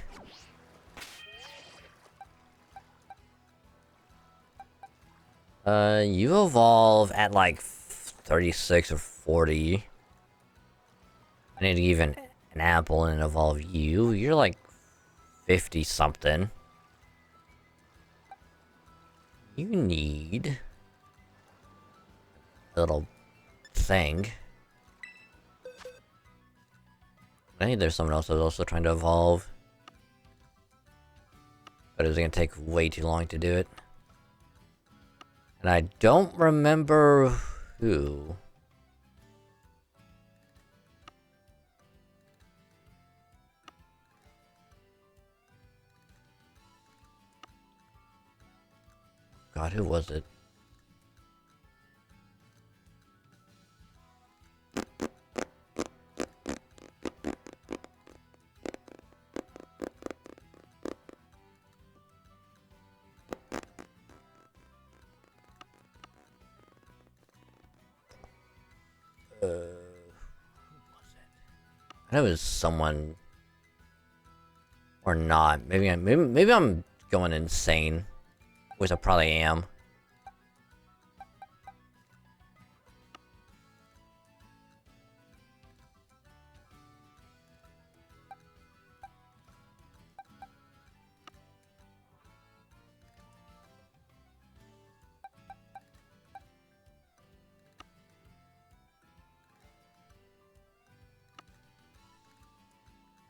you evolve at like 36 or 40. I need to give an apple and evolve you. You're like 50 something. You need a little thing. I think there's someone else that's also trying to evolve. But it's gonna take way too long to do it. And I don't remember who. God, who was it? I know it was someone, or not. Maybe I'm going insane, which I probably am.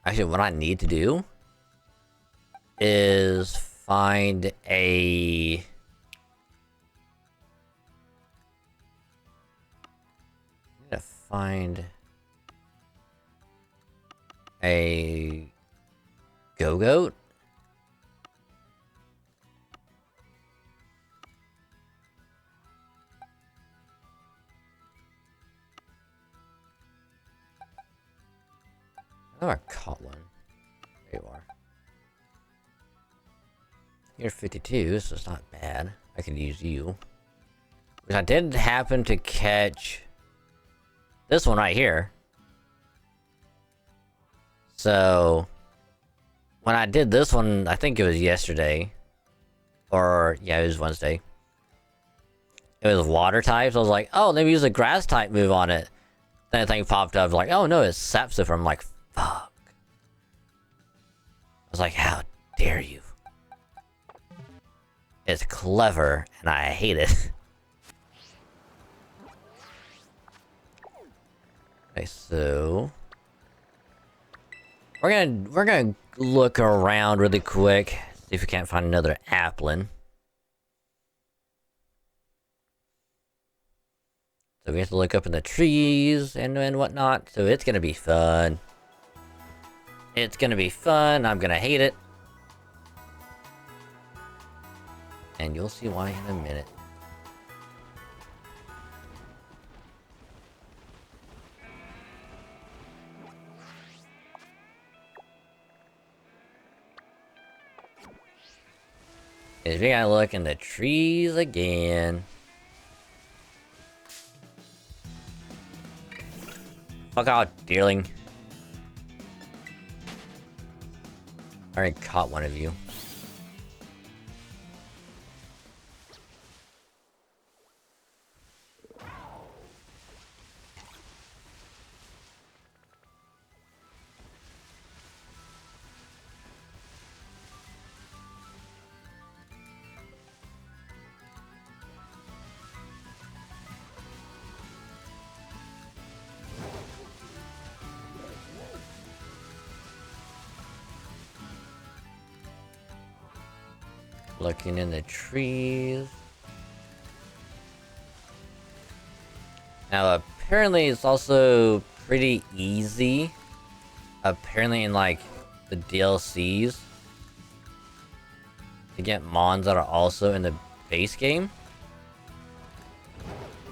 Actually, what I need to do is find a... I need to find a go-goat. I know I caught one. There you are. You're 52, so it's not bad. I could use you. But I did happen to catch this one right here. So when I did this one, I think it was yesterday. Or, yeah, it was Wednesday. It was water type, so I was like, oh, let me use a grass type move on it. Then the thing popped up, like, oh no, it's Sap Sipper. I'm like, fuck. I was like, how dare you? It's clever, and I hate it. Okay, so we're gonna look around really quick, see if we can't find another applin. So we have to look up in the trees and whatnot. So it's gonna be fun. It's gonna be fun. I'm gonna hate it. And you'll see why in a minute. Is we gotta look in the trees again. Fuck out, dearling. I already caught one of you. Looking in the trees. Now, apparently it's also pretty easy. Apparently in, like, the DLCs. To get mons that are also in the base game.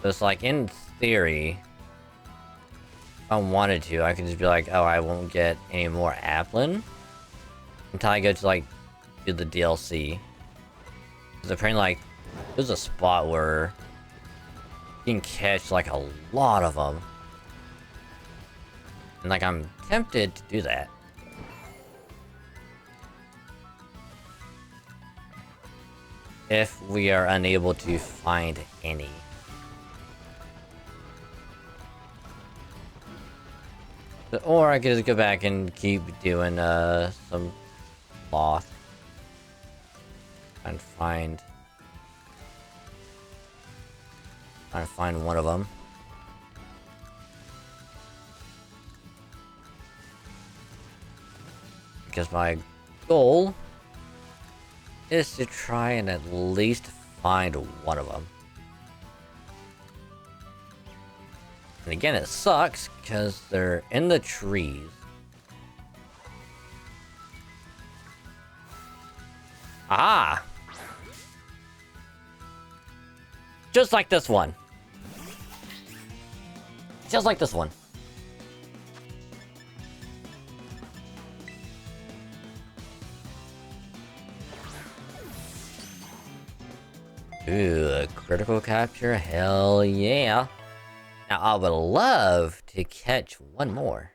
So it's like, in theory, if I wanted to, I could just be like, oh, I won't get any more applin until I go to, like, do the DLC. Because apparently, like, there's a spot where you can catch, like, a lot of them. And, like, I'm tempted to do that. If we are unable to find any. Or I could just go back and keep doing, some lost. And find one of them. Because my goal is to try and at least find one of them. And again, it sucks because they're in the trees. Ah! Just like this one. Just like this one. Ooh, a critical capture? Hell yeah. Now, I would love to catch one more.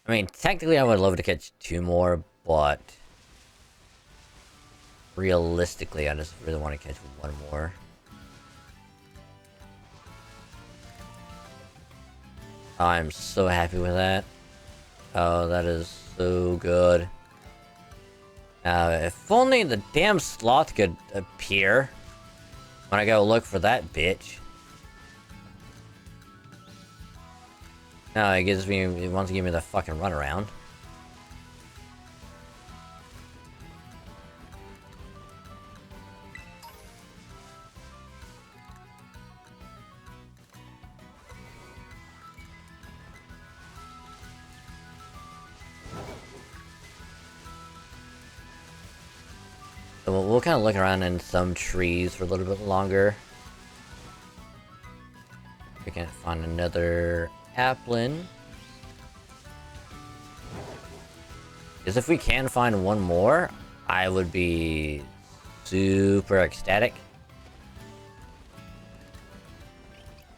I mean, technically I would love to catch two more, but realistically I just really want to catch one more. I'm so happy with that. Oh, that is so good. Now, if only the damn sloth could appear when I go look for that bitch. No, it wants to give me the fucking runaround. So we'll kind of look around in some trees for a little bit longer. We can't find another applin. Because if we can find one more, I would be super ecstatic.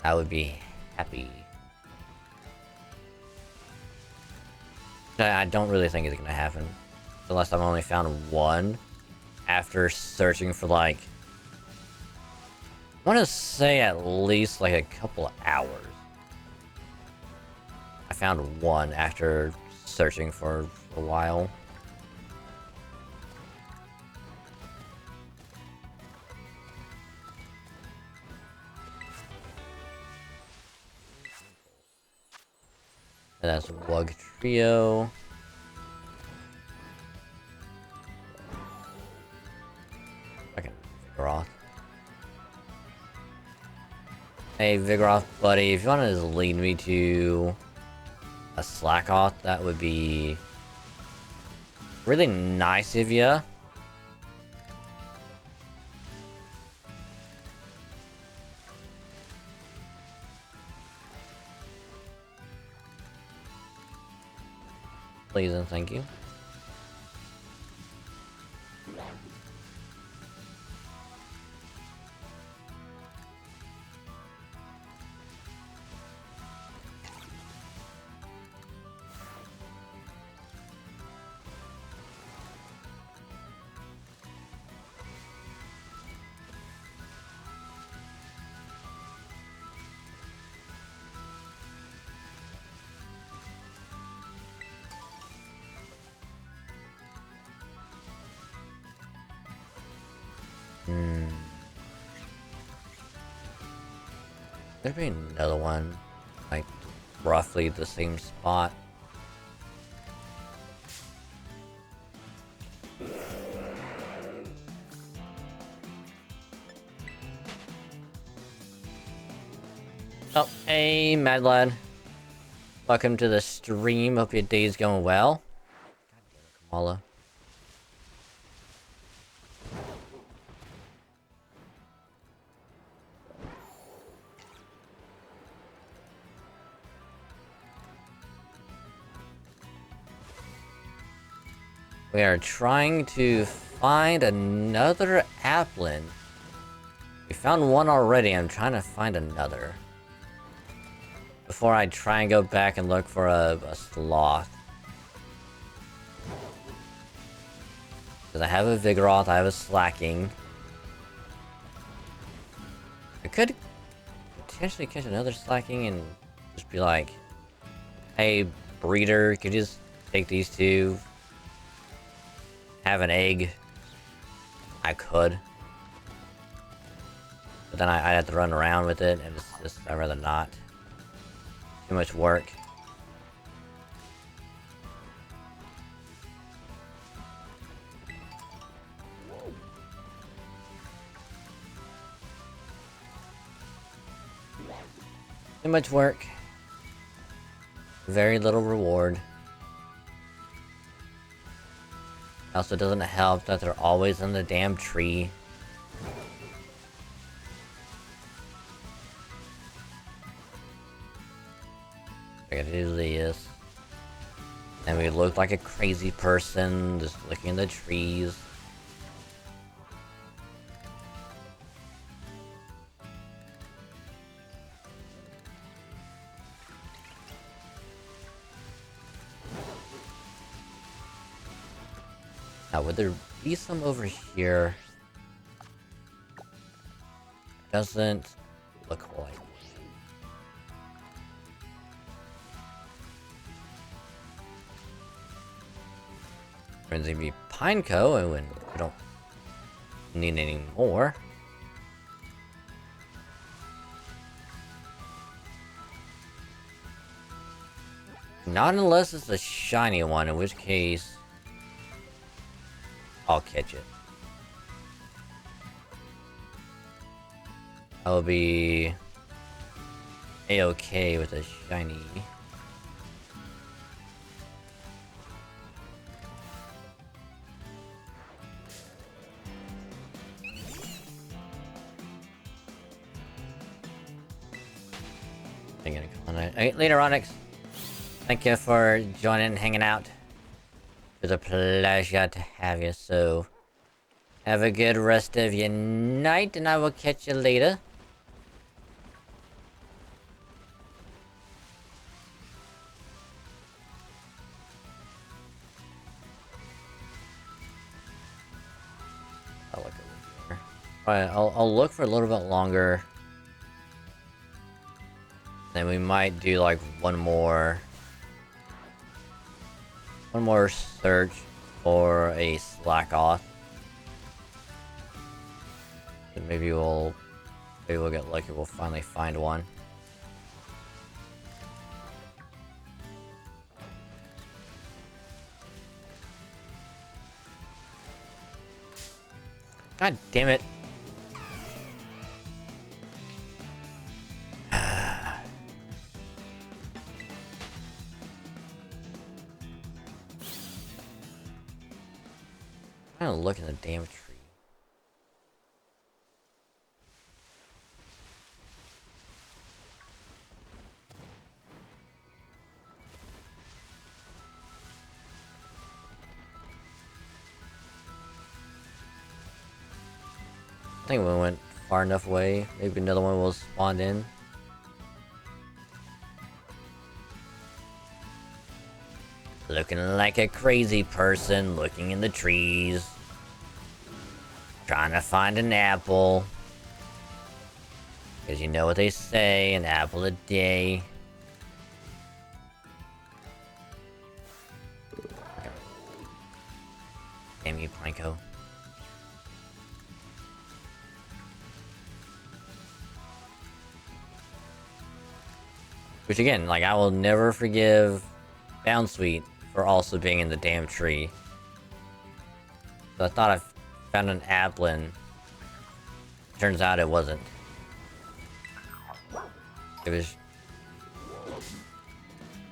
I would be happy. I don't really think it's gonna happen. Unless I've only found one after searching for like... I want to say at least like a couple of hours. I found one after searching for a while. And that's Wug Trio. Okay, Vigoroth. Hey Vigoroth buddy, if you want to just lead me to a Slackoth, that would be really nice of you. Please and thank you. There'd be another one, like, roughly the same spot. Oh, hey, Mad Lad. Welcome to the stream. Hope your day's going well. God damn it, Kamala. We are trying to find another applin. We found one already. I'm trying to find another. Before I try and go back and look for a sloth. Because I have a Vigoroth, I have a Slacking. I could potentially catch another Slacking and just be like, hey, breeder, could you just take these two? Have an egg. I could. But then I'd have to run around with it, and it's just, I'd rather not. Too much work. Too much work. Very little reward. Also doesn't help that they're always in the damn tree. I gotta do this. And we look like a crazy person, just looking in the trees. Now, would there be some over here? Doesn't look like. There's gonna be Pineco, and we don't need any more. Not unless it's a shiny one, in which case I'll catch it. I'll be A-okay with a shiny. I'm gonna call it. Okay, later, Onyx. Thank you for joining and hanging out. It was a pleasure to have you, so have a good rest of your night, and I will catch you later. I'll look over here. Alright, I'll look for a little bit longer. Then we might do like one more search for a slack off. And maybe we'll get lucky. We'll finally find one. God damn it. I'm trying to look in the damn tree. I think we went far enough away. Maybe another one will spawn in. Looking like a crazy person looking in the trees. Trying to find an apple. Because you know what they say, an apple a day. Damn you, Planko. Which again, like, I will never forgive Bounsweet for also being in the damn tree. So I thought I found an applin. Turns out it wasn't. It was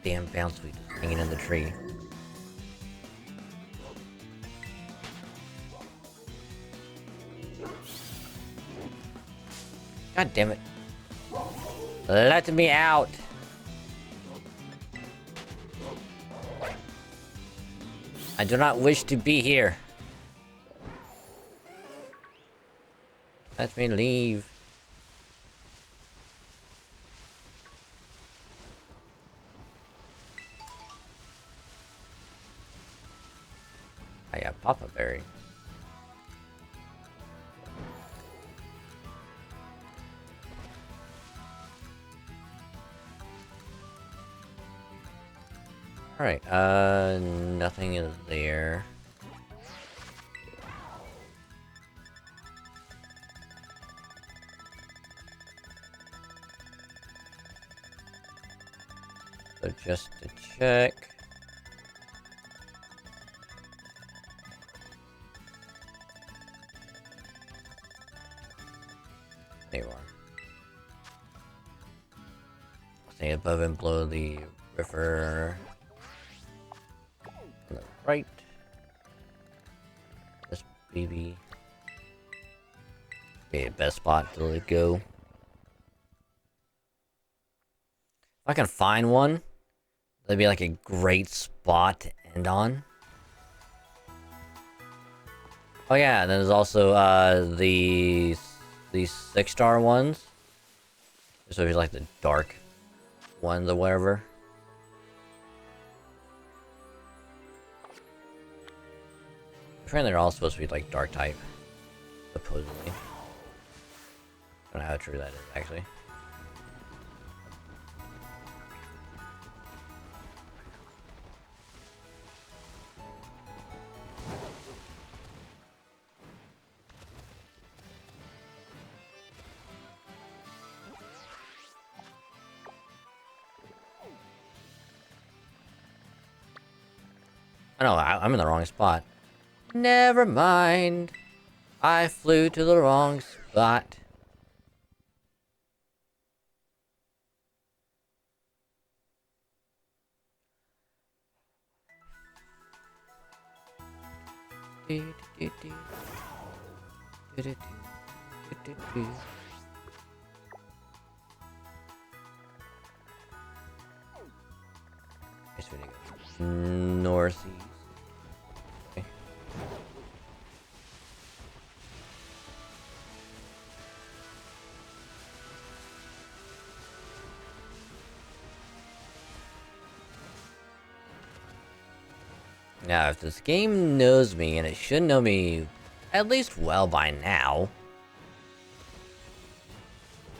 damn Bounsweet hanging in the tree. God damn it. Let me out. I do not wish to be here. Let me leave. I got Papa Berry. Alright, nothing is there. So just to check. There you are. Stay above and below the river. On the right. This baby. Okay, best spot to go. If I can find one, that'd be like a great spot to end on. Oh yeah, and then there's also these 6-star ones. So if you like the dark ones or whatever. Apparently they're all supposed to be like dark type, supposedly. I don't know how true that is actually. Oh no, I'm in the wrong spot. Never mind. I flew to the wrong spot. Guess we need to go northeast. Okay. Now, if this game knows me, and it should know me at least well by now,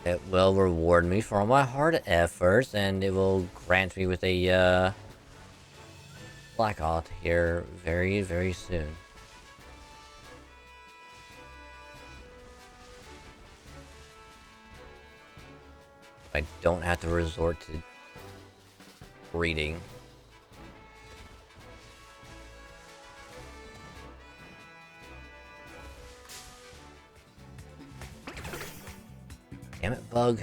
it will reward me for all my hard efforts, and it will grant me with a, Black Alt here very, very soon. I don't have to resort to reading. Damn it, bug.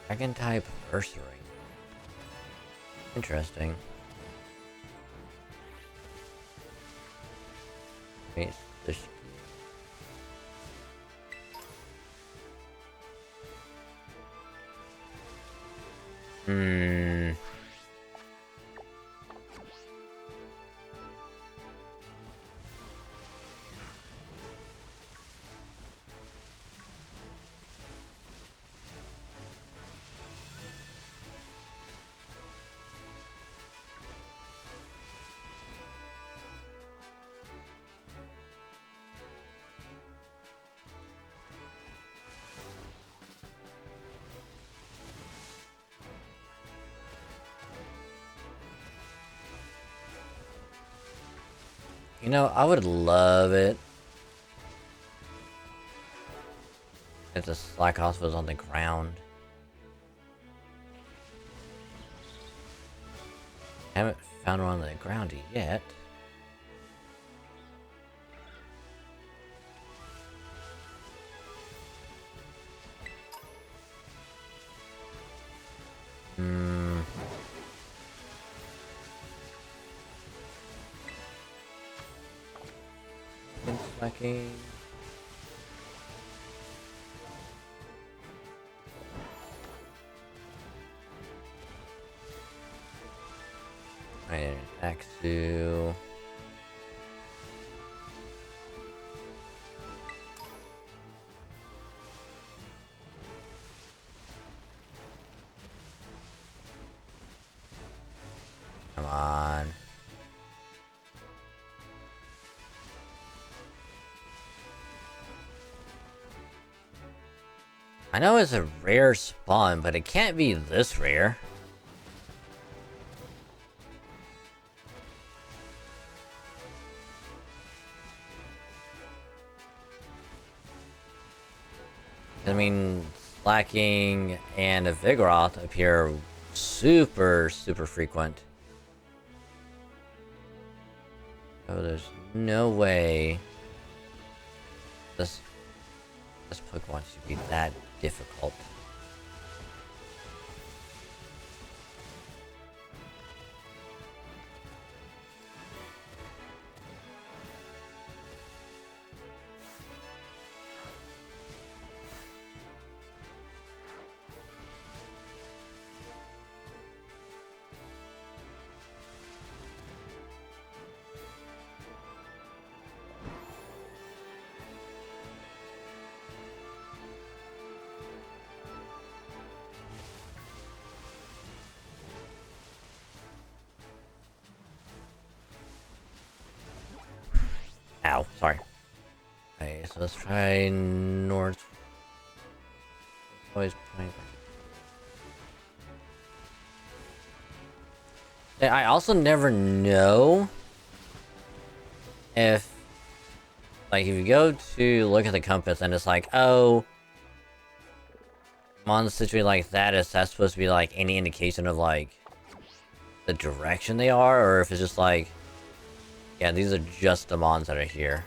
Dragon type Ursaring. Interesting. Wait, this. You know, I would love it if the Slack House was on the ground. I haven't found one on the ground yet. Slacking. And Axu. Come on. I know it's a rare spawn, but it can't be this rare. I mean, Slacking and a Vigoroth appear super frequent. Oh, there's no way this Pokemon should be that difficult. Ow, sorry. Okay, so let's try north. Always playing. And I also never know if, like, if you go to look at the compass and it's like, oh, I'm on a situation like that, is that supposed to be like any indication of like the direction they are, or if it's just like, yeah, these are just the mons that are here.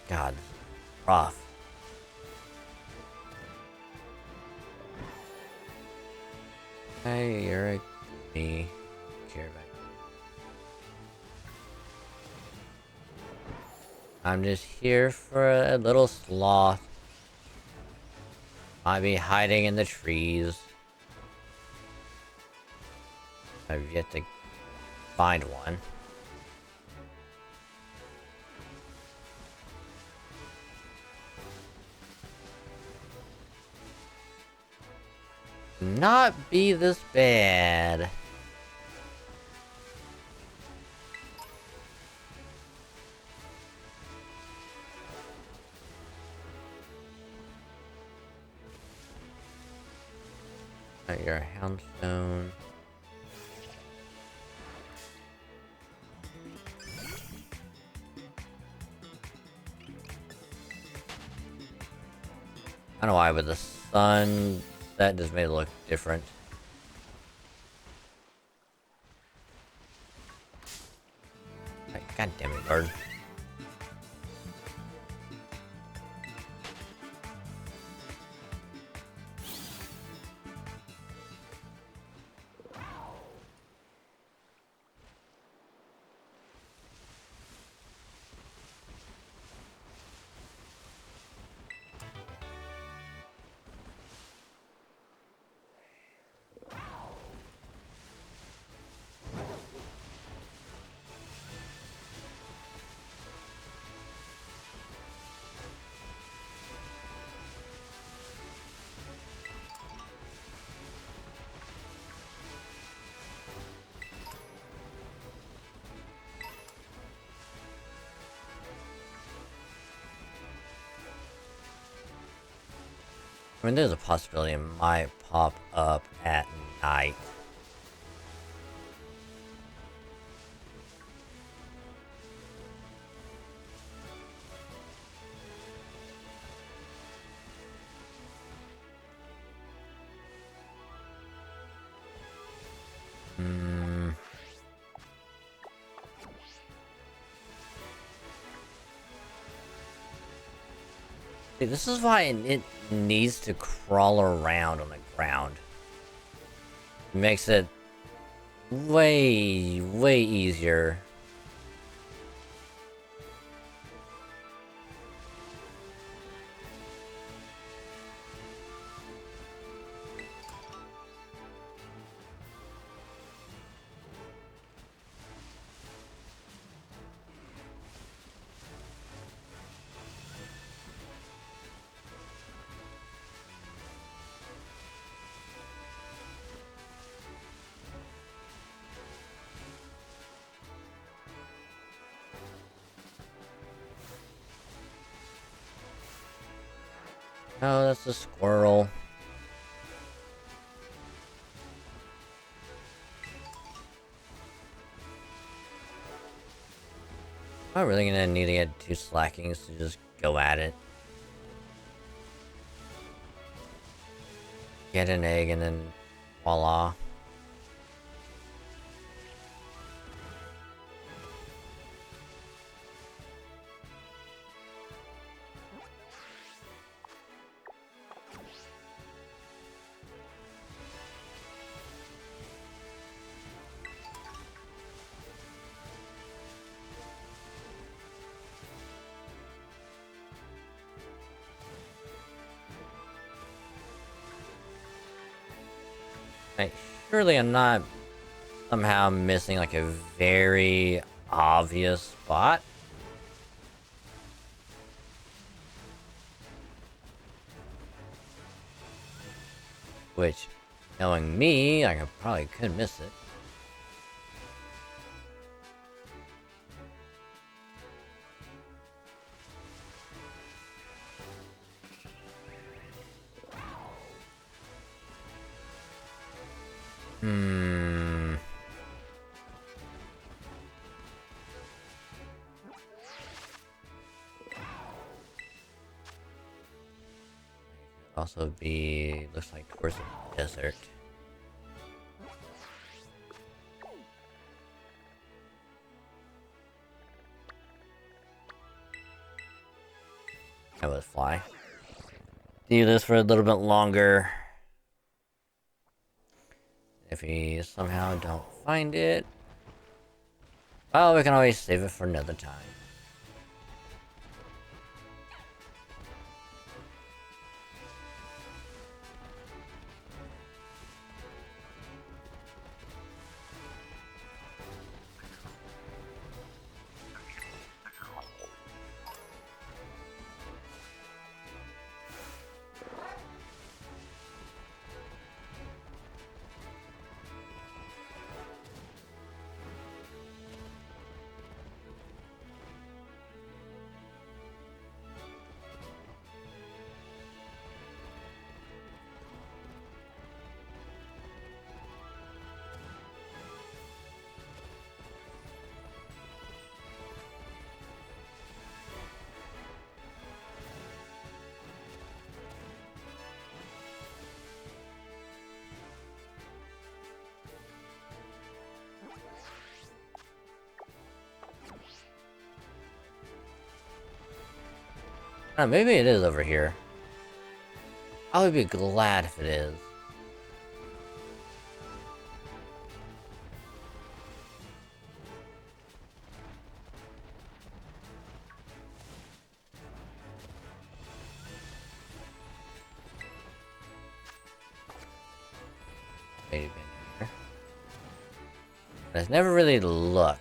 God, rough. Hey, you're a me. Care about you. I'm just here for a little sloth. Might be hiding in the trees. I've yet to find one. Not be this bad. You're a houndstone. I don't know why, but the sun that just made it look different. God damn it, bird. I mean, there's a possibility it might pop up at night. See, this is why it needs to crawl around on the ground. It makes it way, way easier. Oh, that's a squirrel. I'm not really gonna need to get 2 slackings to just go at it. Get an egg and then voila. Like, surely I'm not somehow missing like a very obvious spot. Which, knowing me, I probably could miss it. Also be, looks like towards the desert. I would fly. Do this for a little bit longer. If we somehow don't find it, well, we can always save it for another time. Maybe it is over here. I would be glad if it is. Maybe been here. But I've never really looked.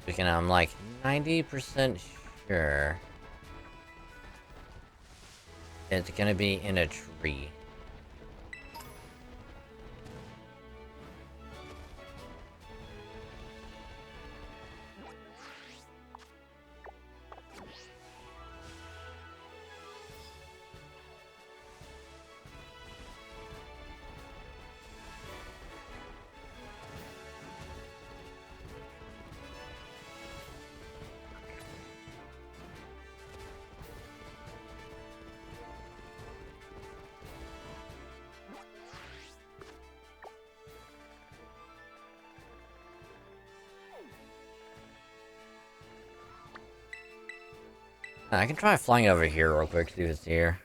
Because I'm like 90% sure it's gonna be in a tree. I can try flying over here real quick, see if it's here.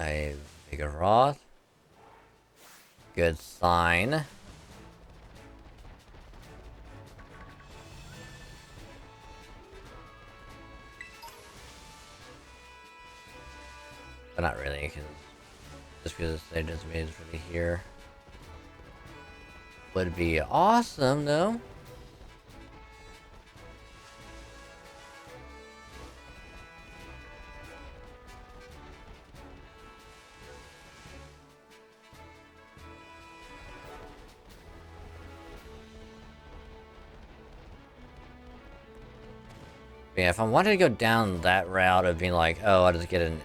A Vigoroth. Good sign. But not really, because just because they just made it really here. Would be awesome though. Yeah, if I wanted to go down that route of being like, oh, I'll just get an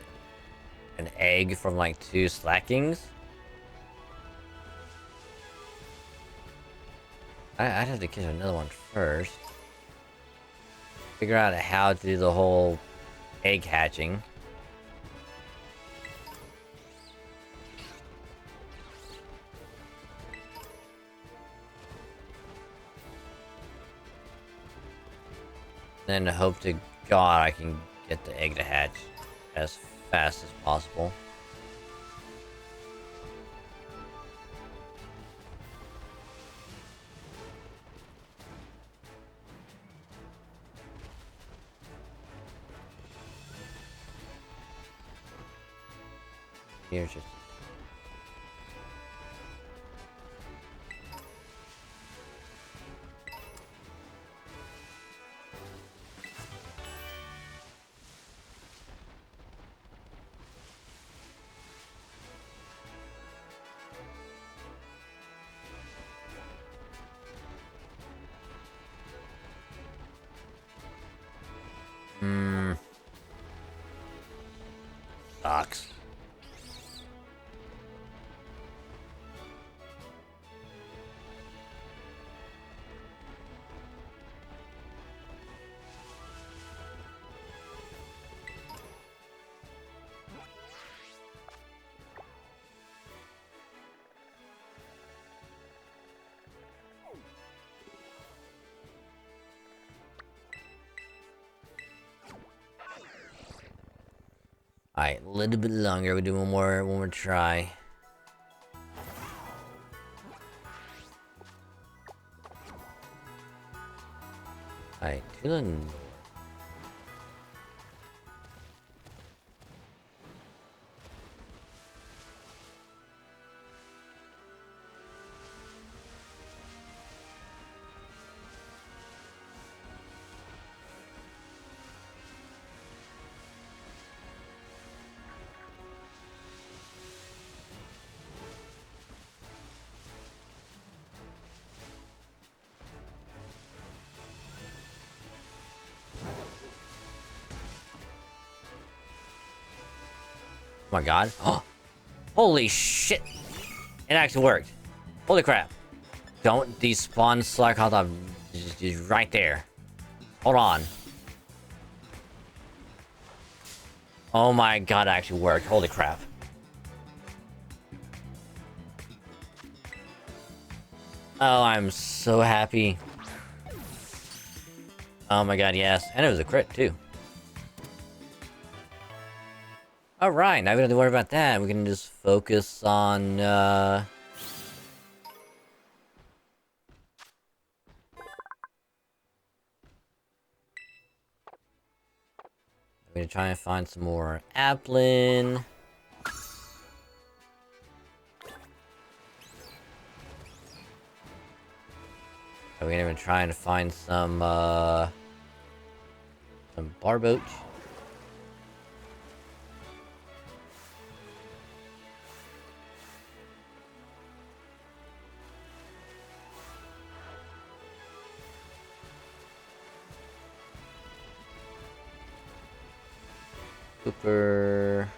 egg from like 2 slackings. I'd have to get another one first. Figure out how to do the whole egg hatching. Then hope to God I can get the egg to hatch as fast as possible. Here's just sucks. Alright, a little bit longer. We do one more try. Alright, to the north. Oh my god. Oh, holy shit. It actually worked. Holy crap. Don't despawn Slack out of just right there. Hold on. Oh my god, it actually worked. Holy crap. Oh, I'm so happy. Oh my god, yes. And it was a crit too. Alright, now we don't have to worry about that. We can just focus on, I'm gonna try and find some more Applin. We're gonna even try and find some Barboach. Cooper.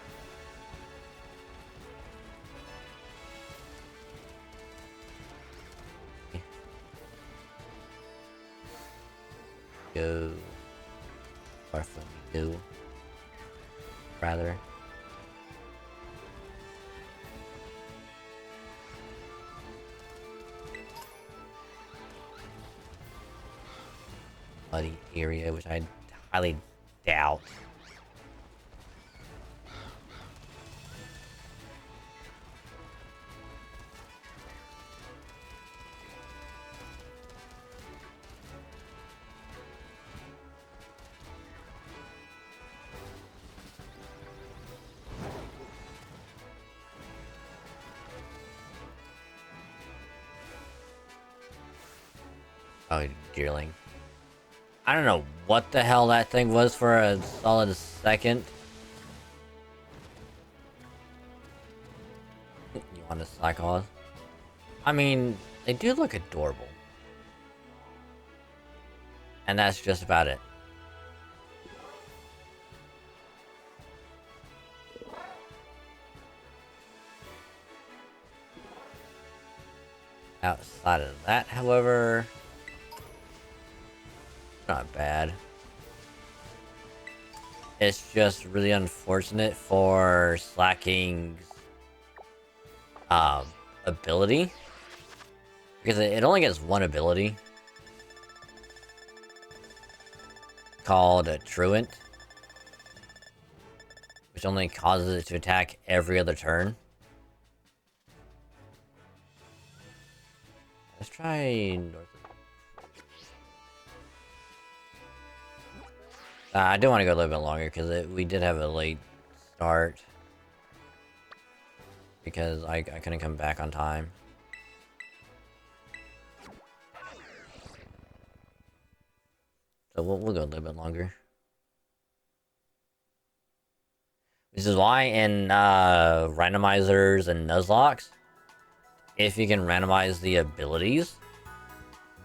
Go. Go. Rather. Muddy area, which I highly doubt. Oh, dearling. I don't know what the hell that thing was for a solid second. You want to cycle? I mean, they do look adorable. And that's just about it. Outside of that, however, not bad. It's just really unfortunate for Slacking's ability, because it only gets one ability called a Truant, which only causes it to attack every other turn. Let's try North. I do want to go a little bit longer because we did have a late start because I couldn't come back on time. So we'll go a little bit longer. This is why in randomizers and Nuzlocke, if you can randomize the abilities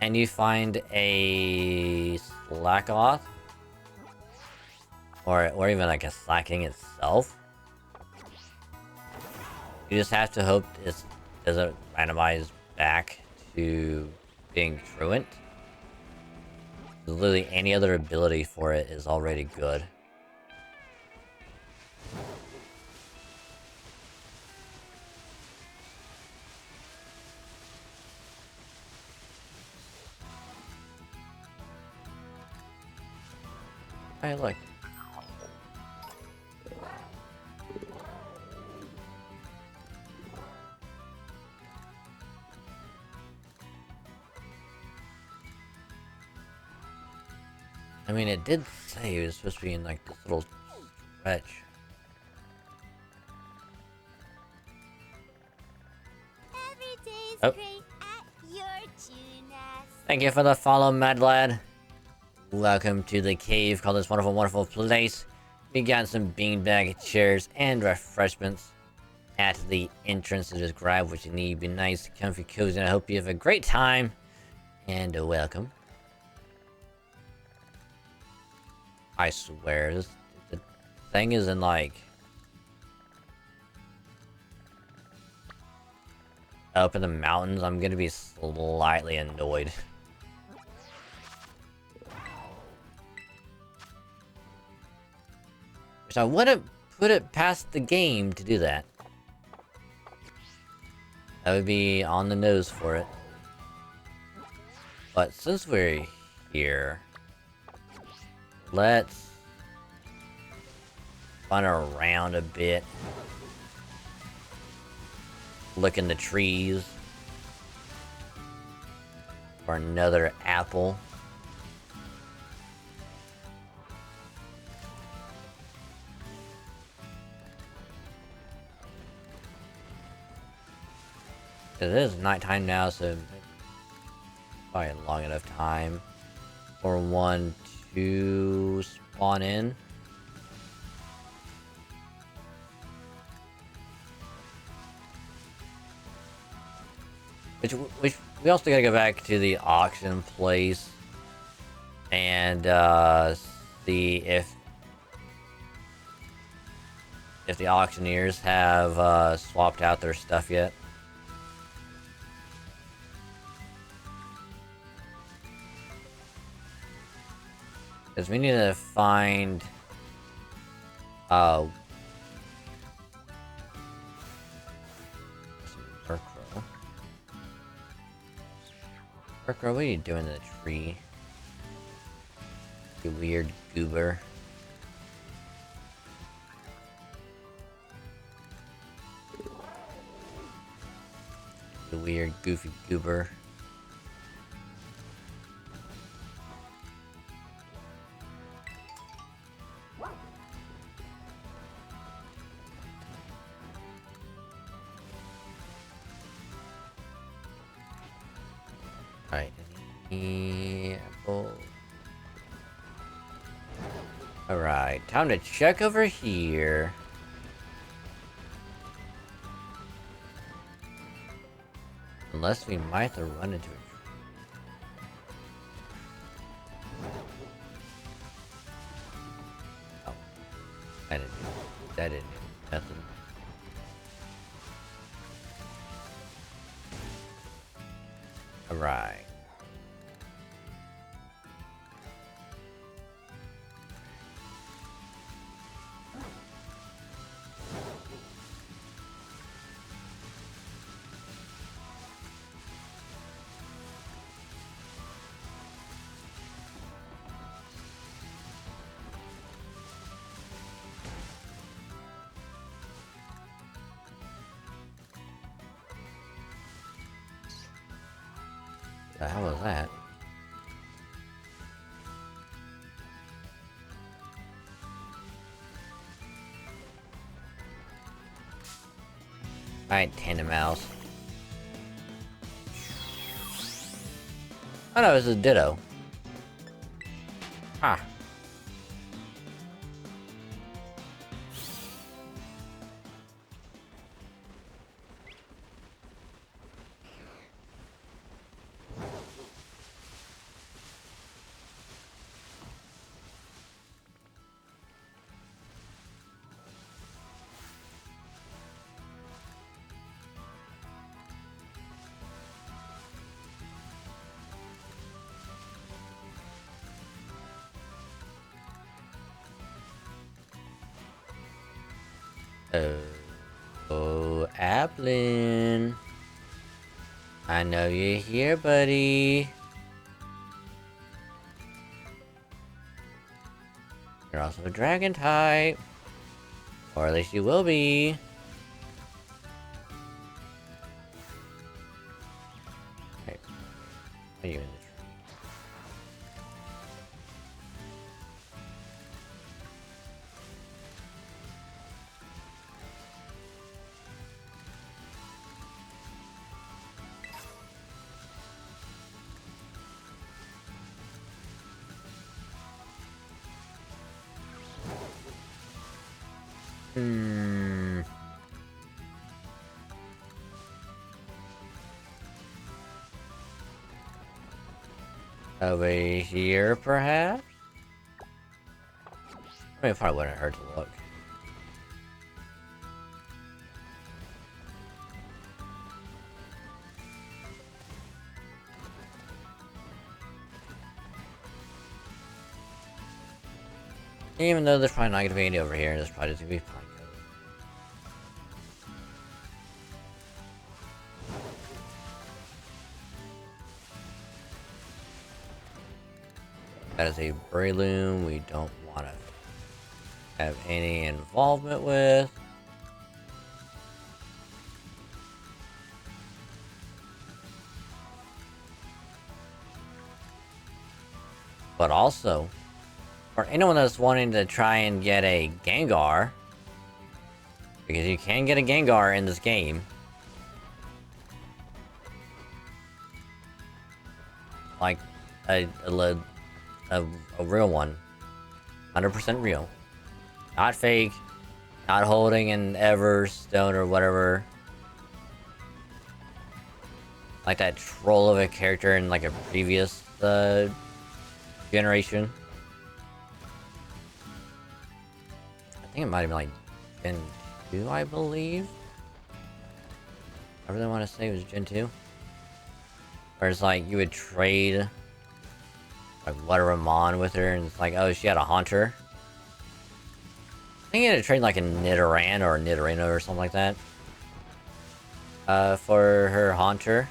and you find a Slackoth or even like a Slacking itself, you just have to hope it doesn't randomize back to being Truant. Literally any other ability for it is already good. Hey, look. I mean, it did say it was supposed to be in like this little stretch. Oh. Thank you for the follow, Mad Lad. Welcome to the cave called this wonderful, wonderful place. We got some beanbag chairs and refreshments at the entrance, so just grab what you need. Be nice, comfy, cozy, and I hope you have a great time. And welcome. I swear, the thing is in like up in the mountains. I'm gonna be slightly annoyed. Which I wouldn't put it past the game to do that. That would be on the nose for it. But since we're here, let's run around a bit. Look in the trees for another apple. It is nighttime now, so probably long enough time for one to spawn in. Which we also gotta go back to the auction place and see if the auctioneers have swapped out their stuff yet. Because we need to find Murkrow. Murkrow, what are you doing in the tree? You weird goober. You weird goofy goober. Alright, apple. Alright, time to check over here. Unless we might have run into it. Oh. That didn't do nothing. Alright. The hell was that? Alright, Tandem Mouse. Oh no, it was a Ditto. Huh. Oh, Applin. I know you're here, buddy. You're also a dragon type. Or at least you will be. Hey, are you in the tree? Over here, perhaps? I mean, it probably wouldn't hurt to look. Even though there's probably not gonna be any over here, there's probably just gonna be fine. That is a Breloom we don't want to have any involvement with. But also, for anyone that's wanting to try and get a Gengar, because you can get a Gengar in this game. Like, a real one. 100% real. Not fake. Not holding an Everstone or whatever. Like that troll of a character in like a previous generation. I think it might have been like Gen 2, I believe. I really want to say it was Gen 2. Where it's like you would trade like Wateramon with her, and it's like, oh, she had a Haunter. I think you had to trade like a Nidoran or a Nidorino or something like that. For her Haunter.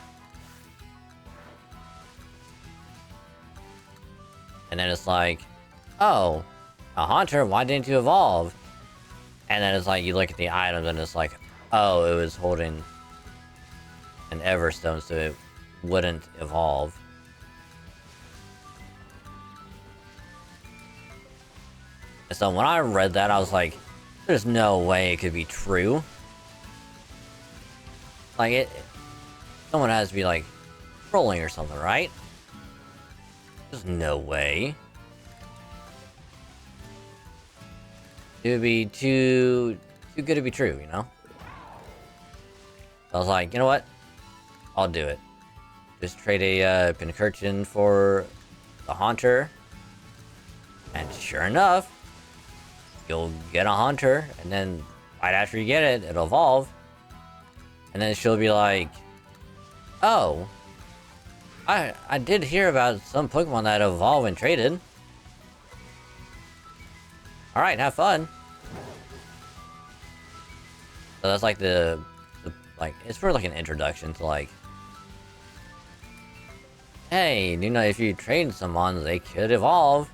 And then it's like, oh, a Haunter, why didn't you evolve? And then it's like, you look at the items and it's like, oh, it was holding an Everstone, so it wouldn't evolve. And so when I read that, I was like, there's no way it could be true. Like, someone has to be like trolling or something, right? There's no way. It would be too good to be true, you know? So I was like, you know what? I'll do it. Just trade a Pincurchin for the Haunter. And sure enough, you'll get a Haunter, and then right after you get it, it'll evolve. And then she'll be like, oh, I did hear about some Pokemon that evolve and traded. Alright, have fun. So that's like the like, it's for like an introduction to like, hey, you know, if you train someone, they could evolve.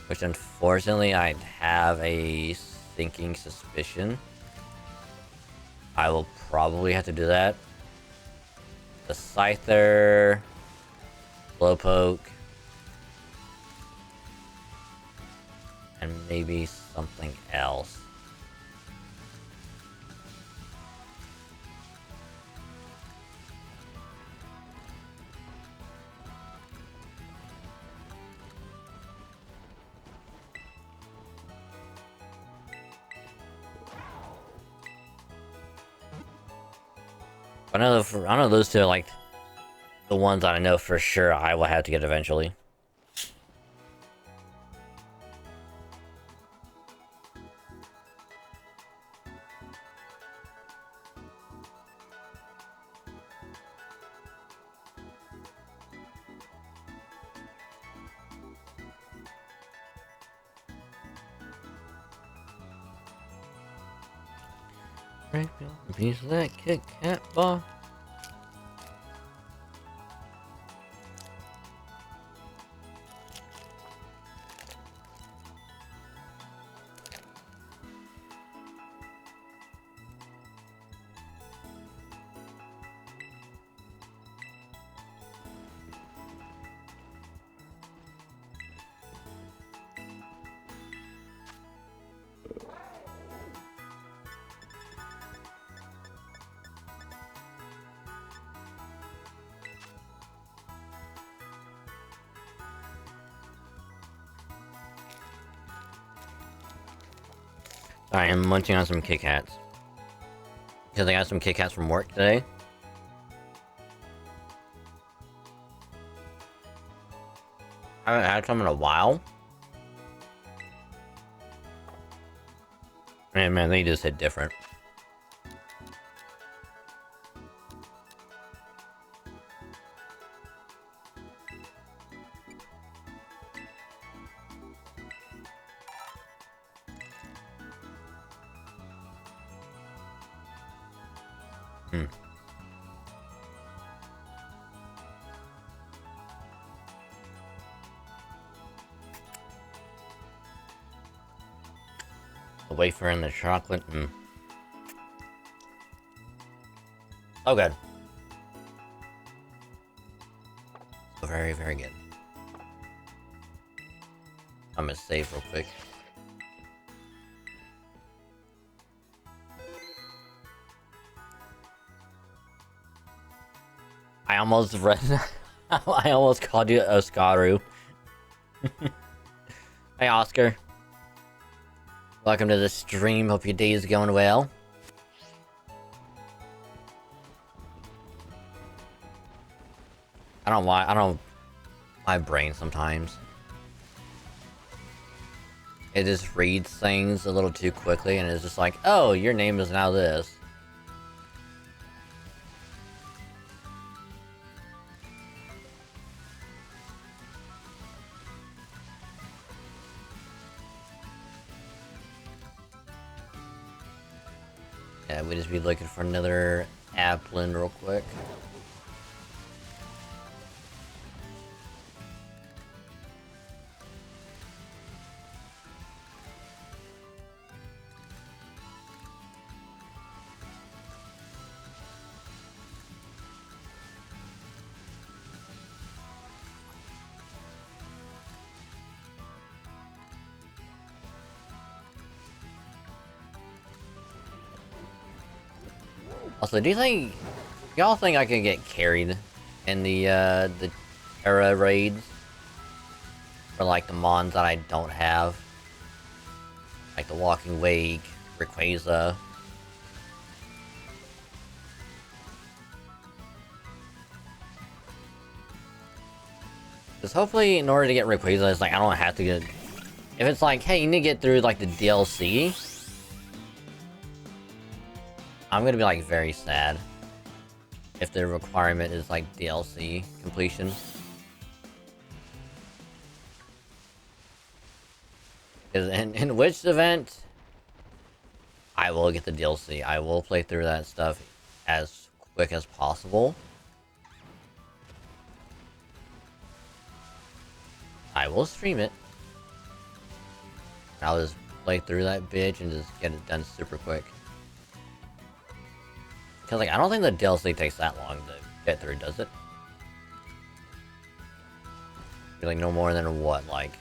Which unfortunately, I have a sinking suspicion I will probably have to do that. The Scyther, Slowpoke, and maybe something else. I know those two are like the ones that I know for sure I will have to get eventually. Right, a piece of that Kit Kat bar. I am munching on some Kit Kats. Because I got some Kit Kats from work today. I haven't had some in a while. And man, they just hit different. The wafer and the chocolate. Oh, good. Very, very good. I'm gonna save real quick. I almost read. I almost called you Oscaru. Hey, Oscar. Welcome to the stream. Hope your day is going well. I don't. My brain sometimes. It just reads things a little too quickly, and it's just like, oh, your name is now this. Yeah, we just be looking for another Applin real quick. Also, do you think y'all think I can get carried in the era raids for like the mons that I don't have, like the Walking Wake, Rayquaza? Because hopefully, in order to get Rayquaza, it's like I don't have to get. If it's like, hey, you need to get through like the DLC. I'm gonna be like very sad if the requirement is like DLC completion. Because in which event, I will get the DLC. I will play through that stuff as quick as possible. I will stream it. I'll just play through that bitch and just get it done super quick. Because, like, I don't think the DLC takes that long to get through, does it? Like, no more than, what, like...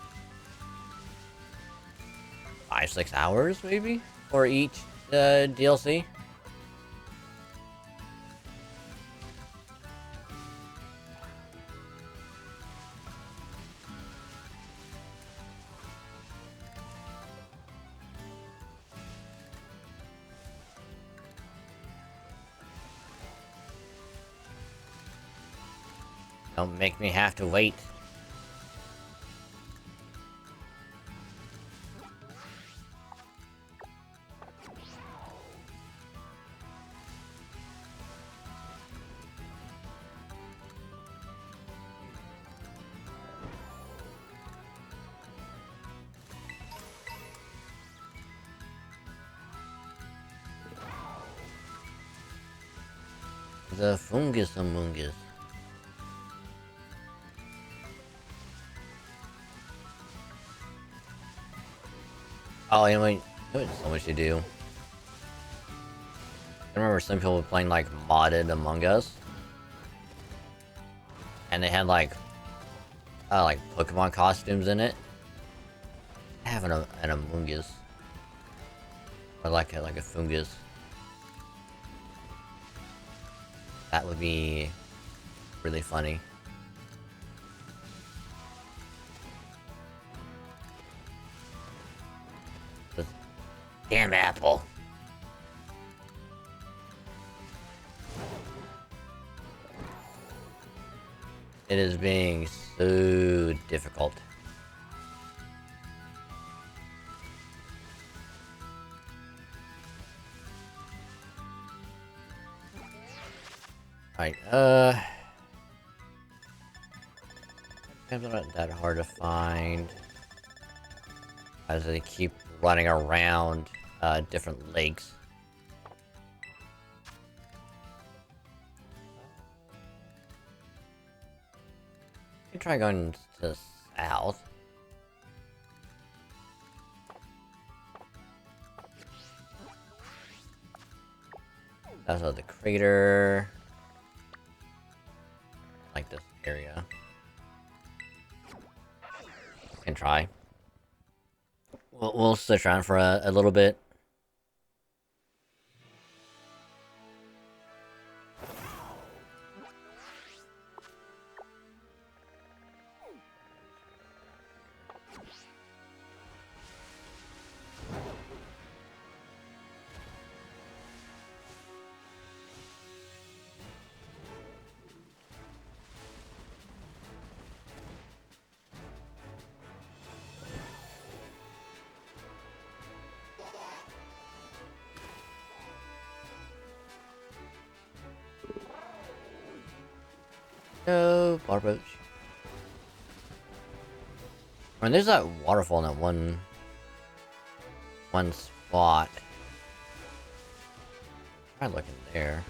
5-6 hours, maybe? For each, DLC? Don't make me have to wait. The fungus among us. Oh, you know what? So much to do. I remember some people playing like modded Among Us, and they had like Pokemon costumes in it. I have an Among Us, or like a fungus. That would be really funny. Damn apple. It is being so difficult. Alright, it's not that hard to find. As they keep running around different lakes. You can try going to the south. That's the crater. Like this area. Can try. We'll switch around for a little bit. No, Barboach. I mean, there's that waterfall in that one spot. Try looking there.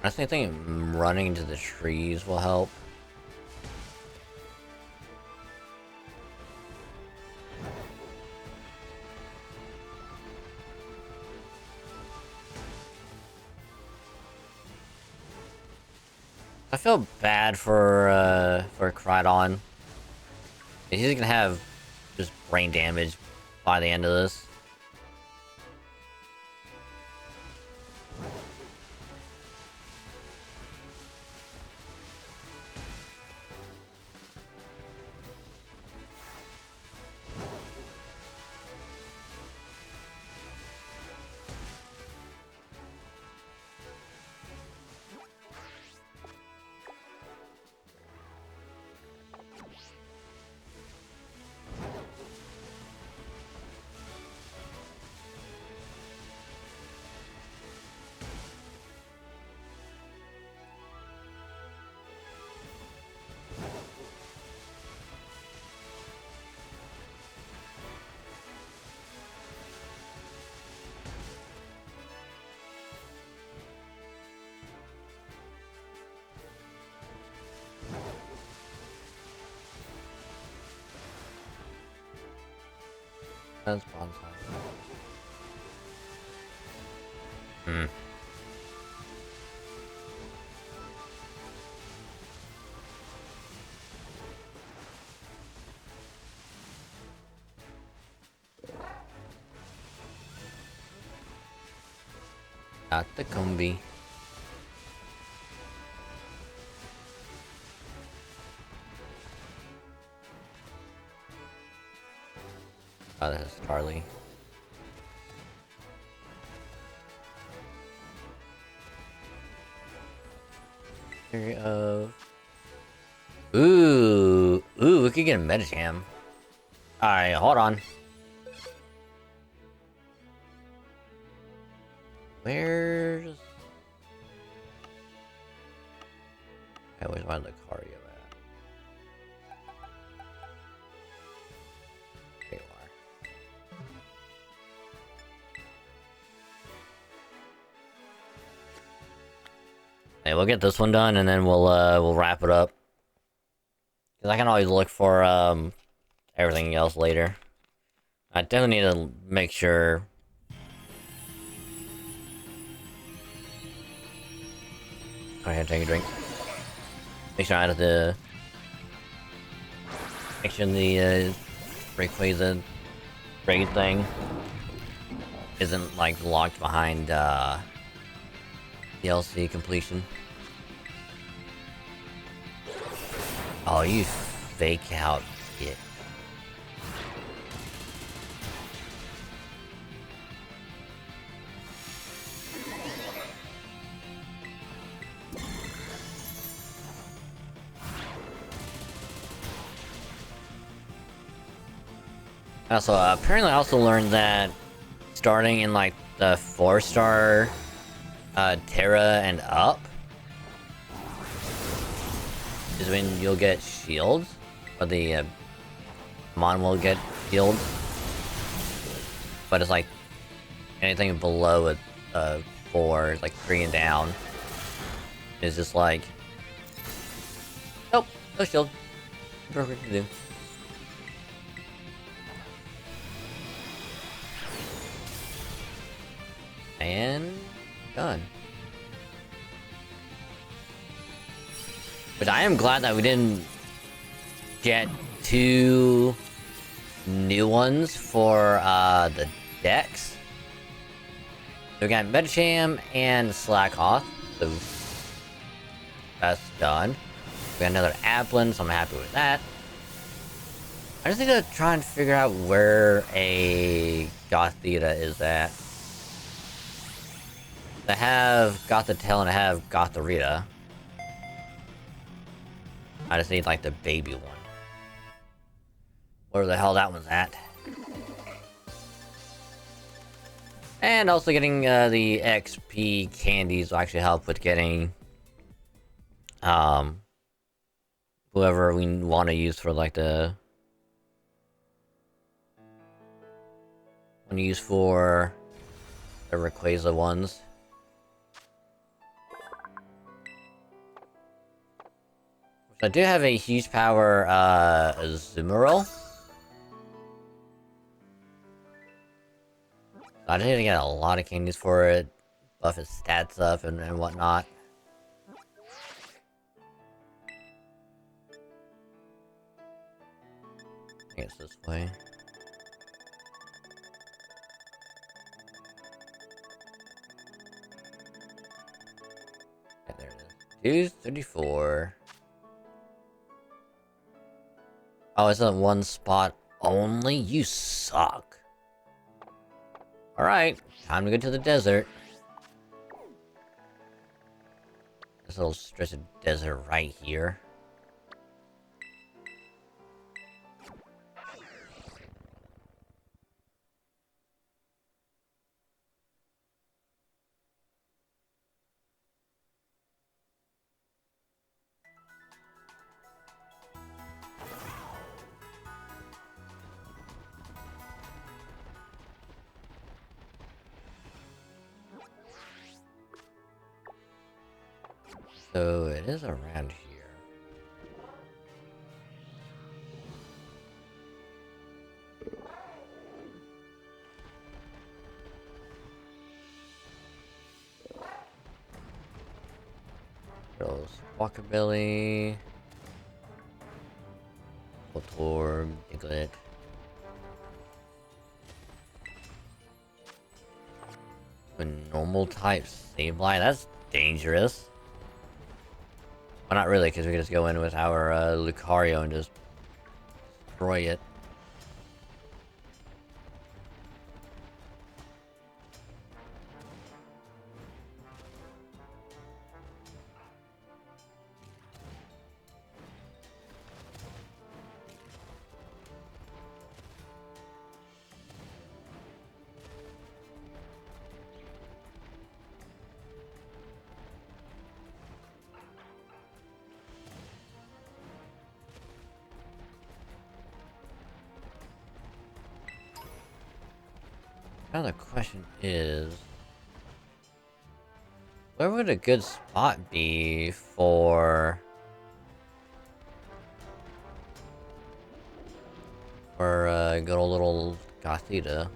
I think running into the trees will help. I feel bad for Cridon. He's gonna have just brain damage by the end of this. That's bonsai. Hmm. Got the combi. Oh, this is Charlie. Theory of... Ooh, we could get a Medicham. Alright, hold on. Where's... I always wanted the Lucario at. There you are. Hey, we'll get this one done and then we'll wrap it up. Cause I can always look for everything else later. I definitely need to make sure. Go ahead, take a drink. Make sure I have the. Make sure the Rayquaza raid thing isn't like locked behind DLC completion. Oh, you fake out it. Also, apparently I also learned that starting in like the 4-star Terra and up is when you'll get shields, or the Mon will get shields. But it's like anything below a 4, like 3 and down, is just like, nope, no shield. Perfect to do. And done. But I am glad that we didn't get 2 new ones for the decks. So we got Medicham and Slackoth, so that's done. We got another Applin, so I'm happy with that. I just need to try and figure out where a Gothita is at. I have Gothitelle and I have Gothorita. I just need like the baby one. Where the hell that one's at. And also getting the XP candies will actually help with getting whoever we want to use for like the for the Rayquaza ones. I do have a huge power Azumarill. I need to get a lot of candies for it, buff his stats up and whatnot. I guess this way. 234. Oh, it's on one spot only? You suck. Alright, time to go to the desert. This little stretch of desert right here. So it is around here. Girls, Walkabilly, Voltorb, Diglett. A normal type Sableye, that's dangerous. Well, not really, because we can just go in with our Lucario and just destroy it. Now the question is, where would a good spot be for good old little Gothita?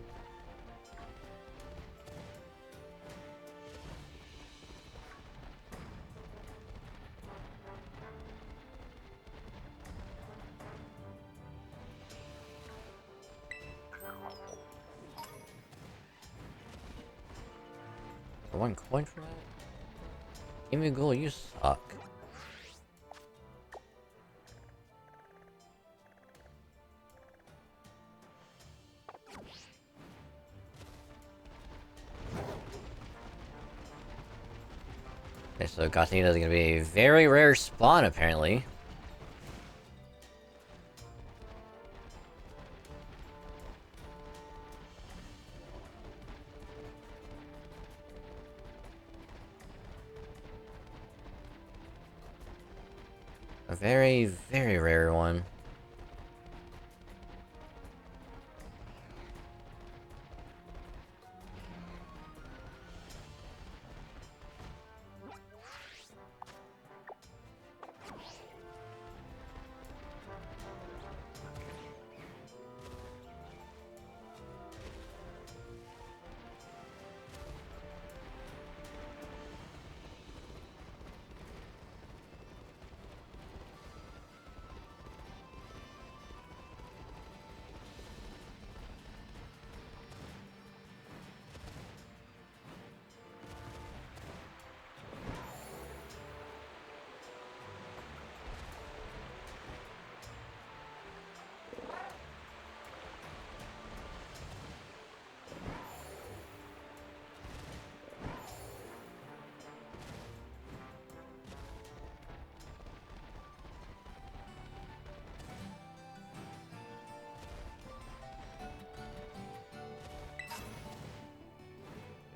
For 1 coin for that? Give me a goal, you suck. Okay, so Gothita is gonna be a very rare spawn apparently. A very, very rare one.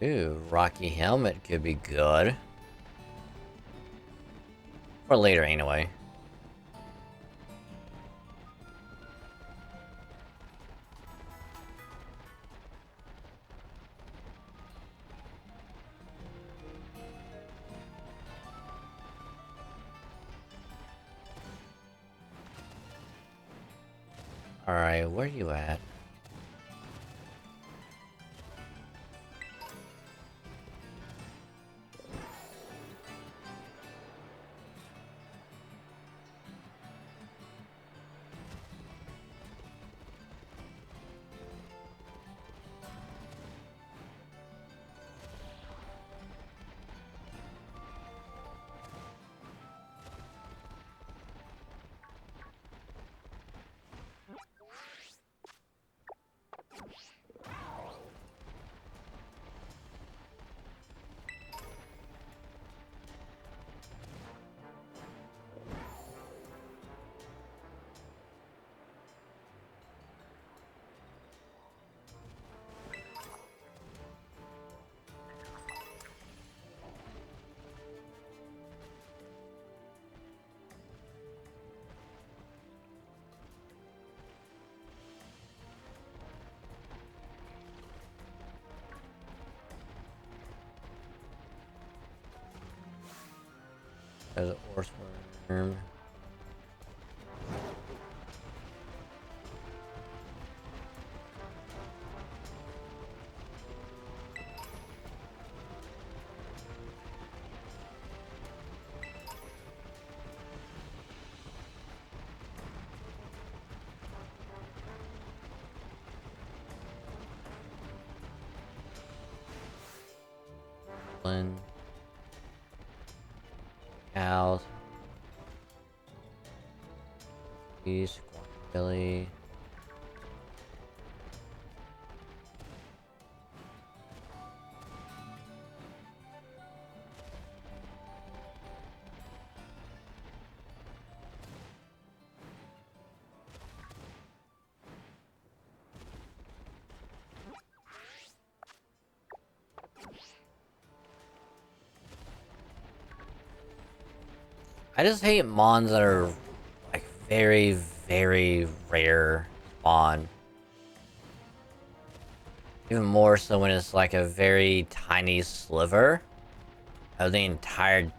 Ooh, Rocky Helmet could be good. For later, anyway. Alright, where are you at? There's an Orthworm. Cows. Bees, Billy. I just hate mons that are like very, very rare spawn. Even more so when it's like a very tiny sliver of the entire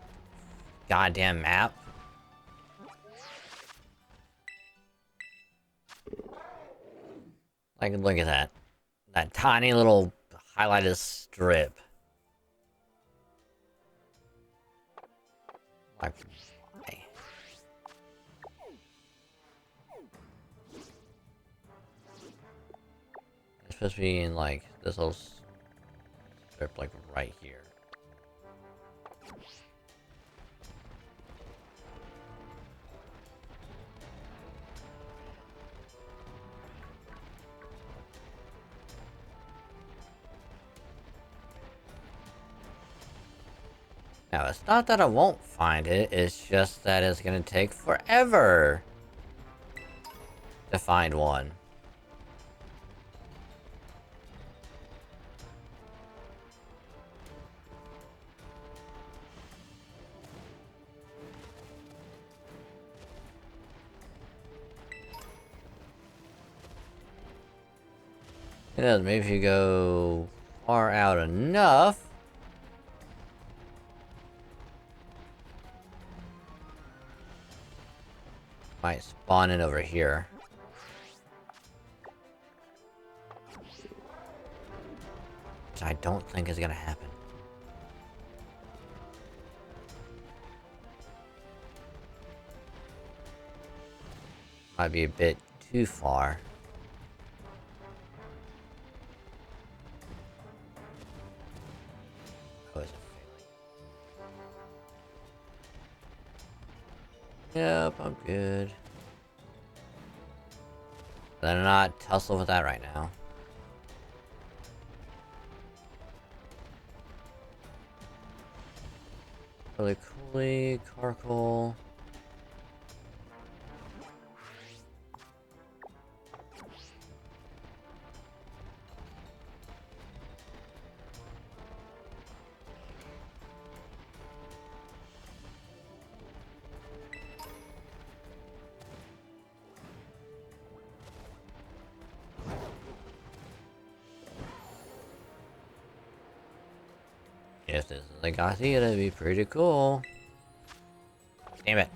goddamn map. Like, look at that. That tiny little highlighted strip. Like, why? It's supposed to be in like this little strip, like right here. Now, it's not that I won't find it, it's just that it's gonna take forever to find one. It does, maybe if you go far out enough. Might spawn in over here. Which I don't think is gonna happen. Might be a bit too far. Oh, is it failing? Yep, I'm good. Better not tussle with that right now. Really coolly, Carcoal. If this is a Gothia, that'd be pretty cool. Damn it.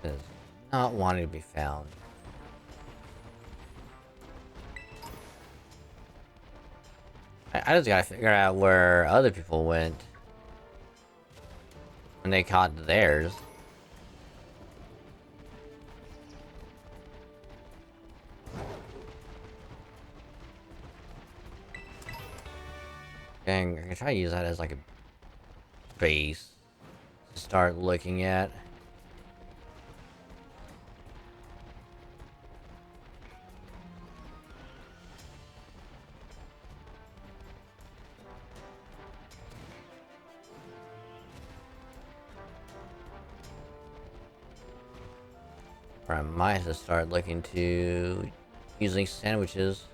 Is not wanting to be found. I just gotta figure out where other people went when they caught theirs. Dang, I can try to use that as like a base to start looking at. Or I might have to start looking to using sandwiches.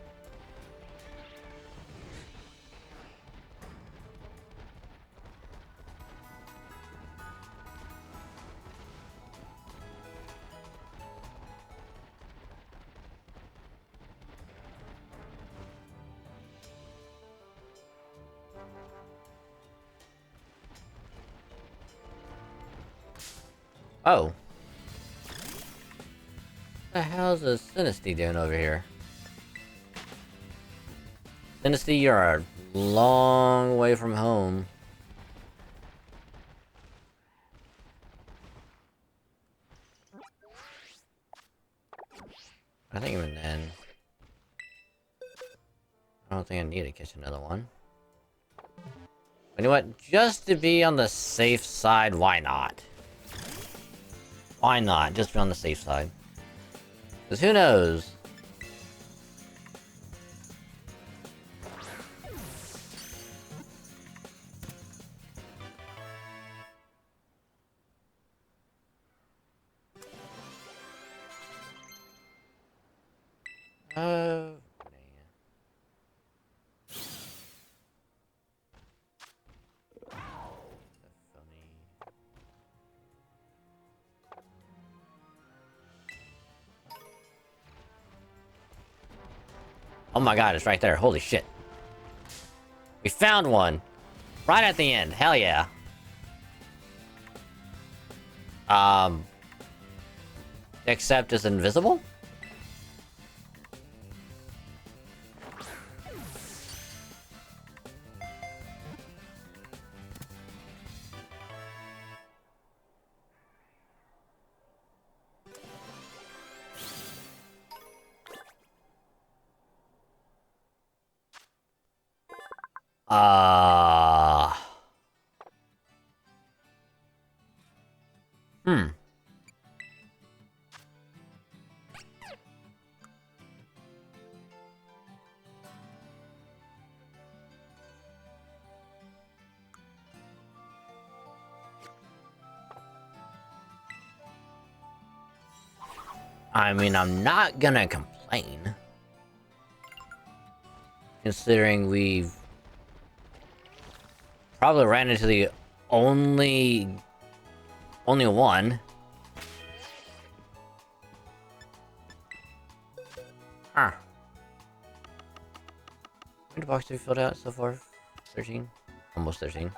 Oh. What the hell is this Sinisty doing over here? Sinisty, you're a long way from home. I think even then... I don't think I need to catch another one. You know what? Just to be on the safe side, why not? Why not? Just be on the safe side. Because who knows? Oh my god, it's right there. Holy shit. We found one. Right at the end. Hell yeah. Except it's invisible? Hmm. I mean, I'm not gonna complain. Considering we've probably ran into the only one. Huh. How many boxes have we filled out so far? 13? Almost 13.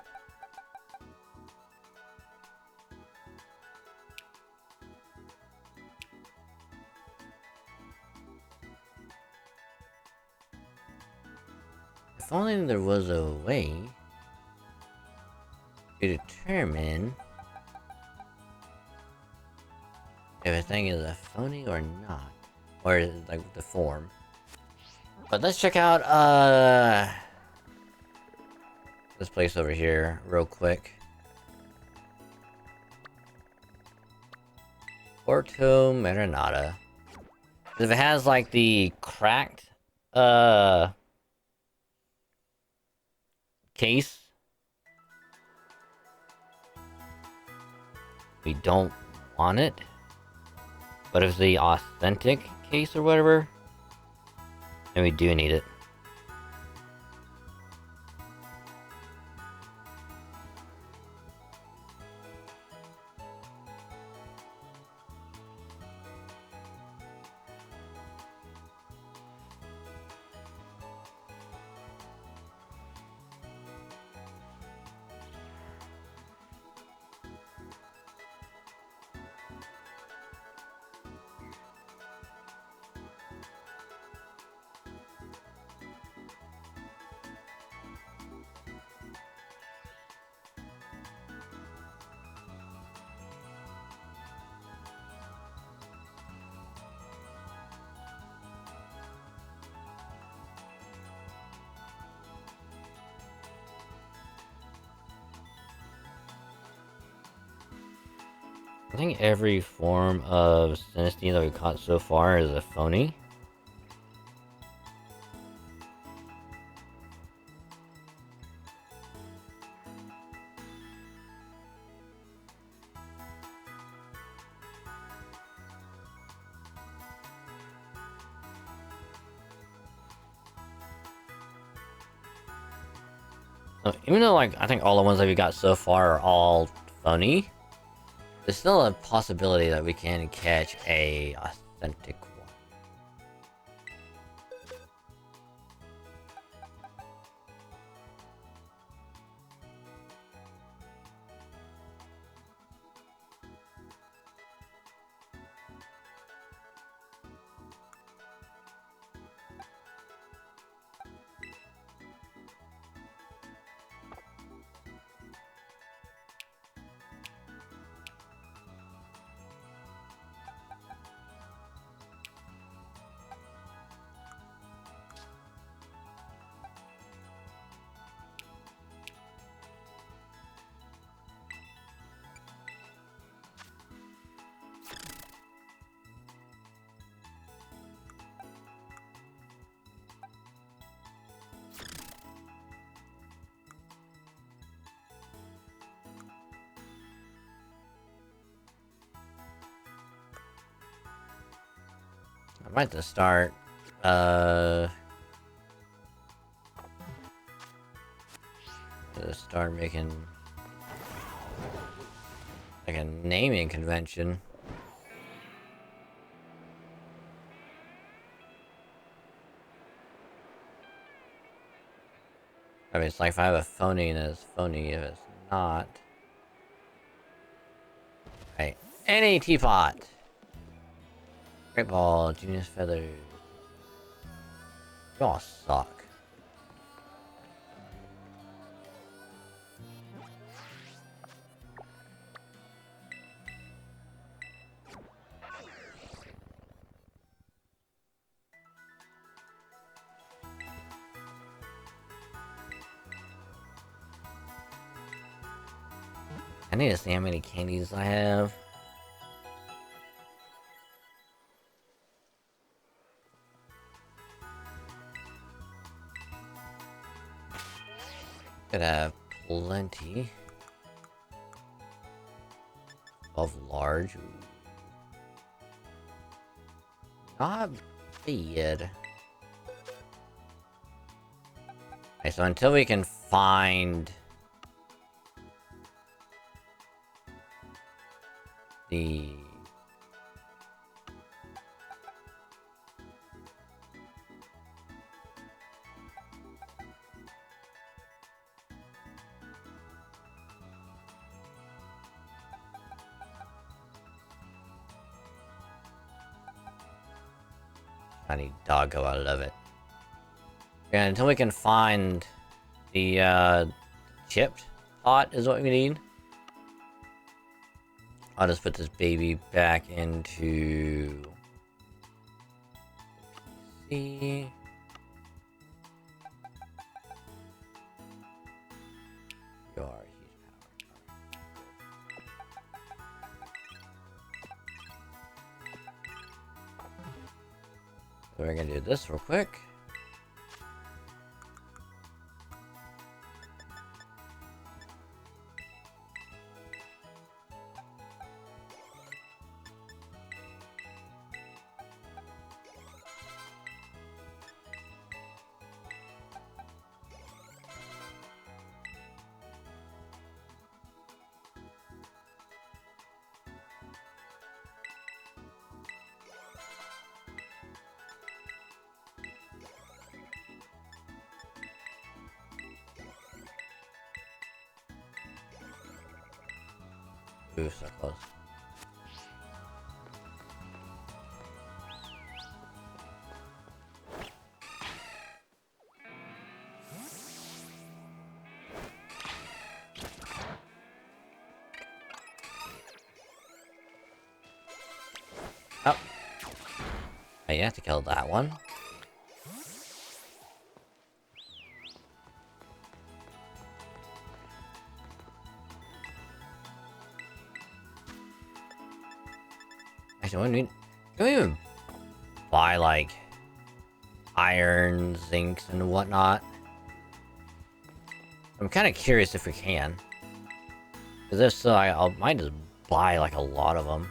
If only there was a way to determine if a thing is a phony or not. Or is it like the form. But let's check out this place over here real quick. Porto Marinata. If it has like the cracked case, we don't want it. But if it's the authentic case or whatever, then we do need it. I think every form of Sinisty that we caught so far is a phony. So even though, like, I think all the ones that we got so far are all phony, there's still a possibility that we can catch a authentic one. I might just start, start making, like, a naming convention. I mean, it's like if I have a phony, then it's phony. If it's not... Right. Any teapot! Great ball, genius feathers. You all suck. I need to see how many candies I have. Could have plenty of large. Not bad. Okay, so until we can find the shiny doggo, I love it. Yeah, until we can find the chipped pot is what we need. I'll just put this baby back into PC. You are a huge power. So we're gonna do this real quick. Ooh, so close. Oh. Hey, you have to kill that one. Actually, can we even buy, like, iron, zincs, and whatnot? I'm kind of curious if we can. Because if so, I might just buy, like, a lot of them.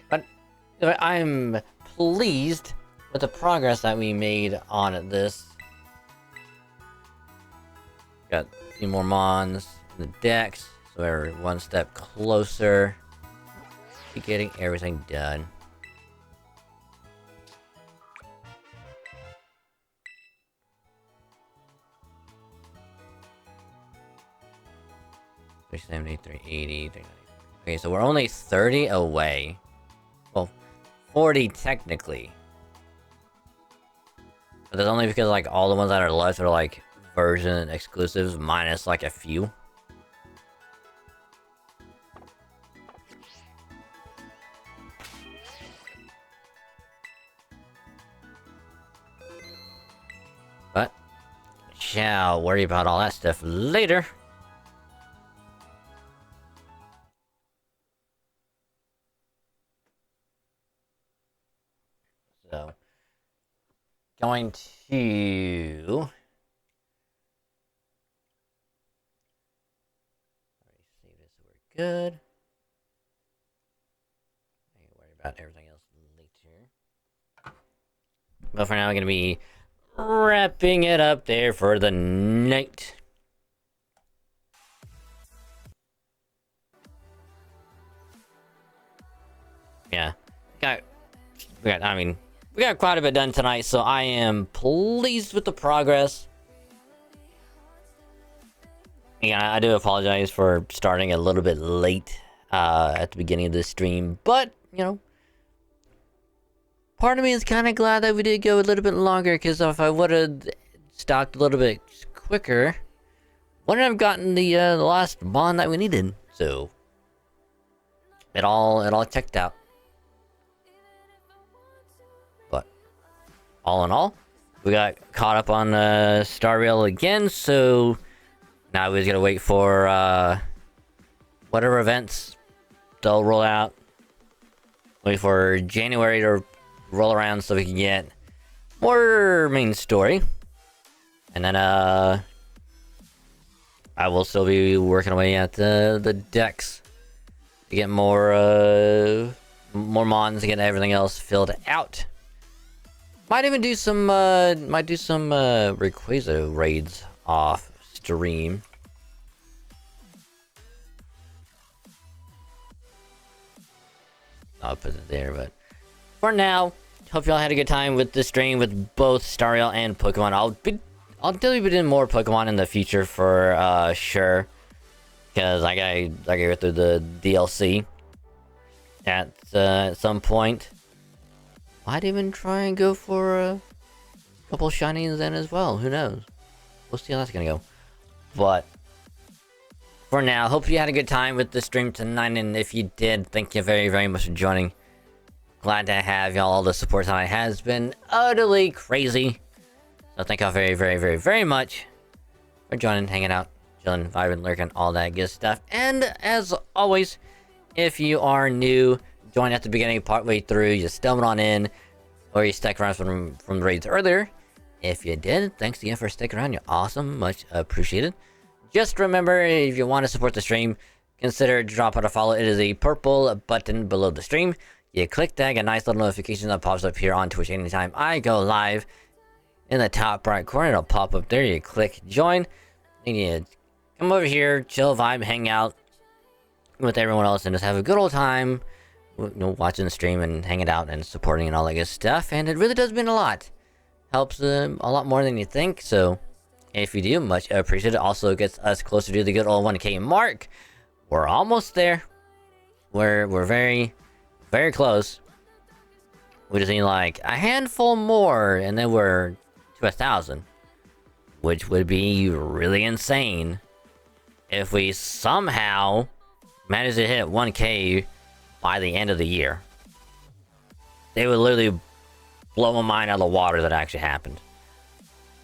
But I'm pleased with the progress that we made on this. Got a few more mons in the decks, so we're one step closer to getting everything done. Okay, so we're only 30 away. Well, 40 technically. But that's only because like all the ones that are left are like version exclusives minus like a few. But shall worry about all that stuff later. So going to good. I can worry about everything else later. But for now, I'm gonna be wrapping it up there for the night. Yeah, we got quite a bit done tonight, so I am pleased with the progress. Yeah, I do apologize for starting a little bit late at the beginning of this stream, but, you know, part of me is kind of glad that we did go a little bit longer, because if I would have stopped a little bit quicker, wouldn't have gotten the last bond that we needed. So it all checked out. But all in all, we got caught up on Star Rail again, so now we just gotta wait for whatever events they'll roll out. Wait for January to roll around so we can get more main story. And then I will still be working away at the decks to get more mons to get everything else filled out. Might even do some Rayquaza raids off stream. I'll put it there, but for now, hope y'all had a good time with the stream with both Star Rail and Pokemon. I'll definitely be doing more Pokemon in the future for sure, because I gotta go through the DLC at some point. Might even try and go for a couple shinies then as well. Who knows? We'll see how that's gonna go. But for now, hope you had a good time with the stream tonight, and if you did, thank you very, very much for joining. Glad to have y'all. All the support tonight has been utterly crazy. So thank y'all very, very, very, very much for joining, hanging out, chilling, vibing, lurking, all that good stuff. And as always, if you are new, join at the beginning, partway through, you stumbled on in, or you stuck around from the raids earlier. If you did, thanks again for sticking around. You're awesome, much appreciated. Just remember, if you want to support the stream, consider dropping a follow. It is a purple button below the stream. You click that, get a nice little notification that pops up here on Twitch anytime I go live. In the top right corner, it'll pop up there. You click join, and you come over here, chill, vibe, hang out with everyone else, and just have a good old time, you know, watching the stream and hanging out and supporting and all that good stuff. And it really does mean a lot. Helps a lot more than you think. So if you do, much appreciated. Also gets us closer to the good old 1K mark. We're almost there. We're very, very close. We just need like a handful more, and then we're to 1,000, which would be really insane if we somehow manage to hit 1K by the end of the year. They would literally blow my mind out of the water that actually happened.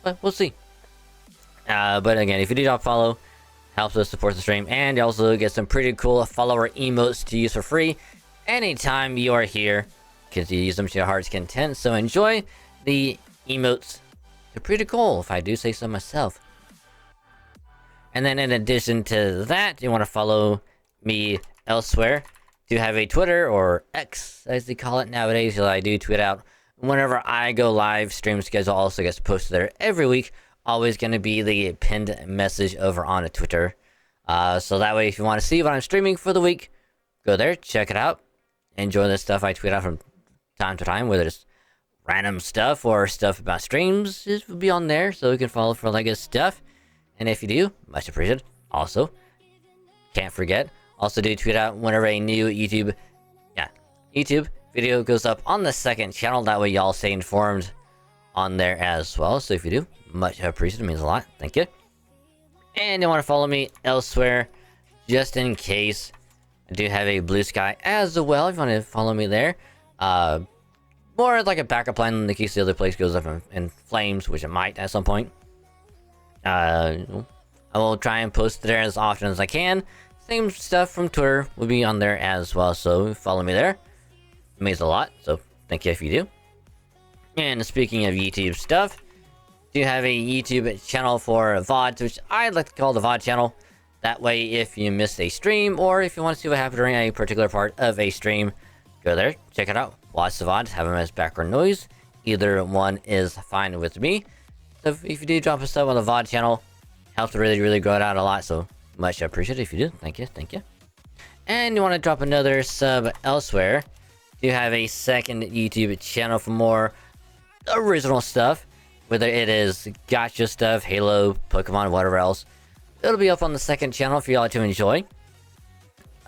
But we'll see. But again, if you do drop follow, helps us support the stream, and you also get some pretty cool follower emotes to use for free anytime you are here, because you use them to your heart's content. So enjoy the emotes. They're pretty cool, if I do say so myself. And then in addition to that, you want to follow me elsewhere. do have a Twitter, or X as they call it nowadays, so I do tweet out whenever I go live. Stream schedule also gets posted there every week. Always going to be the pinned message over on Twitter. So that way, if you want to see what I'm streaming for the week, go there, check it out. Enjoy the stuff I tweet out from time to time, whether it's random stuff or stuff about streams, it will be on there, so you can follow for like good stuff. And if you do, much appreciated. Also, can't forget, also do tweet out whenever a new YouTube video goes up on the second channel. That way y'all stay informed on there as well. So if you do, much appreciated, it means a lot. Thank you. And you want to follow me elsewhere, just in case. I do have a Blue Sky as well, if you want to follow me there. More like a backup plan in case the other place goes up in flames, which it might at some point. I will try and post there as often as I can. Same stuff from Twitter will be on there as well, so follow me there. It means a lot, so thank you if you do. And speaking of YouTube stuff, do have a YouTube channel for VODs, which I like to call the VOD channel. That way, if you missed a stream, or if you want to see what happened during a particular part of a stream, go there, check it out, watch the VODs, have them as background noise. Either one is fine with me. So if you do drop a sub on the VOD channel, helps really grow it out a lot, so much appreciated if you do. Thank you. And you want to drop another sub elsewhere, you have a second YouTube channel for more original stuff, whether it is gacha stuff, Halo, Pokemon, whatever else. It'll be up on the second channel for y'all to enjoy.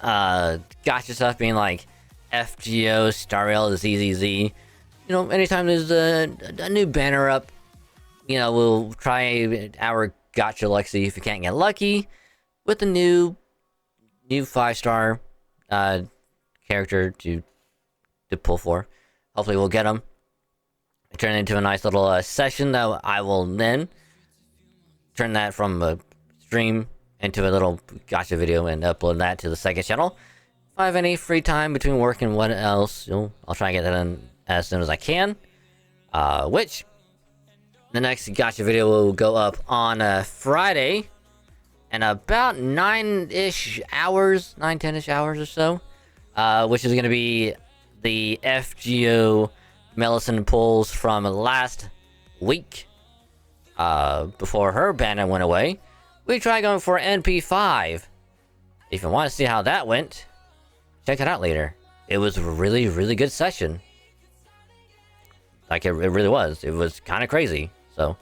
Gacha stuff being like FGO, Star Rail, ZZZ. You know, anytime there's a new banner up, you know, we'll try our gacha luck, see if we can't get lucky with the new 5-star character to pull for. Hopefully we'll get them. Turn it into a nice little session that I will then turn that from a stream into a little gacha video and upload that to the second channel. If I have any free time between work and what else, I'll try and get that done as soon as I can. Which the next gacha video will go up on Friday in about 9-10ish hours or so, which is going to be the FGO Melisande pulls from last week, before her banner went away. We tried going for NP5. If you want to see how that went, check it out later. It was a really good session. Like, it really was. It was kind of crazy. So,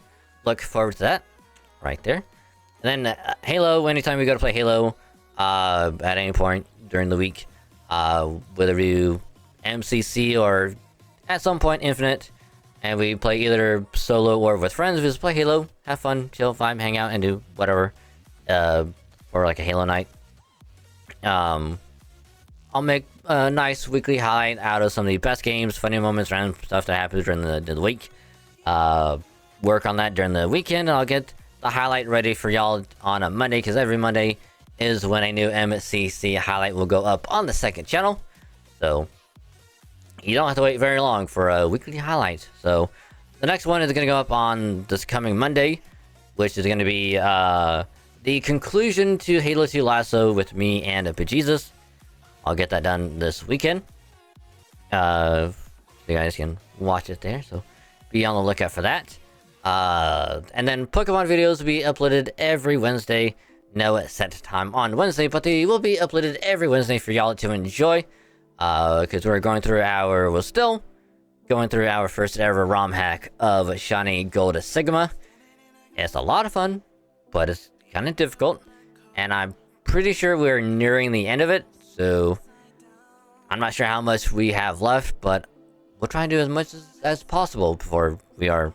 look forward to that right there. And then Halo, anytime we go to play Halo, at any point during the week, whether we do MCC or at some point Infinite, and we play either solo or with friends, we just play Halo, have fun, chill, vibe, hang out, and do whatever, or like a Halo night. I'll make a nice weekly highlight out of some of the best games, funny moments, random stuff that happens during the week. Work on that during the weekend, and I'll get the highlight ready for y'all on a Monday, because every Monday is when a new MCC highlight will go up on the second channel. So you don't have to wait very long for a weekly highlight. So the next one is going to go up on this coming Monday, which is going to be the conclusion to Halo 2 Lasso with me and Bejesus. I'll get that done this weekend. You guys can watch it there, so be on the lookout for that. And then Pokemon videos will be uploaded every Wednesday. No set time on Wednesday, but they will be uploaded every Wednesday for y'all to enjoy. Because we're still going through our first ever ROM hack of Shiny Gold Sigma. It's a lot of fun, but it's kind of difficult, and I'm pretty sure we're nearing the end of it, so I'm not sure how much we have left, but we'll try and do as much as possible before we're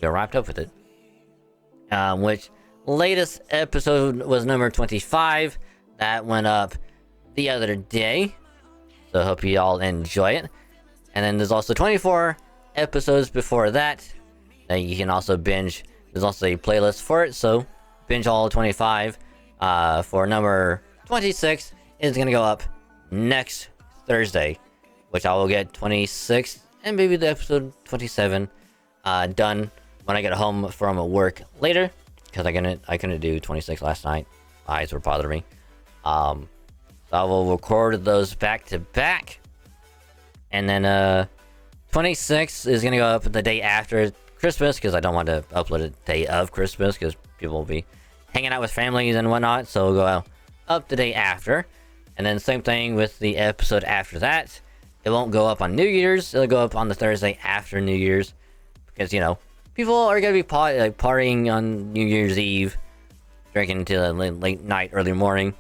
wrapped up with it. Which latest episode was number 25. That went up the other day. So I hope you all enjoy it. And then there's also 24 episodes before that you can also binge. There's also a playlist for it, so binge all 25. For number 26 is going to go up next Thursday, which I will get 26 and maybe the episode 27 done when I get home from work later, because I couldn't do 26 last night. Eyes were bothering me. So So I will record those back to back. And then 26 is gonna go up the day after Christmas, because I don't want to upload a day of Christmas because people will be hanging out with families and whatnot. So we'll go up the day after. And then same thing with the episode after that. It won't go up on New Year's. It'll go up on the Thursday after New Year's. Because, you know, people are going to be partying on New Year's Eve. Drinking until late night, early morning.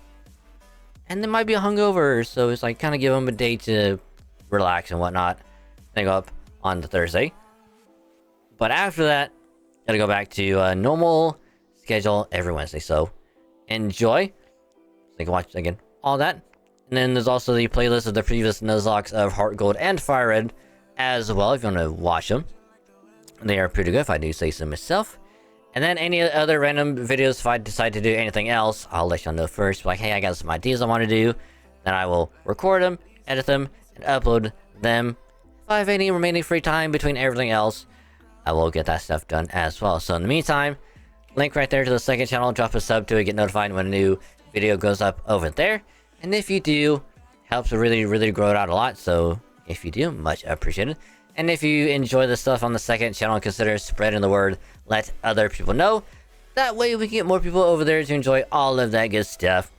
And they might be hungover. So it's like kind of give them a day to relax and whatnot. Then go up on the Thursday. But after that, it'll go back to normal schedule every Wednesday. So enjoy. So you can watch again all that. And then there's also the playlist of the previous Nuzlocke of Heart Gold and Fire Red as well, if you want to watch them. They are pretty good, if I do say so myself. And then any other random videos, if I decide to do anything else, I'll let y'all know first. Like, hey, I got some ideas I want to do. Then I will record them, edit them, and upload them. If I have any remaining free time between everything else, I will get that stuff done as well. So in the meantime, link right there to the second channel. Drop a sub to it, get notified when a new video goes up over there. And if you do, helps to really grow it out a lot. So if you do, much appreciated. And if you enjoy the stuff on the second channel, consider spreading the word. Let other people know. That way we can get more people over there to enjoy all of that good stuff.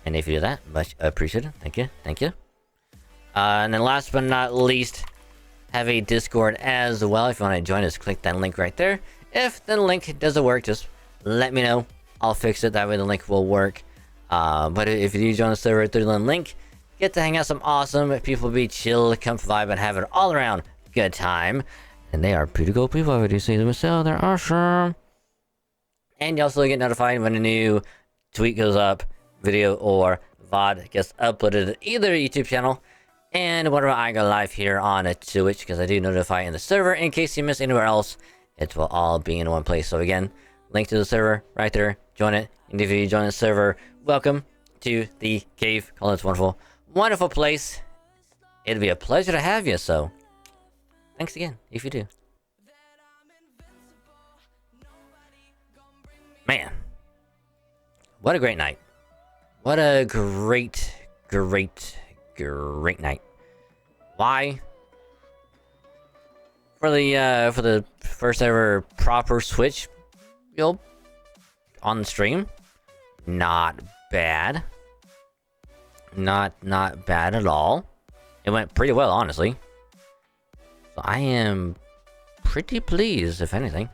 And if you do that, much appreciated. Thank you. Thank you. And then last but not least, have a Discord as well. If you want to join us, click that link right there. If the link doesn't work, just let me know. I'll fix it. That way the link will work. But if you do join the server through the link, get to hang out some awesome people, be chill, come vibe, and have an all-around good time. And they are pretty cool people, I do say to myself. They're awesome. And you also get notified when a new tweet goes up, video or VOD gets uploaded to either YouTube channel. And whenever I go live here on Twitch, because I do notify in the server, in case you miss anywhere else, it will all be in one place. So again, link to the server right there, join it. And if you join the server, welcome to the cave. Call it wonderful, wonderful place. It'll be a pleasure to have you, so thanks again if you do. Man, what a great night. What a great night. Why? For the first ever proper Switch build on the stream, not bad. Not bad at all. It went pretty well, honestly. So I am pretty pleased, if anything.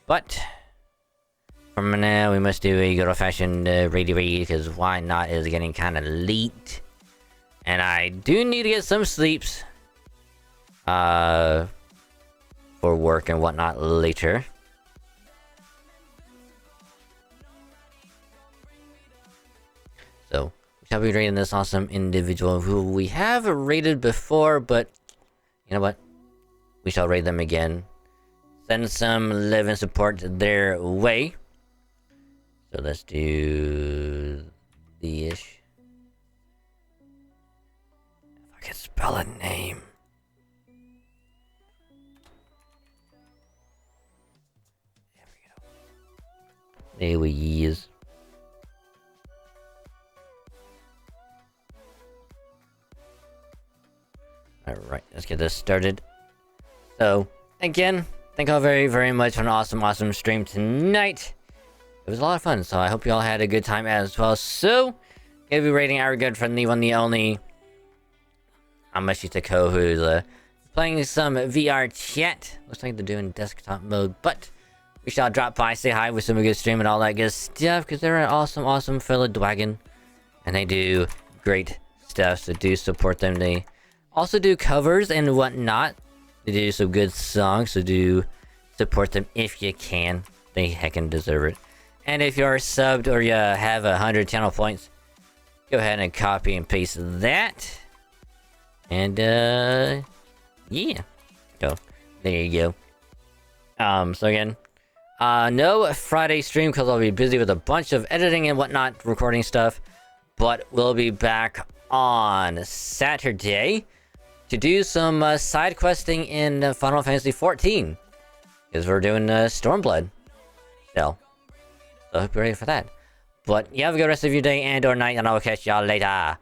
But from now, we must do a good old-fashioned raid, because why not? It's getting kind of late, and I do need to get some sleeps for work and whatnot later. So we shall be raiding this awesome individual who we have raided before, but you know what? We shall raid them again. Send some love and support their way. So let's do the ish. If I can spell a name. There we is. Alright, let's get this started. So, again, thank you all very much for an awesome stream tonight. It was a lot of fun, so I hope you all had a good time as well. So, gonna be rating our good friend, the one, the only Amashitako, who's playing some VR chat. Looks like they're doing desktop mode, but we shall drop by, say hi with some good stream and all that good stuff, because they're an awesome fellow dwagon, and they do great stuff, so do support them. They also do covers and whatnot. They do some good songs, so do support them if you can. They heckin' deserve it. And if you're subbed or you have 100 channel points, go ahead and copy and paste that. And yeah. So there you go. So again, no Friday stream because I'll be busy with a bunch of editing and whatnot, recording stuff. But we'll be back on Saturday to do some side questing in Final Fantasy XIV, because we're doing Stormblood still. So I hope you're ready for that. But you have a good rest of your day and or night, and I'll catch y'all later.